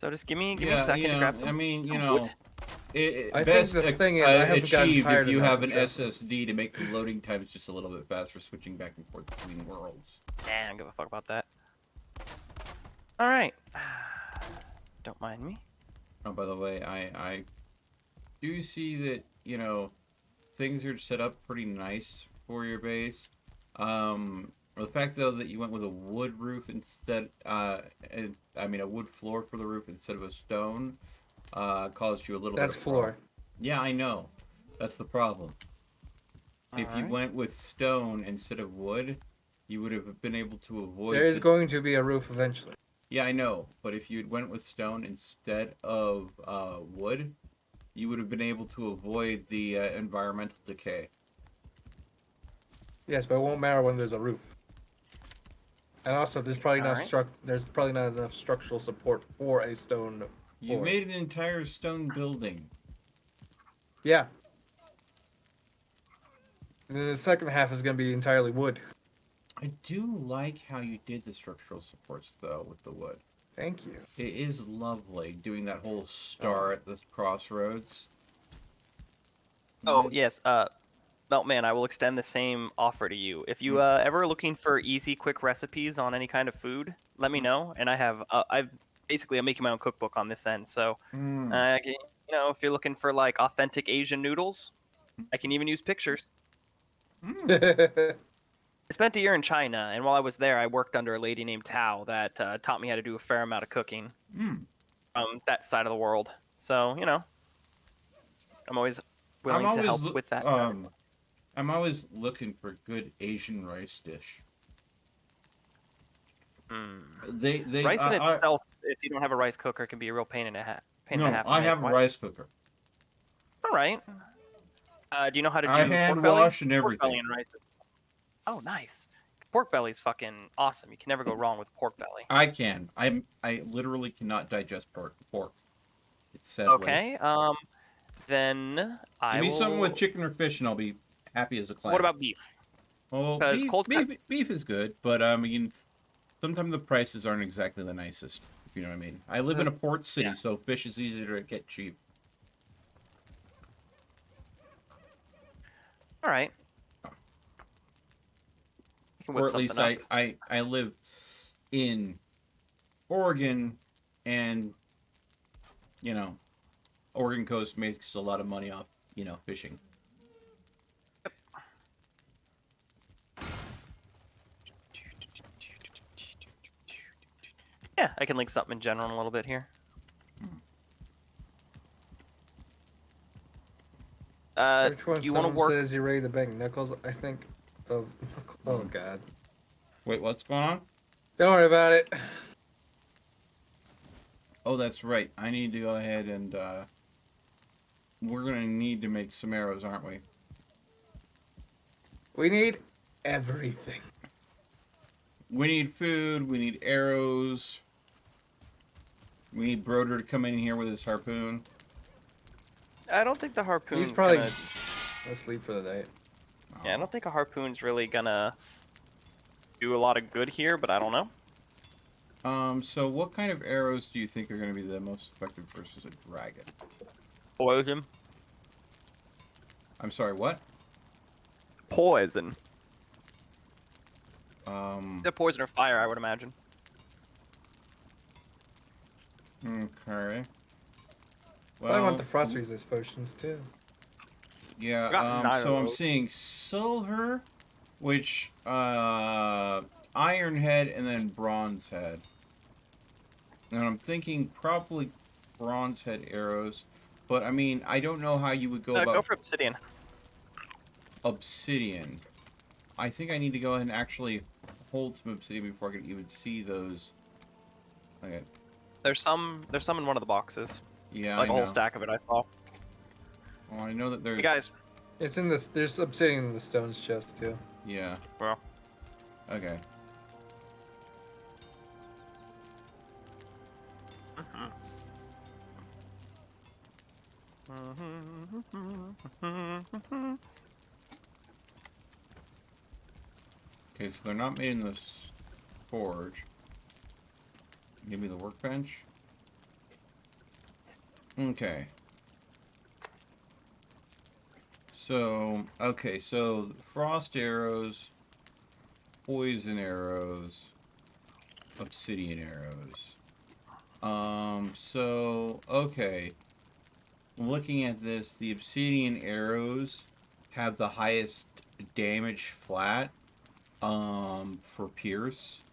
So just give me a second to grab some. I mean, some know, wood. I think the thing is, I haven't gotten achieved tired if you enough have of an jumping. SSD to make the loading times just a little bit faster, switching back and forth between worlds. Nah, I don't give a fuck about that. All right. Don't mind me. Oh, by the way, I do see that, things are set up pretty nice for your base. The fact though that you went with a wood roof instead, I mean a wood floor for the roof instead of a stone, caused you a little That's bit of floor. problem. Yeah, I know. That's the problem. If you Alright. went with stone instead of wood, you would have been able to avoid. There is going to be a roof eventually. Yeah, I know. But if you went with stone instead of wood, you would have been able to avoid the environmental decay. Yes, but it won't matter when there's a roof. And also, there's probably not Alright. there's probably not enough structural support for a stone You floor. made an entire stone building. Yeah. And then the second half is going to be entirely wood. I do like how you did the structural supports though with the wood. Thank you. It is lovely doing that whole star at the crossroads. Oh, Nice. yes. Meltman, I will extend the same offer to you. If you ever looking for easy, quick recipes on any kind of food, let me know. And I'm making my own cookbook on this end. So, if you're looking for like authentic Asian noodles, I can even use pictures. I spent a year in China, and while I was there, I worked under a lady named Tao that taught me how to do a fair amount of cooking from that side of the world. So, I'm always willing to help with that. I'm always looking for good Asian rice dish. They Rice in itself, if you don't have a rice cooker, can be a real pain in a half. I have a rice cooker. All right. Do you know how to do I hand pork belly? wash and Pork belly everything. and rice. Oh, nice. Pork belly's fucking awesome. You can never go wrong with pork belly. I can. I literally cannot digest pork. It's sadly. Okay. Then I Give me will. something with chicken or fish, and I'll be happy as a clam. What about beef? Oh, Because beef is good, but I mean, sometimes the prices aren't exactly the nicest. If you know what I mean. I live in a port city, so fish is easier to get cheap. All right. Or at least I live in Oregon, and Oregon coast makes a lot of money off fishing. Yeah, I can link something in general in a little bit here. Which one? Do you want to Someone work? says you're ready to bang knuckles. I think. Oh God. Wait, what's going on? Don't worry about it. Oh, that's right. I need to go ahead and we're gonna need to make some arrows, aren't we? We need everything. We need food. We need arrows. We need Broder to come in here with his harpoon. I don't think the harpoon's He's probably gonna... asleep for the night. Yeah, I don't think a harpoon's really gonna do a lot of good here, but I don't know. So what kind of arrows do you think are going to be the most effective versus a dragon? Poison. I'm sorry, what? Poison. The poison or fire, I would imagine. Okay. Well, I want the frost resist potions too. Yeah, so I'm seeing silver, which, iron head, and then bronze head. And I'm thinking probably bronze head arrows, but I mean, I don't know how you would go about... Go for obsidian. Obsidian. I think I need to go ahead and actually hold some obsidian before I can even see those. Okay. There's some in one of the boxes. Yeah, like I a whole know. stack of it, I saw. Well, I know that there's... Hey guys. It's in this. There's obsidian in the stones chest too. Yeah. Well. Okay. Okay, so they're not made in this forge. Give me the workbench. Okay. So, okay, so frost arrows, poison arrows, obsidian arrows. So, okay. Looking at this, the obsidian arrows have the highest damage flat for Pierce.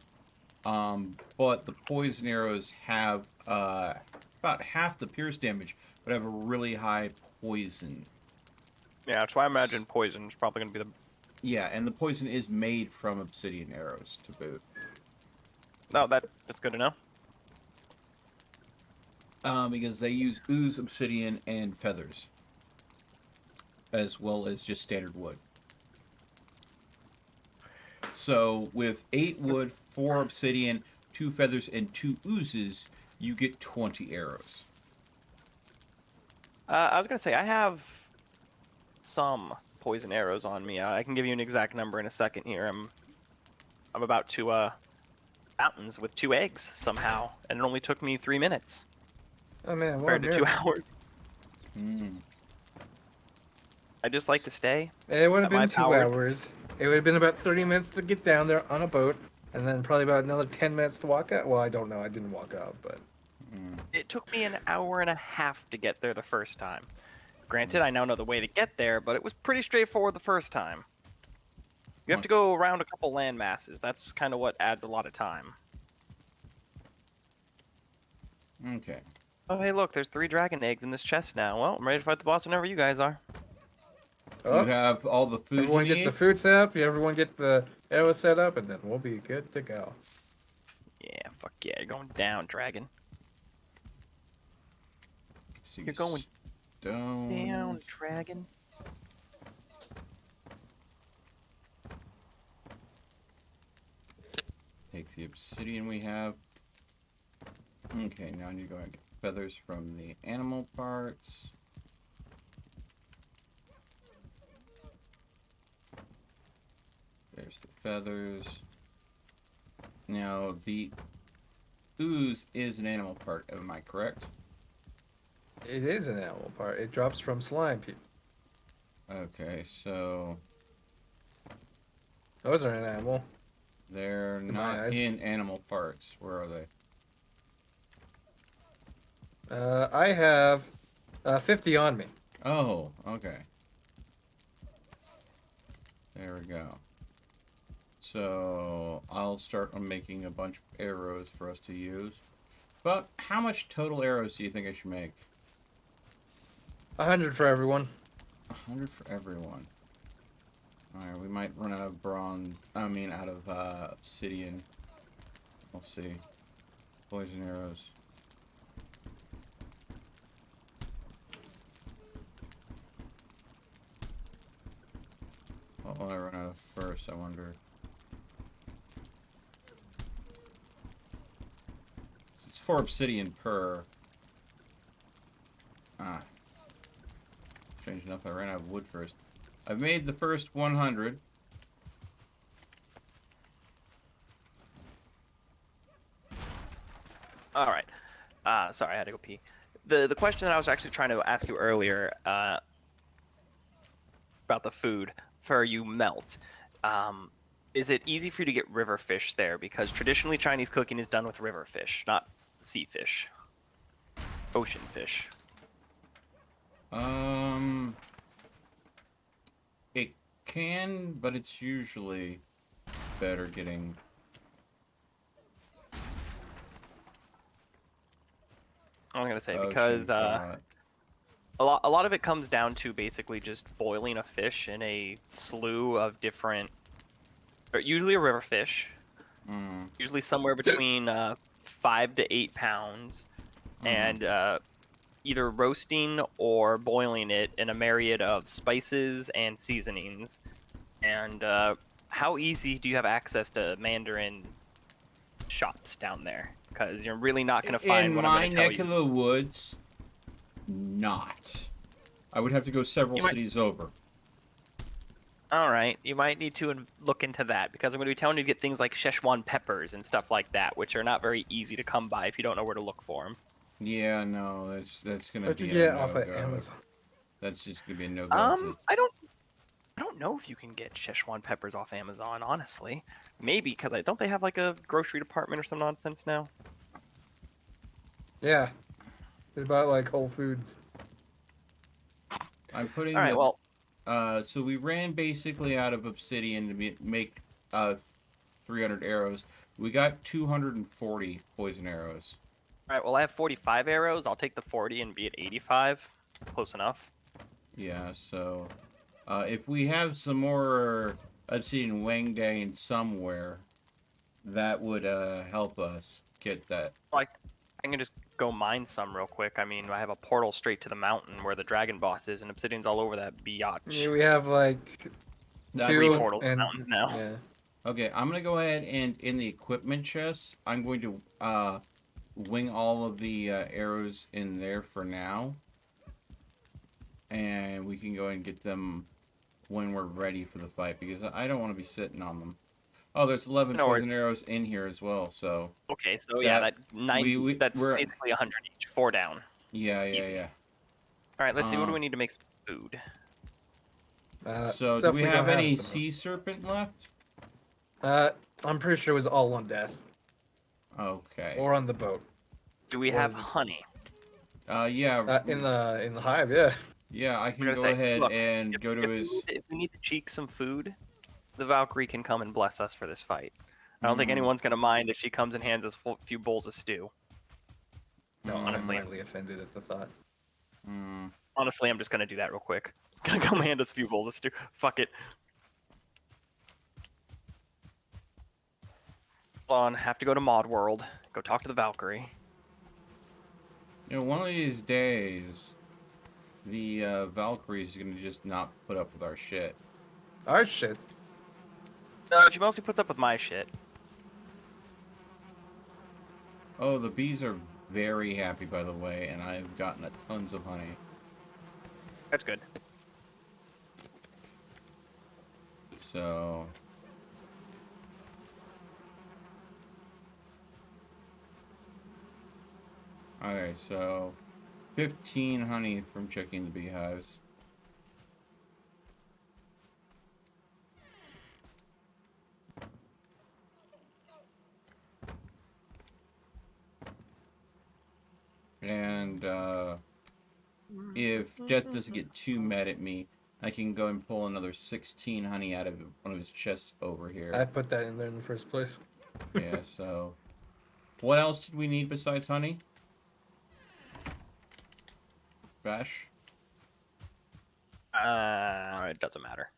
But the poison arrows have about half the Pierce damage, but have a really high poison. Yeah, that's why I imagine poison is probably going to be the... Yeah, and the poison is made from obsidian arrows to boot. No, that's good to know. Because they use ooze, obsidian, and feathers, as well as just standard wood. So with 8 wood, 4 obsidian, 2 feathers, and 2 oozes, you get 20 arrows. I was going to say, I have some poison arrows on me. I can give you an exact number in a second here. I'm about to mountains with 2 eggs somehow, and it only took me 3 minutes. Oh man, compared to 2 hours. I just like to stay. It would have at my been 2 powers. hours. It would have been about 30 minutes to get down there on a boat, and then probably about another 10 minutes to walk out. Well, I don't know. I didn't walk out, but It took me an hour and a half to get there the first time. Granted, I now know the way to get there, but it was pretty straightforward the first time. You have to go around a couple land masses. That's kind of what adds a lot of time. Okay. Oh, hey, look, there's 3 dragon eggs in this chest now. Well, I'm ready to fight the boss whenever you guys are. oh, You have all the food everyone you get need? the food set up. Everyone get the arrows set up, and then we'll be good to go. Yeah, fuck yeah, you're going down, dragon. So You're going down. down, dragon. Take the obsidian we have. Okay, now I need to go and get feathers from the animal parts. There's the feathers. Now, the ooze is an animal part, am I correct? It is an animal part. It drops from slime people. Okay, so Those are an animal. they're In my not eyes. in animal parts. Where are they? I have 50 on me. Oh, okay. There we go. So I'll start on making a bunch of arrows for us to use. But how much total arrows do you think I should make? 100 for everyone. 100 for everyone. Alright, we might run out of bronze. Out of obsidian. We'll see. Poison arrows. What will I run out of first, I wonder? It's 4 obsidian per. Strange enough, I ran out of wood first. I've made the first 100. All right. Sorry, I had to go pee. The question that I was actually trying to ask you earlier about the food for you melt. Is it easy for you to get river fish there? Because traditionally Chinese cooking is done with river fish, not sea fish. Ocean fish. It can, but it's usually better getting. I was gonna say ocean because caught. a lot of it comes down to basically just boiling a fish in a slew of different, or usually a river fish, usually somewhere between 5 to 8 pounds, and either roasting or boiling it in a myriad of spices and seasonings. And how easy do you have access to Mandarin shops down there? Because you're really not going to find in what I'm my going to tell neck you. of the woods. Not. I would have to go several You might- cities over. All right, you might need to look into that because I'm going to be telling you to get things like Szechuan peppers and stuff like that, which are not very easy to come by if you don't know where to look for them. Yeah, no, that's gonna What be you a get off of no-go. Amazon? That's just gonna be a no-go. I don't know if you can get Szechuan peppers off Amazon, honestly. Maybe because don't they have like a grocery department or some nonsense now? Yeah. It's about like Whole Foods. I'm putting All right, the well, So we ran basically out of obsidian to make 300 arrows. We got 240 poison arrows. All right. Well, I have 45 arrows. I'll take the 40 and be at 85. Close enough. Yeah. So, if we have some more obsidian wang dang somewhere, that would help us get that. Like, I can just go mine some real quick. I mean, I have a portal straight to the mountain where the dragon boss is, and obsidian's all over that biatch. Yeah, we have like That's two what- portals and mountains now. Yeah. Okay, I'm gonna go ahead and in the equipment chest, I'm going to wing all of the arrows in there for now, and we can go and get them when we're ready for the fight because I don't want to be sitting on them. Oh, there's 11 No worries. poison arrows in here as well, so Okay, so yeah, That- that 90. That's we're- basically 100 each. 4 down. yeah. Easy. All right, let's see. What do Um, we need to make some food? So do stuff we don't have any at the sea serpent left? moment. I'm pretty sure it was all on desk Okay. or on the boat. Do we Or have the- honey? Yeah. In the hive, yeah. Yeah, I can gonna go say, ahead look, and go to his. If we need to cheek some food, the Valkyrie can come and bless us for this fight. I don't think anyone's gonna mind if she comes and hands us a few bowls of stew. No, honestly. I'm mildly offended at the thought. Honestly, I'm just gonna do that real quick. Just gonna come hand us a few bowls of stew. Fuck it. Hold on, have to go to Mod World. Go talk to the Valkyrie. You know, one of these days, the Valkyrie's gonna just not put up with our shit. Our shit. No, she mostly puts up with my shit. Oh, the bees are very happy, by the way, and I've gotten a tons of honey. That's good. So. Alright, so 15 honey from checking the beehives. And if Death doesn't get too mad at me, I can go and pull another 16 honey out of one of his chests over here. I put that in there in the first place. Yeah, so what else did we need besides honey? Bash? It doesn't matter.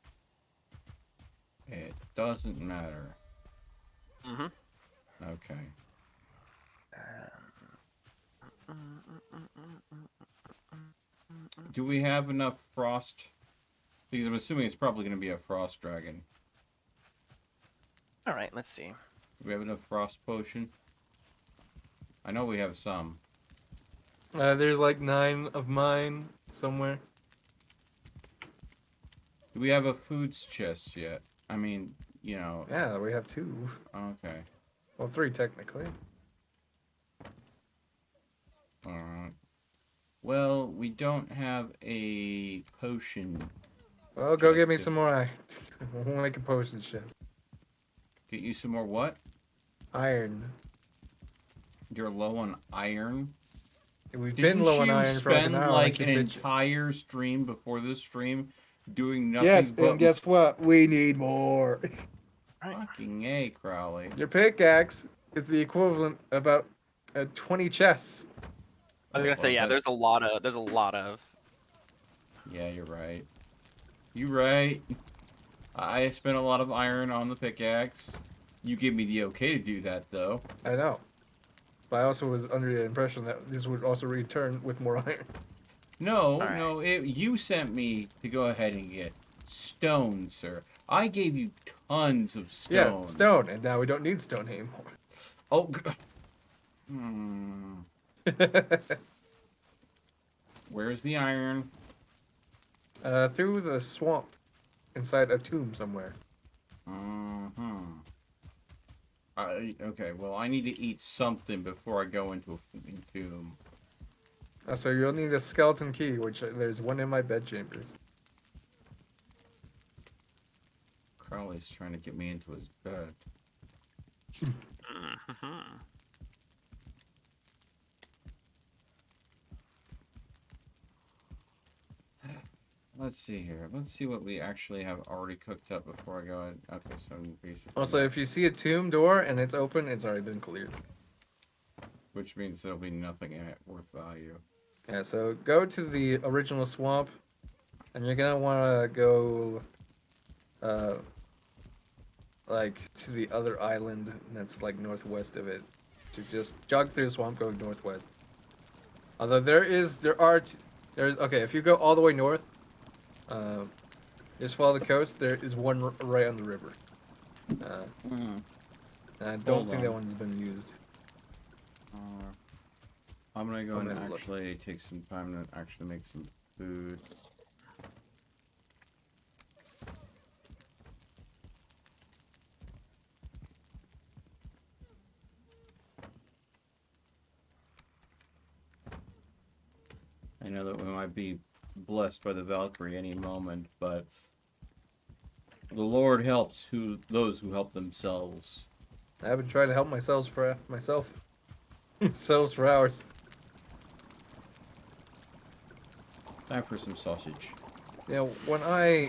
It doesn't matter. Mm-hmm. Okay. Do we have enough frost? Because I'm assuming it's probably going to be a frost dragon. All right, let's see. Do we have enough frost potion? I know we have some. There's like 9 of mine somewhere. Do we have a foods chest yet? I mean, you know. Yeah, we have 2. Okay. Well, 3 technically. Alright. Well, we don't have a potion. Well, go get me Chest. some more iron. We'll make a potion chest. Get you some more what? Iron. You're low on iron? We've Didn't been low on you iron for like spend an hour. like I an keep bitching. entire stream before this stream doing nothing Yes, but and guess what? We need more. fucking A, Crowley. Your pickaxe is the equivalent of about 20 chests. I was gonna say, yeah. Well, There's a lot of. Yeah, you're right. You're right. I spent a lot of iron on the pickaxe. You gave me the okay to do that, though. I know. But I also was under the impression that this would also return with more iron. No, Alright. no, you sent me to go ahead and get stone, sir. I gave you tons of stone. Yeah, stone, and now we don't need stone anymore. Oh, where's the iron? Through the swamp, inside a tomb somewhere. Okay, well, I need to eat something before I go into a tomb. So you'll need a skeleton key, which there's one in my bedchambers. Crowley's trying to get me into his bed. Let's see here. Let's see what we actually have already cooked up before I go in. Okay, so basically. Also, if you see a tomb door and it's open, it's already been cleared. Which means there'll be nothing in it worth value. Yeah, so go to the original swamp, and you're gonna want to go, like to the other island that's like northwest of it. To just jog through the swamp, going northwest. Although there's okay. If you go all the way north, just follow the coast. There is one right on the river. And I don't think that one's been used. I'm gonna go I'm and gonna actually take some time to actually make some food. I know that we might be blessed by the Valkyrie any moment, but the Lord helps those who help themselves. I've been trying to help myself for hours. Time for some sausage. You know, when I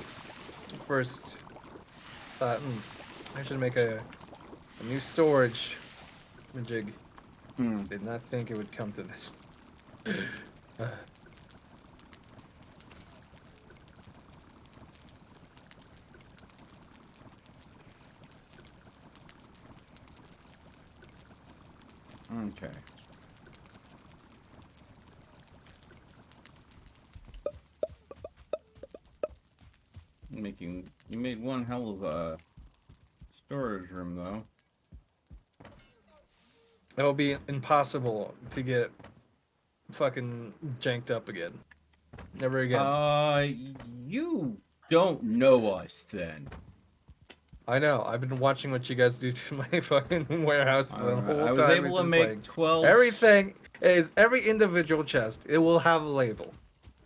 first thought, I should make a new storage jig, did not think it would come to this. Okay. You made one hell of a storage room though. It will be impossible to get fucking janked up again. Never again. You don't know us then. I know. I've been watching what you guys do to my fucking warehouse the whole time. I was able to make 12. Everything is every individual chest. It will have a label.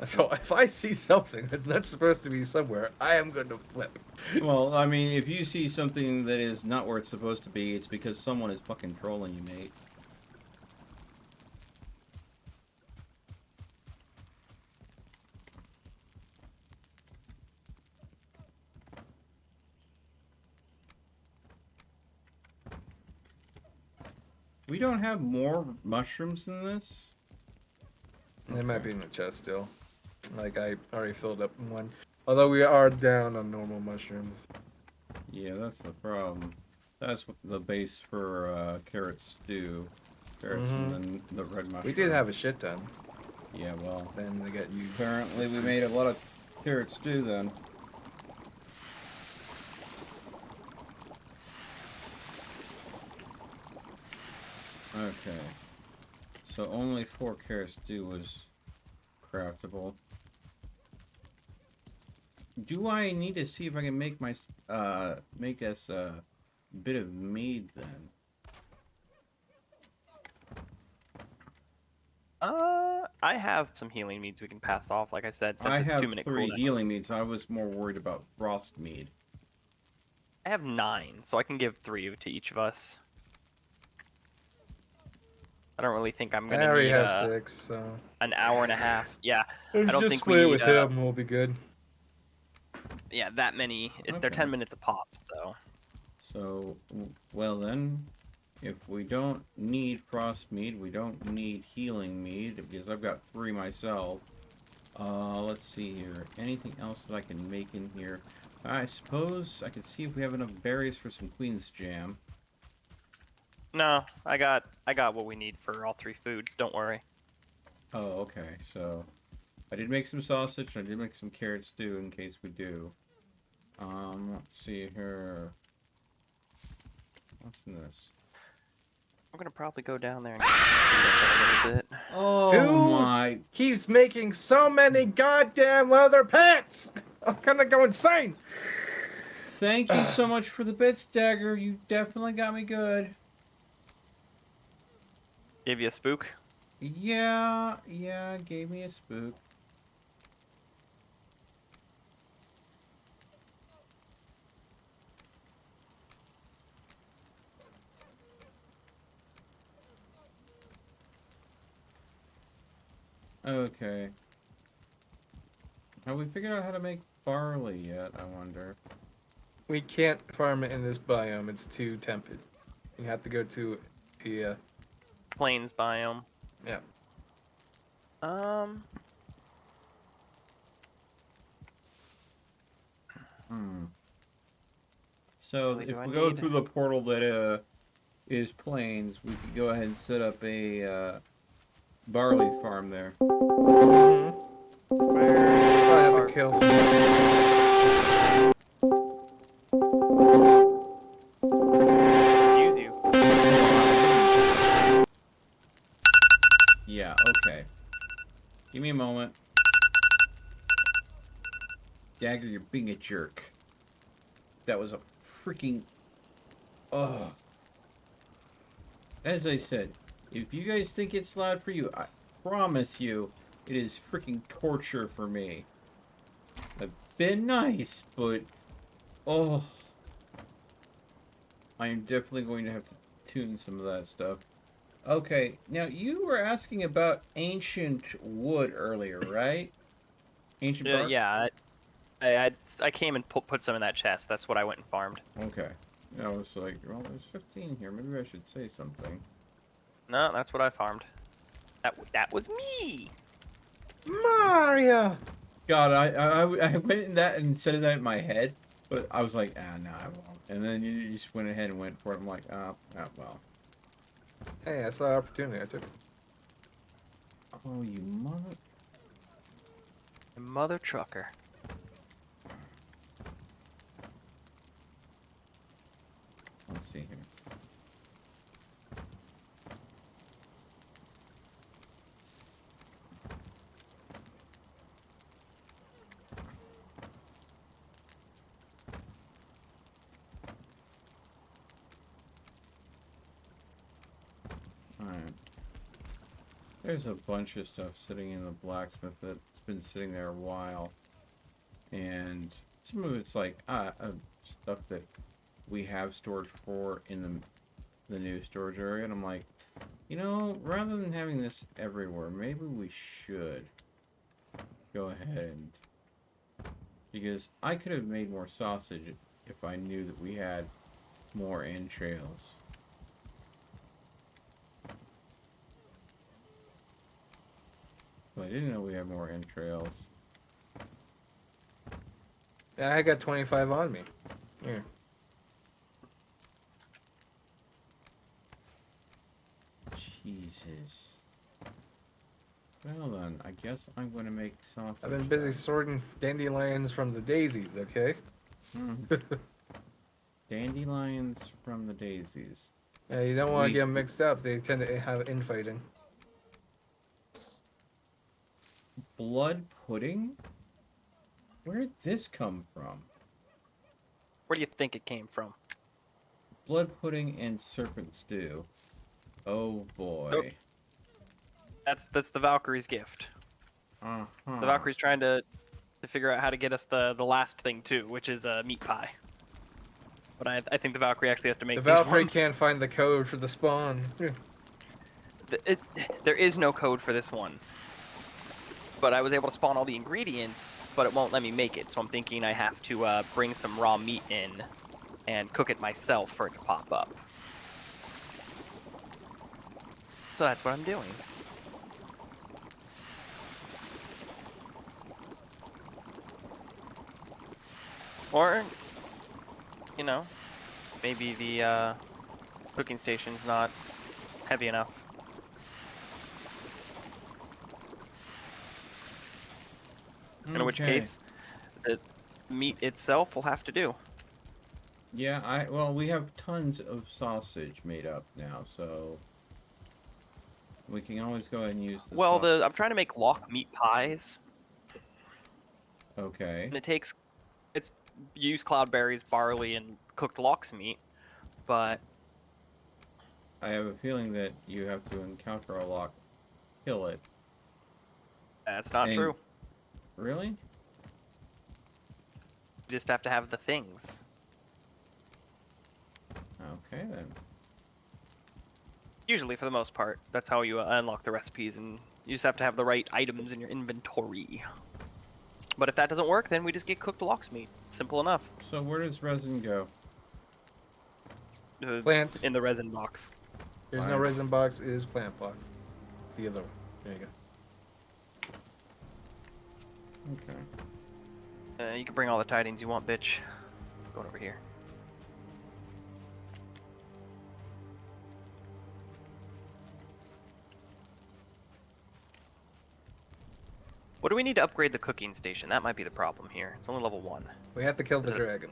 So if I see something that's not supposed to be somewhere, I am going to flip. Well, I mean, if you see something that is not where it's supposed to be, it's because someone is fucking trolling you, mate. We don't have more mushrooms than this? It might be in the chest still. Like, I already filled up one. Although we are down on normal mushrooms. Yeah, that's the problem. That's what the base for carrot stew. Carrots and then the red mushroom. We did have a shit ton. Yeah, well. Then they got used. Apparently we made a lot of carrot stew then. Okay. So only 4 carrot stew was craftable. Do I need to see if I can make my make us a bit of mead then? I have some healing meads we can pass off. Like I said, since I it's have 2-minute 3 cooldown. healing meads. I was more worried about frost mead. I have 9, so I can give 3 to each of us. I don't really think I'm gonna I already need have 6, so an hour and a half. Yeah, I don't just think split we it need. with him. We'll be good. Yeah, that many. They're Okay. 10 minutes a pop, so. So, well then, if we don't need frost mead, we don't need healing mead, because I've got 3 myself. Let's see here. Anything else that I can make in here? I suppose I can see if we have enough berries for some Queen's Jam. No, I got what we need for all 3 foods. Don't worry. Oh, okay. So, I did make some sausage, and I did make some carrot stew in case we do. Let's see here. What's in this? I'm gonna probably go down there and clean up a little bit. Oh Who my! keeps making so many goddamn leather pants? I'm gonna go insane. Thank you so much for the bits, Dagger. You definitely got me good. Give you a spook. Yeah, gave me a spook. Okay. Have we figured out how to make barley yet, I wonder? We can't farm it in this biome. It's too temperate. You have to go to the Plains biome. yeah. So Really, if do I we go need- through the portal that is plains, we could go ahead and set up a barley farm there. Probably have to kill some. Use you. Yeah, okay. Give me a moment. Dagger, you're being a jerk. That was a freaking... Ugh. As I said, if you guys think it's loud for you, I promise you, it is freaking torture for me. I've been nice, but... Oh. I am definitely going to have to tune some of that stuff. Okay, now you were asking about ancient wood earlier, right? Ancient bark? Yeah, I came and put some in that chest. That's what I went and farmed. Okay. I was like, well, there's 15 here. Maybe I should say something. No, that's what I farmed. That was me. Mario. God, I went in that and said that in my head, but I was like, no, I won't. And then you just went ahead and went for it. I'm like, well. Hey, I saw an opportunity. I took it. Oh, you mother... Mother trucker. Let's see here. Alright. There's a bunch of stuff sitting in the blacksmith that's been sitting there a while. And some of it's like, stuff that we have storage for in the new storage area. And I'm like, you know, rather than having this everywhere, maybe we should go ahead and... Because I could have made more sausage if I knew that we had more entrails. But I didn't know we had more entrails. Yeah, I got 25 on me. Here. Jesus. Well then, I guess I'm gonna make sausage. I've been busy sorting dandelions from the daisies, okay? Dandelions from the daisies. Yeah, you don't want to get them mixed up. They tend to have infighting. Blood pudding? Where did this come from? Where do you think it came from? Blood pudding and serpent stew. Oh boy. Nope. That's the Valkyrie's gift. Uh-huh. The Valkyrie's trying to figure out how to get us the last thing too, which is meat pie. But I think the Valkyrie actually has to make The these Valkyrie ones. can't find the code for the spawn. There is no code for this one. But I was able to spawn all the ingredients, but it won't let me make it. So I'm thinking I have to bring some raw meat in and cook it myself for it to pop up. So that's what I'm doing. Or, you know, maybe the cooking station's not heavy enough. In which Okay. case, the meat itself will have to do. Yeah, well, we have tons of sausage made up now, so we can always go ahead and use the Well, I'm trying to make lock meat pies, Okay. and you use cloudberries, barley, and cooked lox meat, but I have a feeling that you have to encounter a lock, kill it. that's not And- true. Really? You just have to have the things. Okay, then. Usually, for the most part, that's how you unlock the recipes, and you just have to have the right items in your inventory. But if that doesn't work, then we just get cooked lox meat. Simple enough. So where does resin go? Plants. In the resin box. There's no Fine. resin box. It is plant box. The other one. There you go. Okay. You can bring all the tidings you want, bitch. Going over here. What do we need to upgrade the cooking station? That might be the problem here. It's only level 1. We have to kill the Is it- dragon.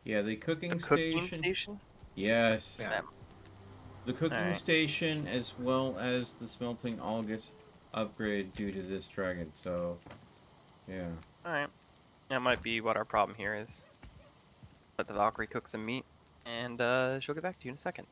Yeah, the cooking The station. cooking station? Yes. Yeah. The cooking Alright. station as well as the smelting all gets upgraded due to this dragon. So, yeah. Alright. That might be what our problem here is. Let the Valkyrie cook some meat, and she'll get back to you in a second.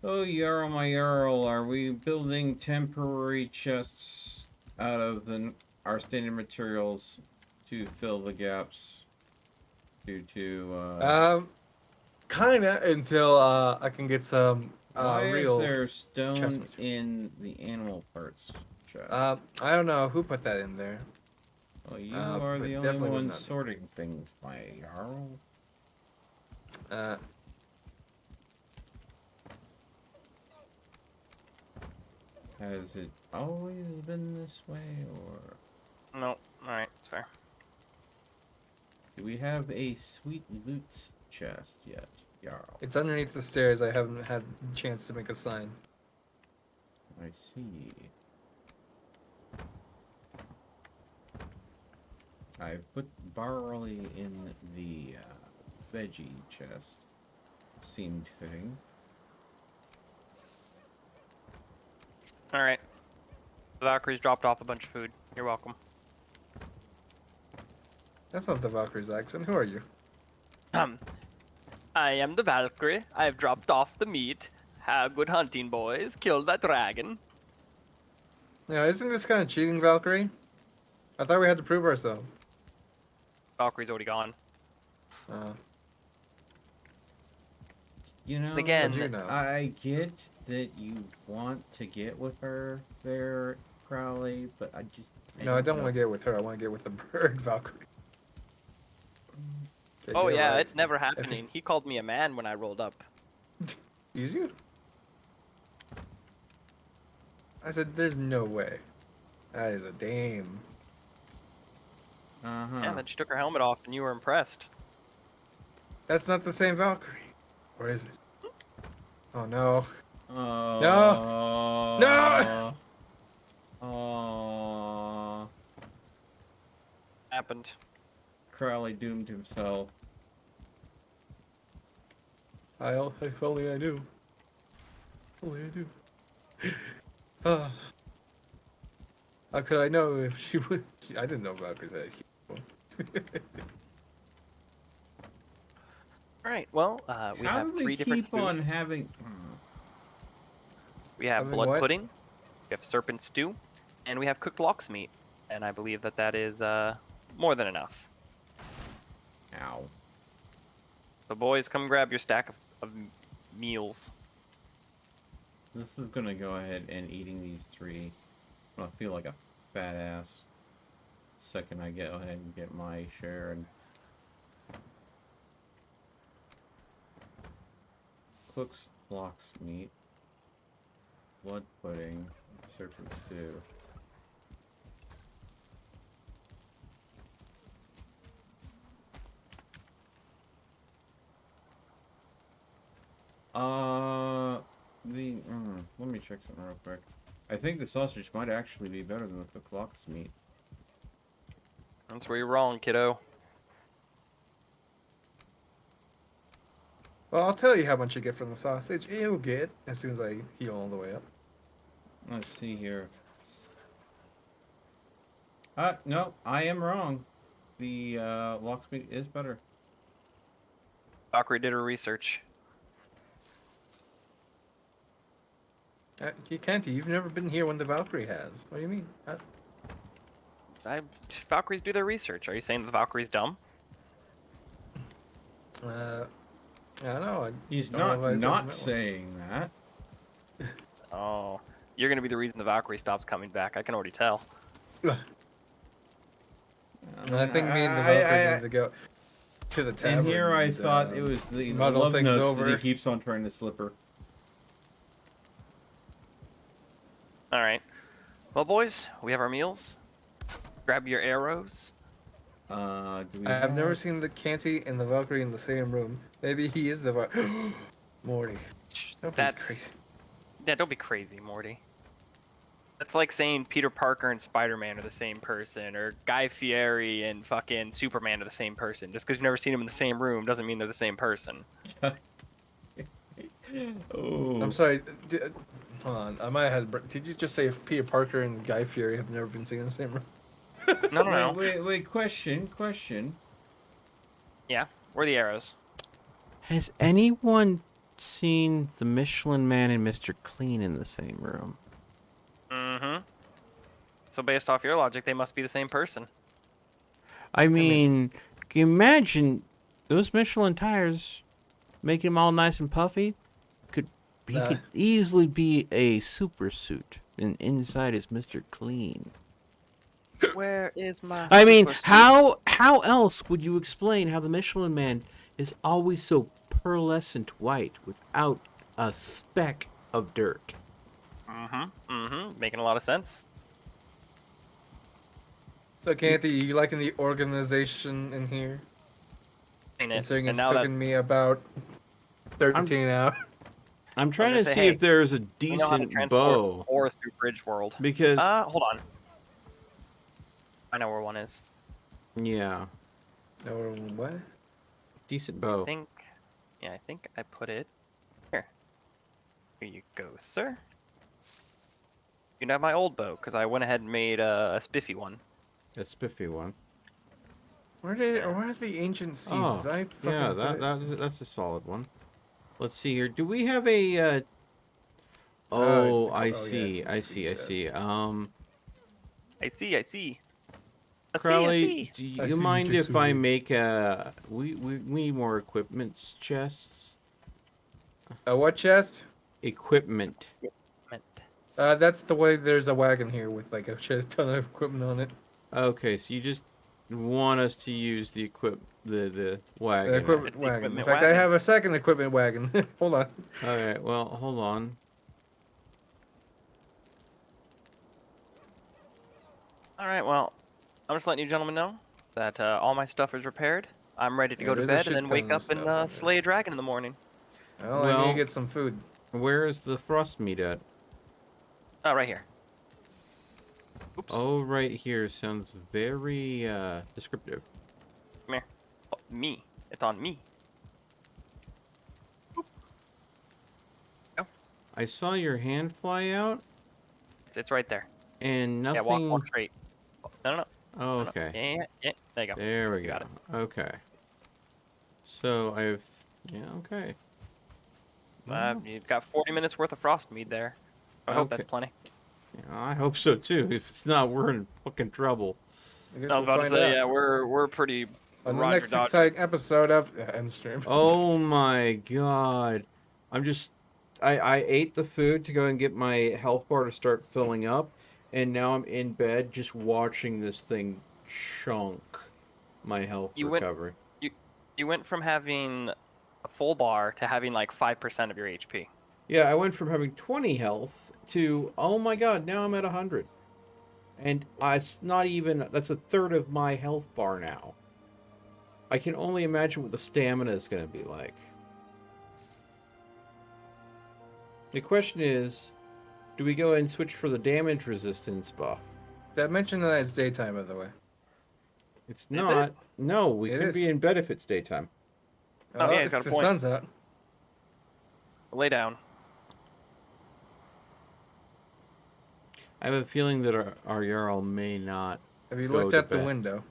Oh, Jarl, my Jarl, are we building temporary chests out of our standard materials to fill the gaps due to, Kinda until I can get some why real. is there chest stone material. in the animal parts chest? I don't know who put that in there. Well, you but are the only definitely one wouldn't have. sorting things, my Jarl. Has it always been this way, or No. Alright, it's fair. do we have a sweet loot chest yet, Jarl? It's underneath the stairs. I haven't had a chance to make a sign. I see. I put barley in the veggie chest. Seemed fitting. Alright. The Valkyrie's dropped off a bunch of food. You're welcome. That's not the Valkyrie's accent. Who are you? I am the Valkyrie. I have dropped off the meat. Have good hunting, boys. Killed that dragon. Yeah, isn't this kind of cheating, Valkyrie? I thought we had to prove ourselves. Valkyrie's already gone. You know, Again, How'd you know? I get that you want to get with her there, Crowley, but I just... No, I don't want to get with her. I want to get with the bird, Valkyrie. Okay, Oh get yeah, right. it's never happening. He called me a man when I rolled up. Use you? I said, there's no way. That is a dame. Uh-huh. Yeah, then she took her helmet off and you were impressed. That's not the same Valkyrie. Or is it? Oh no. No! No! Oh. Happened. Crowley doomed himself. If only I knew. If only I knew. How could I know if she was... I didn't know Valkyries had a huge one. Alright, well, we How have do 3 we different keep on foods. having... We have Having blood what? pudding, we have serpent stew, and we have cooked lox meat. And I believe that that is more than enough. Ow. So boys, come grab your stack of meals. This is gonna go ahead and eating these 3. I'm gonna feel like a fat ass. Second I go ahead and get my share and... Cooks lox meat. Blood pudding. Serpent stew. Let me check something real quick. I think the sausage might actually be better than the cooked lox meat. That's where you're wrong, kiddo. Well, I'll tell you how much you get from the sausage. You'll get as soon as I heal all the way up. Let's see here. No, I am wrong. The lox meat is better. Valkyrie did her research. You can't. You've never been here when the Valkyrie has. What do you mean? Valkyries do their research. Are you saying the Valkyrie's dumb? I don't know. He's don't know if I've ever met not one. saying that. Oh, you're gonna be the reason the Valkyrie stops coming back. I can already tell. I think me and the Valkyrie need to go to the tavern. And here I and, thought it was the muddle love things notes over. that he keeps on trying to slip her. All right. Well, boys, we have our meals. Grab your arrows. Do we I've never seen the Canty and the Valkyrie in the same room. Maybe he is the Morty. Don't be crazy. Yeah, don't be crazy, Morty. That's like saying Peter Parker and Spider-Man are the same person, or Guy Fieri and fucking Superman are the same person. Just because you've never seen them in the same room doesn't mean they're the same person. Oh. I'm sorry. Hold on. I might have had. Did you just say if Peter Parker and Guy Fieri have never been seen in the same room? No. Wait. Question. Yeah, where are the arrows? Has anyone seen the Michelin Man and Mr. Clean in the same room? Mm-hmm. So based off your logic, they must be the same person. I mean, can you imagine those Michelin tires making them all nice and puffy? He could easily be a super suit, and inside is Mr. Clean. Where is my? I mean, super suit? how else would you explain how the Michelin Man is always so pearlescent white without a speck of dirt? Making a lot of sense. So, Canty, you liking the organization in here? Ain't it? Considering And it's now taken me about 13 hours. I'm trying to say, see hey, if there's a you know how to decent transport bow. ore through Bridge World. Because Hold on. I know where one is. yeah, Or what? decent I bow. think I put it here. Here you go, sir. You can have my old bow because I went ahead and made a spiffy one. A spiffy one. Where are the ancient seeds? Oh, Did I fucking yeah, put it? that's a solid one. Let's see here. Do we have a? Oh, I yeah, see. it's in the I seed chest. see. I see. Crowley, do I you see mind you, if I Tetsuya. make a? We need more equipment chests. A what chest? Equipment. That's the way there's a wagon here with like a shit ton of equipment on it. Okay, so you just want us to use the the wagon. The equipment It's the wagon. equipment In fact, I wagon. have a second equipment wagon. Hold on. All right. Well, hold on. All right, well, I'm just letting you gentlemen know that all my stuff is repaired. I'm ready to Yeah, go to there's a bed shit and then ton wake of up and stuff on there. slay a dragon in the morning. Well, I need Well- to get some food. Where is the frost meat at? Oh, right here. Oops. Oh, right here sounds very descriptive. Come here. Oh, me. It's on me. I saw your hand fly out, It's right there. and nothing. Yeah, walk straight. No. Oh, no. okay. Yeah. There you go. There we You go. got it. Okay. So I've. Yeah. Okay. You've got 40 minutes worth of frost mead there. I hope that's Okay. plenty. Yeah, I hope so too. If it's not, we're in fucking trouble. I guess I was we'll about to find say, out. yeah, we're pretty. On the Roger next Dodger. exciting episode of Endstream. Oh my god. I ate the food to go and get my health bar to start filling up, and now I'm in bed just watching this thing chunk my health recovery. You went from having a full bar to having like 5% of your HP. Yeah, I went from having 20 health to, oh my god, now I'm at 100. And it's not even, that's a third of my health bar now. I can only imagine what the stamina is going to be like. The question is, do we go ahead and switch for the damage resistance buff? Did I mention that it's daytime, by the way? It's not. it? No, we It could is. be in bed if it's daytime. Oh, yeah, he's got a the point. sun's out. Lay down. I have a feeling that our Jarl may not. Have you Go looked to at the bed. window?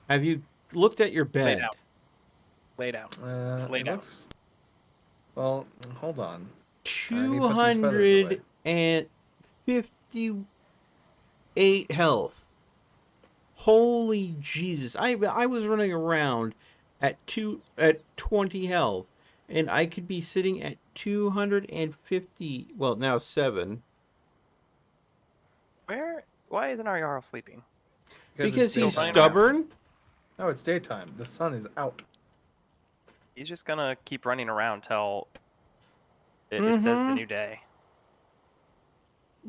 Have you looked at your bed? down. Lay down. Just lay It down. looks... Well, hold on. I need to put these feathers away. 258 health. Holy Jesus. I was running around at 20 health, and I could be sitting at 250, well, now 7. Why isn't our Jarl sleeping? Because he's daytime. stubborn? No, it's daytime. The sun is out. He's just gonna keep running around till it says the new day.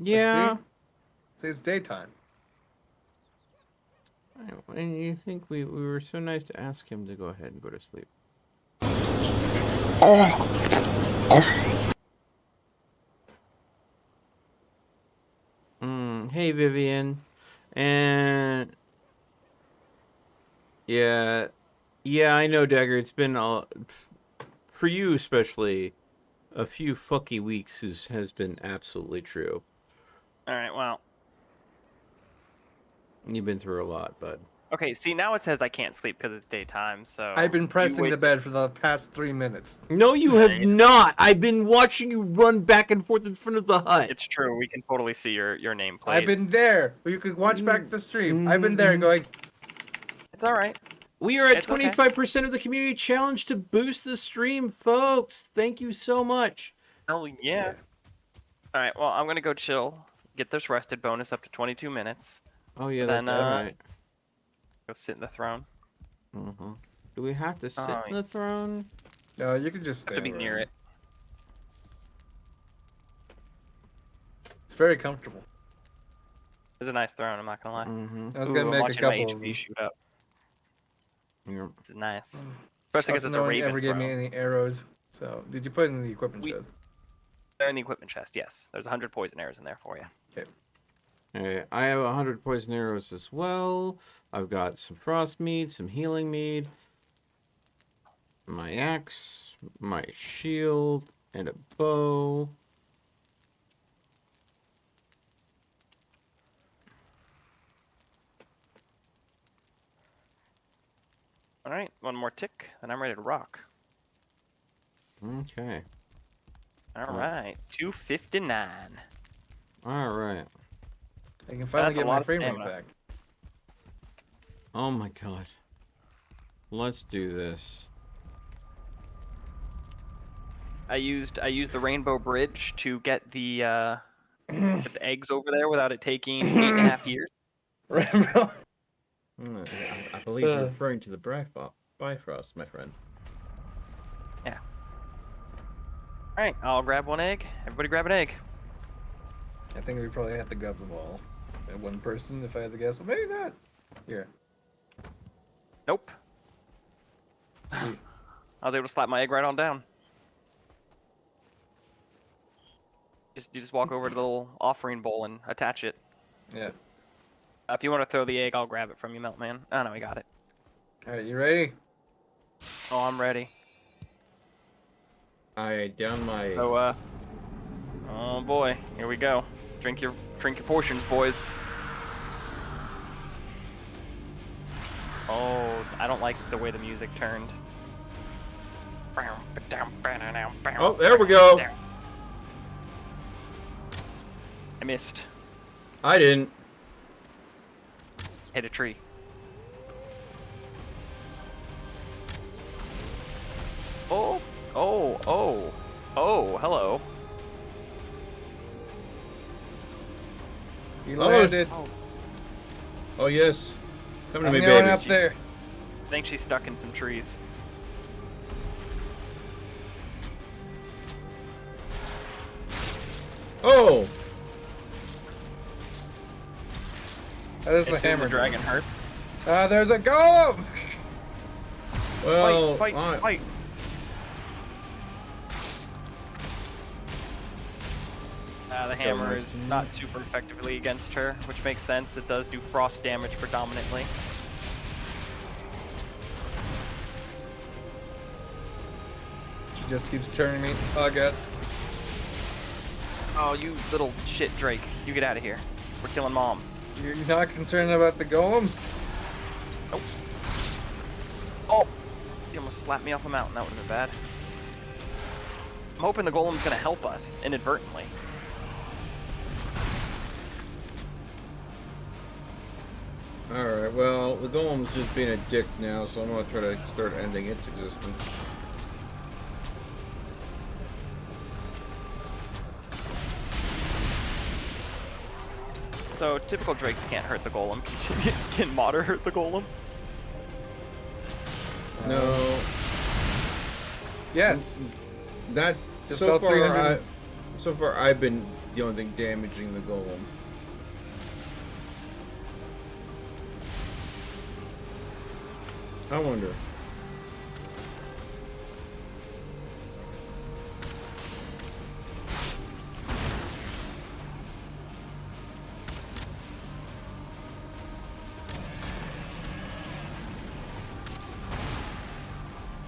Yeah. See, it's daytime. And you think we were so nice to ask him to go ahead and go to sleep. Hey, Vivian. And yeah, I know, Dagger. It's been for you especially. A few fucky weeks has been absolutely true. All right, well. You've been through a lot, bud. Okay, see, now it says I can't sleep because it's daytime, so... I've been pressing the bed for the past 3 minutes. No, you have not! I've been watching you run back and forth in front of the hut. It's true, we can totally see your nameplate. I've been there. You could watch back the stream. I've been there going... It's alright. We are at 25% of the community challenge to boost the stream, folks. Thank you so much. Oh, yeah. Alright, well, I'm gonna go chill. Get this rested bonus up to 22 minutes. Oh, yeah, then, that's right. Go sit in the throne. Do we have to sit in the throne? No, you can just stay have to be near it. It's very comfortable. It's a nice throne, I'm not gonna lie. I was gonna make a couple of them. Shoot up. Yeah. It's nice. Especially because it's a no one raven ever gave me throne. any arrows. So, did you put it in the equipment chest? They're in the equipment chest, yes. There's 100 poison arrows in there for you. Okay. Okay, I have 100 poison arrows as well. I've got some frost mead, some healing mead, my axe, my shield, and a bow. Alright, one more tick, and I'm ready to rock. Okay. Alright, 259. Alright. I can finally That's a get lot my of frame rate stamina. back. Oh my god. Let's do this. I used the rainbow bridge to get the eggs over there without it taking 8.5 years. Rainbow. I believe you're referring to the Bifrost, my friend. Yeah. Alright, I'll grab one egg. Everybody grab an egg. I think we probably have to grab them all. And one person, if I had to guess. Well, maybe not. Here. Nope. Let's see. I was able to slap my egg right on down. You just walk over to the little offering bowl and attach it. Yeah. If you want to throw the egg, I'll grab it from you, Meltman. Oh, no, we got it. Alright, you ready? Oh, I'm ready. I down my... So, oh boy, here we go. Drink your portions, boys. Oh, I don't like the way the music turned. Oh, there we go. I missed. I didn't. Hit a tree. Oh, hello. You landed. Oh, yes. Come to I'm me, going baby. up there. I think she's stuck in some trees. Oh! That is I the assume hammer. the dragon hurt. There's a golem! Well, Fight! The hammer is not super effectively against her, which makes sense. It does do frost damage predominantly. She just keeps turning me. Oh god. Oh, you little shit, Drake. You get out of here. We're killing Mom. You're not concerned about the golem? Nope. Oh! You almost slapped me off a mountain. That would have been bad. I'm hoping the golem's gonna help us inadvertently. Alright, well, the golem's just being a dick now, so I'm gonna try to start ending its existence. So typical drakes can't hurt the golem. Can Modder hurt the golem? No. Yes. That Just so all far 300. so far I've been the only thing damaging the golem. I wonder.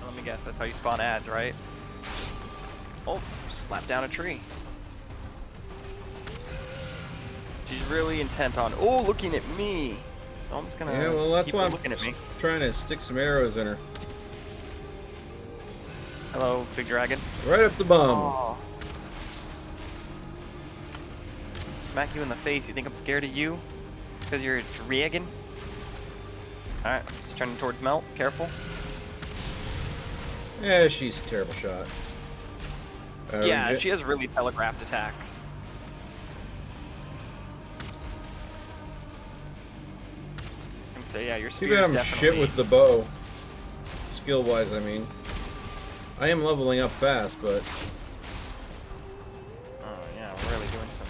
Let me guess, that's how you spawn ads, right? Oh, slap down a tree. She's really intent on, oh, looking at me. So I'm just gonna Yeah, well, that's keep why her I'm looking at me. trying to stick some arrows in her. Hello, big dragon. Right up the bum. Oh. Smack you in the face. You think I'm scared of you? It's because you're a dragon? Alright, it's turning towards Melt. Careful. Yeah, she's a terrible shot. Yeah, she has really telegraphed attacks. And so yeah, your Too spear bad is I'm definitely... shit with the bow. Skill-wise, I mean. I am leveling up fast, but... Oh yeah, we're really doing some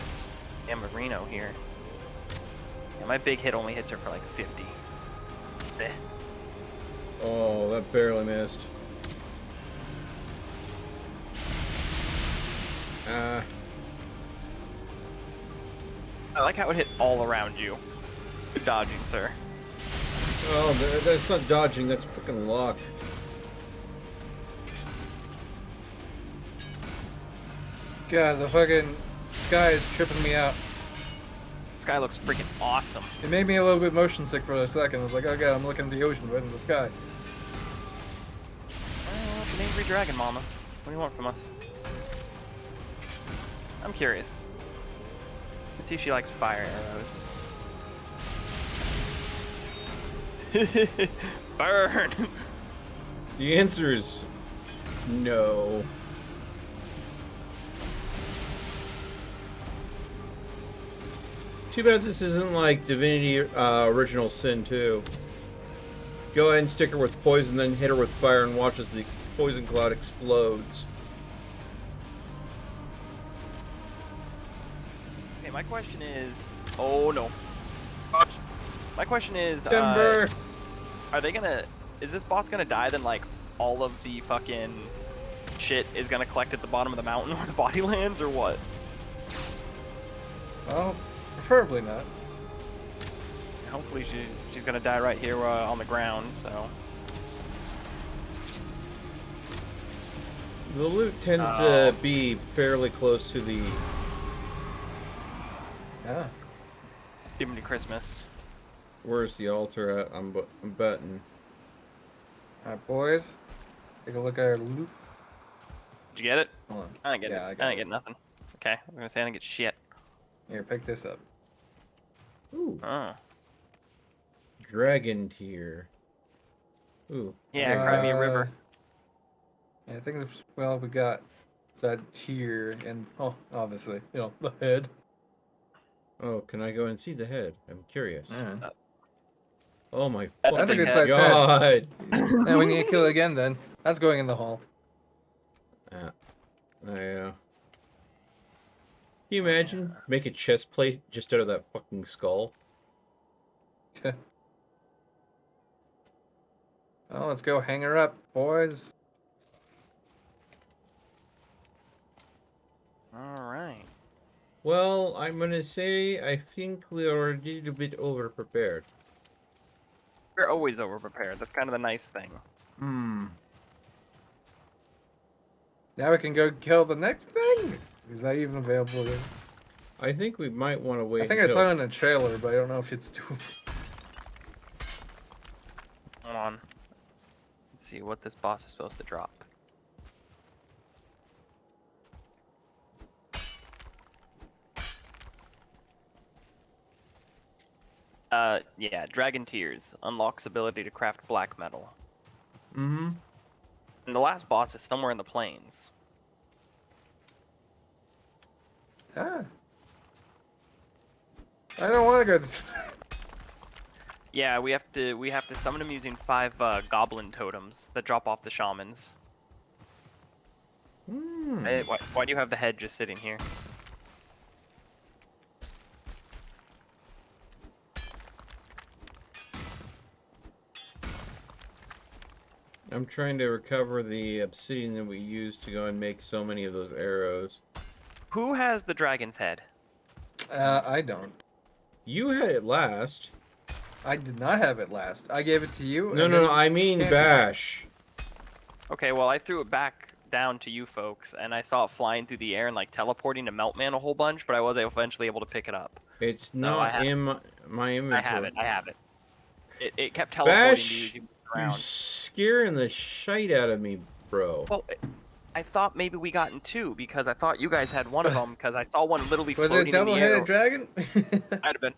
Amarino here. Yeah, my big hit only hits her for like 50. Eh. Oh, that barely missed. I like how it hit all around you. Good dodging, sir. Oh, that's not dodging, that's freaking luck. God, the fucking sky is tripping me out. This guy looks freaking awesome. It made me a little bit motion sick for a second. I was like, oh god, I'm looking at the ocean rather than the sky. Oh, it's an angry dragon, mama. What do you want from us? I'm curious. Let's see if she likes fire arrows. Burn! The answer is... no. Too bad this isn't like Divinity Original Sin 2. Go ahead and stick her with poison, then hit her with fire and watch as the poison cloud explodes. Okay, my question is... Oh no. My question is... Timber! Are they gonna... Is this boss gonna die, then like all of the fucking shit is gonna collect at the bottom of the mountain where the body lands, or what? Well, preferably not. Hopefully she's gonna die right here on the ground, so... The loot tends to be fairly close to the... Yeah. Give me Christmas. Where's the altar at? I'm betting. Alright, boys. Take a look at our loot. Did you get it? Hold on. I didn't get Yeah, it. I got I it. didn't get nothing. Okay, I'm gonna say I didn't get shit. Here, pick this up. Ooh. Oh. Dragon tier. Ooh. Yeah, cry me a river. Yeah, I think it's, well, we got that tier and, oh, obviously, you know, the head. Oh, can I go and see the head? I'm curious. Yeah. Oh my That's a good size god! head. Yeah, we need to kill it again then. That's going in the hall. Yeah. Can you imagine? Make a chest plate just out of that fucking skull? Oh, let's go hang her up, boys. Alright. Well, I'm gonna say I think we are a little bit over-prepared. We're always over-prepared. That's kind of the nice thing. Now we can go kill the next thing? Is that even available here? I think we might want to wait I think I until... saw it in a trailer, but I don't know if it's doable. Hold on. Let's see what this boss is supposed to drop. Yeah, Dragon Tears unlocks ability to craft black metal. Mm-hmm. And the last boss is somewhere in the plains. Ah. I don't want to go. Yeah, we have to summon him using 5 goblin totems that drop off the shamans. Hey, why do you have the head just sitting here? I'm trying to recover the obsidian that we used to go and make so many of those arrows. Who has the dragon's head? I don't. You had it last. I did not have it last. I gave it to you. No, I mean Bash. Okay, well, I threw it back down to you folks, and I saw it flying through the air and like teleporting to Meltman a whole bunch, but I was eventually able to pick it up. It's So not in my inventory. I have it. It kept teleporting to you as Bash, you moved you're around. scaring the shite out of me, bro. Well, I thought maybe we got in 2 because I thought you guys had one of them because I saw one literally Was floating it in the air. double-headed dragon? Might have been.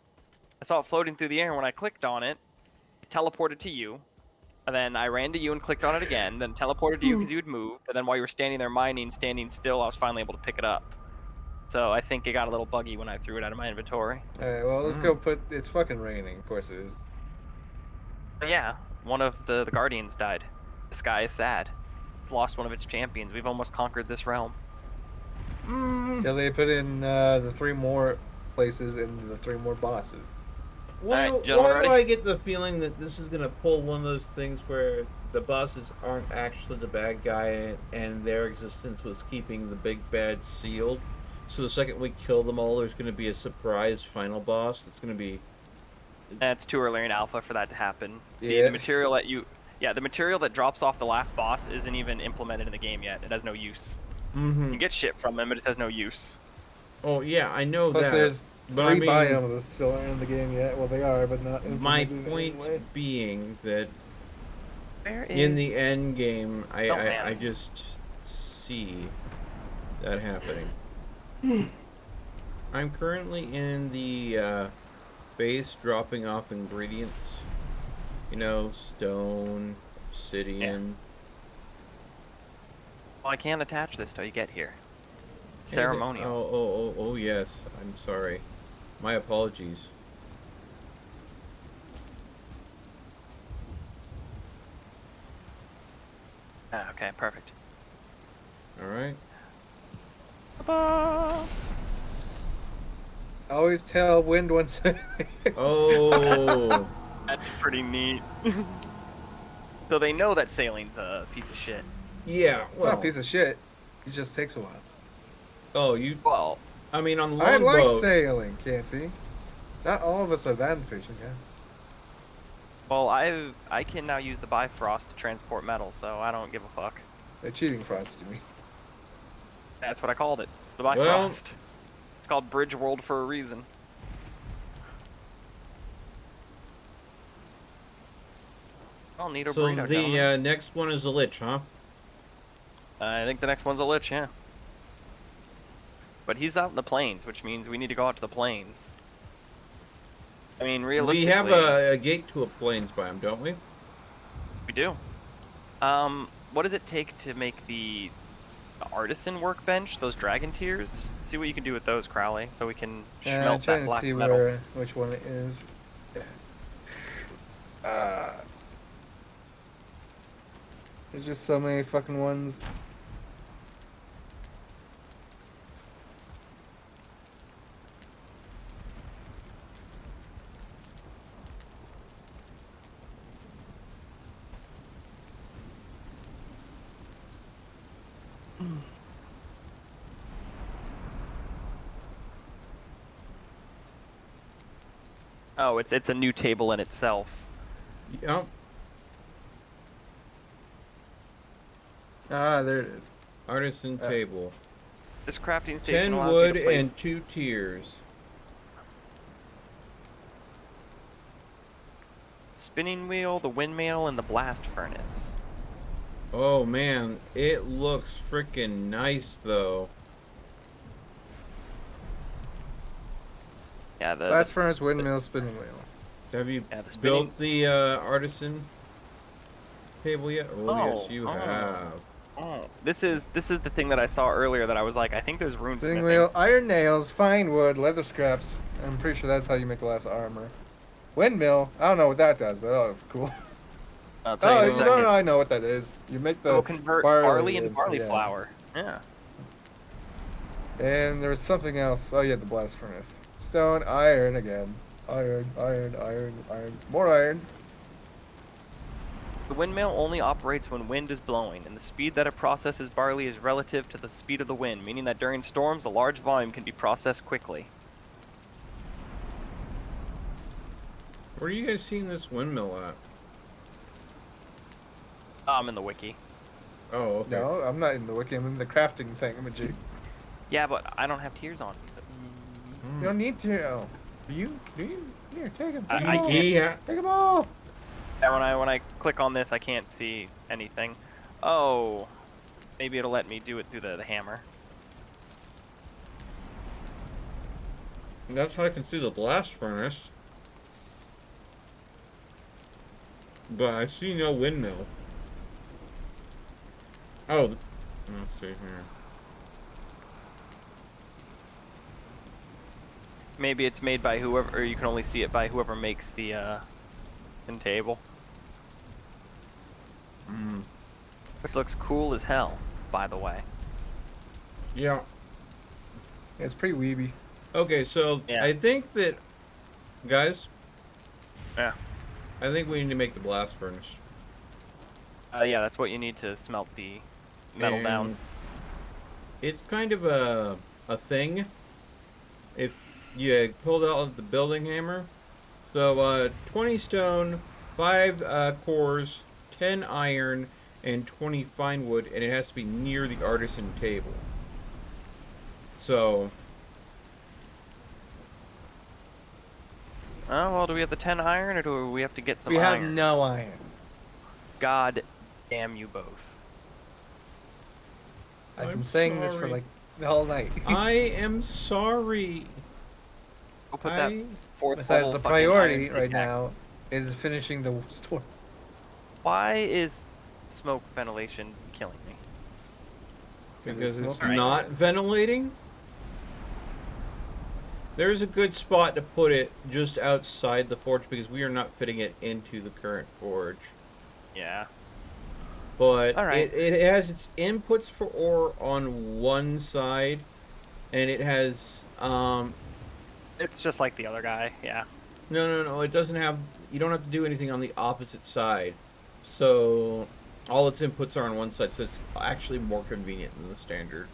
I saw it floating through the air, and when I clicked on it, it teleported to you. And then I ran to you and clicked on it again, then teleported to you because you had moved. And then while you were standing there mining, standing still, I was finally able to pick it up. So I think it got a little buggy when I threw it out of my inventory. Alright, well, let's go put... It's fucking raining. Of course it is. But yeah, one of the guardians died. The sky is sad. It's lost one of its champions. We've almost conquered this realm. Till they put in the 3 more places and the 3 more bosses. Why, Alright, gentlemen, why do ready? I get the feeling that this is gonna pull one of those things where the bosses aren't actually the bad guy and their existence was keeping the big bad sealed? So the second we kill them all, there's gonna be a surprise final boss that's gonna be... It's too early in alpha for that to happen. Yeah. The material that the material that drops off the last boss isn't even implemented in the game yet. It has no use. You get shit from him, but it has no use. Oh yeah, I know Plus that. there's but 3 I mean, biomes that still aren't in the game yet. Well, they are, but not my implemented point anyway. being that Where in the is- end game, Oh, man. I just see that happening. I'm currently in the base dropping off ingredients. You know, stone, obsidian. Well, I can't attach this till you get here. Ceremonial. Oh, yes. I'm sorry. My apologies. Ah, okay, perfect. All right. Always tell wind once. Oh. That's pretty neat. So they know that sailing's a piece of shit. Yeah. It's Well. not a piece of shit. It just takes a while. Oh, you. Well, I mean, on I like longboat. sailing, Canty. Not all of us are that impatient, yeah. well, I can now use the Bifrost to transport metal, so I don't give a fuck. They're cheating frost to me. That's what I called it. The Well- Bifrost. It's called Bridge World for a reason. I'll need a So burrito, the gentlemen. next one is the Lich, huh? I think the next one's a Lich, yeah. But he's out in the plains, which means we need to go out to the plains. I mean, We realistically... have a gate to a plains biome, don't we? We do. What does it take to make the artisan workbench, those dragon tiers? See what you can do with those, Crowley, so we can Yeah, I'm smelt trying that to black see metal. which one it is. There's just so many fucking ones. Oh, it's a new table in itself. Yep. Ah, there it is. Artisan table. This crafting station 10 allows wood you to place... and 2 tiers. spinning wheel, the windmill, and the blast furnace. Oh man, it looks freaking nice though. Yeah, the Blast furnace, windmill, spinning wheel. Have you Yeah, the spinning- built the artisan table yet? Oh, yes, you have. Oh, this is the thing that I saw earlier that I was like, I think there's rune Spinning smithing. wheel, iron nails, fine wood, leather scraps. I'm pretty sure that's how you make the last armor. Windmill. I don't know what that does, but that looks cool. I'll tell you in a Oh, second. no, I know what that is. You make It the will convert barley into and- barley yeah. flour. Yeah. And there was something else. Oh, yeah, the blast furnace. Stone, iron again. Iron, iron, iron, iron. More iron. The windmill only operates when wind is blowing, and the speed that it processes barley is relative to the speed of the wind, meaning that during storms, a large volume can be processed quickly. Where are you guys seeing this windmill at? I'm in the wiki. Oh, okay. No, I'm not in the wiki. I'm in the crafting thingamajig. Yeah, but I don't have tears on me, so... You don't need to. Oh. Do you? Do you? Here, take them. I can't. Yeah. Take them all. Yeah, when I click on this, I can't see anything. Oh, maybe it'll let me do it through the hammer. That's how I can see the blast furnace. But I see no windmill. Oh, let's see here. Maybe it's made by whoever, or you can only see it by whoever makes the end table. Which looks cool as hell, by the way. Yeah. It's pretty weeby. Okay, so Yeah. I think that, guys, Yeah. I think we need to make the blast furnace. Yeah, that's what you need to smelt the metal down. And it's kind of a thing. If you pulled out the building hammer, so 20 stone, 5 cores, 10 iron, and 20 fine wood, and it has to be near the artisan table. So, Oh, well, do we have the 10 iron, or do we have to get some We have iron? no iron. God damn you both. I've I'm been saying this for sorry. like the whole night. I am sorry. We'll put that I- fourth Besides, level the fucking priority iron right pickaxe. now is finishing the store. Why is smoke ventilation killing me? Because it's smoking. not ventilating. There's a good spot to put it just outside the forge because we are not fitting it into the current forge. Yeah. But All right. it has its inputs for ore on one side, and it has It's just like the other guy, yeah. no, it doesn't have. You don't have to do anything on the opposite side. So all its inputs are on one side, so it's actually more convenient than the standard.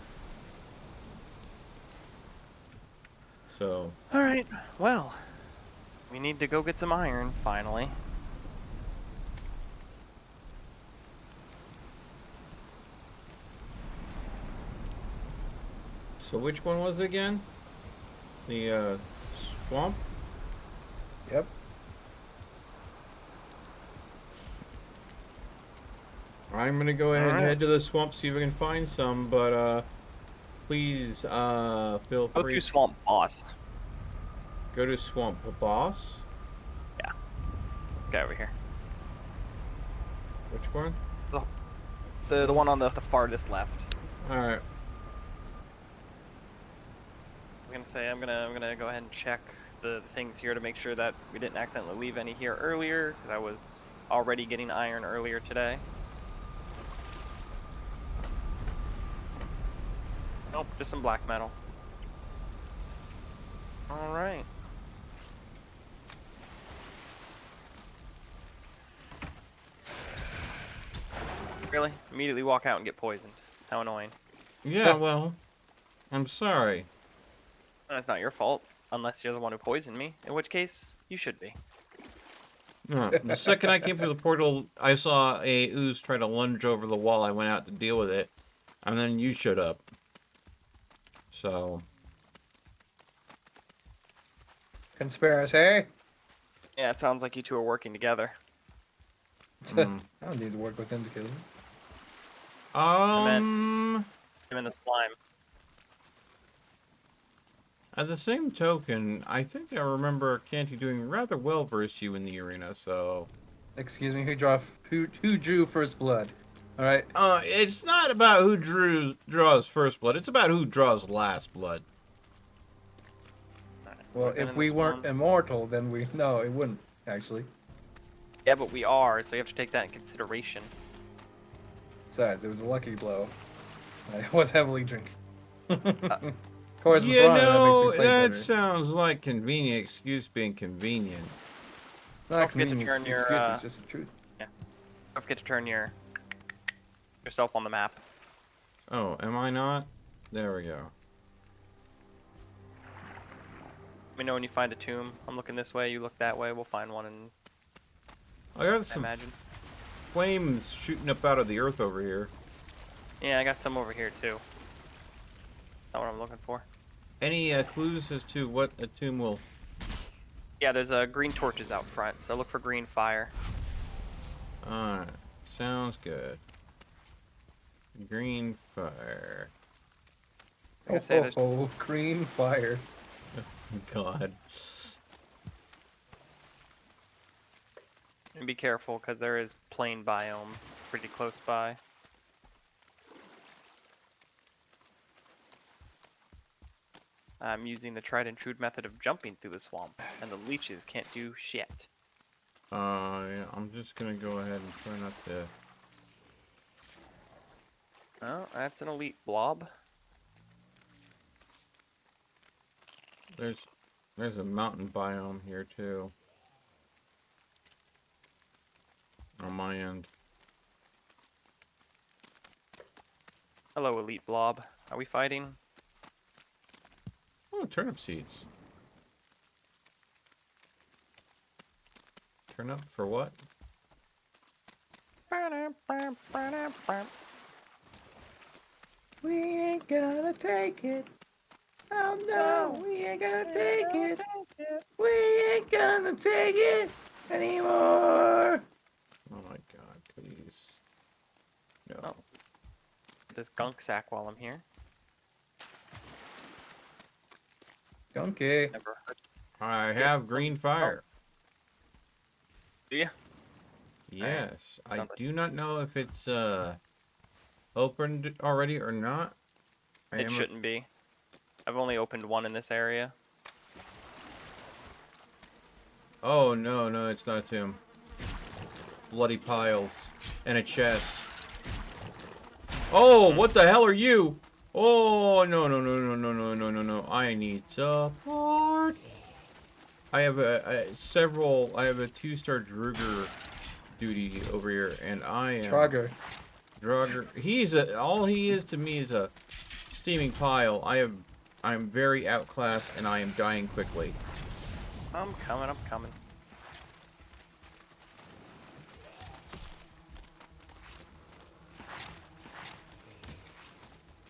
So Alright, well, we need to go get some iron, finally. so which one was it again? The swamp. Yep. I'm gonna go ahead and Alright. head to the swamp, see if I can find some, but please feel Go free. through Swamp Boss. Go to Swamp Boss. Get over here. Which one? The one on the farthest left. Alright. I was gonna say I'm gonna go ahead and check the things here to make sure that we didn't accidentally leave any here earlier, because I was already getting iron earlier today. Nope, just some black metal. Alright. Really? Immediately walk out and get poisoned. How annoying. Yeah, well, I'm sorry. That's not your fault, unless you're the one who poisoned me, in which case, you should be. No, the second I came through the portal, I saw a ooze try to lunge over the wall. I went out to deal with it, and then you showed up. So, Conspiracy. Yeah, it sounds like you two are working together. I don't need to work with him to kill him. Him and the slime. At the same token, I think I remember Canty doing rather well versus you in the arena, so... Excuse me, who drew first blood? All right. It's not about who draws first blood, it's about who draws last blood. Well, if we weren't immortal, then no, it wouldn't actually. Yeah, but we are, so you have to take that in consideration. Besides, it was a lucky blow. I was heavily drinking. You know, that sounds like convenient excuse being convenient. Not convenient excuse, it's just the truth. Yeah. Don't forget to turn yourself on the map. Oh, am I not? There we go. Let me know when you find a tomb. I'm looking this way, you look that way, we'll find one and... I got some flames shooting up out of the earth over here. Yeah, I got some over here too. That's not what I'm looking for. Any clues as to what a tomb will... Yeah, there's green torches out front, so look for green fire. Alright, sounds good. Green fire. Green fire. God. And be careful, because there is plain biome pretty close by. I'm using the tried and true method of jumping through the swamp, and the leeches can't do shit. Yeah, I'm just gonna go ahead and try not to... Oh, that's an elite blob. There's a mountain biome here too. On my end. Hello, elite blob. Are we fighting? Oh, turnip seeds. Turnip for what? We ain't gonna take it. Oh no, we ain't gonna take it. We ain't gonna take it anymore. Oh my god, please. No. Oh. This gunk sack while I'm here. Gunky. Never heard. I have green fire. Do you? Yes. I Sounds like- do not know if it's opened already or not. It shouldn't be. I've only opened one in this area. Oh no, it's not him. Bloody piles and a chest. Oh, what the hell are you? Oh no. I need support. I have a 2-star Druger duty over here, and I am Drugger. All he is to me is a steaming pile. I'm very outclassed, and I am dying quickly. I'm coming.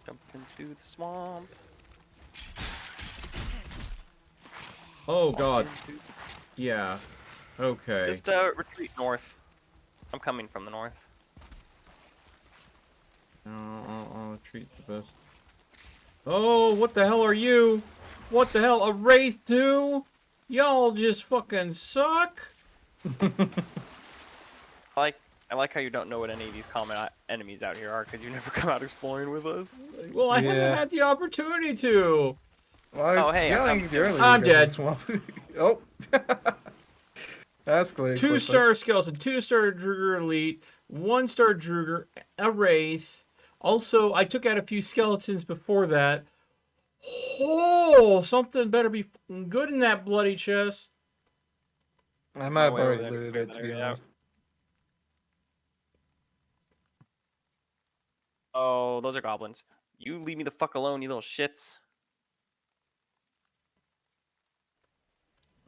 Jumping through the swamp. Oh god. Yeah. Okay. Just retreat north. I'm coming from the north. I'll retreat the best. Oh, what the hell are you? What the hell? A Wraith too? Y'all just fucking suck. I like how you don't know what any of these common enemies out here are, because you never come out exploring with us. Well, I haven't had the opportunity to. Well, I'm dead. Oh. That's clear. 2-star skeleton, 2-star Druger elite, 1-star Druger, a Wraith. Also, I took out a few skeletons before that. Oh, something better be good in that bloody chest. I might have already looted it, to be honest. Oh, those are goblins. You leave me the fuck alone, you little shits.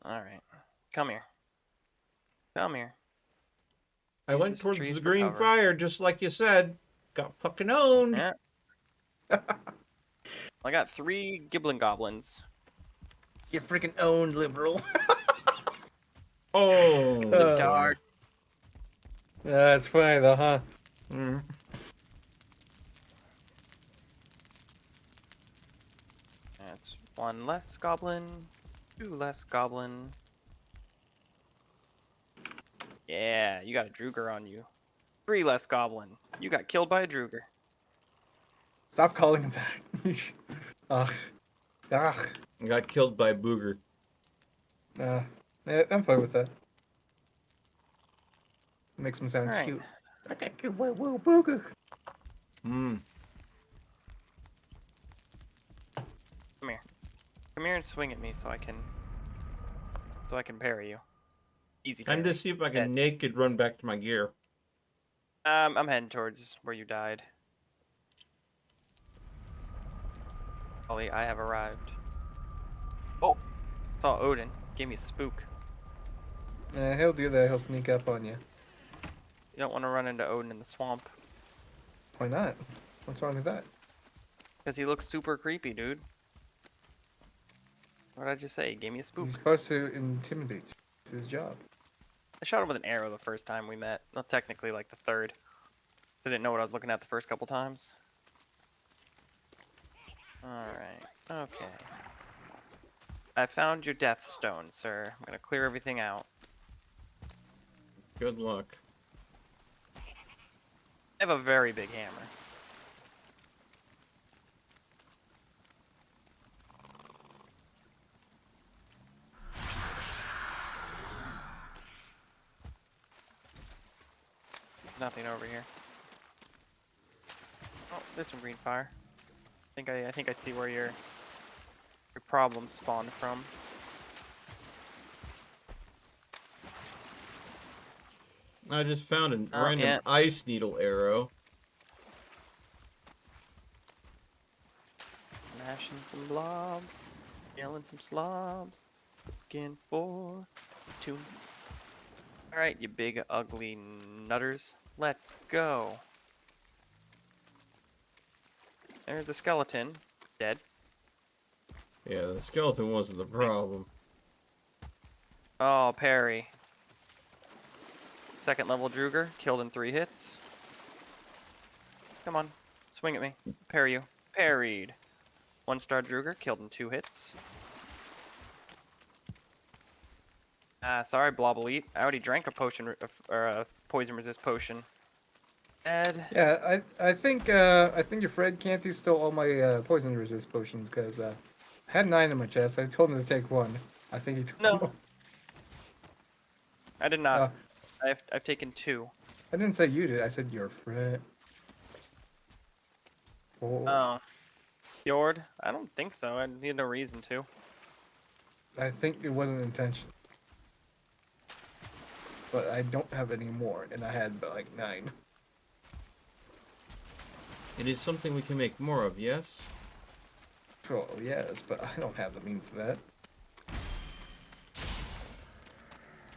Alright. Come here. Come here. I went towards the green fire, just like you said. Got fucking owned. Yeah. I got 3 Giblin goblins. You freaking owned, liberal. Oh. The dart. That's funny though, huh? Mm. That's One less goblin. Two less goblin. Yeah, you got a Druger on you. Three less goblin. You got killed by a Druger. Stop calling him that. Ugh. Ugh. Got killed by a booger. Yeah, I'm fine with that. Makes him sound Alright. cute. I got killed by a little booger. Mm. Come here. Come here and swing at me so I can parry you. Easy parry. Time to see if I can naked run back to my gear. I'm heading towards where you died. Ollie, I have arrived. Oh! Saw Odin. Gave me a spook. Yeah, he'll do that. He'll sneak up on you. You don't want to run into Odin in the swamp. Why not? What's wrong with that? Because he looks super creepy, dude. What did I just say? He gave me a spook. He's supposed to intimidate you. It's his job. I shot him with an arrow the first time we met. Not technically, like the third. I didn't know what I was looking at the first couple times. Alright. Okay. I found your death stone, sir. I'm gonna clear everything out. Good luck. I have a very big hammer. Nothing over here. Oh, there's some green fire. I think I see where your problems spawned from. I just found a Oh, random yeah. ice needle arrow. Smashing some blobs, yelling some slobs, looking for two. Alright, you big ugly nutters. Let's go. There's the skeleton. Dead. Yeah, the skeleton wasn't the problem. Oh, parry. Second level Druger, killed in 3 hits. Come on, swing at me. Parry you. Parried. 1-star Druger, killed in 2 hits. Sorry, Blob Elite. I already drank a potion, or a poison resist potion. Dead. Yeah, I think your friend Canty stole all my poison resist potions because I had 9 in my chest. I told him to take 1. I think he took No. them all. I did not. I've taken 2. I didn't say you did. I said your friend. Oh. Fjord? I don't think so. I need no reason to. I think it wasn't intentional. But I don't have any more, and I had like 9. It is something we can make more of, yes? Well, yes, but I don't have the means to that.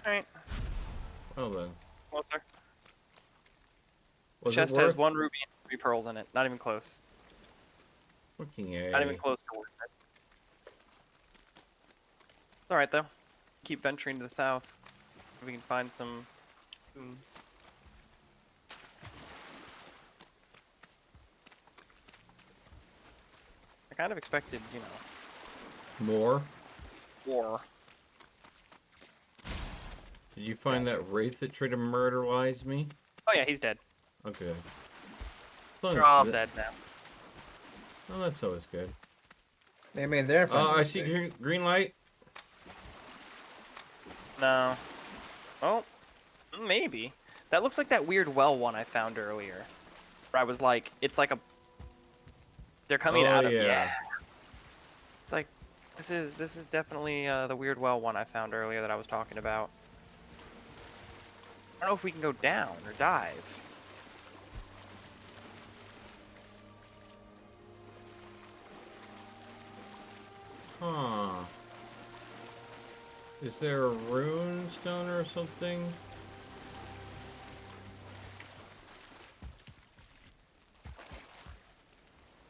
Alright. Well then. Well, sir. Was Chest it worth has 1 ruby and 3 pearls in it. Not even close. Fucking A. Not even close to worth it. It's alright though. Keep venturing to the south. We can find some tombs. I kind of expected, you know, More? war. Did you find that wraith that tried to murderize me? Oh yeah, he's dead. Okay. As long They're as all that- dead now. Oh, that's always good. I mean, they're fine. I see green light. No. Oh, maybe. That looks like that weird well one I found earlier. Where I was like, it's like a... They're coming out of... Yeah. It's like, this is definitely the weird well one I found earlier that I was talking about. I don't know if we can go down or dive. Huh. Is there a rune stone or something?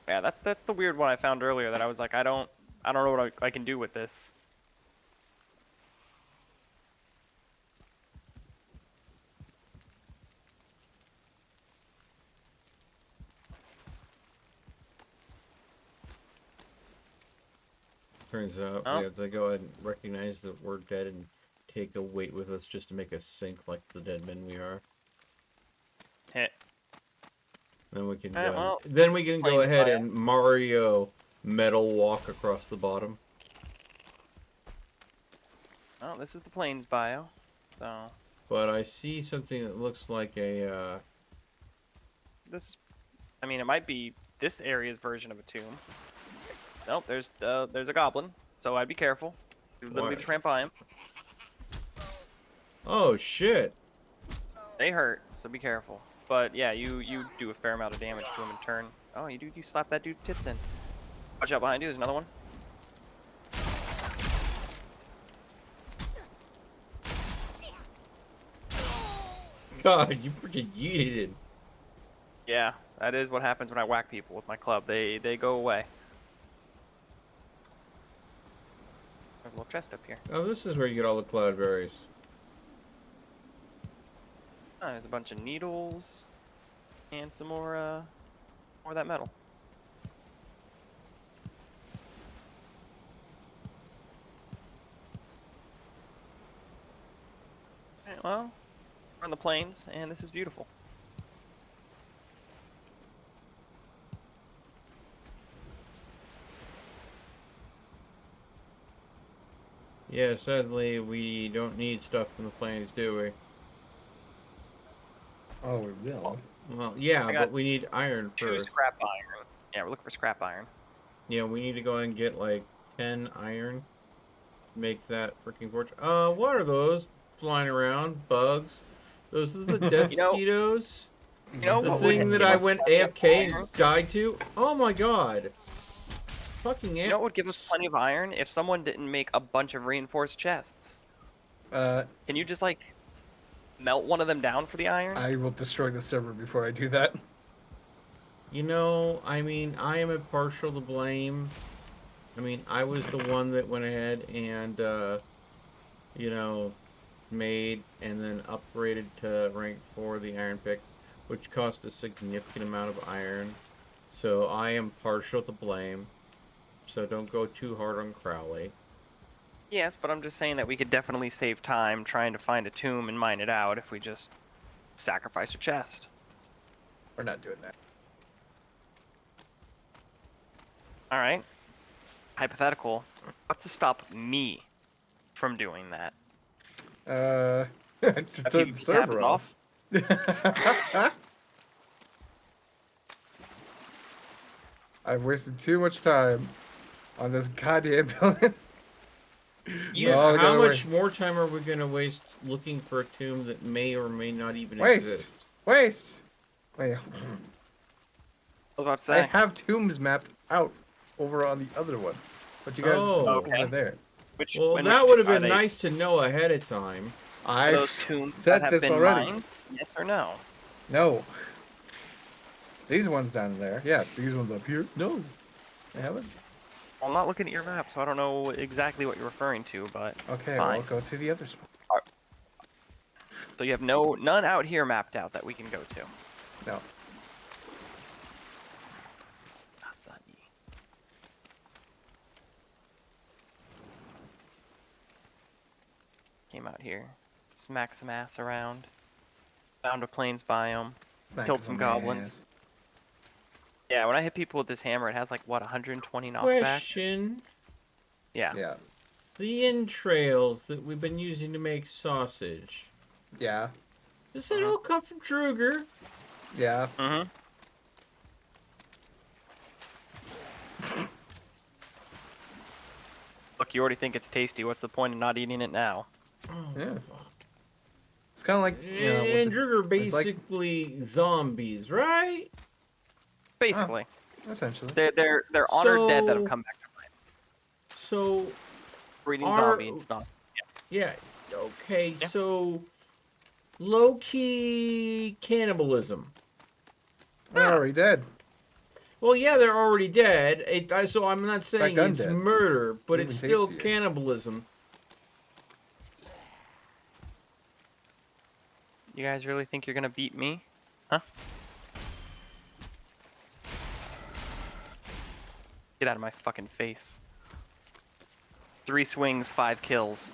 Yeah, that's the weird one I found earlier that I was like, I don't know what I can do with this. Turns out Oh. we have to go ahead and recognize that we're dead and take a weight with us just to make us sink like the dead men we are. Hit. Then we can Alright, go. well, Then we can go plane's ahead bio. and Mario metal walk across the bottom. Oh, this is the plains bio. So But I see something that looks like a. this, I mean, it might be this area's version of a tomb. Nope, there's a goblin, so I'd be careful. You literally Why? just ran by him. Oh shit! They hurt, so be careful. But yeah, you do a fair amount of damage to him in turn. Oh, you slap that dude's tits in. Watch out behind you. There's another one. God, you freaking yeeted him. Yeah, that is what happens when I whack people with my club. They go away. There's a little chest up here. Oh, this is where you get all the cloudberries. Oh, there's a bunch of needles and some more of that metal. Alright, well, we're on the plains, and this is beautiful. Yeah, sadly, we don't need stuff from the plains, do we? Oh, we will. Well, yeah, I got but we need iron 2 first. scrap iron. Yeah, we're looking for scrap iron. Yeah, we need to go and get like 10 iron. Makes that freaking fortune. What are those flying around? Bugs? Those are the death You know- mosquitoes? You know The what thing would that give I us went plenty of AFK iron? and died to? Oh my god. Fucking You know what would give us plenty of iron? If someone didn't make a bunch of reinforced chests. Can you just like melt one of them down for the iron? I will destroy the server before I do that. You know, I mean, I am a partial to blame. I mean, I was the one that went ahead and, you know, made and then upgraded to rank 4 the iron pick, which cost a significant amount of iron. So I am partial to blame. So don't go too hard on Crowley. Yes, but I'm just saying that we could definitely save time trying to find a tomb and mine it out if we just sacrifice a chest. We're not doing that. Alright. Hypothetical. What's to stop me from doing that? To If turn you the tap server is off. I've wasted too much time on this goddamn building. Yeah, All how gotta much waste. more time are we going to waste looking for a tomb that may or may not even Waste. exist? Waste. Wait, I was about to I say. have tombs mapped out over on the other one, but you guys Oh. Okay. over there. Which, Well, when that would have are been they- nice to know ahead of time. Are I've those tombs said that have this been already. mined? Yes or no? No. These ones down there. Yes, these ones up here. No. They haven't. Well, I'm not looking at your map, so I don't know exactly what you're referring to, but Okay, fine. well, go to the other spot. So you have none out here mapped out that we can go to. No. Asani. Came out here, smacked some ass around, found a plains biome, killed some goblins. Yeah, when I hit people with this hammer, it has like what 120 knockback. Question. Yeah. Yeah. The entrails that we've been using to make sausage. Yeah. Does that all come from Truger? Yeah. Mm-hmm. Look, you already think it's tasty. What's the point of not eating it now? Oh, Yeah. fuck. It's kind of like, you know, with And the- Truger it's like- basically zombies, right? Basically, essentially. they're honored dead that have So- come back to life. So, Breeding Are- zombies, not. yeah, okay, Yeah. so low-key cannibalism. They're already dead. Well, yeah, they're already dead. So I'm not saying Like it's undead. murder, but Even it's still tastier. cannibalism. You guys really think you're gonna beat me? Huh? Get out of my fucking face. 3 swings, 5 kills.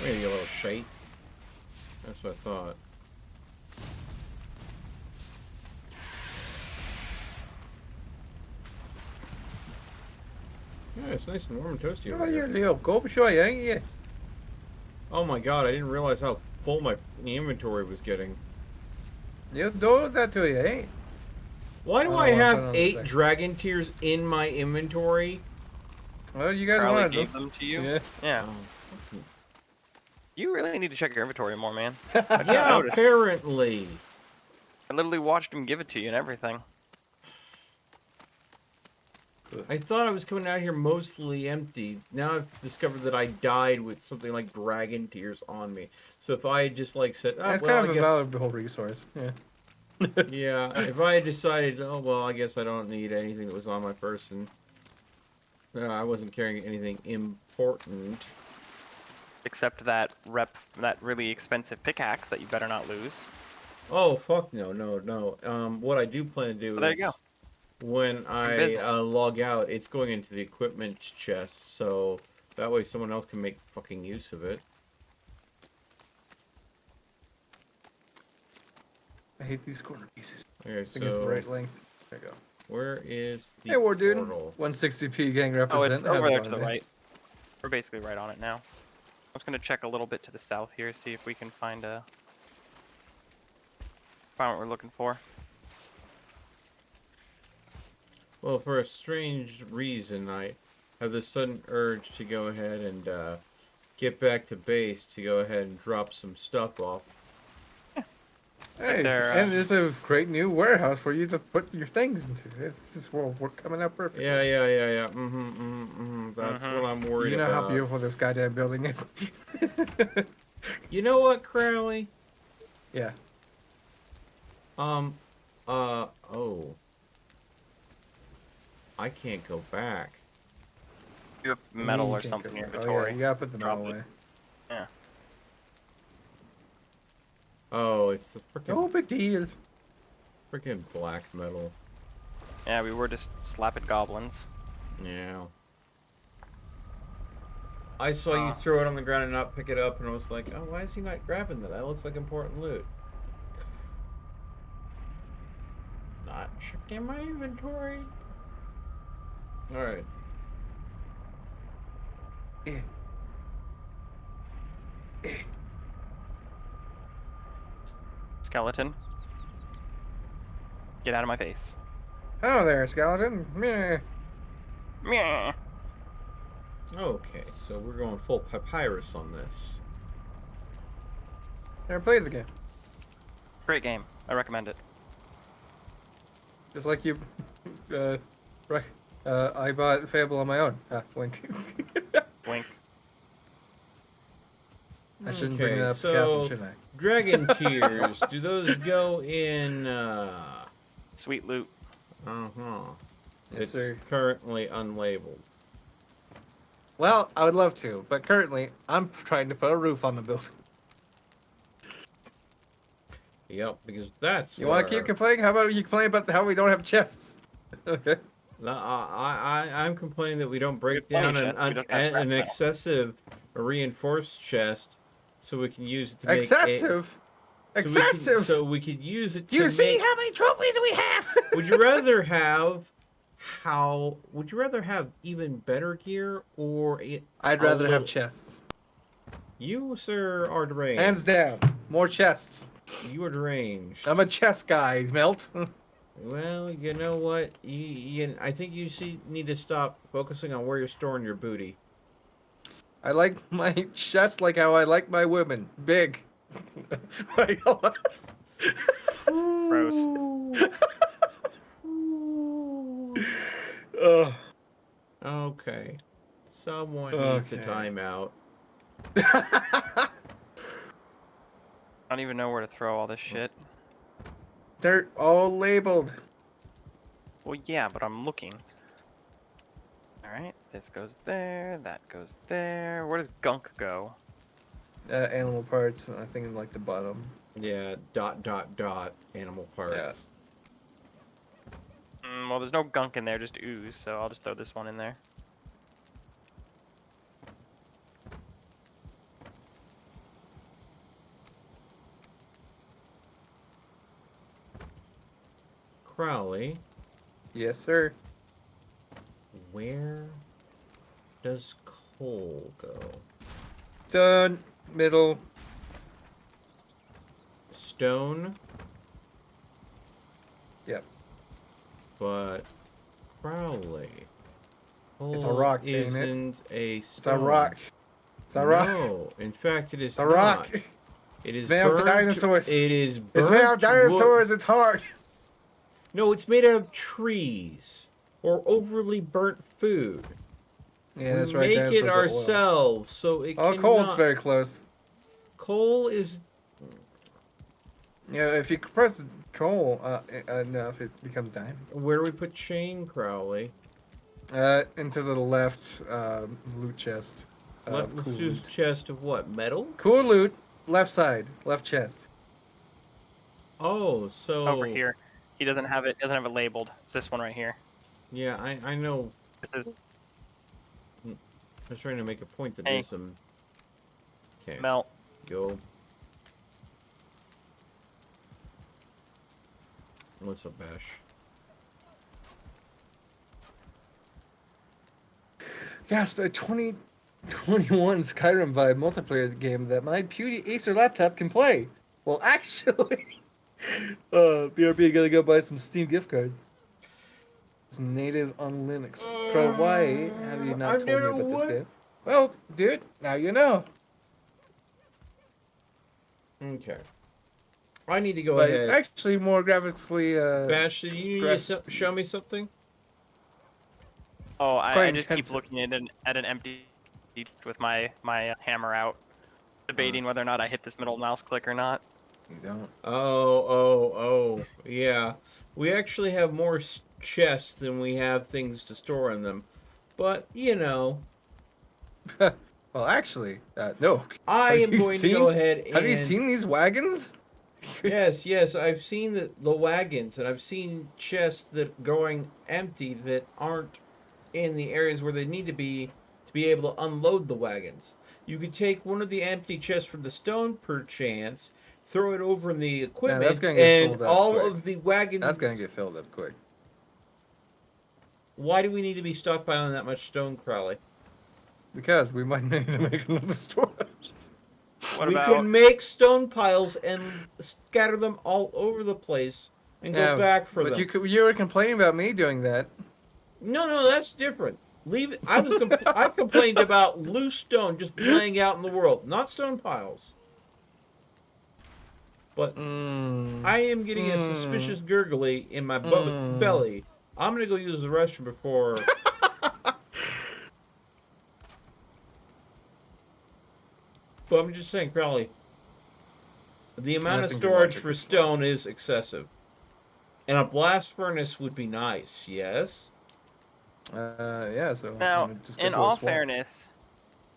Maybe a little shite. That's what I thought. Yeah, it's nice and warm and toasty over You're a here. little go show you, ain't you? Oh my god, I didn't realize how full my inventory was getting. You do that to you, ain't? Why do Oh, I I'll put it have on a 8 second. dragon tears in my inventory? Well, you guys Probably wanted gave them. them to you. Yeah. Yeah. Oh, fucking... You really need to check your inventory more, man. Yeah, noticed. apparently. I literally watched him give it to you and everything. I thought I was coming out here mostly empty. Now I've discovered that I died with something like dragon tears on me. So if I had just like said, oh, That's well, kind I of a guess... valuable resource. Yeah. Yeah, if I had decided, oh, well, I guess I don't need anything that was on my person. No, I wasn't carrying anything important. Except that really expensive pickaxe that you better not lose. Oh, fuck no, no, no. What I do plan to do There is... you go. When I business. log out, it's going into the equipment chest, so that way someone else can make fucking use of it. I hate these corner pieces. Okay, I think it's the so right length. There you go. where is the Hey, War Dude. portal? 160p gang Oh, represent. it's How's over it there going, to the man? right. We're basically right on it now. I'm just gonna check a little bit to the south here, see if we can find what we're looking for. Well, for a strange reason, I have this sudden urge to go ahead and get back to base to go ahead and drop some stuff off. Hey, there, and there's a great new warehouse for you to put your things into. This world we're coming out perfect. Yeah. That's what I'm worried You know about. how beautiful this goddamn building is. You know what, Crowley? Yeah. Oh. I can't go back. You have metal You or can't something in go- your oh, yeah, inventory. you gotta put the Drop metal it. away. Yeah. Oh, it's the No freaking big deal. black metal. Yeah, we were just slapping goblins. Yeah. I saw you throw it on the ground and not pick it up, and I was like, oh, why is he not grabbing that? That looks like important loot. Not checking my inventory. Alright. Yeah. Skeleton. Get out of my face. Oh, there, skeleton. Meh. Meh. Okay, so we're going full papyrus on this. Never played the game. Great game. I recommend it. Just like you. I bought Fable on my own. Ah, wink. Wink. I shouldn't bring that up to so Catherine, should I? dragon tears, do those go in Sweet loot. uh-huh. Yes, It's sir. currently unlabeled. Well, I would love to, but currently I'm trying to put a roof on the building. Yep, because that's You want to keep complaining? How about you complain about how we don't have chests? Okay. No, I'm complaining that we don't break We have down plenty of chests, we don't have scrap an metal. excessive reinforced chest so we can use it to make Excessive. Excessive. So we could use it to Do you see make... how many trophies we have? Would you rather have even better gear or I'd rather have chests. You, sir, are deranged. Hands down. More chests. You are deranged. I'm a chest guy, Melt. Well, you know what? I think you need to stop focusing on where you're storing your booty. I like my chest like how I like my women. Big. Gross. Ugh. Okay. Someone needs a Okay. timeout. don't even know where to throw all this shit. Dirt, all labeled. Well, yeah, but I'm looking. Alright, this goes there, that goes there. Where does gunk go? Animal parts, I think in like the bottom. Yeah, ... animal parts. Well, there's no gunk in there, just ooze, so I'll just throw this one in there. Crowley, Yes, sir. where does coal go? Done. Middle. Stone, Yep. but Crowley. It's a rock, coal ain't it? isn't a It's a stone. rock. It's a rock. No, in fact, it is It's a not. rock. It is It's made out of burnt. dinosaurs. It is burnt. It's made out of dinosaurs. It's hard. No, it's made out of trees or overly burnt food. Yeah, that's we right. make dinosaurs it are oil. ourselves, so it Oh, cannot... coal's very close. Coal is... Yeah, if you press coal enough, it becomes diamond. Where do we put chain, Crowley? Into the left loot chest. Left Cool loot loot. chest of what? Metal? Cool loot. Left side. Left chest. Oh, so... Over here. He doesn't have it labeled. It's this one right here. Yeah, I know. This is I was trying to make a point that Hey. there's some... Okay, melt. go. What's up, Bash? Gasp, a 2021 Skyrim vibe multiplayer game that my puny Acer laptop can play. Well, actually, BRB gotta go buy some Steam gift cards. It's native on Linux. Crow, why have you not I've told me never about this would- game? Well, dude, now you know. Okay. I need to go But ahead. it's actually more graphically. Bash, do you need to show me something? Oh, I quite just intensive. keep looking at an empty with my hammer out, debating whether or not I hit this middle mouse click or not. You don't. Oh, yeah. We actually have more chests than we have things to store in them. But, you know, Well, actually, no. I Have am you going to go seen- ahead and... Have you seen these wagons? Yes, I've seen the wagons, and I've seen chests that are going empty that aren't in the areas where they need to be able to unload the wagons. You could take one of the empty chests from the stone, perchance, throw it over in the equipment, that's gonna get and filled up all quick. of the wagons... That's gonna get filled up quick. Why do we need to be stockpiling that much stone, Crowley? Because we might need to make another store. What We about can make stone piles and scatter them all over the place and go back for them. But you were complaining about me doing that. No, that's different. Leave it. I complained about loose stone just laying out in the world, not stone piles. But I am getting a suspicious gurgly in my belly. I'm gonna go use the restroom before. But I'm just saying, Crowley, the amount of think your storage logic for is stone is excessive. And a blast furnace would be nice, yes? Yeah, so... now? just go In to a all swamp. fairness,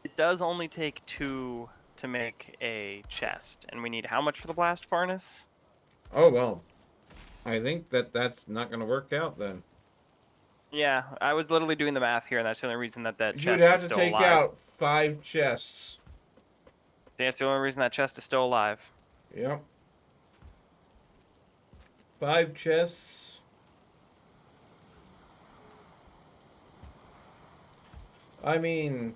it does only take 2 to make a chest, and we need how much for the blast furnace? Oh, well. I think that's not going to work out then. Yeah, I was literally doing the math here, and that's the only reason that You'd chest have is to still take alive. out 5 chests. That's the only reason that chest is still alive. Yep. 5 chests. I mean,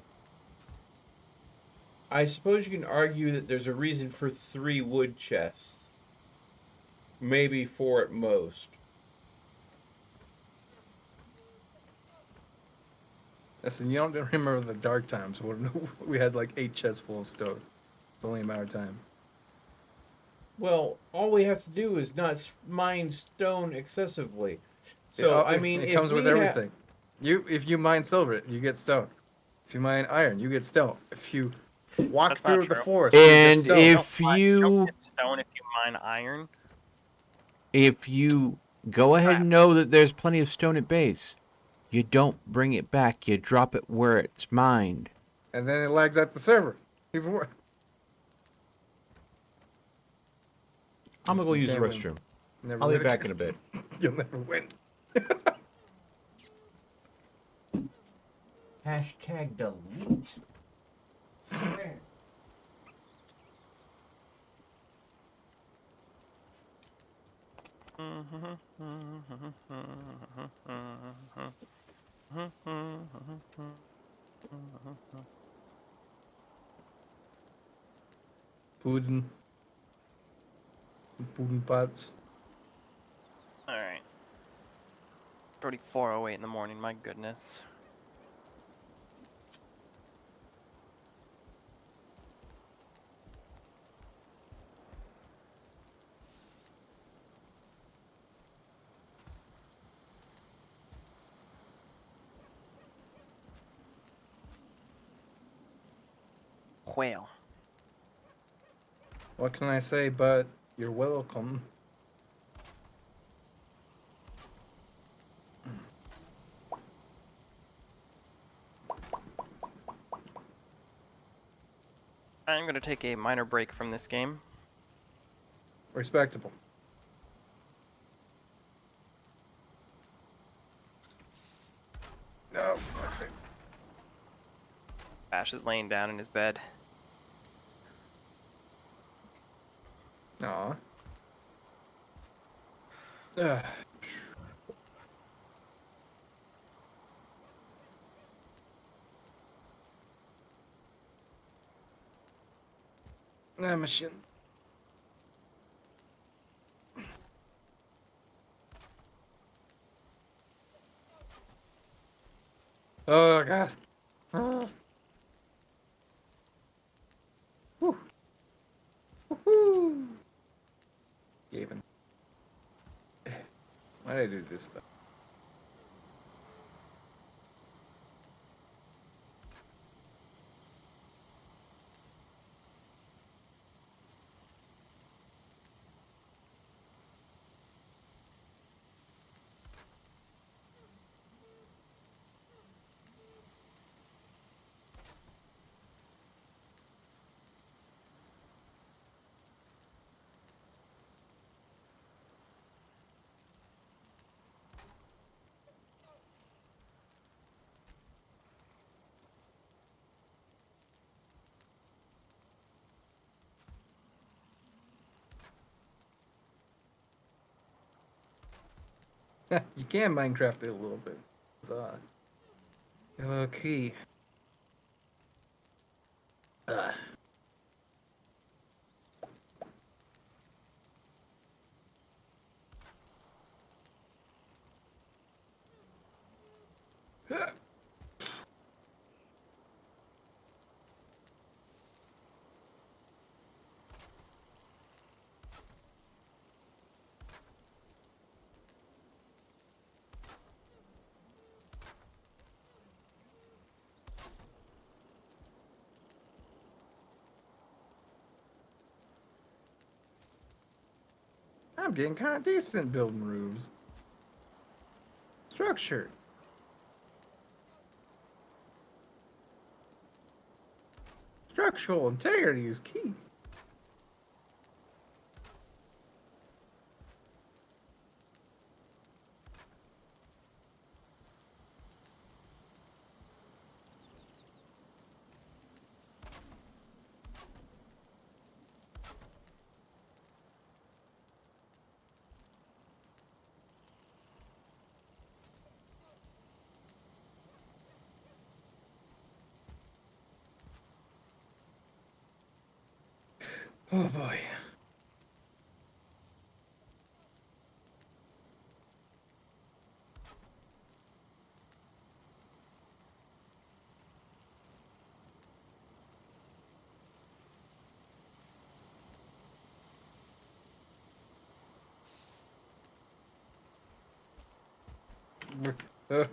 I suppose you can argue that there's a reason for 3 wood chests. Maybe 4 at most. Listen, you don't remember the dark times when we had like 8 chests full of stone. It's only a matter of time. Well, all we have to do is not mine stone excessively. So, I mean, it if comes with we everything. If you mine silver, you get stone. If you mine iron, you get stone. If you Walk That's not through the true. forest. You get And stone. if You don't you get stone if you mine iron. go ahead and know Traps. that there's plenty of stone at base, you don't bring it back. You drop it where it's mined. And then it lags at the server. Even worse. I'm gonna go Listen, use the can't win. restroom. Never I'll be win back again. in a bit. You'll never win. Hashtag delete. Swear. Pudding. Pudding pots. All right. It's already 4:08 in the morning. My goodness. Whale. What can I say but you're welcome? I'm gonna take a minor break from this game. Respectable. No, for fuck's sake. Ash is laying down in his bed. Aw. Machine. Oh god. Oh. Whew. Woohoo. Gaben. Why did I do this though? You can Minecraft it a little bit. Okay. I'm getting kind of decent building roofs. Structure. Structural integrity is key. Oh boy. Uh,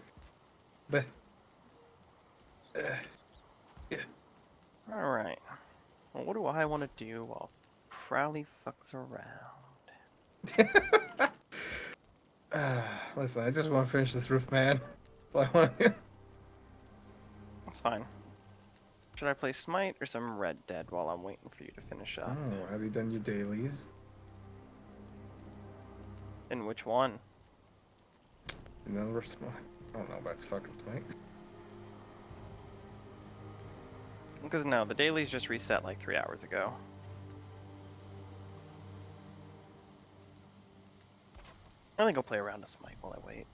but, yeah. All right. what I want to do while Crowley fucks around. Listen, I just want to finish this roof, man. That's all I want to do. That's fine. Should I play Smite or some Red Dead while I'm waiting for you to finish up? Oh, have you done your dailies? And which one? Another Smite. I don't know about fucking Smite. Because no, the dailies just reset like 3 hours ago. I think I'll play around a Smite while I wait.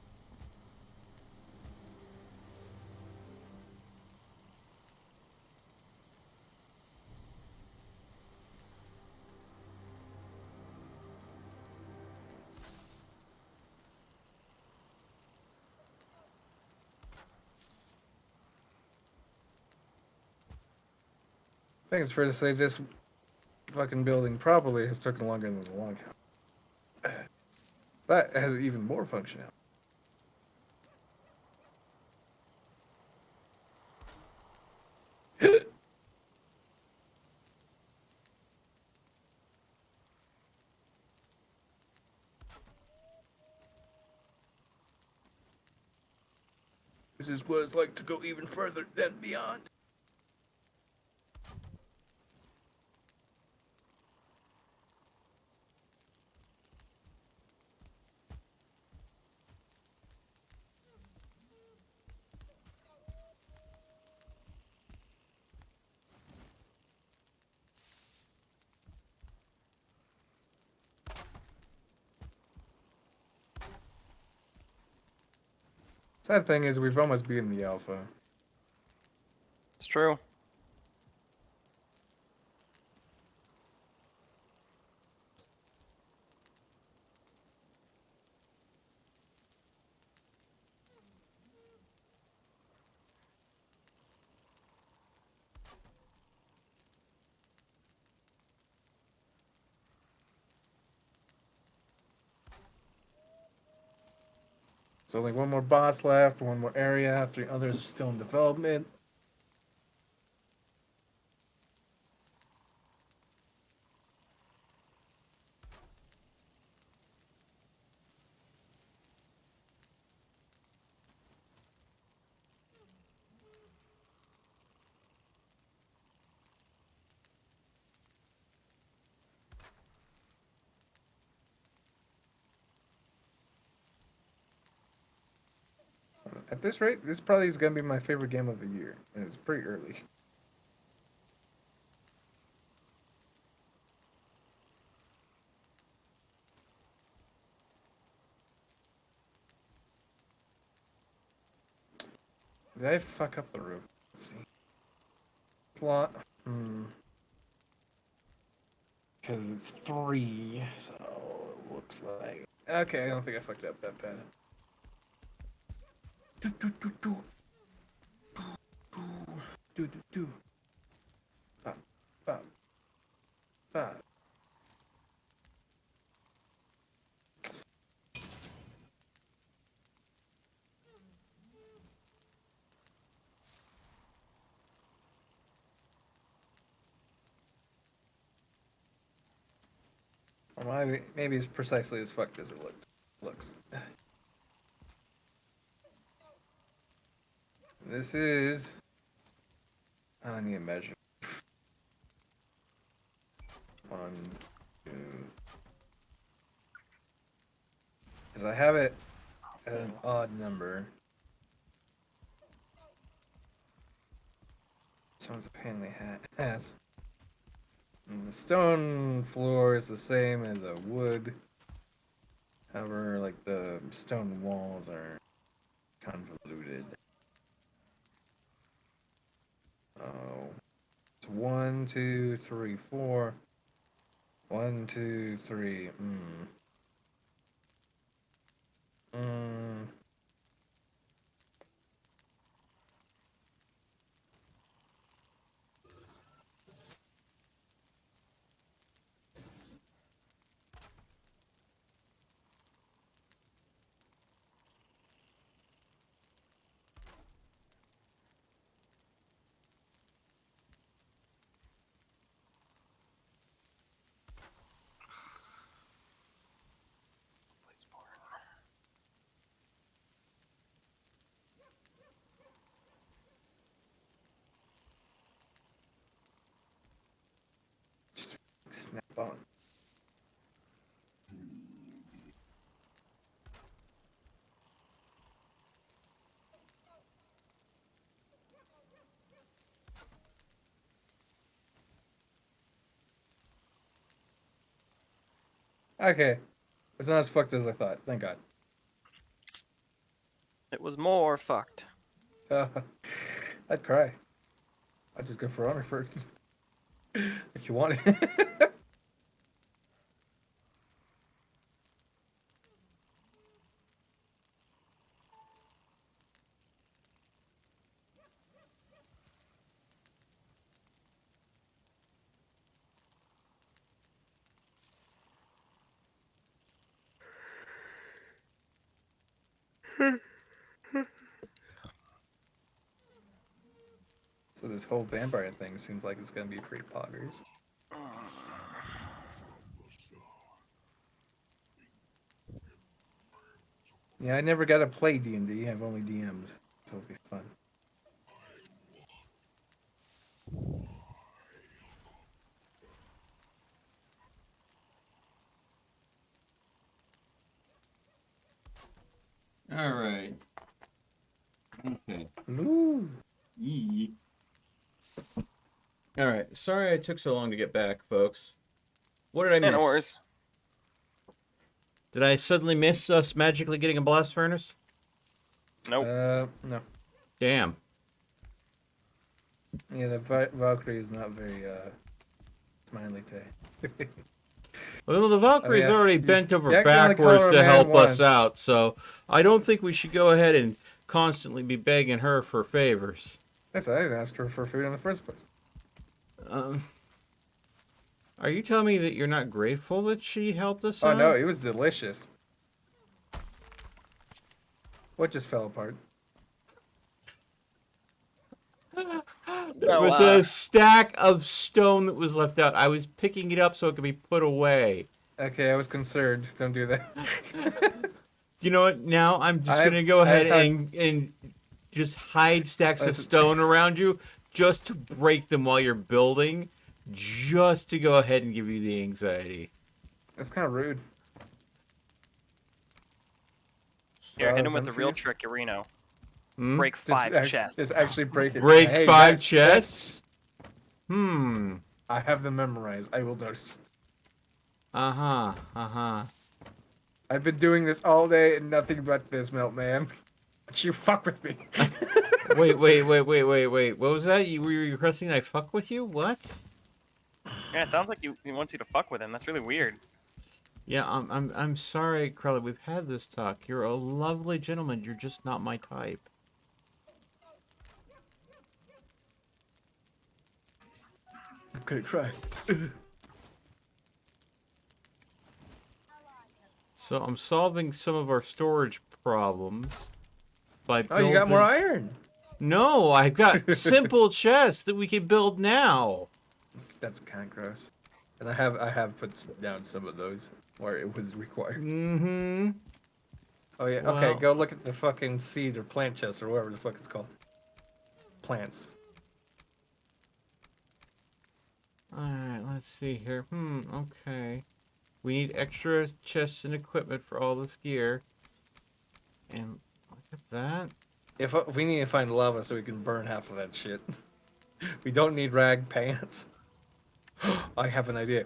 I think it's fair to say this fucking building probably has taken longer than the longhouse. But it has even more functionality. This is what it's like to go even further than beyond. Sad thing is, we've almost beaten the alpha. It's true. There's only one more boss left, one more area, 3 others are still in development. At this rate, this probably is going to be my favorite game of the year. And it's pretty early. Did I fuck up the roof? Let's see. Slot. Because it's 3, so it looks like... Okay, I don't think I fucked up that bad. Do do do do. Do do do. Bop, bop, bop. Or maybe it's precisely as fucked as it looks. This is... I need to measure. 1, 2... Because I have it at an odd number. Someone's a pain in the ass. And the stone floor is the same as a wood. However, like the stone walls are convoluted. Oh. It's 1, 2, 3, 4. 1, 2, 3. Spawn. Okay. It's not as fucked as I thought. Thank God. It was more fucked. I'd cry. I'd just go for honor first. If you want it. So this whole vampire thing seems like it's gonna be pretty poggers. Yeah, I never got to play D&D. I've only DM'd, so it'll be fun. All right. Okay. Ooh. Yee. All right. Sorry I took so long to get back, folks. What did I miss? No worries. Did I suddenly miss us magically getting a blast furnace? Nope. No. Damn. Yeah, the Valkyrie is not very smiley today. Well, the Valkyrie's Oh, yeah. already You- bent over you accidentally backwards called her to a man help once. us out, so I don't think we should go ahead and constantly be begging her for favors. Yes, I didn't ask her for food in the first place. Are you telling me that you're not grateful that she helped us Oh out? no, it was delicious. What just fell apart? There was a stack of stone that was left out. I was picking it up so it could be put away. Okay, I was concerned. Don't do that. You know what? Now I'm just I've- going to go ahead I've had- and just hide stacks of Listen. stone around you just to break them while you're building, just to go ahead and give you the anxiety. That's kind of rude. Here, hit him done with the for real you? trick, Urino. Hmm? Break 5 chests. Just actually break it. Break Hey, 5 that- chests? Hmm. I have them memorized. I will notice. Uh-huh. Uh-huh. I've been doing this all day and nothing but this, Meltman. But you fuck with me. Wait. What was that? Were you requesting I fuck with you? What? Yeah, it sounds like he wants you to fuck with him. That's really weird. Yeah, I'm sorry, Crowley. We've had this talk. You're a lovely gentleman. You're just not my type. I'm gonna cry. So I'm solving some of our storage problems by Oh, building... you got more iron. No, I've got simple chests that we can build now. That's kind of gross. And I have put down some of those where it was required. Mm-hmm. Oh yeah. Well- Okay, go look at the fucking seed or plant chest or whatever the fuck it's called. Plants. Alright, let's see here. Okay. We need extra chests and equipment for all this gear. And look at that. If we need to find lava so we can burn half of that shit. We don't need rag pants. I have an idea.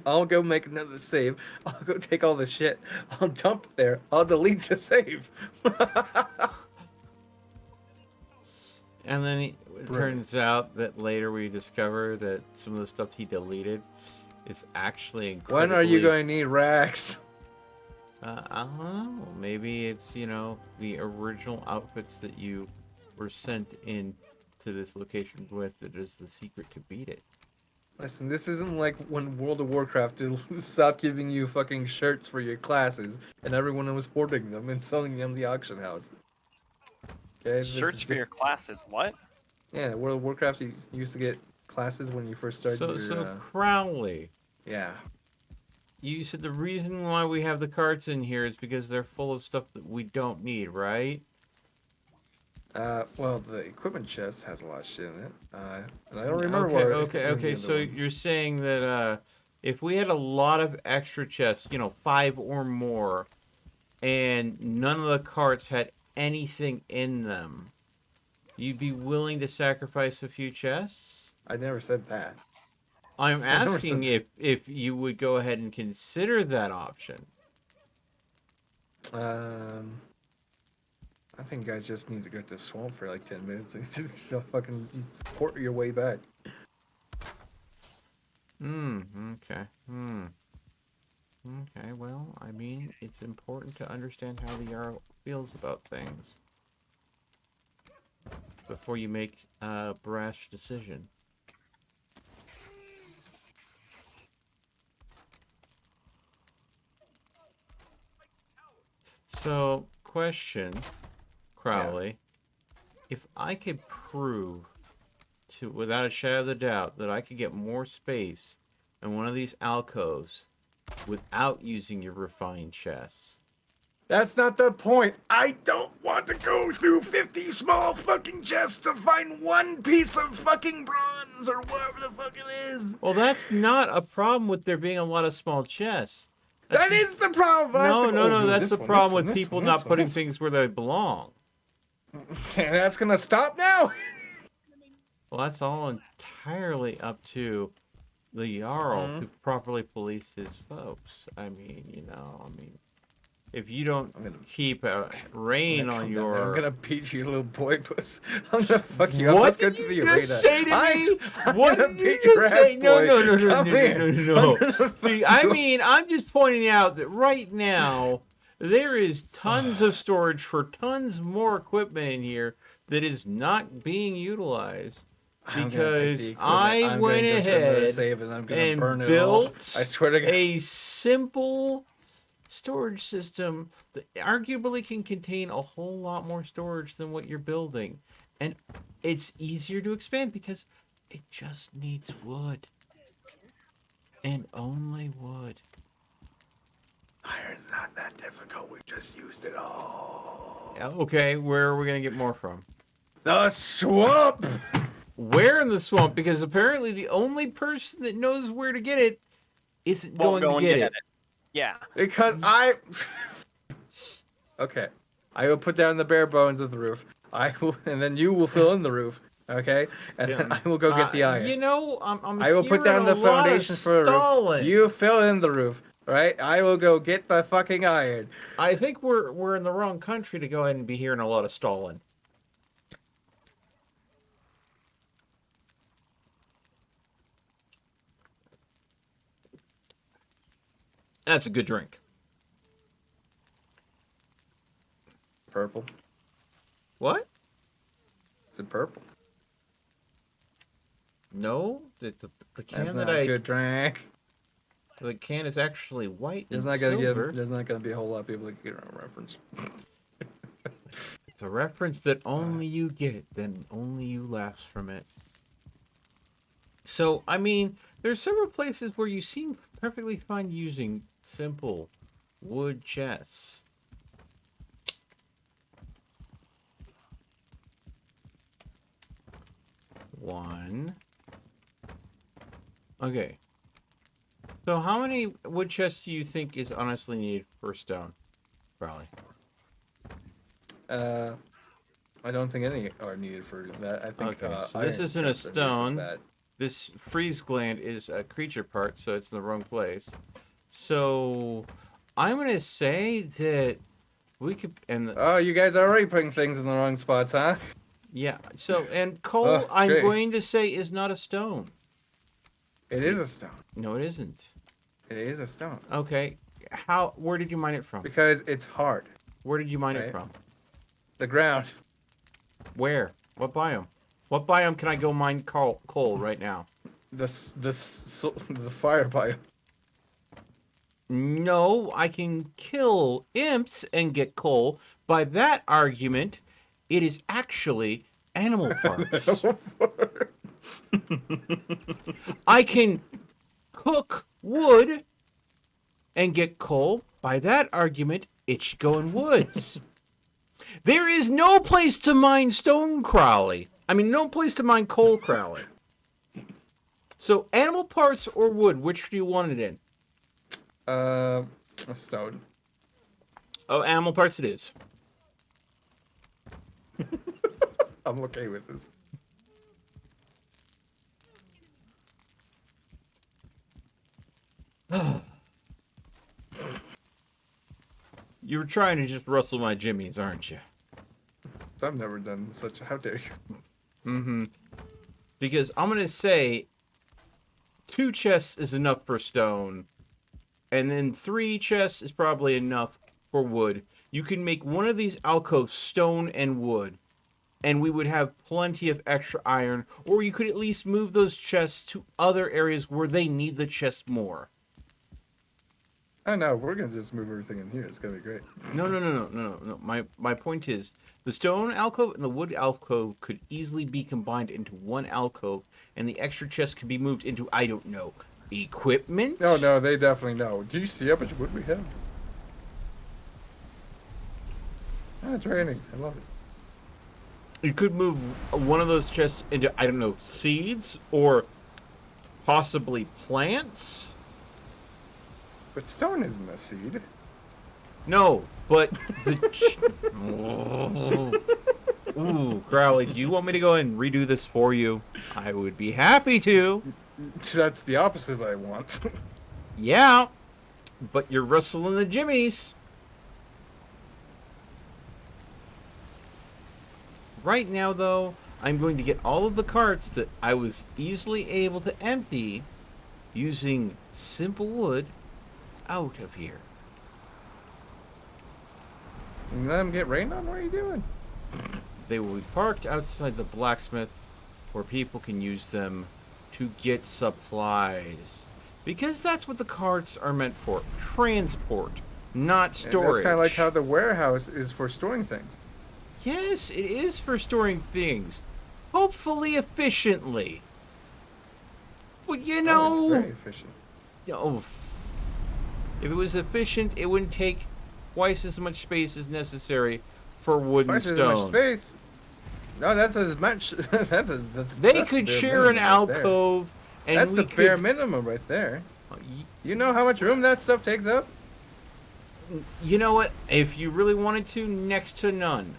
I'll go make another save. I'll go take all the shit. I'll dump it there. I'll delete the save. And then it turns out that later we discover that some of the stuff he deleted is actually incredibly... When are you going to need rags? I don't know. Maybe it's, you know, the original outfits that you were sent in to this location with that is the secret to beat it. Listen, this isn't like when World of Warcraft stopped giving you fucking shirts for your classes and everyone was hoarding them and selling them at the auction house. Okay, Shirts for your classes. What? Yeah, World of Warcraft, you used to get classes when you first started So your... Crowley, Yeah. you said the reason why we have the carts in here is because they're full of stuff that we don't need, right? Well, the equipment chest has a lot of shit in it. And I don't remember Okay, what... okay. So you're saying that if we had a lot of extra chests, 5 or more, and none of the carts had anything in them, you'd be willing to sacrifice a few chests? I never said that. I'm never asking said if you would go ahead and consider that option. I think you guys just need to go to the swamp for like 10 minutes and just fucking port your way back. Okay. Okay, well, I mean, it's important to understand how the Jarl feels about things before you make a brash decision. So, question, Crowley. If I could prove without a shadow of a doubt, that I could get more space in one of these alcoves without using your refined chests. That's not the point. I don't want to go through 50 small fucking chests to find one piece of fucking bronze or whatever the fuck it is. Well, that's not a problem with there being a lot of small chests. That is the problem. No, that's the problem with people not putting things where they belong. And that's gonna stop now. Well, that's all entirely up to the Jarl to properly police his folks. I mean, if you don't keep a rein on your... I'm gonna beat you, little boy puss. I'm gonna fuck you up. What Let's go did to the you arena. just say to me? I'm What gonna did beat you your just ass, say? No. boy. Come here. See, I mean, I'm just pointing out that right now, there is tons of storage for tons more equipment in here that is not being utilized. Because I went ahead and built I swear to God. a simple storage system that arguably can contain a whole lot more storage than what you're building. And it's easier to expand because it just needs wood. And only wood. Iron's not that difficult. We just used it all. Okay, where are we going to get more from? The swamp! Where in the swamp? Because apparently the only person that knows where to get it isn't going to get it. Yeah. Because Okay. I will put down the bare bones of the roof. And then you will fill in the roof. Okay? And then I will go get the iron. I will put down the foundation for the roof. You fill in the roof. Right? I will go get the fucking iron. I think we're in the wrong country to go ahead and be hearing a lot of stalling. That's a good drink. Purple. What? Is it purple? No, the can That's that not a good drink. The can is actually white and There's not gonna silver. there's not gonna be a whole lot of people that get a reference. It's a reference that only you get it, then only you laughs from it. So, I mean, there's several places where you seem perfectly fine using simple wood chests. One. Okay. So how many wood chests do you think is honestly needed for stone? Probably. I don't think any are needed for that. I think. Okay, so this isn't a stone. This freeze gland is a creature part, so it's in the wrong place. So I'm gonna say that we could. Oh, you guys are already putting things in the wrong spots, huh? Yeah. So and coal, I'm going to say is not a stone. It is a stone. No, it isn't. It is a stone. Okay. Where did you mine it from? Because it's hard. Where did you mine it from? The ground. Where? What biome? What biome can I go mine coal right now? The fire biome. No, I can kill imps and get coal. By that argument, it is actually animal parts. I can cook wood and get coal. By that argument, it should go in woods. There is no place to mine stone, Crowley. I mean, no place to mine coal, Crowley. So animal parts or wood, which do you want it in? A stone. Oh, animal parts it is. I'm okay with this. You were trying to just rustle my jimmies, aren't you? I've never done such. How dare you? Mm-hmm. Because I'm gonna say 2 chests is enough for stone, and then 3 chests is probably enough for wood. You can make one of these alcoves stone and wood, and we would have plenty of extra iron, or you could at least move those chests to other areas where they need the chest more. Oh no, we're gonna just move everything in here. It's gonna be great. No. My point is, the stone alcove and the wood alcove could easily be combined into one alcove, and the extra chest could be moved into, I don't know, equipment? Oh no, they definitely know. Do you see how much wood we have? Ah, training. I love it. You could move one of those chests into, I don't know, seeds or possibly plants? But stone isn't a seed. No, but the... Ooh, Crowley, do you want me to go and redo this for you? I would be happy to. That's the opposite of what I want. Yeah, but you're rustling the jimmies. Right now, though, I'm going to get all of the carts that I was easily able to empty using simple wood out of here. And let them get rained on? What are you doing? They will be parked outside the blacksmith where people can use them to get supplies. Because that's what the carts are meant for. Transport, not storage. And that's kind of like how the warehouse is for storing things. Yes, it is for storing things. Hopefully efficiently. But you know... Oh, it's very efficient. Oh, if it was efficient, it wouldn't take twice as much space as necessary for wood and Twice as stone. much space. No, that's as much. They could share an alcove, and that's we the bare could... minimum right there. You know how much room that stuff takes up? You know what? If you really wanted to, next to none.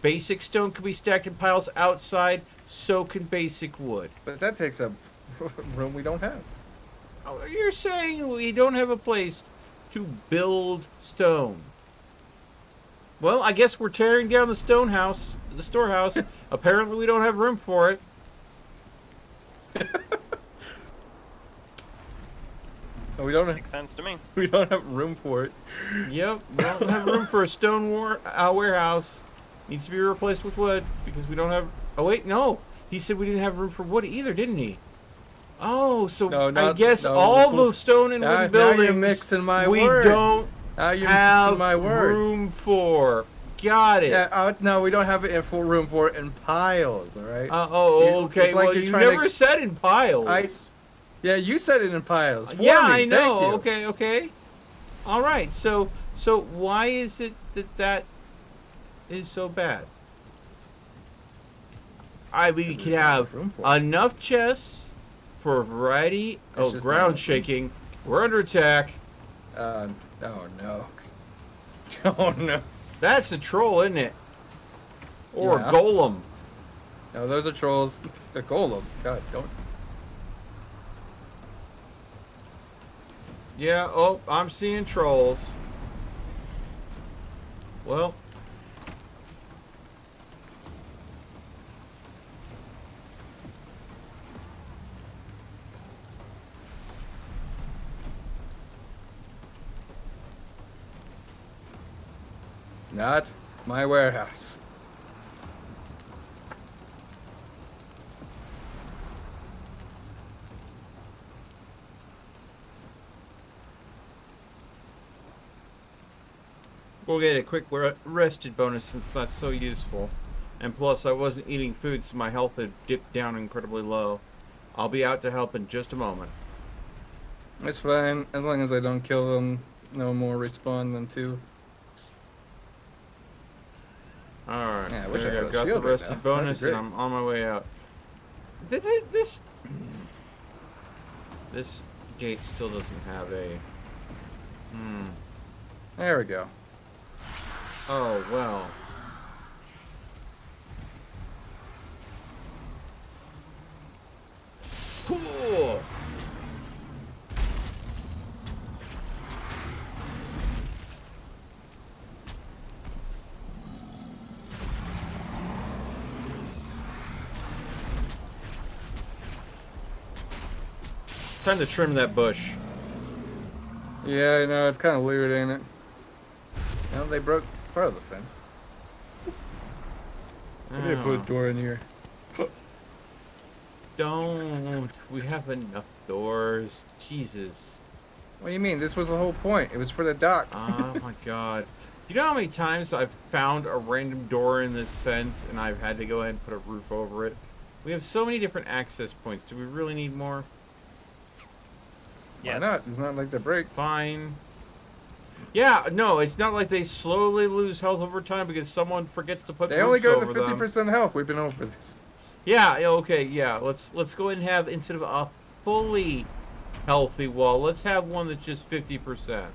Basic stone could be stacked in piles outside, so can basic wood. But that takes up room we don't have. Oh, you're saying we don't have a place to build stone. Well, I guess we're tearing down the stone house, the storehouse. Apparently we don't have room for it. No, we don't. Makes sense to me. We don't have room for it. Yep, we don't have room for a stone warehouse. Needs to be replaced with wood because we don't have... Oh, wait, no. He said we didn't have room for wood either, didn't he? Oh, so I guess all the stone and wooden buildings now you're mixing my we words. don't now you're have mixing my words. room for. Got it. Yeah, no, we don't have it in full room for it in piles, all right? Okay. It's like well, you're you trying to- never said in piles. Yeah, you said it in piles. For Yeah, me. I know. Thank you. Okay. All right. So why is it that is so bad? We could have enough chests for a variety. Oh, just ground not- shaking. We're under attack. Oh no. Oh no. That's a troll, isn't it? Or Yeah. a golem. No, those are trolls. The golem. God, don't. Yeah, oh, I'm seeing trolls. Well. Not my warehouse. We'll get a quick rested bonus since that's so useful. And plus, I wasn't eating food, so my health had dipped down incredibly low. I'll be out to help in just a moment. It's fine, as long as I don't kill them. No more respawn than 2. Alright, Yeah, I wish there I you had go. a Got the shield right rested now. That'd be bonus, and great. I'm on my way out. this gate still doesn't have a... There we go. Oh, well. Cool! Time to trim that bush. Yeah, I know, it's kind of weird, ain't it? Well, they broke part of the fence. I need to put a door in here. Don't. We have enough doors. Jesus. What do you mean? This was the whole point. It was for the dock. Oh my god. Do you know how many times I've found a random door in this fence and I've had to go ahead and put a roof over it? We have so many different access points. Do we really need more? Why not? It's not like they break. Fine. Yeah, no, it's not like they slowly lose health over time because someone forgets to put They only roofs go to over them. 50% health. We've been over this. Yeah, okay, yeah. Let's go ahead and have, instead of a fully healthy wall, let's have one that's just 50%.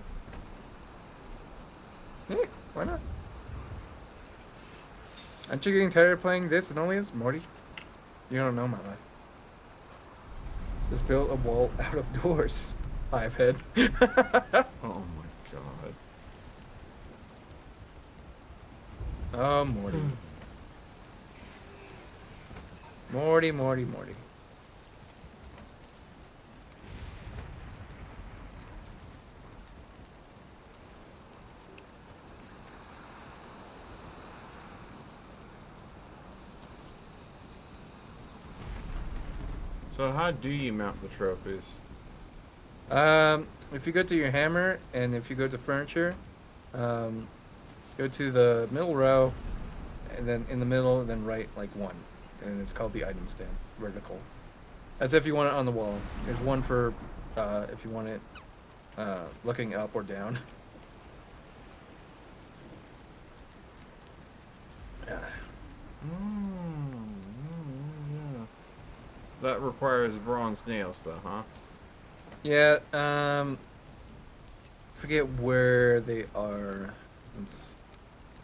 Yeah, why not? Aren't you getting tired of playing this and only this, Morty? You don't know my life. Just built a wall out of doors. Five head. Oh my god. Oh, Morty. Morty, Morty, Morty. So how do you mount the trophies? If you go to your hammer and if you go to furniture, go to the middle row, and then in the middle, and then right like one, and it's called the item stand, vertical. That's if you want it on the wall. There's one for if you want it looking up or down. That requires bronze nails, though, huh? Yeah. Forget where they are.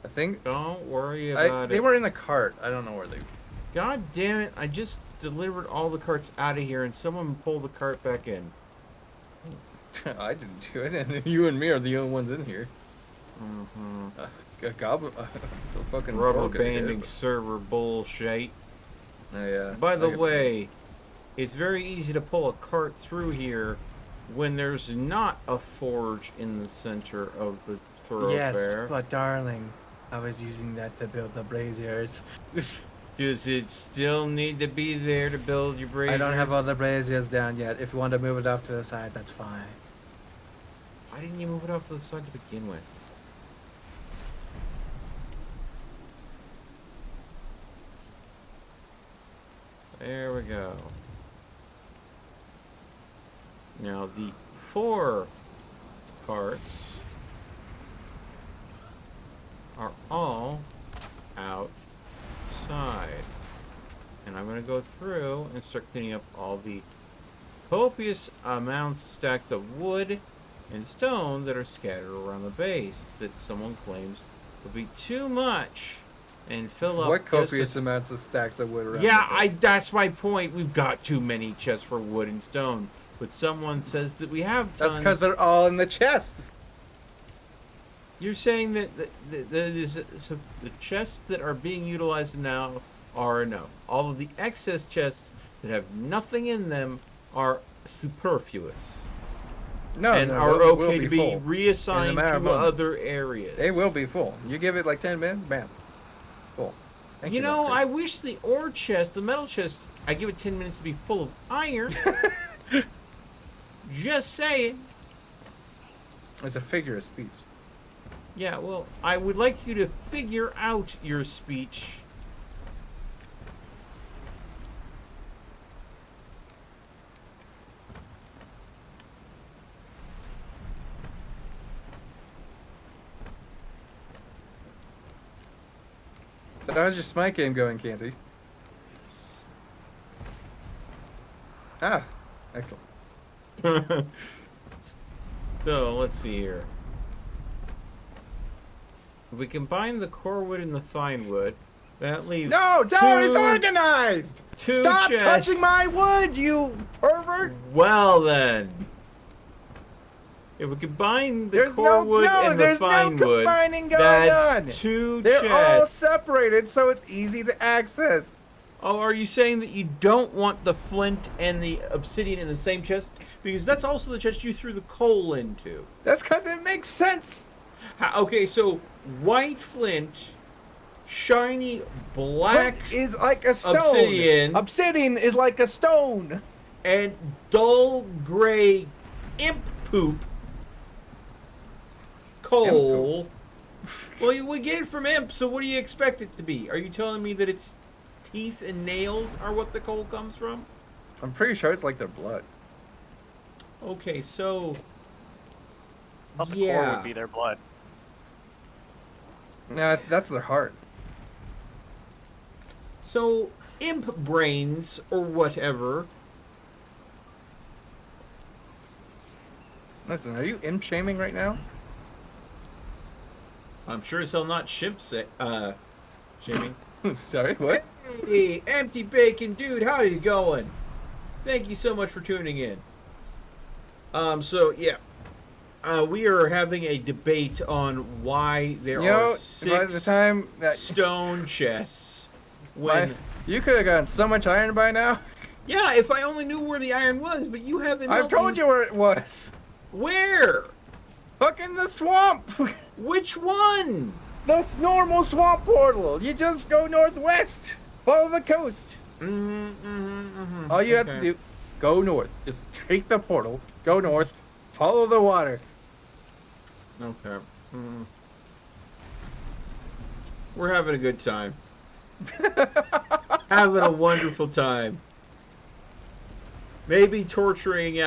I think. Don't worry about They it. were in a cart. I don't know where they. God damn it! I just delivered all the carts out of here, and someone pulled the cart back in. I didn't do it. You and me are the only ones in here. Goblin. Fucking Rubber frog in here. banding server bullshit. Yeah. By the I get way, it's very easy to pull a cart through here when there's not a forge in the center of the thoroughfare. but darling, I was using that to build the braziers. Does it still need to be there to build your braziers? I don't have all the braziers down yet. If you want to move it off to the side, that's fine. Why didn't you move it off to the side to begin with? There we go. Now the 4 carts are all outside. And I'm going to go through and start cleaning up all the copious amounts of stacks of wood and stone that are scattered around the base that someone claims would be too much and fill up. What just copious amounts of stacks of wood around? Yeah, that's my point. We've got too many chests for wood and stone. But someone says that we have tons. That's because they're all in the chests. You're saying that the chests that are being utilized now are enough. All of the excess chests that have nothing in them are superfluous. No, and no, are those will okay be to be full reassigned in a matter to of moments. other areas. They will be full. You give it like 10 minutes, bam. Full. Thank You know, Doctor. I wish the ore chest, the metal chest, I give it 10 minutes to be full of iron. Just saying. It's a figure of speech. Yeah, well, I would like you to figure out your speech. So how's your Smite game going, Cansey? Ah, excellent. So let's see here. If we combine the core wood and the fine wood, that leaves No, don't! It's two- organized! two Stop chests. touching my wood, you pervert! Well then, if we combine the There's core no wood and the there's fine no wood, combining going that's on. 2 They're all chests. separated, so it's easy to access. Oh, are you saying that you don't want the flint and the obsidian in the same chest? Because that's also the chest you threw the coal into. That's because it makes sense. Okay, so white flint, shiny black Flint is like a stone. obsidian. Obsidian is like a stone. And dull gray imp poop coal. Well, we get it from imp, so what do you expect it to be? Are you telling me that its teeth and nails are what the coal comes from? I'm pretty sure it's like their blood. Okay, so I thought the core yeah. would be their blood. No, that's their heart. So imp brains or whatever. Listen, are you imp shaming right now? I'm sure as hell not shaming. Sorry, what? Hey, empty bacon dude, how are you going? Thank you so much for tuning in. So yeah, we are having a debate on why there are 6 by the time that stone chests. When you could have gotten so much iron by now. yeah, if I only knew where the iron was, but you haven't. I've told you where it was. Where? Fucking the swamp. Which one? The normal swamp portal. You just go northwest. Follow the coast. All you have to do, go north. Just take the portal, go north, follow the water. Okay. We're having a good time. Having a wonderful time. Maybe torturing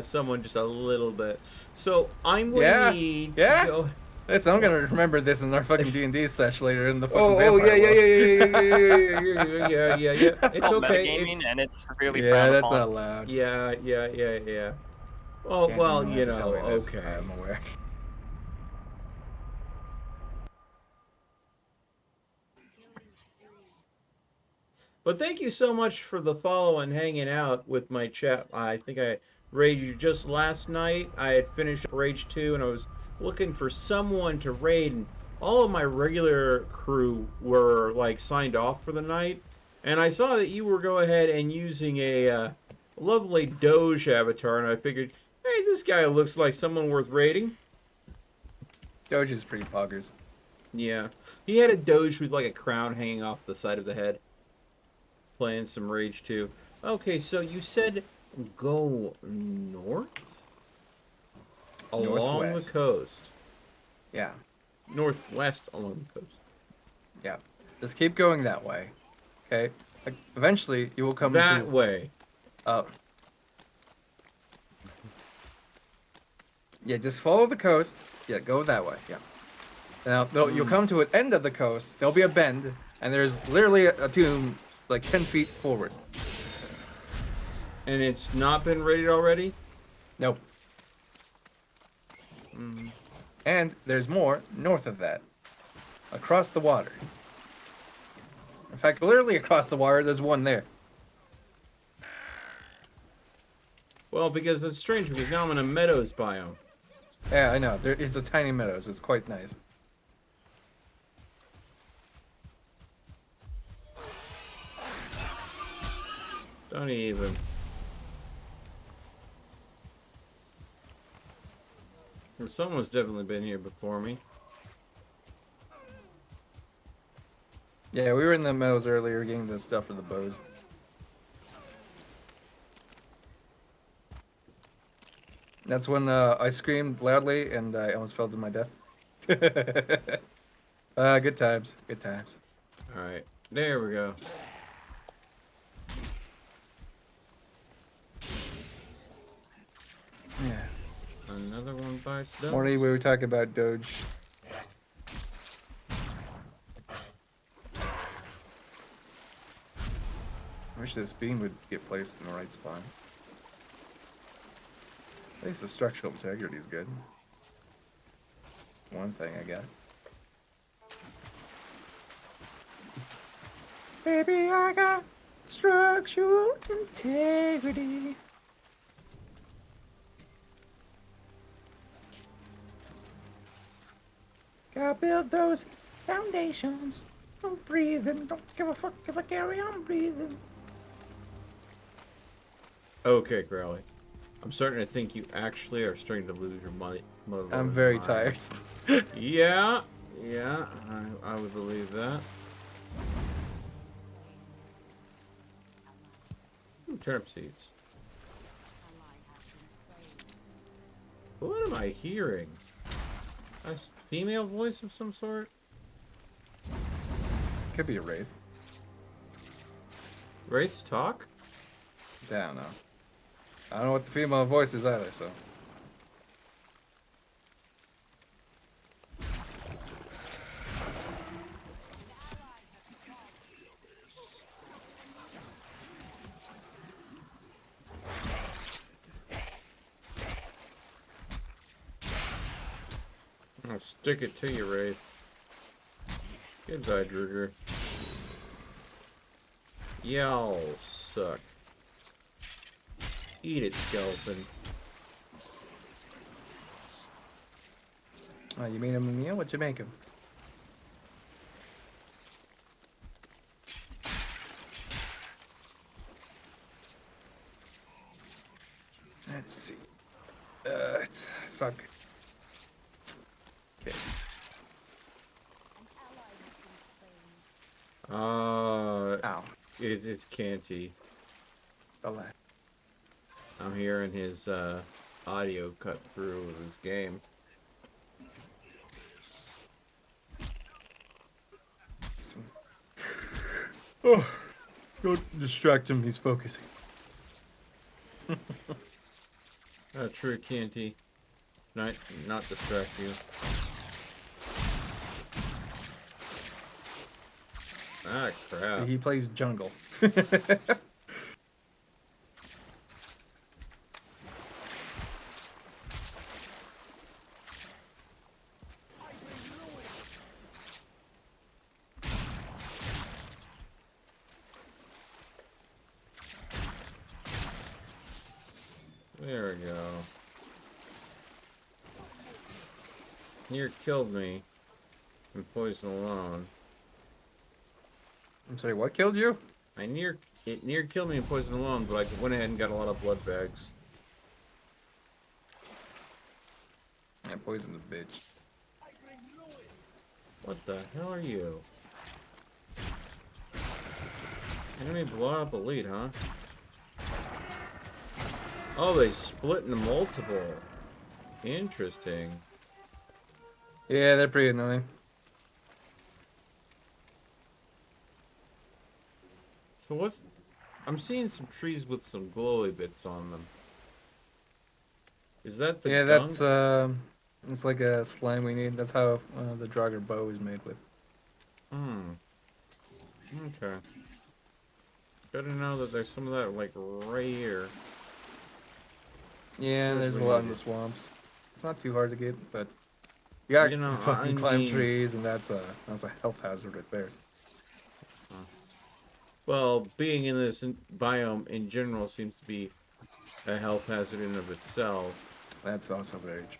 someone just a little bit. So I'm gonna need to go. Listen, I'm gonna remember this in our fucking D&D sesh later in the fucking Oh vampire yeah. It's called okay. metagaming, and it's really yeah, frowned that's upon. not allowed. Yeah. Oh Can't well, even you have to tell me know. this. Okay. I'm aware. But thank you so much for the follow and hanging out with my chat. I think I raided you just last night. I had finished Rage 2 and I was looking for someone to raid, and all of my regular crew were like signed off for the night. And I saw that you were go ahead and using a lovely Doge avatar, and I figured, hey, this guy looks like someone worth raiding. Doge is pretty poggers. Yeah. He had a Doge with like a crown hanging off the side of the head. Playing some Rage 2. Okay, so you said go north? Along Northwest. the coast. Yeah, Northwest along the coast. yeah. Just keep going that way. Okay. Eventually, you will come That to way. up. Yeah, just follow the coast. Yeah, go that way. Yeah. Now you'll come to an end of the coast. There'll be a bend, and there's literally a tomb like 10 feet forward. And it's not been raided already? Nope. And there's more north of that, across the water. In fact, literally across the water, there's one there. Well, because that's strange, because now I'm in a meadows biome. Yeah, I know. It's a tiny meadow, so it's quite nice. Don't even. Well, someone's definitely been here before me. Yeah, we were in the meadows earlier getting the stuff for the bows. That's when I screamed loudly and I almost fell to my death. Good times. Good times. Alright, there we go. Yeah. Another one bites dust. Morty, we were talking about Doge. I wish this beam would get placed in the right spot. least the structural integrity is good. One thing I got. Baby, I got structural integrity. Gotta build those foundations. Don't breathe and don't give a fuck if I carry on breathing. Okay, Crowley. I'm starting to think you actually are starting to lose your I'm very tired. Yeah, I would believe that. Ooh, turnip seeds. What am I hearing? A female voice of some sort? Could be a wraith. Wraiths talk? I don't know. I don't know what the female voice is either, so. I'll stick it to you, Wraith. Goodbye, Drugger. Y'all suck. Eat it, skeleton. Oh, you made him a meal? What'd you make him? Let's see. It's fuck. Okay. Ow. It's Canty. Belay. I'm hearing his audio cut through with his game. Oh, don't distract him. He's focusing. True, Canty. Not distract you. Ah, crap. See, he plays jungle. There we go. Near killed me. And poison alone. I'm sorry, what killed you? It near killed me and poison alone, but I went ahead and got a lot of blood bags. I poisoned the bitch. What the hell are you? Enemy blow up elite, huh? Oh, they split into multiple. Interesting. Yeah, they're pretty annoying. So what's... I'm seeing some trees with some glowy bits on them. Is that the gunk? That's it's like a slime we need. That's how the Draugr bow is made with. Okay. Good to know that there's some of that, like, right here. Yeah, there's a lot in the swamps. It's not too hard to get, but you gotta fucking climb trees, and that's a health hazard right there. Well, being in this biome in general seems to be a health hazard in of itself. That's also very true.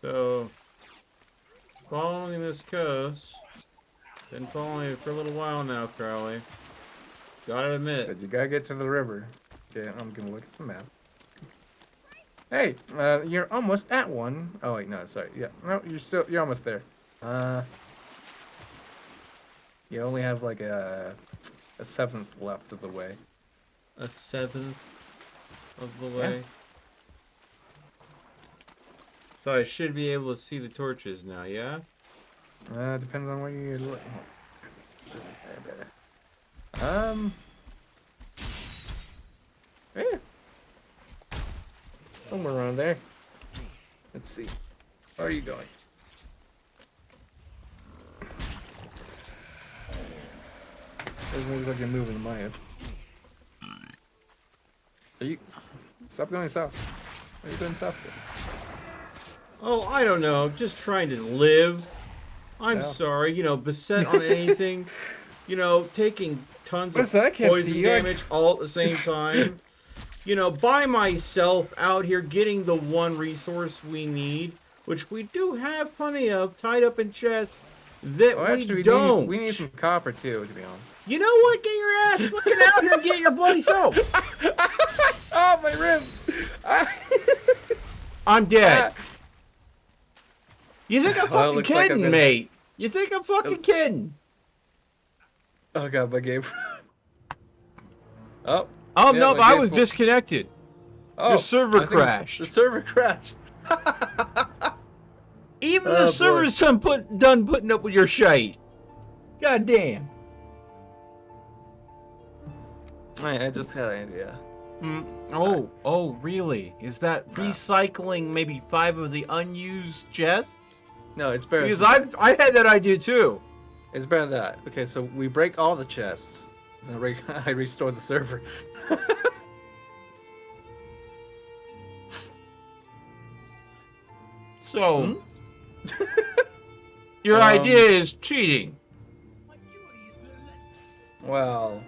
So, following this coast, been following it for a little while now, Crowley. Gotta admit. Said you gotta get to the river. Okay, I'm gonna look at the map. Hey, you're almost at one. Oh wait, no, sorry. Yeah, no, you're almost there. You only have like a seventh left of the way. A seventh of the way. Yeah. So I should be able to see the torches now, yeah? Depends on where you look. Yeah. Somewhere around there. Let's see. Where are you going? Doesn't look like you're moving to my end. Are you? Stop going south. What are you going south for? Oh, I don't know. Just trying to live. I'm Yeah. sorry. You know, beset on anything. You know, taking tons What's of that? I can't poison see you. damage all at the same time. You know, by myself out here getting the one resource we need, which we do have plenty of tied up in chests that Oh, we actually, don't. we need some copper too, to be honest. You know what? Get your ass fucking out here and get your bloody self. Oh, my ribs! I'm dead. You think I'm Well, it fucking looks like I'm kidding, gonna- mate? You think I'm fucking kidding? Oh god, my game. Oh. Oh, yeah, no, my but I game was full- disconnected. Oh, Your server I think crashed. The server crashed. Even Oh, the boy. server's done putting up with your shite. God damn. I just had an idea. Oh, really? Is that recycling maybe 5 of the unused chests? No, it's better. Because I had that idea too. It's better than that. Okay, so we break all the chests. And I restore the server. So, your idea is cheating. Well.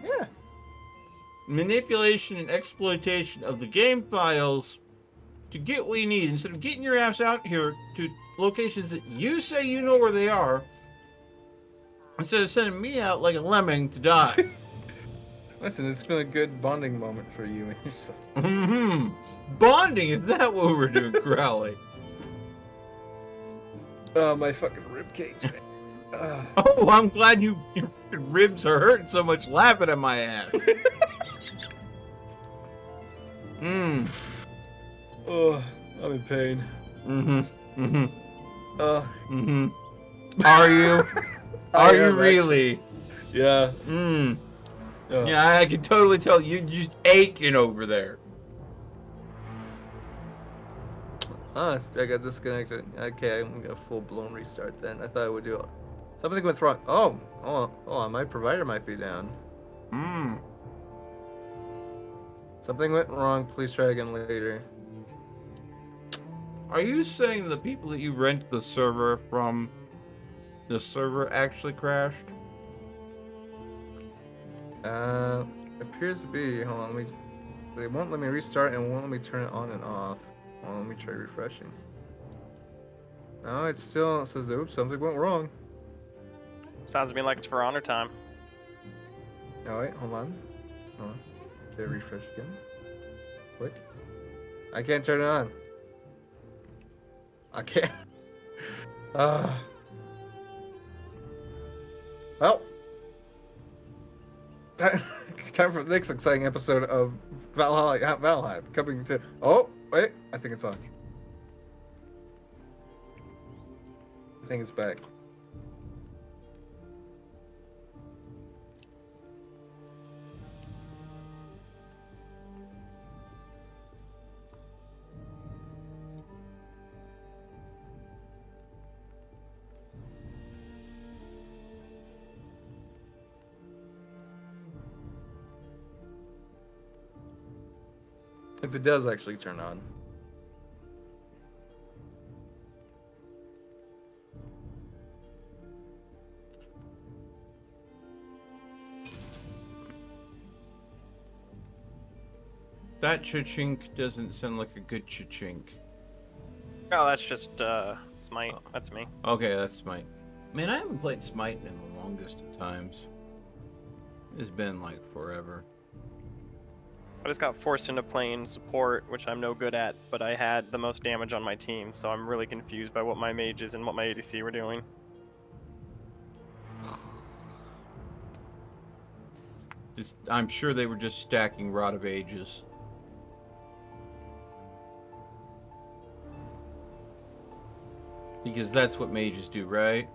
Yeah. Manipulation and exploitation of the game files to get what you need. Instead of getting your ass out here to locations that you say you know where they are, instead of sending me out like a lemming to die. Listen, it's been a good bonding moment for you and your son. Bonding, is that what we're doing, Crowley? Oh, my fucking ribcage, man. Oh, I'm glad your ribs are hurting so much laughing at my ass. Oh, I'm in pain. Are you? Are you am, really? Yeah. Yeah, I can totally tell you're just aching over there. Oh, I got disconnected. Okay, I'm gonna full-blown restart then. I thought I would do it. Something went wrong. Oh, my provider might be down. Something went wrong. Please try again later. Are you saying the people that you rent the server from, the server actually crashed? Appears to be. Hold on, they won't let me restart and won't let me turn it on and off. Hold on, let me try refreshing. No, it still says, oops, something went wrong. Sounds to me like it's for honor time. Oh, wait, hold on. Okay, refresh again. Click. I can't turn it on. I can't. Well. Time for the next exciting episode of Valheim coming to. Oh, wait. I think it's on. I think it's back. If it does actually turn on. That cha-chink doesn't sound like a good cha-chink. Oh, that's just Smite. That's me. Okay, that's Smite. Man, I haven't played Smite in the longest of times. It's been like forever. I just got forced into playing support, which I'm no good at, but I had the most damage on my team, so I'm really confused by what my mages and what my ADC were doing. I'm sure they were just stacking Rod of Ages. Because that's what mages do, right?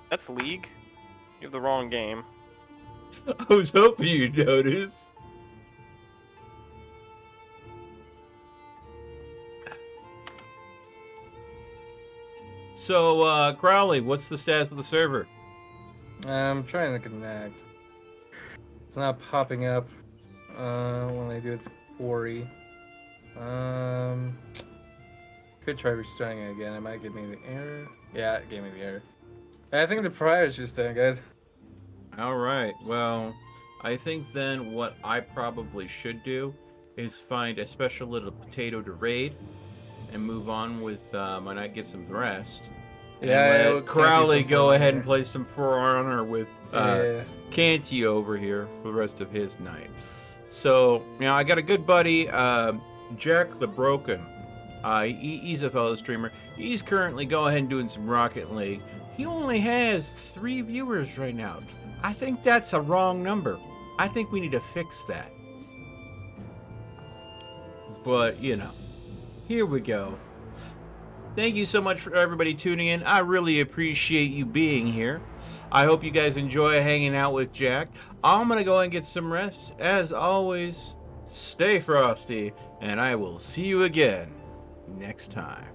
That's League. You have the wrong game. I was hoping you'd notice. So, Crowley, what's the status with the server? I'm trying to connect. It's not popping up when I do it for Quarry. Could try restarting it again. It might give me the error. Yeah, it gave me the error. I think the prior is just there, guys. All right. Well, I think then what I probably should do is find a special little potato to raid and move on with my night, get some rest. And let Crowley go ahead and play some For Honor with Canty over here for the rest of his night. So, I got a good buddy, Jack the Broken. He's a fellow streamer. He's currently going ahead and doing some Rocket League. He only has 3 viewers right now. I think that's a wrong number. I think we need to fix that. But, here we go. Thank you so much for everybody tuning in. I really appreciate you being here. I hope you guys enjoy hanging out with Jack. I'm going to go and get some rest. As always, stay frosty, and I will see you again next time.